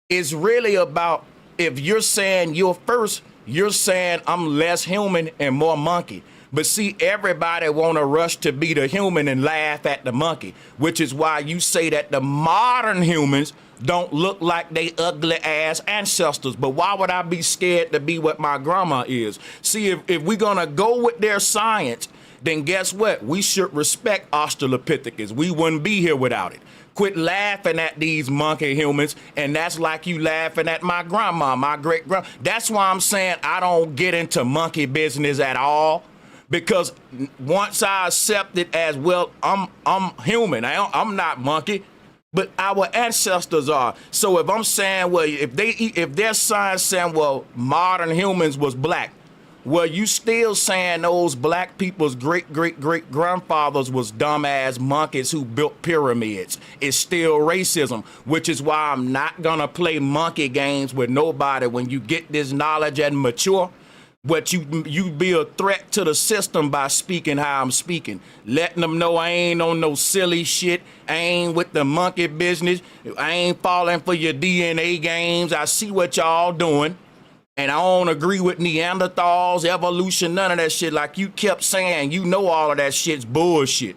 It's really about, if you're saying you're first, you're saying I'm less human and more monkey. But see, everybody want to rush to be the human and laugh at the monkey, which is why you say that the modern humans don't look like they ugly ass ancestors. But why would I be scared to be what my grandma is? See, if we're going to go with their science, then guess what? We should respect Australopithecus. We wouldn't be here without it. Quit laughing at these monkey humans, and that's like you laughing at my grandma, my great-grandma. That's why I'm saying I don't get into monkey business at all. Because once I accept it as, well, I'm human. I'm not monkey, but our ancestors are. So if I'm saying, well, if their science saying, well, modern humans was black, Well, you still saying those black people's great-great-great-grandfathers was dumbass monkeys who built pyramids. It's still racism, which is why I'm not gonna play monkey games with nobody when you get this knowledge and mature. But you be a threat to the system by speaking how I'm speaking. Letting them know I ain't on no silly shit. I ain't with the monkey business. I ain't falling for your DNA games. I see what y'all doing. And I don't agree with Neanderthals, evolution, none of that shit. Like you kept saying, you know all of that shit's bullshit.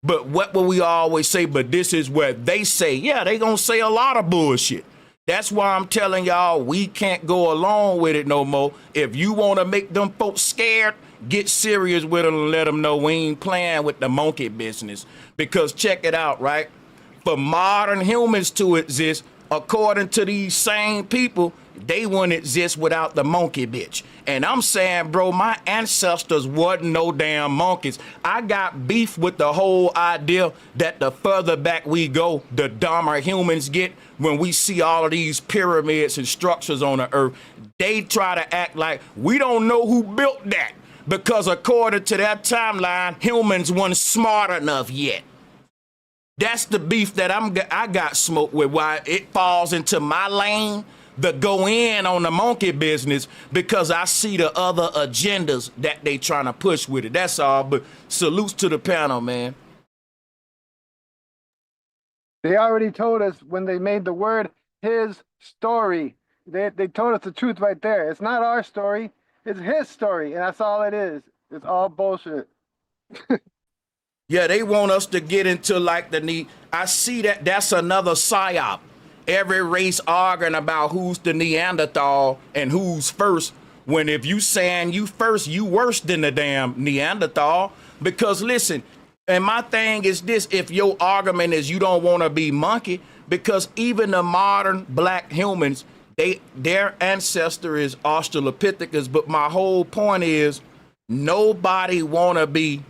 But what will we always say? But this is what they say. Yeah, they gonna say a lot of bullshit. That's why I'm telling y'all we can't go along with it no more. If you want to make them folks scared, get serious with them and let them know we ain't playing with the monkey business. Because check it out, right? For modern humans to exist, according to these same people, they wouldn't exist without the monkey bitch. And I'm saying, bro, my ancestors wasn't no damn monkeys. I got beef with the whole idea that the further back we go, the dumber humans get when we see all of these pyramids and structures on the earth. They try to act like we don't know who built that because according to that timeline, humans weren't smart enough yet. That's the beef that I got smoked with, why it falls into my lane, the go in on the monkey business, because I see the other agendas that they trying to push with it. That's all, but salutes to the panel, man. They already told us when they made the word his story. They told us the truth right there. It's not our story, it's his story, and that's all it is. It's all bullshit. Yeah, they want us to get into like the need. I see that that's another psyop. Every race arguing about who's the Neanderthal and who's first. When if you saying you first, you worse than the damn Neanderthal. Because listen, and my thing is this, if your argument is you don't want to be monkey, because even the modern black humans, their ancestor is Australopithecus. But my whole point is nobody want to be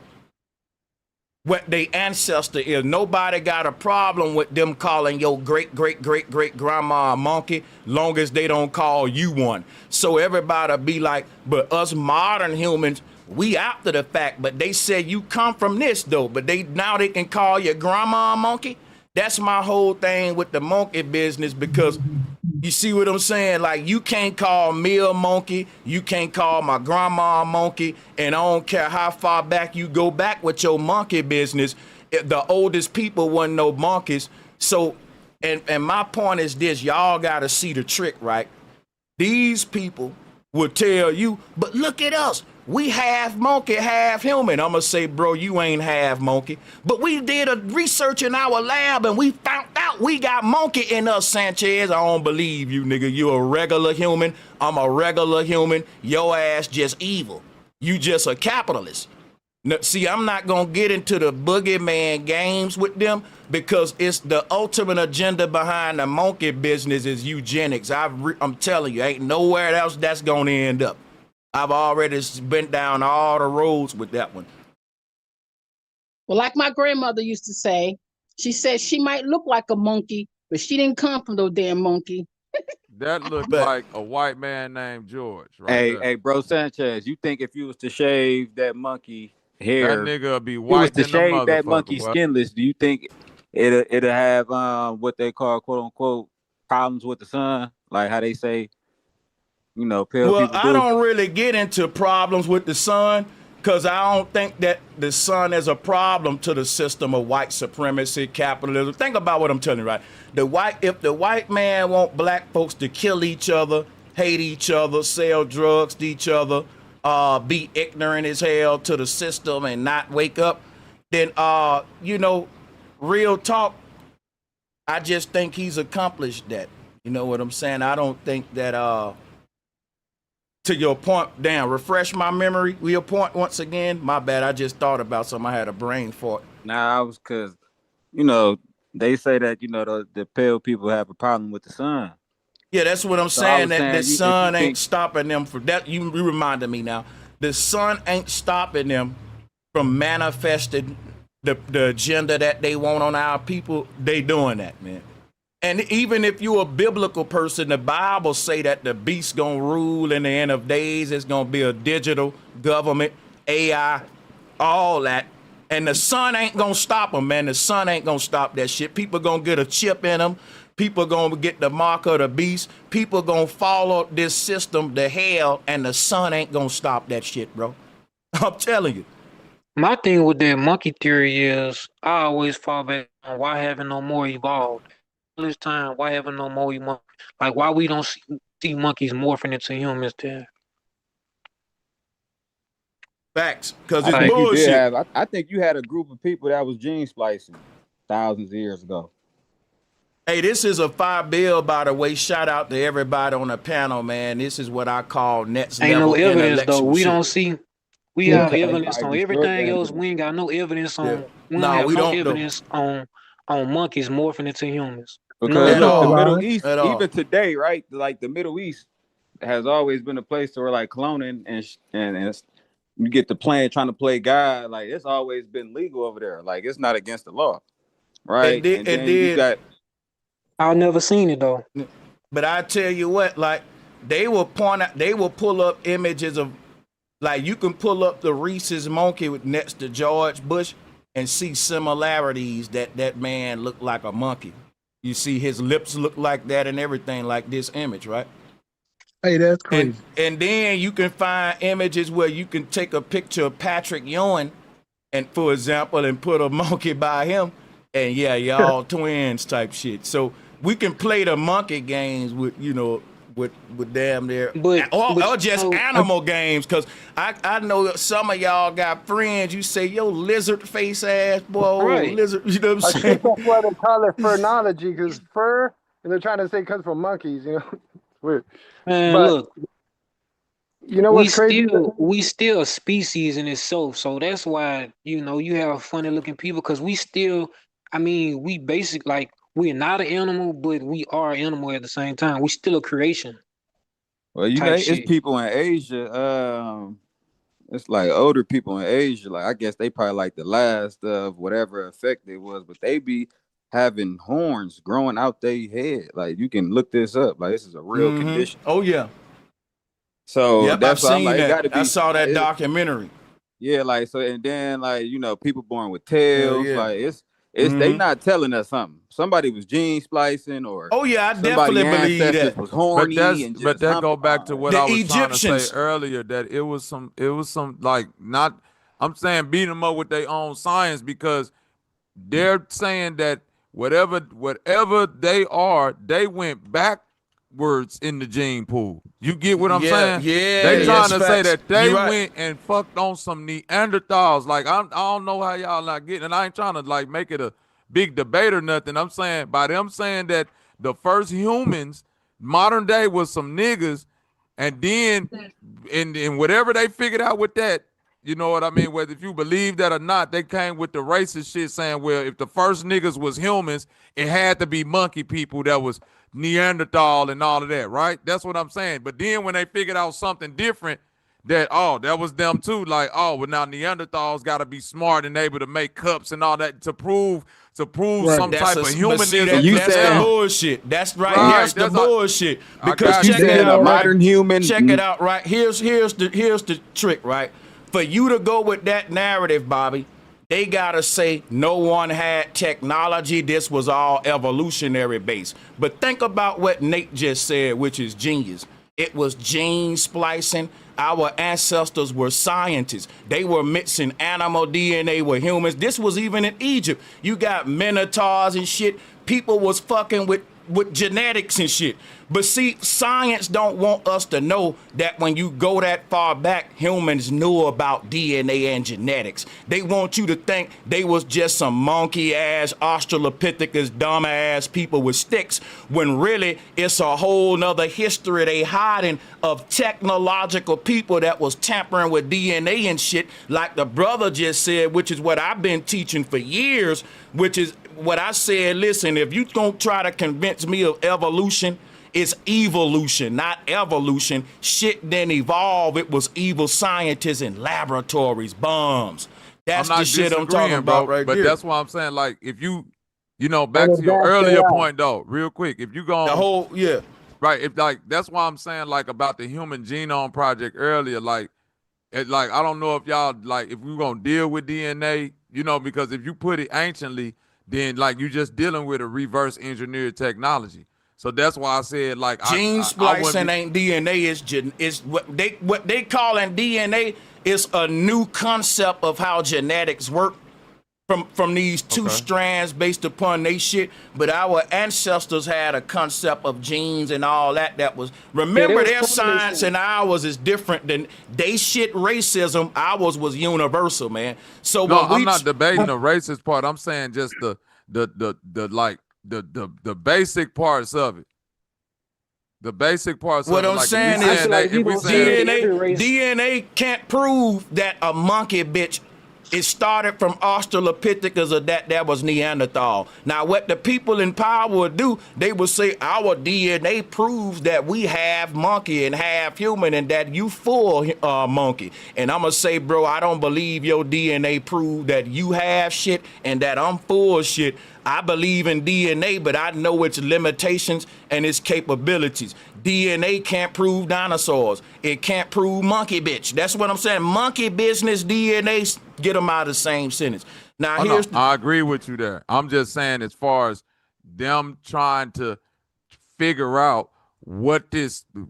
what their ancestor is. Nobody got a problem with them calling your great-great-great-great-grandma a monkey, long as they don't call you one. So everybody be like, but us modern humans, we after the fact, but they said you come from this though, but now they can call your grandma a monkey. That's my whole thing with the monkey business, because you see what I'm saying? Like, you can't call me a monkey, you can't call my grandma a monkey, and I don't care how far back you go back with your monkey business, the oldest people wasn't no monkeys. So, and my point is this, y'all gotta see the trick, right? These people will tell you, but look at us. We half monkey, half human. I'm gonna say, bro, you ain't half monkey. But we did a research in our lab and we found out we got monkey in us, Sanchez. I don't believe you, nigga. You a regular human. I'm a regular human. Your ass just evil. You just a capitalist. Now, see, I'm not gonna get into the boogeyman games with them because it's the ultimate agenda behind the monkey business is eugenics. I'm telling you, ain't nowhere else that's gonna end up. I've already been down all the roads with that one. Well, like my grandmother used to say, she said she might look like a monkey, but she didn't come from no damn monkey. That looked like a white man named George, right? Hey, bro, Sanchez, you think if you was to shave that monkey hair, that nigga would be you was white to than the shave that monkey motherfucker, boy. skinless, do you think it'll have what they call quote unquote problems with the sun, like how they say, you know, pale Well, people I do? don't really get into problems with the sun because I don't think that the sun is a problem to the system of white supremacy, capitalism. Think about what I'm telling you, right? If the white man want black folks to kill each other, hate each other, sell drugs to each other, be ignorant as hell to the system and not wake up, then, you know, real talk, I just think he's accomplished that. You know what I'm saying? I don't think that, to your point, damn, refresh my memory. Your point once again. My bad. I just thought about something. I had a brain fart. Nah, I was because, you know, they say that, you know, the pale people have a problem with the sun. Yeah, that's what I'm So saying. That the if you sun ain't think, stopping them from that. You reminded me now. The sun ain't stopping them from manifesting the agenda that they want on our people. They doing that, man. And even if you're a biblical person, the Bible say that the beast gonna rule in the end of days. It's gonna be a digital government, AI, all that. And the sun ain't gonna stop them, man. The sun ain't gonna stop that shit. People gonna get a chip in them. People gonna get the mark of the beast. People gonna follow this system to hell, and the sun ain't gonna stop that shit, bro. I'm telling you. My thing with that monkey theory is I always fall back on why haven't no more evolved. All this time, why haven't no more evolved? Like why we don't see monkeys morphing into humans then? Facts, because I it's think bullshit. you did have. I think you had a group of people that was gene splicing thousands of years ago. Hey, this is a 5 bill, by the way. Shout out to everybody on the panel, man. This is what I call next Ain't no level evidence though. intellectual We shit. don't see. We Yeah, have they evidence probably on destroyed everything that else. shit. We ain't got no evidence on. Yeah. We don't No, have we no don't know. evidence on monkeys morphing into humans. Because At look, the all. Middle East, At all. even today, right? Like the Middle East has always been a place where like cloning and you get the trying to play God. Like it's always been legal over there. Like it's not against the law, right? And then you got. I've never seen it though. But I tell you what, like they will pull up images of, like you can pull up the Reese's monkey next to George Bush and see similarities that man looked like a monkey. You see his lips look like that and everything, like this image, right? Hey, that's crazy. And then you can find images where you can take a picture of Patrick Ewing, and for example, and put a monkey by him, and yeah, y'all twins type shit. So we can play the monkey games with, with damn near, or just animal games, because I know some of y'all got friends, you say, yo, lizard face ass, boy, Right. lizard, you know what I'm I saying? think that's why they call it phrenology, because fur, and they're trying to say it comes from monkeys, It's weird. Man, But look, you know what's crazy? we still a species in itself, so that's why you have funny looking people because we still, I mean, we basic like we're not an animal, but we are an animal at the same time. We still a creation. Well, type it's shit. people in Asia. It's like older people in Asia. Like I guess they probably like the last of whatever effect it was, but they be having horns growing out their head. Like you can look this up. Like this is a real condition. Oh yeah. So Yep, that's I've why I'm seen like, it that. got to be. I saw that Like, documentary. yeah, like so, and then like people born with tails. Yeah. Like it's they not telling us something. Somebody was gene splicing, or Oh yeah, I somebody definitely believe ancestors that. was horny and just that go humping. back to what The I was trying to Egyptians. say earlier, that it was some like, not, I'm saying beat them up with their own science, because they're saying that whatever they are, they went backwards in the gene pool. You get what I'm saying? They trying to say that they went and fucked on some Neanderthals. Like I don't know how y'all not getting, and I ain't trying to like make it a big debate or nothing. I'm saying by them saying that the first humans, modern day, was some niggas, and then in whatever they figured out with that, you know what I mean? Whether if you believe that or not, they came with the racist shit saying, well, if the first niggas was humans, it had to be monkey people that was Neanderthal and all of that, right? That's what I'm saying. But then when they figured out something different, that was them too. Like, well, now Neanderthals got to be smart and able to make cups and all that to prove some type of humanism. That's the bullshit. That's right. That's the bullshit. Because check it out, modern human. Check it out, right? Here's the trick, right? For you to go with that narrative, Bobby, they gotta say no one had technology. This was all evolutionary based. But think about what Nate just said, which is genius. It was gene splicing. Our ancestors were scientists. They were mixing animal DNA with humans. This was even in Egypt. You got minotaurs and shit. People was fucking with genetics and shit. But see, science don't want us to know that when you go that far back, humans knew about DNA and genetics. They want you to think they was just some monkey ass Australopithecus dumb ass people with sticks, when really it's a whole nother history they hiding of technological people that was tampering with DNA and shit, like the brother just said, which is what I've been teaching for years, which is what I said. Listen, if you don't try to convince me of evolution, it's evolution, not evolution. Shit didn't evolve. It was evil scientists in laboratories, bombs. That's the shit I'm talking about right but there. that's why I'm saying, like, if you You know, back to your earlier point though, real quick. If you go the whole right, if like that's why I'm saying like about the Human Genome Project earlier, like I don't know if y'all like if we're gonna deal with DNA, you know, because if you put it anciently, then like you just dealing with a reverse engineered technology. So that's why I said like gene splicing ain't DNA. It's what they calling DNA is a new concept of how genetics work from these two strands based upon they shit. But our ancestors had a concept of genes and all that was, remember, their science and ours is different than they shit. Racism, ours was universal, man. So no, when I'm not debating the racist part. I'm saying just the basic parts of it. The basic parts what of I'm it. Like saying is DNA can't prove that a monkey bitch it started from Australopithecus or that was Neanderthal. Now, what the people in power would do, they would say our DNA proves that we have monkey and have human and that you full monkey. And I'm going to say, bro, I don't believe your DNA prove that you have shit and that I'm full shit. I believe in DNA, but I know its limitations and its capabilities. DNA can't prove dinosaurs. It can't prove monkey bitch. That's what I'm saying. Monkey business, DNA, get them out of the same sentence. Now, I agree with you there. I'm just saying as far as them trying to figure out what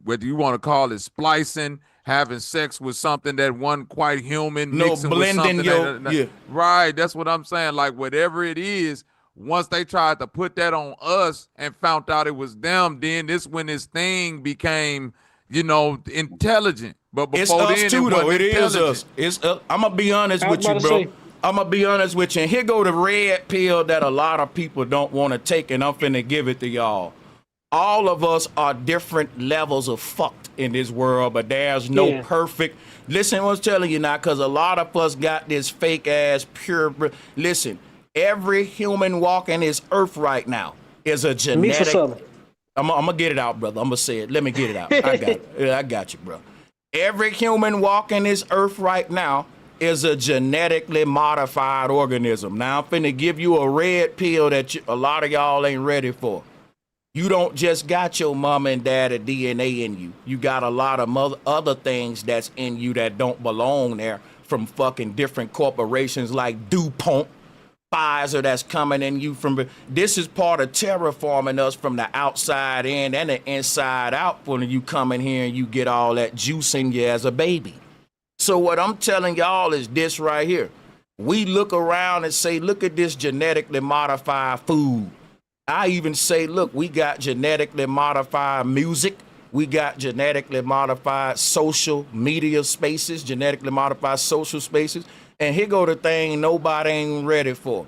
whether you want to call it splicing, having sex with something that wasn't quite human, mixing blending with something right. That's what I'm saying. Like whatever it is, once they tried to put that on us and found out it was them, then when this thing became, intelligent. But before it's us then, too, though. It is us. It's I'm gonna be honest with you, bro. I'm gonna be honest with you. And here go the red pill that a lot of people don't want to take, and I'm finna give it to y'all. All of us are different levels of fucked in this world, but there's no perfect. Listen, what I'm telling you now, because a lot of us got this fake ass pure. Listen. Every human walking this earth right now is a genetic. I'm gonna get it out, brother. I'm gonna say it. Let me get it out. I got it. I got you, bro. Every human walking this earth right now is a genetically modified organism. Now I'm finna give you a red pill that a lot of y'all ain't ready for. You don't just got your mama and daddy DNA in you. You got a lot of other things that's in you that don't belong there from fucking different corporations like DuPont. Pfizer that's coming in you from. This is part of terraforming us from the outside in and the inside out when you come in here and you get all that juice in you as a baby. So what I'm telling y'all is this right here. We look around and say, look at this genetically modified food. I even say, look, we got genetically modified music. We got genetically modified social media spaces, genetically modified social spaces. And here go the thing nobody ain't ready for.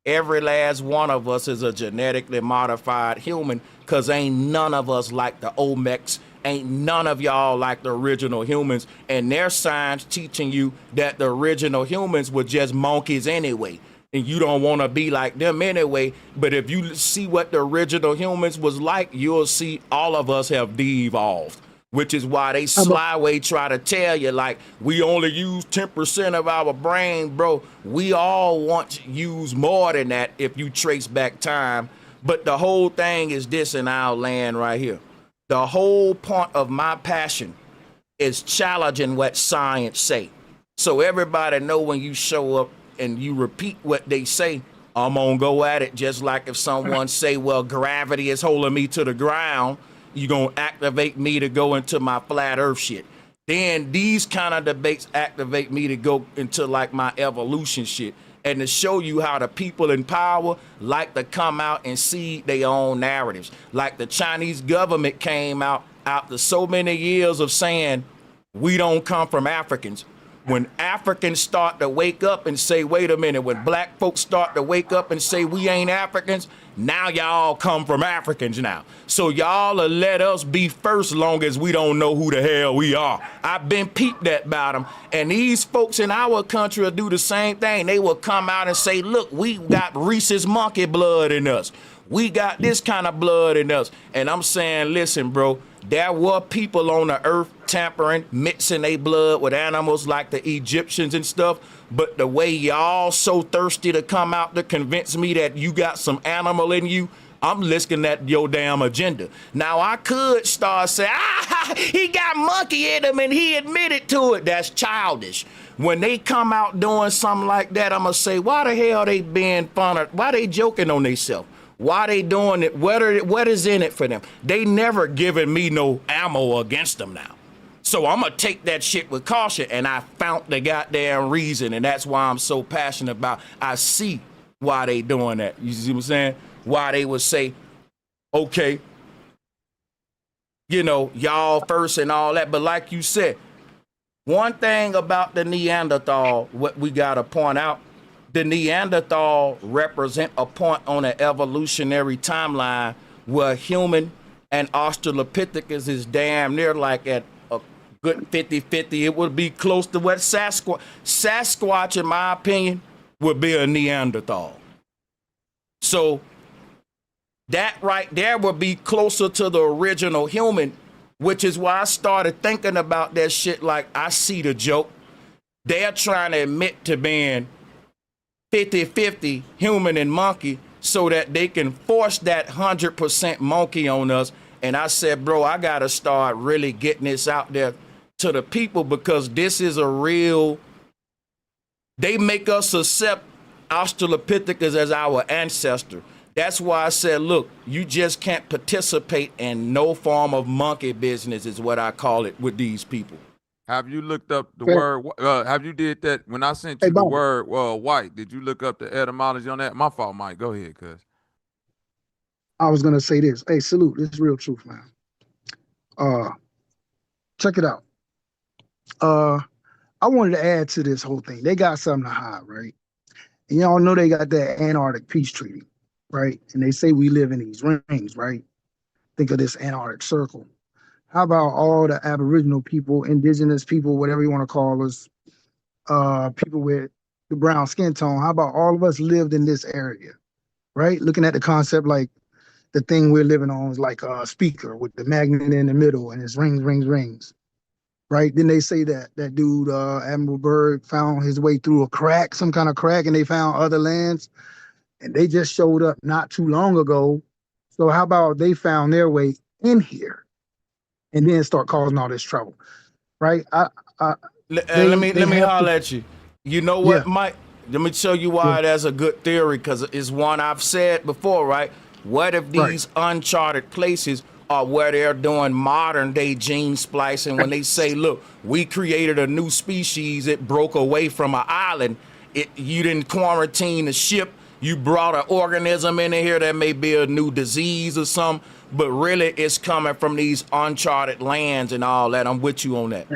Every last one of us is a genetically modified human because ain't none of us like the Olmecs. Ain't none of y'all like the original humans. And their science teaching you that the original humans were just monkeys anyway. And you don't want to be like them anyway. But if you see what the original humans was like, you'll see all of us have de-evolved. Which is why they slyway try to tell you, like, we only use 10% of our brain, bro. We all want to use more than that if you trace back time. But the whole thing is this in our land right here. The whole point of my passion is challenging what science say. So everybody know when you show up and you repeat what they say, I'm gonna go at it just like if someone say, well, gravity is holding me to the ground. You're going to activate me to go into my flat earth shit. Then these kind of debates activate me to go into like my evolution shit and to show you how the people in power like to come out and see their own narratives. Like the Chinese government came out after so many years of saying, we don't come from Africans. When Africans start to wake up and say, wait a minute, when black folks start to wake up and say we ain't Africans, now y'all come from Africans now. So y'all will let us be first long as we don't know who the hell we are. I've been peeped at about them. And these folks in our country will do the same thing. They will come out and say, look, we got rhesus monkey blood in us. We got this kind of blood in us. And I'm saying, listen, bro, there were people on the earth tampering, mixing their blood with animals like the Egyptians and stuff. But the way y'all so thirsty to come out to convince me that you got some animal in you, I'm listening at your damn agenda. Now, I could start saying, he got monkey in him and he admitted to it. That's childish. When they come out doing something like that, I'm going to say, why the hell they being fun? Why they joking on themselves? Why they doing it? What is in it for them? They never given me no ammo against them now. So I'm going to take that shit with caution, and I found the goddamn reason, and that's why I'm so passionate about. I see why they doing that. You see what I'm saying? Why they would say, okay, you know, y'all first and all that. But like you said, one thing about the Neanderthal, what we got to point out, the Neanderthal represent a point on an evolutionary timeline where human and Australopithecus is damn near like at a good 50-50. It would be close to what Sasquatch, in my opinion, would be a Neanderthal. So that right there would be closer to the original human, which is why I started thinking about that shit. Like, I see the joke. They're trying to admit to being 50-50 human and monkey so that they can force that 100% monkey on us. And I said, bro, I got to start really getting this out there to the people, because this is a real, they make us accept Australopithecus as our ancestor. That's why I said, look, you just can't participate in no form of monkey business, is what I call it, with these people. Have you looked up the word? Have you did that when I sent you the word white? Did you look up the etymology on that? My fault, Mike. Go ahead, cuz. I was gonna say this. Hey, salute. This is real truth, man. Check it out. I wanted to add to this whole thing. They got something to hide, right? And y'all know they got that Antarctic peace treaty, right? And they say we live in these rings, right? Think of this Antarctic circle. How about all the Aboriginal people, indigenous people, whatever you want to call us, people with the brown skin tone? How about all of us lived in this area, right? Looking at the concept, like the thing we're living on is like a speaker with the magnet in the middle and it's rings, rings, rings, right? Then they say that that dude, Admiral Byrd, found his way through a crack, some kind of crack, and they found other lands, and they just showed up not too long ago. So how about they found their way in here and then start causing all this trouble, right? Let me holler at you. You know what, Mike? Let me show you why that's a good theory, because it's one I've said before, right? What if these uncharted places are where they're doing modern day gene splicing? When they say, look, we created a new species, it broke away from an island, you didn't quarantine the ship, you brought an organism in here that may be a new disease or something, but really it's coming from these uncharted lands and all that. I'm with you on that.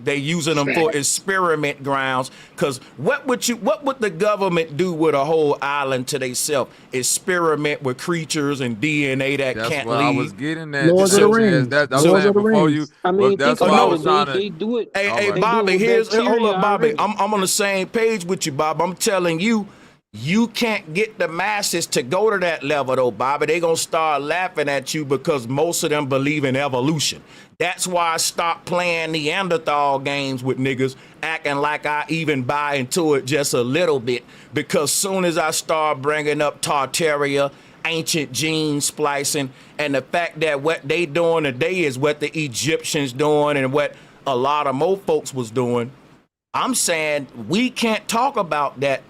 They using them for experiment grounds, because what would the government do with a whole island to themselves? Experiment with creatures and DNA that That's can't what leave. I was getting at. Lords of the Rings. That's what I'm saying before you. I mean, that's think what I about was it. trying to. They do it. Hey, They Bobby, do it with hold up, Bobby. bacteria I'm on the same page with you, Bob. I'm telling you, you can't get the masses to go to that level, though, Bobby. They gonna start laughing at you because most of them believe in evolution. That's why I stopped playing Neanderthal games with niggas, acting like I even buy into it just a little bit. Because soon as I start bringing up Tartaria, ancient gene splicing, and the fact that what they doing today is what the Egyptians doing and what a lot of more folks was doing, I'm saying we can't talk about that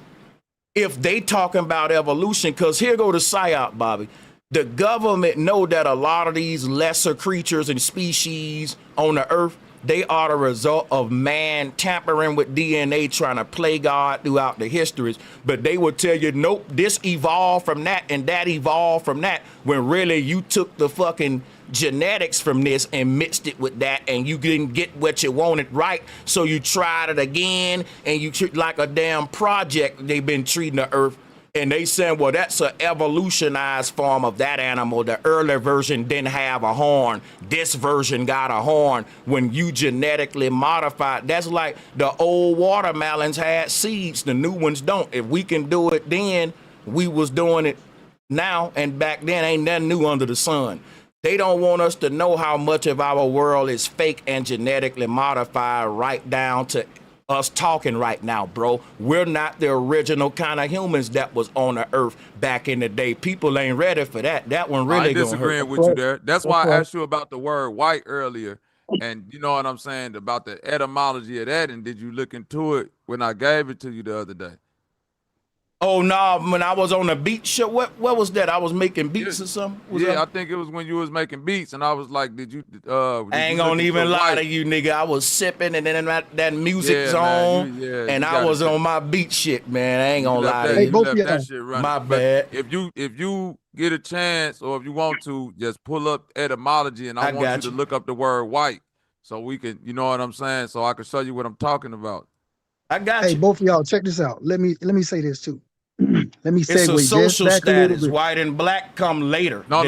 if they talking about evolution, because here go the psyop, Bobby. The government know that a lot of these lesser creatures and species on the earth, they are the result of man tampering with DNA, trying to play God throughout the histories. But they will tell you, nope, this evolved from that and that evolved from that, when really you took the fucking genetics from this and mixed it with that, and you didn't get what you wanted right, so you tried it again, and you treat like a damn project. They've been treating the earth, and they saying, well, that's an evolutionized form of that animal. The earlier version didn't have a horn, this version got a horn. When you genetically modified, that's like the old watermelons had seeds, the new ones don't. If we can do it then, we was doing it now and back then ain't nothing new under the sun. They don't want us to know how much of our world is fake and genetically modified right down to us talking right now, bro. We're not the original kind of humans that was on the earth back in the day. People ain't ready for that. That one really I gonna hurt. disagreeing with you there. That's why I asked you about the word white earlier. And you know what I'm saying about the etymology of that. And did you look into it when I gave it to you the other day? Oh no, when I was on the beach show, what was that? I was making beats or something? I think it was when you was making beats, and I was like, did you I ain't gonna even lie to you, nigga. I was sipping and then that music's on, and I was on my beat shit, man. I ain't gonna lie to you. Left that shit running. My bad. If you get a chance, or if you want to, just pull up etymology, and I want you to look up the word white, so we can, you know what I'm saying, so I can show you what I'm talking about. I got you. Hey, both of y'all, check this out. Let me say this too. Let me segue it's a social just back status. a little bit. White and black come later. No.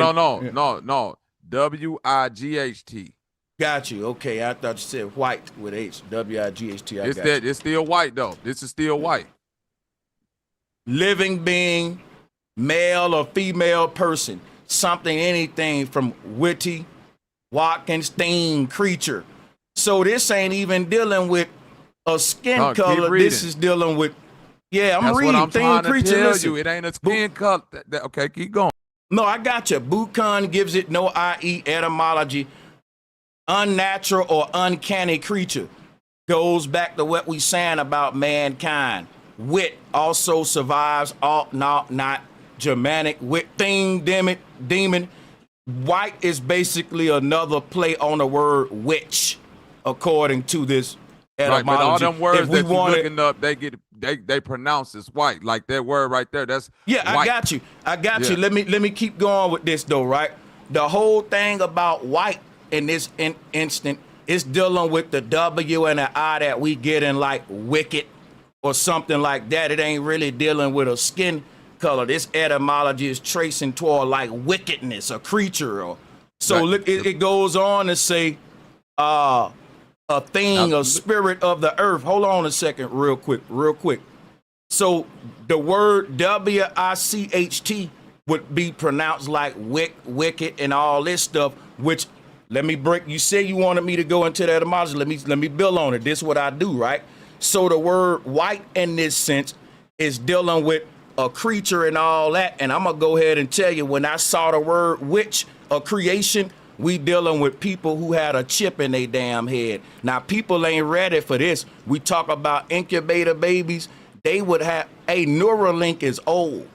WIGHT. Got you. Okay, I thought you said white with H. WIGHT. It's still white though. This is still white. Living being, male or female person, something, anything from witty, Walkenstein creature. So this ain't even dealing with a skin color. This is dealing with. Yeah, I'm reading. That's what I'm trying to tell Listen. you. It ain't a skin color. Okay, keep going. No, I got you. Buchan gives it no IE etymology. Unnatural or uncanny creature. Goes back to what we saying about mankind. Wit also survives not Germanic wit thing, demon. White is basically another play on the word witch, according to this etymology. Right, but all them words that you're looking up, they pronounce as white. Like that word right there, that's white. I got you. You. Let me keep going with this though, right? The whole thing about white in this instant is dealing with the W and the I that we get in like wicked or something like that. It ain't really dealing with a skin color. This etymology is tracing toward like wickedness, a creature. Or so look, it goes on to say a thing, a spirit of the earth. Hold on a second, real quick. So the word WICHT would be pronounced like wicked and all this stuff, which let me break. You said you wanted me to go into that etymology. Let me build on it. This is what I do, right? So the word white in this sense is dealing with a creature and all that. And I'm gonna go ahead and tell you, when I saw the word witch, a creation, we dealing with people who had a chip in their damn head. Now, people ain't ready for this. We talk about incubator babies. They would have a Neuralink is old.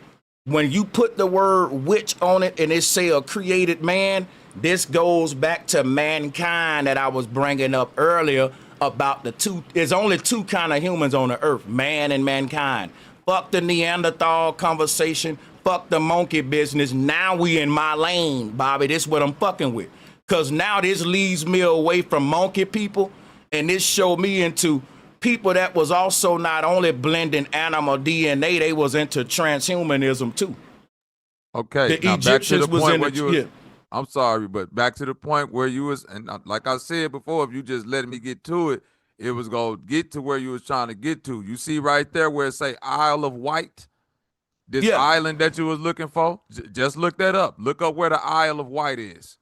When you put the word witch on it and it say a created man, this goes back to mankind that I was bringing up earlier about the two. There's only two kind of humans on the earth, man and mankind. Fuck the Neanderthal conversation. Fuck the monkey business. Now we in my lane, Bobby. This is what I'm fucking with. Because now this leads me away from monkey people, and this showed me into people that was also not only blending animal DNA, they was into transhumanism too. Okay, the now Egyptians back to the was point in where the, you was, yeah. I'm sorry, but back to the point where you was, and like I said before, if you just let me get to it, it was going to get to where you was trying to get to. You see right there where it say Isle of Wight? This island that you was looking for? Just look that up. Look up where the Isle of Wight is.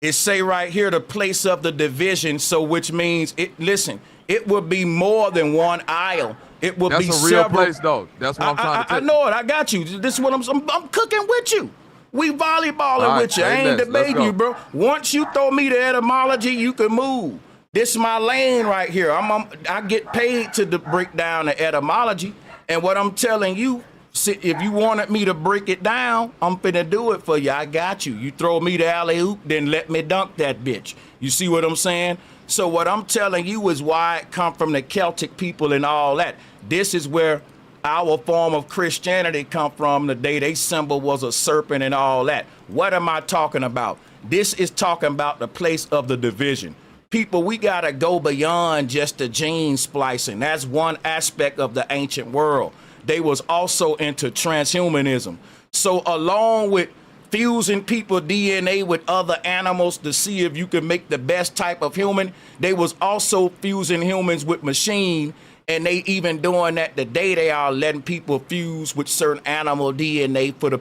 It say right here the place of the division, so which means it. Listen, it would be more than one isle. It would be That's a real several. place, though. That's what I'm trying to tell you. I know it. I got you. This is what I'm cooking with you. We volleyballing with you. I ain't debating you, bro. Once you throw me the etymology, you can move. This is my lane right here. I get paid to break down the etymology, and what I'm telling you. If you wanted me to break it down, I'm finna do it for you. I got you. You throw me the alley-oop, then let me dunk that bitch. You see what I'm saying? So what I'm telling you is why it come from the Celtic people and all that. This is where our form of Christianity come from. The day they symbol was a serpent and all that. What am I talking about? This is talking about the place of the division. People, we gotta go beyond just the gene splicing. That's one aspect of the ancient world. They was also into transhumanism. So along with fusing people DNA with other animals to see if you can make the best type of human, they was also fusing humans with machine, and they even doing that today. They are letting people fuse with certain animal DNA for the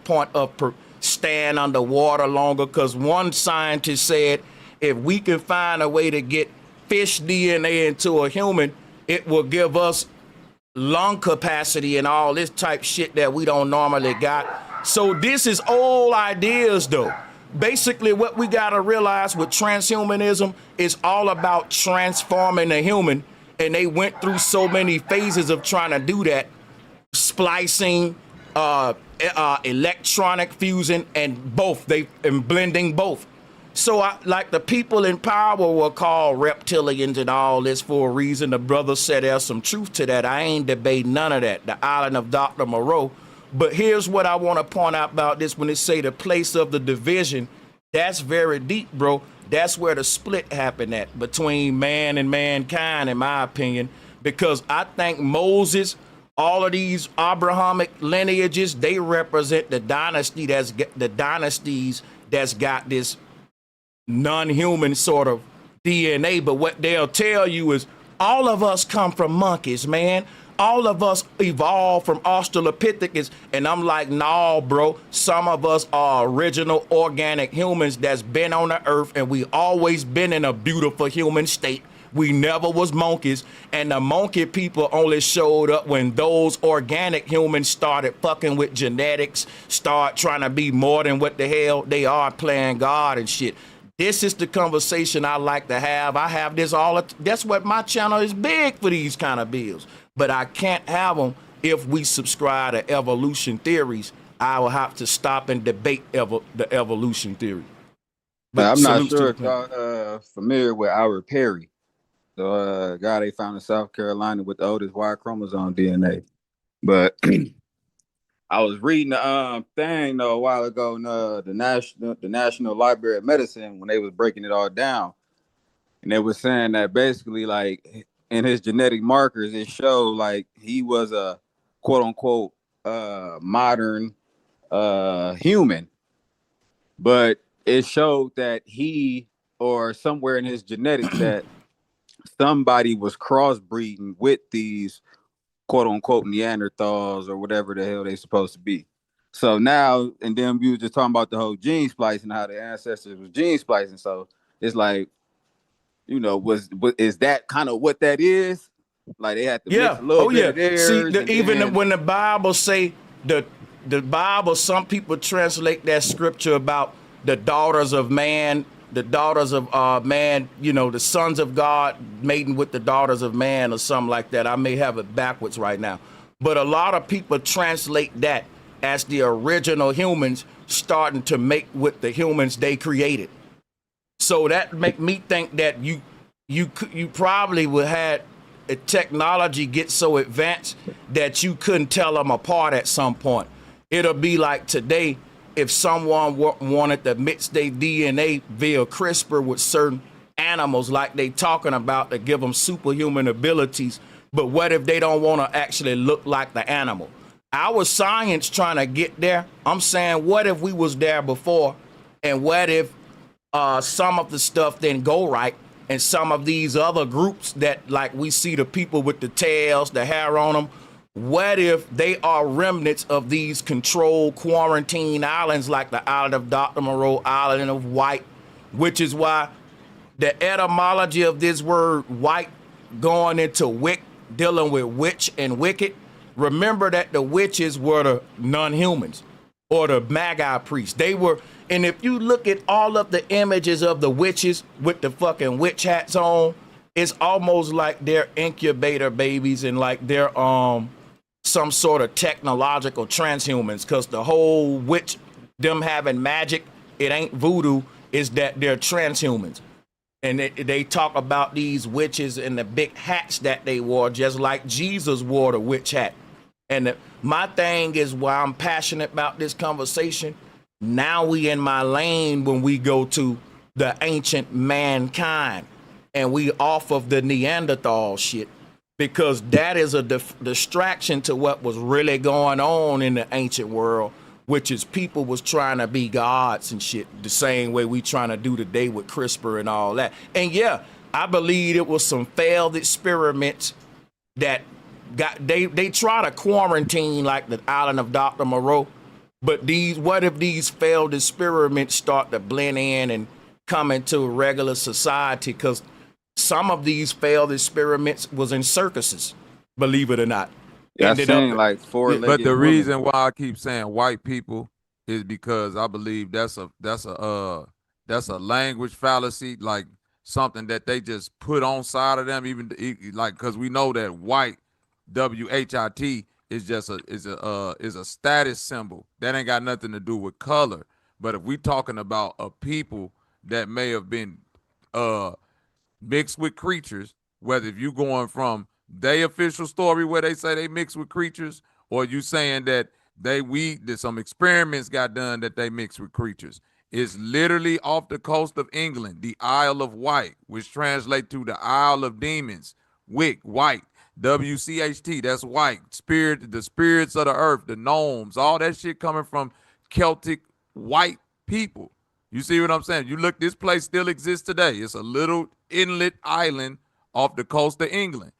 point of staying underwater longer. Because one scientist said if we can find a way to get fish DNA into a human, it will give us lung capacity and all this type shit that we don't normally got. So this is old ideas though. Basically what we got to realize with transhumanism is all about transforming the human, and they went through so many phases of trying to do that: splicing, electronic fusion, and blending both. So like the people in power were called reptilians and all this for a reason. The brother said there's some truth to that. I ain't debating none of that. The island of Dr. Moreau. But here's what I want to point out about this when they say the place of the division. That's very deep, bro. That's where the split happened at between man and mankind, in my opinion. Because I think Moses, all of these Abrahamic lineages, they represent the dynasty dynasties that's got this non-human sort of DNA. But what they'll tell you is all of us come from monkeys, man. All of us evolved from Australopithecus. And I'm like, nah, bro. Some of us are original organic humans that's been on the earth, and we always been in a beautiful human state. We never was monkeys. And the monkey people only showed up when those organic humans started fucking with genetics, start trying to be more than what the hell they are, playing God and shit. This is the conversation I like to have. I have this that's what my channel is big for, these kind of bills. But I can't have them if we subscribe to evolution theories. I will have to stop and debate the evolution theory. But I'm not sure if y'all familiar with Howard Perry, the guy they found in South Carolina with the oldest Y chromosome DNA. But I was reading the thing though a while ago in the National Library of Medicine when they was breaking it all down, and they was saying that basically, like, in his genetic markers, it showed like he was a quote unquote modern human, but it showed that he, or somewhere in his genetics, that somebody was crossbreeding with these quote unquote Neanderthals or whatever the hell they supposed to be. So now, and then we were just talking about the whole gene splicing, how the ancestors was gene splicing. So it's like, you know, is that kind of what that is? Like they had to mix a little bit of theirs. See, even when the Bible say the Bible, some people translate that scripture about the daughters of man, the daughters of man, you know, the sons of God mating with the daughters of man or something like that. I may have it backwards right now. But a lot of people translate that as the original humans starting to mate with the humans they created. So that make me think that you probably would have a technology get so advanced that you couldn't tell them apart at some point. It'll be like today, if someone wanted to mix their DNA via CRISPR with certain animals like they talking about to give them superhuman abilities, but what if they don't want to actually look like the animal? Our science trying to get there. I'm saying, what if we was there before, and what if some of the stuff didn't go right, and some of these other groups that, like we see the people with the tails, the hair on them, what if they are remnants of these controlled quarantine islands like the island of Dr. Moreau, island of white, which is why the etymology of this word white going into wick, dealing with witch and wicked. Remember that the witches were the non-humans or the Magi priests. They were, and if you look at all of the images of the witches with the fucking witch hats on, it's almost like they're incubator babies and like they're some sort of technological transhumans, because the whole witch, them having magic, it ain't voodoo, is that they're transhumans. And they talk about these witches and the big hats that they wore, just like Jesus wore the witch hat. And my thing is why I'm passionate about this conversation. Now we in my lane when we go to the ancient mankind and we off of the Neanderthal shit, because that is a distraction to what was really going on in the ancient world, which is people was trying to be gods and shit, the same way we trying to do today with CRISPR and all that. And yeah, I believe it was some failed experiments that got, they try to quarantine like the island of Dr. Moreau, But what if these failed experiments start to blend in and come into regular society? Because some of these failed experiments was in circuses, believe it or not. Yeah, I Ended up, seen like But four-legged the women. reason why I keep saying white people is because I believe that's a language fallacy, like something that they just put on side of them, even like because we know that white, WHIT, is just a status symbol that ain't got nothing to do with color. But if we talking about a people that may have been mixed with creatures, whether if you going from their official story where they say they mixed with creatures, or you saying that that some experiments got done that they mixed with creatures. It's literally off the coast of England, the Isle of Wight, which translates to the Isle of Demons. Wick, white, WCHT, that's white. Spirit, the spirits of the earth, the gnomes, all that shit coming from Celtic white people. You see what I'm saying? You look, this place still exists today. It's a little inlet island off the coast of England.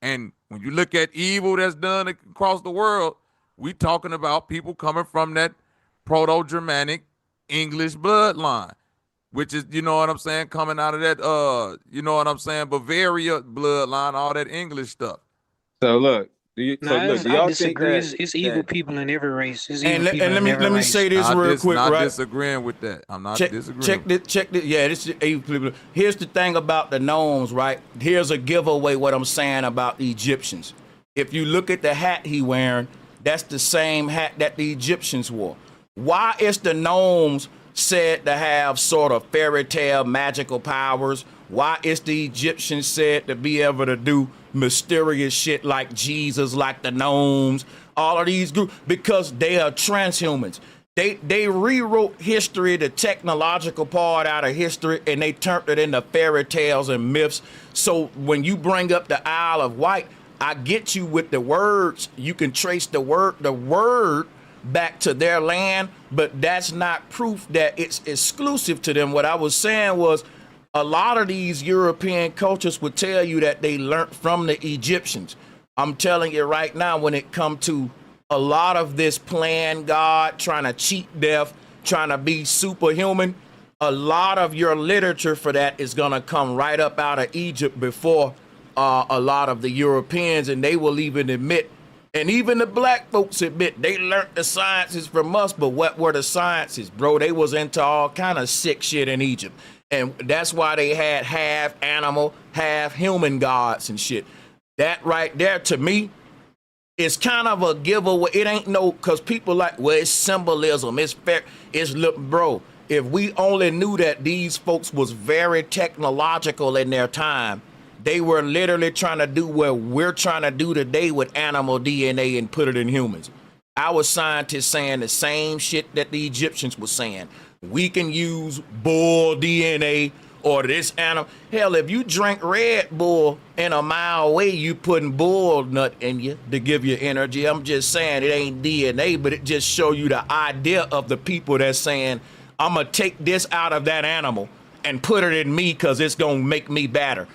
And when you look at evil that's done across the world, we talking about people coming from that Proto-Germanic English bloodline, which is, you know what I'm saying, coming out of that, you know what I'm saying, Bavaria bloodline, all that English stuff. So look, do I y'all think disagree. that It's evil people in every race. It's and evil people let in me every race. say this real quick, not right? disagreeing with that. I'm not disagreeing. Check this. Yeah, this is evil people. Here's the thing about the gnomes, right? Here's a giveaway what I'm saying about the Egyptians. If you look at the hat he wearing, that's the same hat that the Egyptians wore. Why is the gnomes said to have sort of fairy tale magical powers? Why is the Egyptians said to be able to do mysterious shit like Jesus, like the gnomes, all of these groups? Because they are transhumans. They rewrote history, the technological part out of history, and they turned it into fairy tales and myths. So when you bring up the Isle of Wight, I get you with the words. You can trace the word back to their land, but that's not proof that it's exclusive to them. What I was saying was a lot of these European cultures would tell you that they learned from the Egyptians. I'm telling you right now, when it comes to a lot of this planned God, trying to cheat death, trying to be superhuman, a lot of your literature for that is going to come right up out of Egypt before a lot of the Europeans, and they will even admit, and even the black folks admit, they learned the sciences from us. But what were the sciences, bro? They was into all kind of sick shit in Egypt. And that's why they had half animal, half human gods and shit. That right there, to me, is kind of a giveaway. It ain't no, because people like, well, it's symbolism. It's fair. It's, look, bro, if we only knew that these folks was very technological in their time, they were literally trying to do what we're trying to do today with animal DNA and put it in humans. Our scientists saying the same shit that the Egyptians were saying. We can use bull DNA or this animal. Hell, if you drink Red Bull and a mile away, you putting bull nut in you to give you energy. I'm just saying it ain't DNA, but it just show you the idea of the people that's saying, I'm going to take this out of that animal and put it in me because it's going to make me better.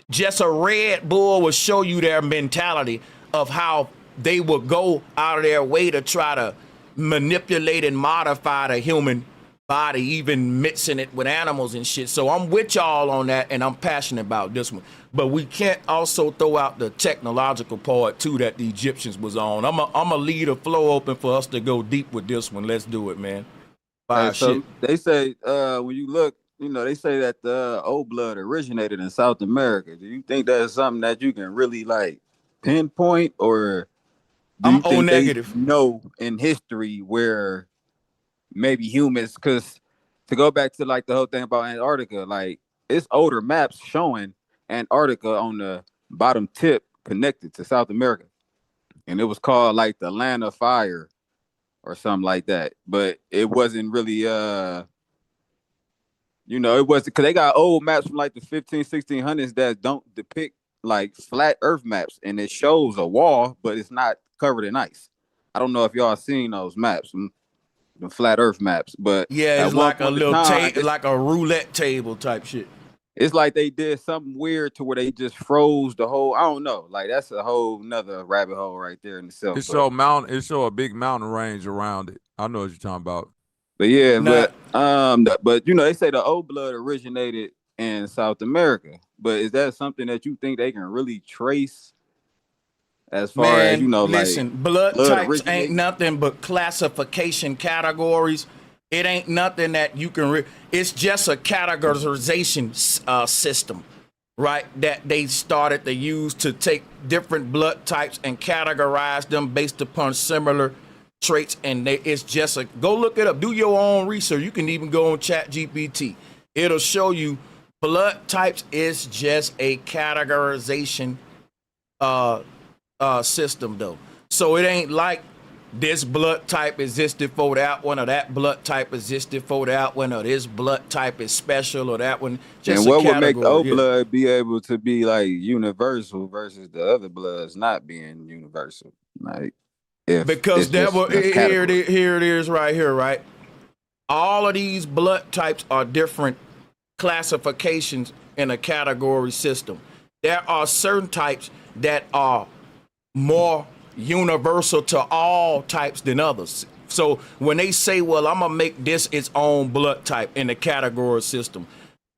Just a Red Bull will show you their mentality of how they would go out of their way to try to manipulate and modify the human body, even mixing it with animals and shit. So I'm with y'all on that, and I'm passionate about this one. But we can't also throw out the technological part too that the Egyptians was on. I'm a leave the flow open for us to go deep with this one. Let's do it, man. Hey, so Shit. they say when you look, you know, they say that the old blood originated in South America. Do you think that's something that you can really like pinpoint, or do you think they know in history where maybe humans? Because to go back to like the whole thing about Antarctica, like it's older maps showing Antarctica on the bottom tip connected to South America, and it was called like the Land of Fire or something like that. But it wasn't really you know, it was because they got old maps from like the 1600s that don't depict like flat earth maps, and it shows a wall, but it's not covered in ice. I don't know if y'all seen those maps, the flat earth maps, but Yeah, at it's one like a point in little time, like a roulette table type shit. It's like they did something weird to where they just froze the whole. I don't know. Like that's a whole nother rabbit hole right there in itself. It show a big mountain range around it. I know what you're talking about. But yeah, but you know, they say the old blood originated in South America. But is that something that you think they can really trace as far as, you know, listen, like blood types originating? ain't nothing but classification categories. It ain't nothing that you can it's just a categorization system, right? That they started to use to take different blood types and categorize them based upon similar traits. And it's just go look it up. Do your own research. You can even go on ChatGPT. It'll show you blood types is just a categorization system, though. So it ain't like this blood type existed for that one, or that blood type existed for that one, or this blood type is special, or that one. Just and what a would make the category, old blood be able to be like universal versus the other bloods not being universal? Like, if because it's just a category. here it is right here, right? All of these blood types are different classifications in a category system. There are certain types that are more universal to all types than others. So when they say, well, I'm gonna make this its own blood type in the category system,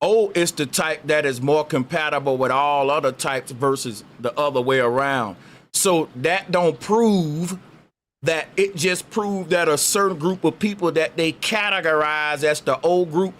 O is the type that is more compatible with all other types versus the other way around. So that don't prove that, it just proved that a certain group of people that they categorize as the O group,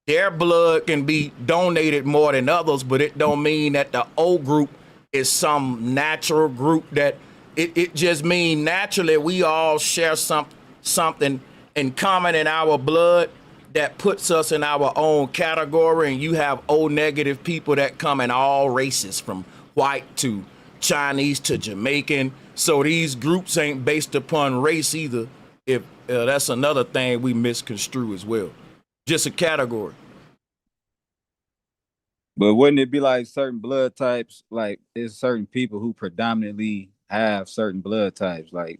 their blood can be donated more than others, but it don't mean that the O group is some natural group. That it just means naturally we all share something in common in our blood that puts us in our own category. And you have O negative people that come in all races, from white to Chinese to Jamaican. So these groups ain't based upon race either. If that's another thing we misconstrue as well. Just a category. But wouldn't it be like certain blood types, like there's certain people who predominantly have certain blood types, like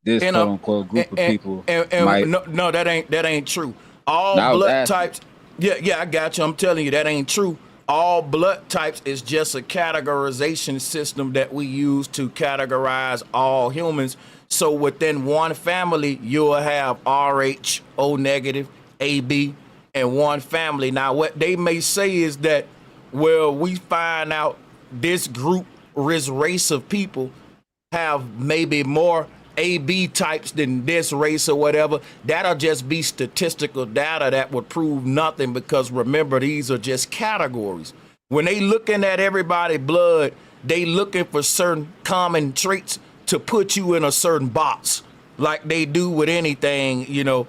this quote unquote group of people might. No, that ain't true. All blood types. Yeah, I got you. I'm telling you that ain't true. All blood types is just a categorization system that we use to categorize all humans. So within one family, you'll have RH, O negative, AB, and one family. Now, what they may say is that, well, we find out this group, this race of people have maybe more AB types than this race or whatever. That'll just be statistical data that would prove nothing, because remember, these are just categories. When they looking at everybody's blood, they looking for certain common traits to put you in a certain box, like they do with anything, you know.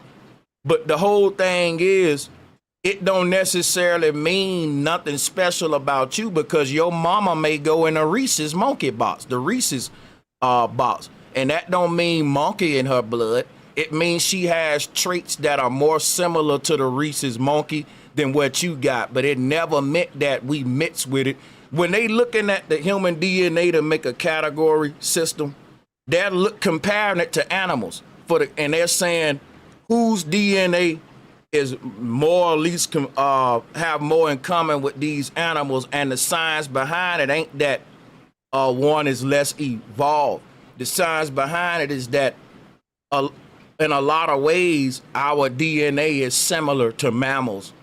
But the whole thing is, it don't necessarily mean nothing special about you, because your mama may go in a Reese's monkey box, the Reese's box. And that don't mean monkey in her blood. It means she has traits that are more similar to the Reese's monkey than what you got. But it never meant that we mix with it. When they looking at the human DNA to make a category system, they're comparing it to animals and they're saying whose DNA is more or least have more in common with these animals, and the science behind it ain't that one is less evolved. The science behind it is that in a lot of ways, our DNA is similar to mammals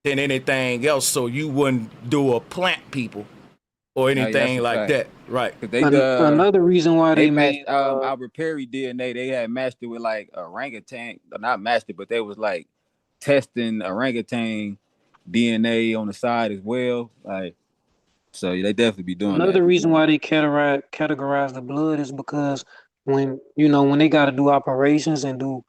than anything else. So you wouldn't do a plant people or anything like that. Right. Another reason why they matched Albert Perry DNA, they had matched it with like orangutan, not matched it, but they was like testing orangutan DNA on the side as well. Like, so they definitely be doing Another that. reason why they categorize the blood is because when they got to do operations and do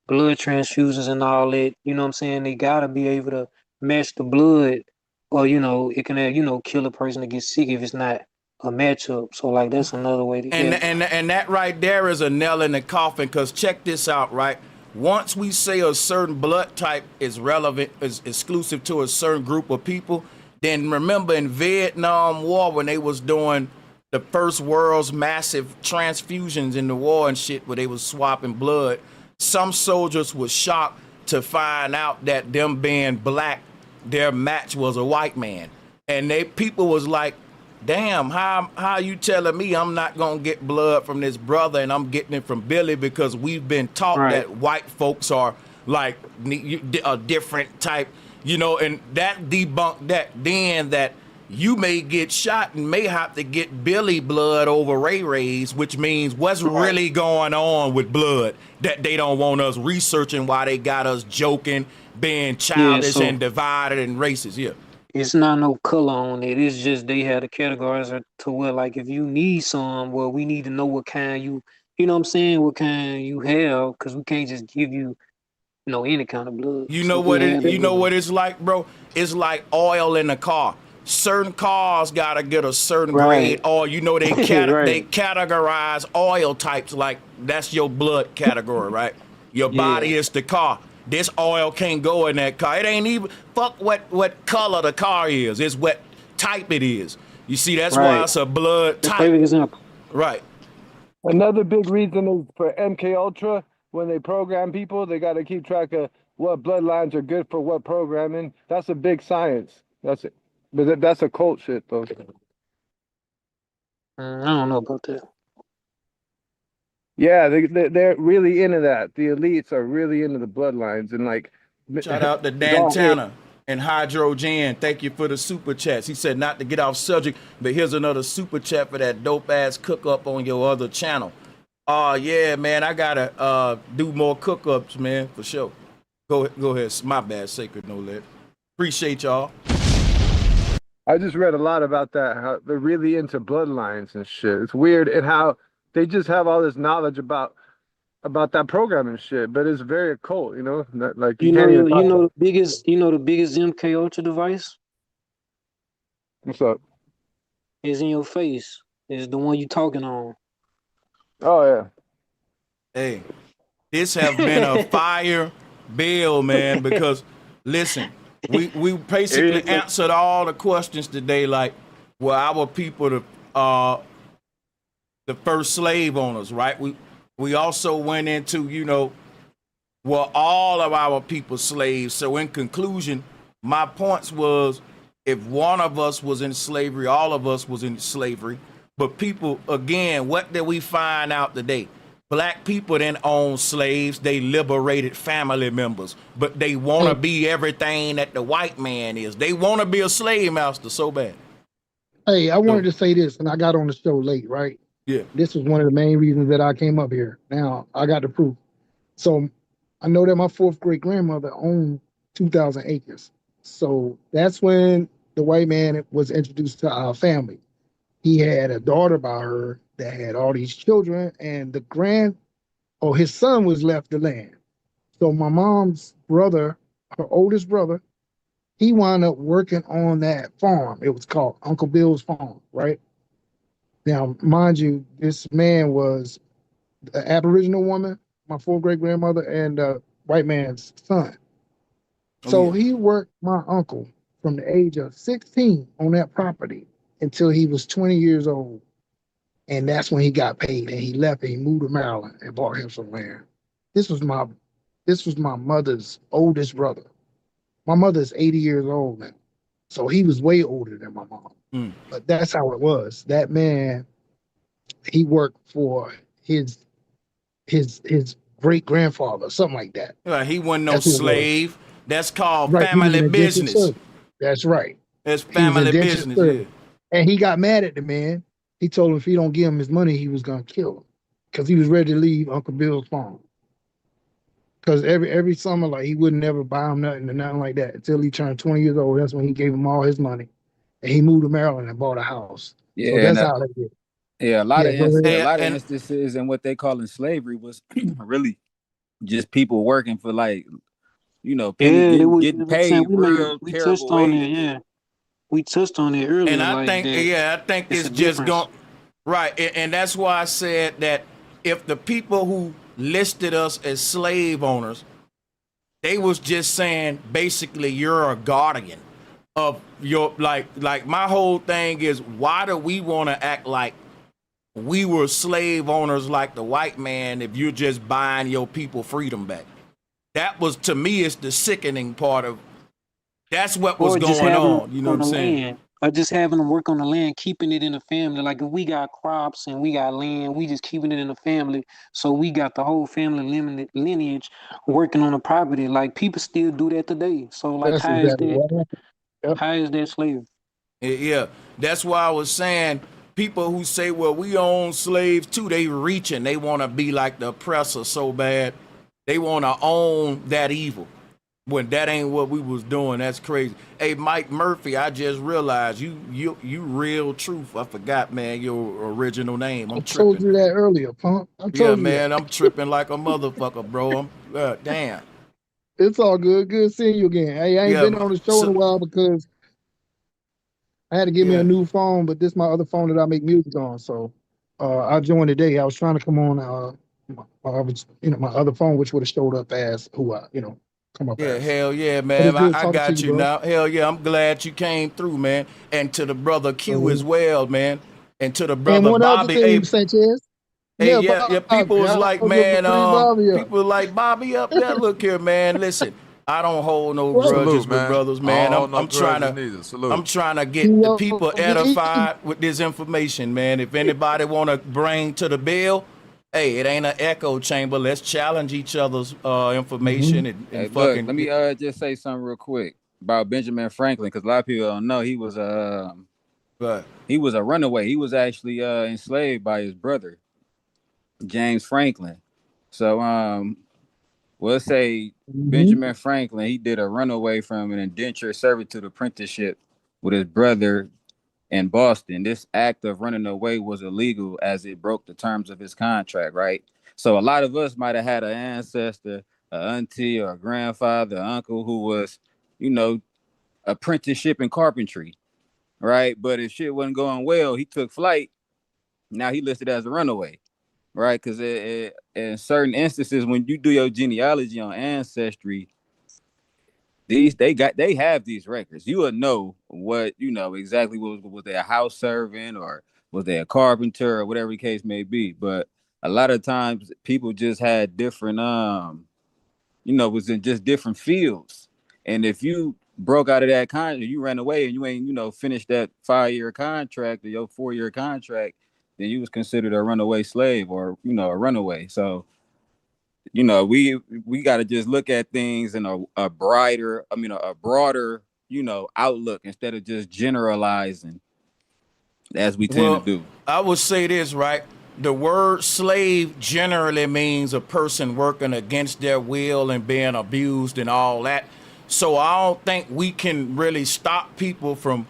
blood transfusions and all that, you know what I'm saying, they got to be able to match the blood, or it can kill a person that gets sick if it's not a matchup. So like that's another way to and that right there is a nail in the coffin, because check this out, right? Once we say a certain blood type is relevant, is exclusive to a certain group of people, then remember in Vietnam War, when they was doing the first world's massive transfusions in the war and shit, where they was swapping blood, some soldiers were shocked to find out that them being black their match was a white man. And people was like, damn, how you telling me I'm not gonna get blood from this brother and I'm getting it from Billy, because we've been taught that white folks are like a different type, and that debunked that then, that you may get shot and may have to get Billy blood over Ray Ray's, which means what's really going on with blood that they don't want us researching, why they got us joking, being childish and divided and racist. Yeah. It's not no color on it. It's just they had a categorizer to where, like, if you need some, well, we need to know what kind you know what I'm saying, what kind you have, because we can't just give you, any kind of blood. You know what it's like, bro? It's like oil in a car. Certain cars gotta get a certain grade oil. They they categorize oil types, like that's your blood category, right? Your body is the car. This oil can't go in that car. It ain't even fuck what color the car is. It's what type it is. You see, that's why it's a blood type. Right. Another big reason is for MK Ultra. When they program people, they got to keep track of what bloodlines are good for what programming. That's a big science. That's it. But that's a cult shit, though. I don't know about that. Yeah, they're really into that. The elites are really into the bloodlines, and like. Shout out to Dan Tanner and Hydrogen. Thank you for the super chats. He said not to get off subject, but here's another super chat for that dope ass cook up on your other channel. Yeah, man, I gotta do more cook ups, man, for sure. Go ahead. My bad, Sacred No Let. Appreciate y'all. I just read a lot about that, how they're really into bloodlines and shit. It's weird, and how they just have all this knowledge about that program and shit, but it's very occult, like you know the biggest MK Ultra device. What's up? Is in your face. Is the one you talking on. Oh yeah. Hey, this have been a fire bill, man, because listen, we basically answered all the questions today, like, were our people the first slave owners, right? We also went into, were all of our people slaves? So in conclusion, my points was, if one of us was in slavery, all of us was in slavery. But people, again, what did we find out today? Black people didn't own slaves. They liberated family members, but they want to be everything that the white man is. They want to be a slave master so bad. Hey, I wanted to say this, and I got on the show late, right? Yeah. This was one of the main reasons that I came up here. Now, I got the proof. So I know that my fourth great grandmother owned 2,000 acres. So that's when the white man was introduced to our family. He had a daughter by her that had all these children, and his son was left the land. So my mom's brother, her oldest brother, he wound up working on that farm. It was called Uncle Bill's farm, right? Now, mind you, this man was an Aboriginal woman, my fourth great grandmother, and a white man's son. So he worked my uncle from the age of 16 on that property until he was 20 years old. And that's when he got paid, and he left and he moved to Maryland and bought him some land. This was my mother's oldest brother. My mother's 80 years old now. So he was way older than my mom. But that's how it was. That man, he worked for his great grandfather, something like that. He wasn't no slave. That's called family business. That's right. It's family business. Yeah. And he got mad at the man. He told him if he don't give him his money, he was gonna kill him, because he was ready to leave Uncle Bill's farm. Because every summer, like, he would never buy him nothing or nothing like that until he turned 20 years old. That's when he gave him all his money, and he moved to Maryland and bought a house. Yeah, so that's how they did. Yeah, a lot of instances in what they call in slavery was really just people working for, like, getting paid real terrible wages. We touched on it earlier. And I think it's just going right, and that's why I said that if the people who listed us as slave owners, they was just saying basically you're a guardian of your like my whole thing is, why do we want to act like we were slave owners like the white man if you're just buying your people freedom back? That was, to me, is the sickening part of That's what was Or just going having them on. You know what on I'm the saying? land, or just having them work on the land, keeping it in the family. Like if we got crops and we got land, we just keeping it in the family. So we got the whole family lineage working on the property. Like people still do that today. So like, That's exactly what happened. Yep. how is that slavery? Yeah, that's why I was saying people who say, well, we own slaves too, they reaching. They want to be like the oppressor so bad. They want to own that evil. When that ain't what we was doing. That's crazy. Hey, Mike Murphy, I just realized you real truth. I forgot, man, your original name. I I'm told tripping. you that earlier, punk. I Yeah, told you that. man, I'm tripping like a motherfucker, bro. I'm damn. It's all good. Good seeing you again. Hey, I ain't Yeah, been on the show in a so, while because I had to get me a yeah, new phone, but this is my other phone that I make music on. So I joined today. I was trying to come on my other phone, which would have showed up as who I, come up yeah, as. hell yeah, But it's man. good I talking to got you, you bro. now. Hell yeah, I'm glad you came through, man. And to the brother Q as well, man. And to the And brother one other Bobby. Hey, thing, Sanchez. hey, Yeah, yeah, people Bobby. was I like, was going to man, bring Bobby up. people like Bobby up there. Look here, man. Listen, I don't hold no What? grudges Salute, with man. brothers, I don't man. hold no grudges neither. I'm Salute. trying to get the Yo, people me. edified with this information, man. If anybody want to bring to the bill, hey, it ain't an echo chamber. Let's challenge each other's Mm-hmm. information Hey, and look, fucking let me just say something real quick about Benjamin Franklin, because a lot of people don't know but he was a runaway. He was actually enslaved by his brother, James Franklin. So we'll say Mm-hmm. Benjamin Franklin, he did a runaway from an indentured servitude apprenticeship with his brother in Boston. This act of running away was illegal as it broke the terms of his contract, right? So a lot of us might have had an ancestor, an auntie, or a grandfather, uncle who was, you know, apprenticeship in carpentry, right? But if shit wasn't going well, he took flight. Now he listed as a runaway, right? Because in certain instances, when you do your genealogy on Ancestry, they have these records. You will know what exactly was they a house servant or was they a carpenter or whatever the case may be. But a lot of times people just had different was in just different fields. And if you broke out of that contract, you ran away and you ain't finished that 5-year contract or your 4-year contract, then you was considered a runaway slave or a runaway. So we got to just look at things in a broader outlook instead of just generalizing as we tend to well, do. I would say this, right? The word slave generally means a person working against their will and being abused and all that. So I don't think we can really stop people from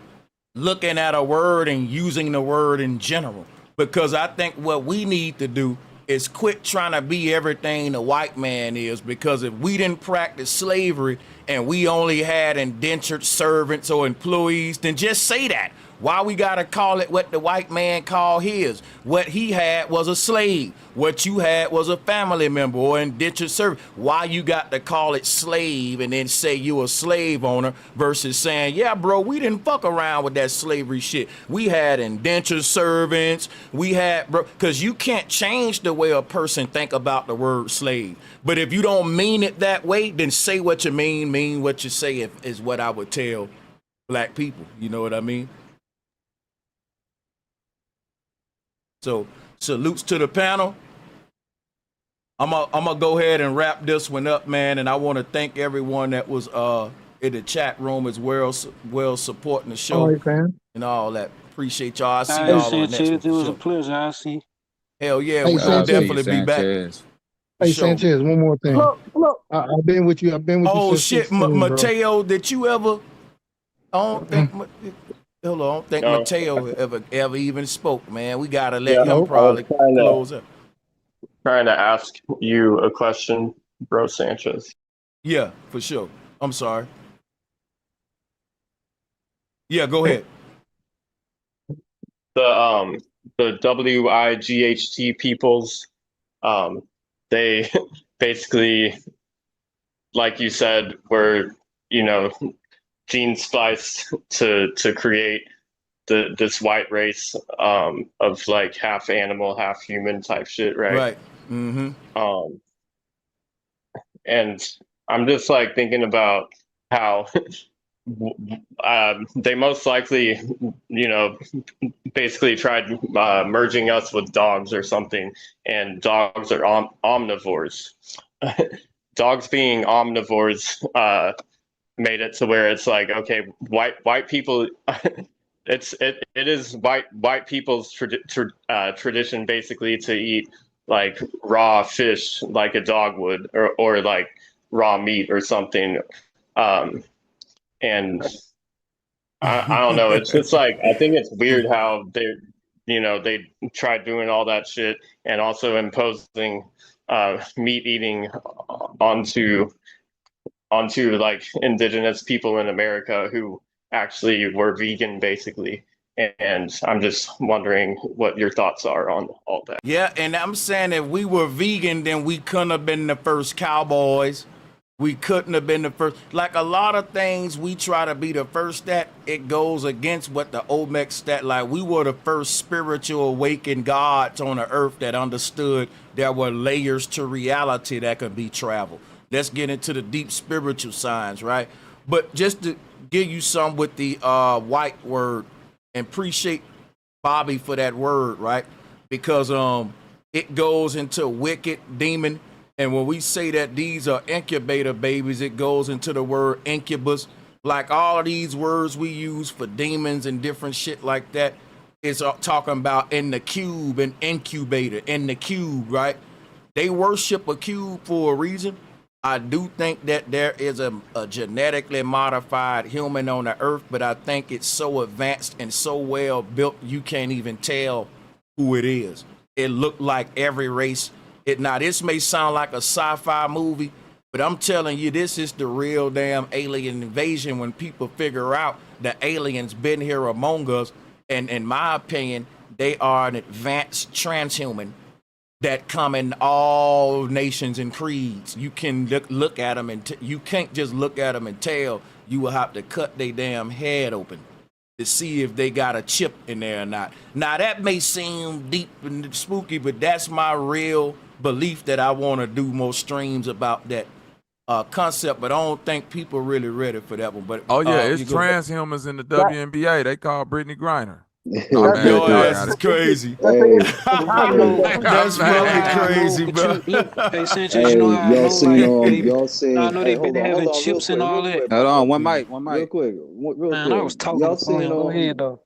looking at a word and using the word in general. Because I think what we need to do is quit trying to be everything the white man is. Because if we didn't practice slavery and we only had indentured servants or employees, then just say that. Why we gotta call it what the white man called his? What he had was a slave. What you had was a family member or indentured servant. Why you got to call it slave and then say you a slave owner versus saying, yeah, bro, we didn't fuck around with that slavery shit. We had indentured servants. We had, bro, because you can't change the way a person think about the word slave. But if you don't mean it that way, then say what you mean what you say is what I would tell black people. You know what I mean? So salutes to the panel. I'm gonna go ahead and wrap this one up, man. And I want to thank everyone that was in the chat room as well supporting the All show right, fam. and all that. Appreciate y'all. I see All right, y'all on the next one Sanchez, it for was a sure. pleasure. I see. Hell yeah, Hey, we're gonna Sanchez. definitely be back for Hey, sure. Sanchez, one more thing. Hello. I've been with you. I've been with you Oh since shit, 16, bro. Mateo, did you ever? I don't think. Hello, I don't think No. Mateo ever even spoke, man. We gotta let Yeah, him I was probably close up. trying to ask you a question, Bro Sanchez. Yeah, for sure. I'm sorry. Yeah, go ahead. The WIGHT peoples, they basically, like you said, were gene spliced to create this white race of like half animal, half human type shit, right? Right. Mm-hmm. And I'm just like thinking about how they most likely, basically tried merging us with dogs or something, and dogs are omnivores. Dogs being omnivores made it to where it's like, okay, white people. It is white people's tradition basically to eat like raw fish like a dog would, or like raw meat or something. And I don't know. It's just like, I think it's weird how they tried doing all that shit and also imposing meat eating onto like indigenous people in America who actually were vegan basically. And I'm just wondering what your thoughts are on all that. Yeah, and I'm saying if we were vegan, then we couldn't have been the first cowboys. We couldn't have been the first. Like a lot of things we try to be the first at, it goes against what the Olmec stat. Like we were the first spiritual awakened gods on the earth that understood there were layers to reality that could be traveled. Let's get into the deep spiritual science, right? But just to give you some with the white word, and appreciate Bobby for that word, right? Because it goes into wicked, demon, and when we say that these are incubator babies, it goes into the word incubus. Like all of these words we use for demons and different shit like that is talking about in the cube and incubator, in the cube, right? They worship a cube for a reason. I do think that there is a genetically modified human on the earth, but I think it's so advanced and so well built you can't even tell who it is. It looked like every race. This may sound like a sci-fi movie, but I'm telling you, this is the real damn alien invasion when people figure out the aliens been here among us. And in my opinion, they are an advanced transhuman that come in all nations and creeds. You can look at them and you can't just look at them and tell. You will have to cut their damn head open to see if they got a chip in there or not. Now that may seem deep and spooky, but that's my real belief that I want to do more streams about that concept, but I don't think people really ready for that one. But oh yeah, it's transhumans in the WNBA. They call Brittany Griner. Oh, that's crazy. Hey. That's fucking crazy, bro. Hey, Sanchez, you know how y'all seen, I know they've been having chips and all that. Hold on, one mic. Real quick. Man, I was talking. Y'all seen go ahead, though.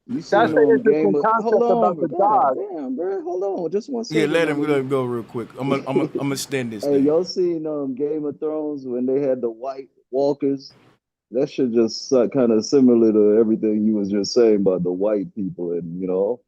You seen That's an Game interesting of concept Hold on, about the dog. damn, bro. Hold on, just 1 Yeah, second. let him go real quick. I'm gonna extend this. Hey, y'all seen Game of Thrones when they had the White Walkers? That shit just kind of similar to everything you was just saying about the white people, and that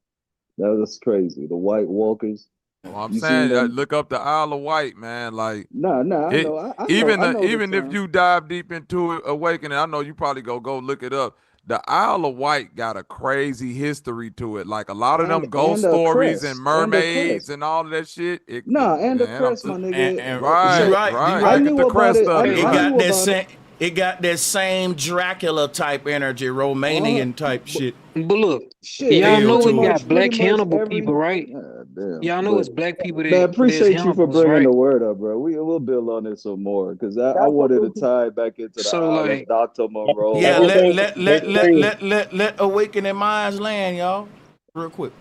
was crazy. The White Walkers. Well, I'm saying look up the Isle of Wight, man. Like, I know. Even if you dive deep into it, Awakening, I know you probably go look it up. The Isle of Wight got a crazy history to it. Like a lot of them ghost stories and mermaids and all of that shit. And the crest, my nigga. Right. I knew the about crest it. of it. It got that same Dracula type energy, Romanian type shit. But look, y'all know we got black cannibal people, right? Y'all know it's black people that. Man, appreciate you for bringing the word up, bro. We'll build on it some more because I wanted to tie back into the Isle of Dr. Monroe. Yeah, let Awakening Minds land, y'all, real quick.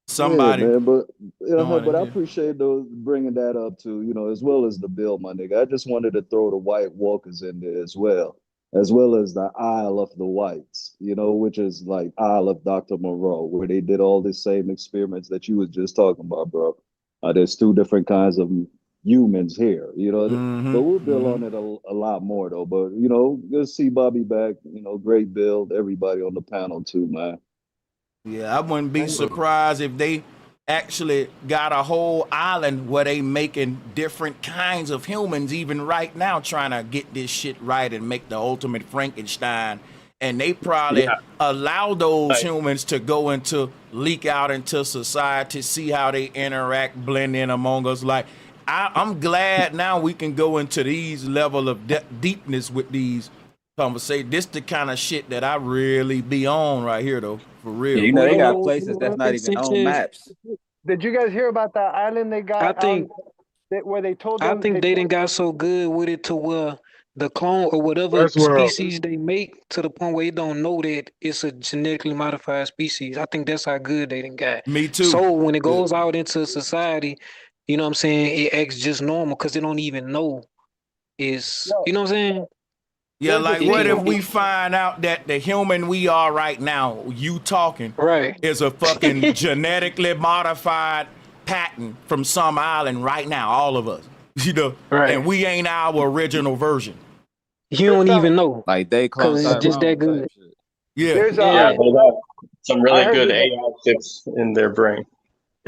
Somebody, yeah, man, but I appreciate those bringing that up too, as well as the bill, my nigga. I just wanted to throw the White Walkers in there as well as the Isle of the Whites, which is like Isle of Dr. Monroe, where they did all the same experiments that you was just talking about, bro. There's 2 different kinds of humans here, but we'll build on it a lot more though. But good to see Bobby back, great build, everybody on the panel too, man. Yeah, I wouldn't be surprised if they actually got a whole island where they making different kinds of humans even right now, trying to get this shit right and make the ultimate Frankenstein. And they probably allow those humans to go leak out into society, see how they interact, blend in among us. Like, I'm glad now we can go into these level of deepness with these conversations. This the kind of shit that I really be on right here, though. For real. Yeah, they got places that's not even on maps. Did you guys hear about that island they got? I think where they told them. I think they done got so good with it to where the clone or whatever First world. species they make to the point where they don't know that it's a genetically modified species. I think that's how good they done got. Me too. So when it goes out into society, you know what I'm saying, it acts just normal because they don't even know is, you know what I'm saying? Yeah, like It what can- if we find out that the human we are right now, you talking, right, is a fucking genetically modified patent from some island right now, all of us, you know, right. and we ain't our original version. You don't even know. Like they clone Because it's just that Tyrone good. type shit. Yeah. There's Yeah, they got some really heard good there's AI chips in their brain.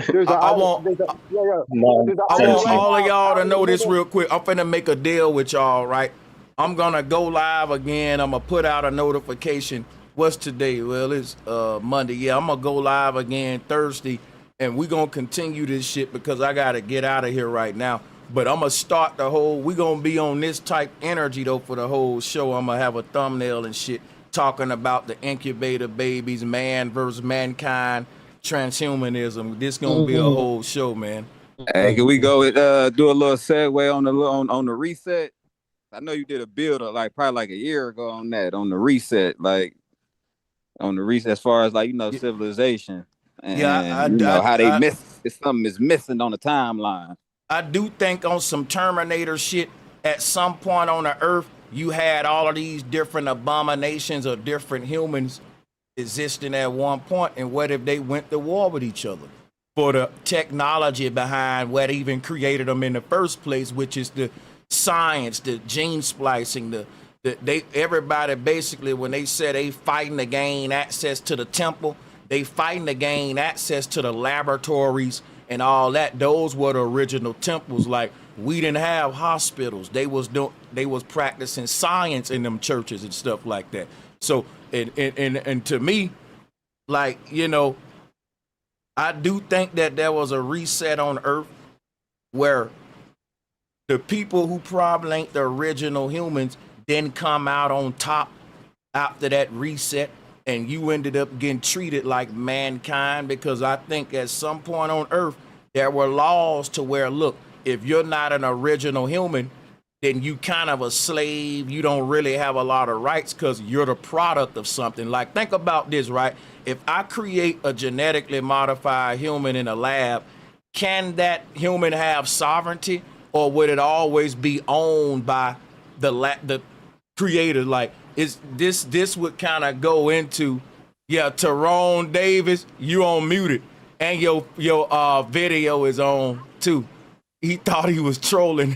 there's a I want there's a yeah yeah there's an I want island all of y'all to out in know the this middle. real quick. I'm finna make a deal with y'all, right? I'm gonna go live again. I'm gonna put out a notification. What's today? Well, it's Monday. Yeah, I'm gonna go live again Thursday, and we gonna continue this shit because I gotta get out of here right now. But I'm gonna start the whole. We gonna be on this type energy though for the whole show. I'm gonna have a thumbnail and shit talking about the incubator babies, man versus mankind, transhumanism. This gonna be a whole show, man. Hey, can we go do a little segue on the reset? I know you did a build up like probably like a year ago on that, on the reset, like on the reset as far as like, you know, civilization and Yeah, you know how they miss if something is missing on the timeline. I do think on some Terminator shit, at some point on the earth, you had all of these different abominations or different humans existing at one point, and what if they went to war with each other for the technology behind what even created them in the first place, which is the science, the gene splicing, everybody basically, when they said they fighting to gain access to the temple, they fighting to gain access to the laboratories and all that. Those were the original temples. Like, we didn't have hospitals. They was practicing science in them churches and stuff like that. So and to me, like, you know, I do think that there was a reset on earth where the people who probably ain't the original humans didn't come out on top after that reset, and you ended up getting treated like mankind, because I think at some point on earth there were laws to where, look, if you're not an original human, then you kind of a slave. You don't really have a lot of rights because you're the product of something. Like, think about this, right? If I create a genetically modified human in a lab, can that human have sovereignty, or would it always be owned by the creator? Like, is this would kind of go into, yeah, Tyrone Davis, you on muted, and your video is on too. He thought he was trolling.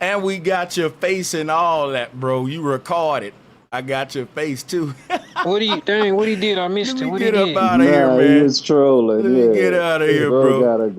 And we got your face and all that, bro. You recorded. I got your face too. What he did? I missed it. What he Get up did? out of here, man. He was trolling. Let me get out of here, bro. bro. Gotta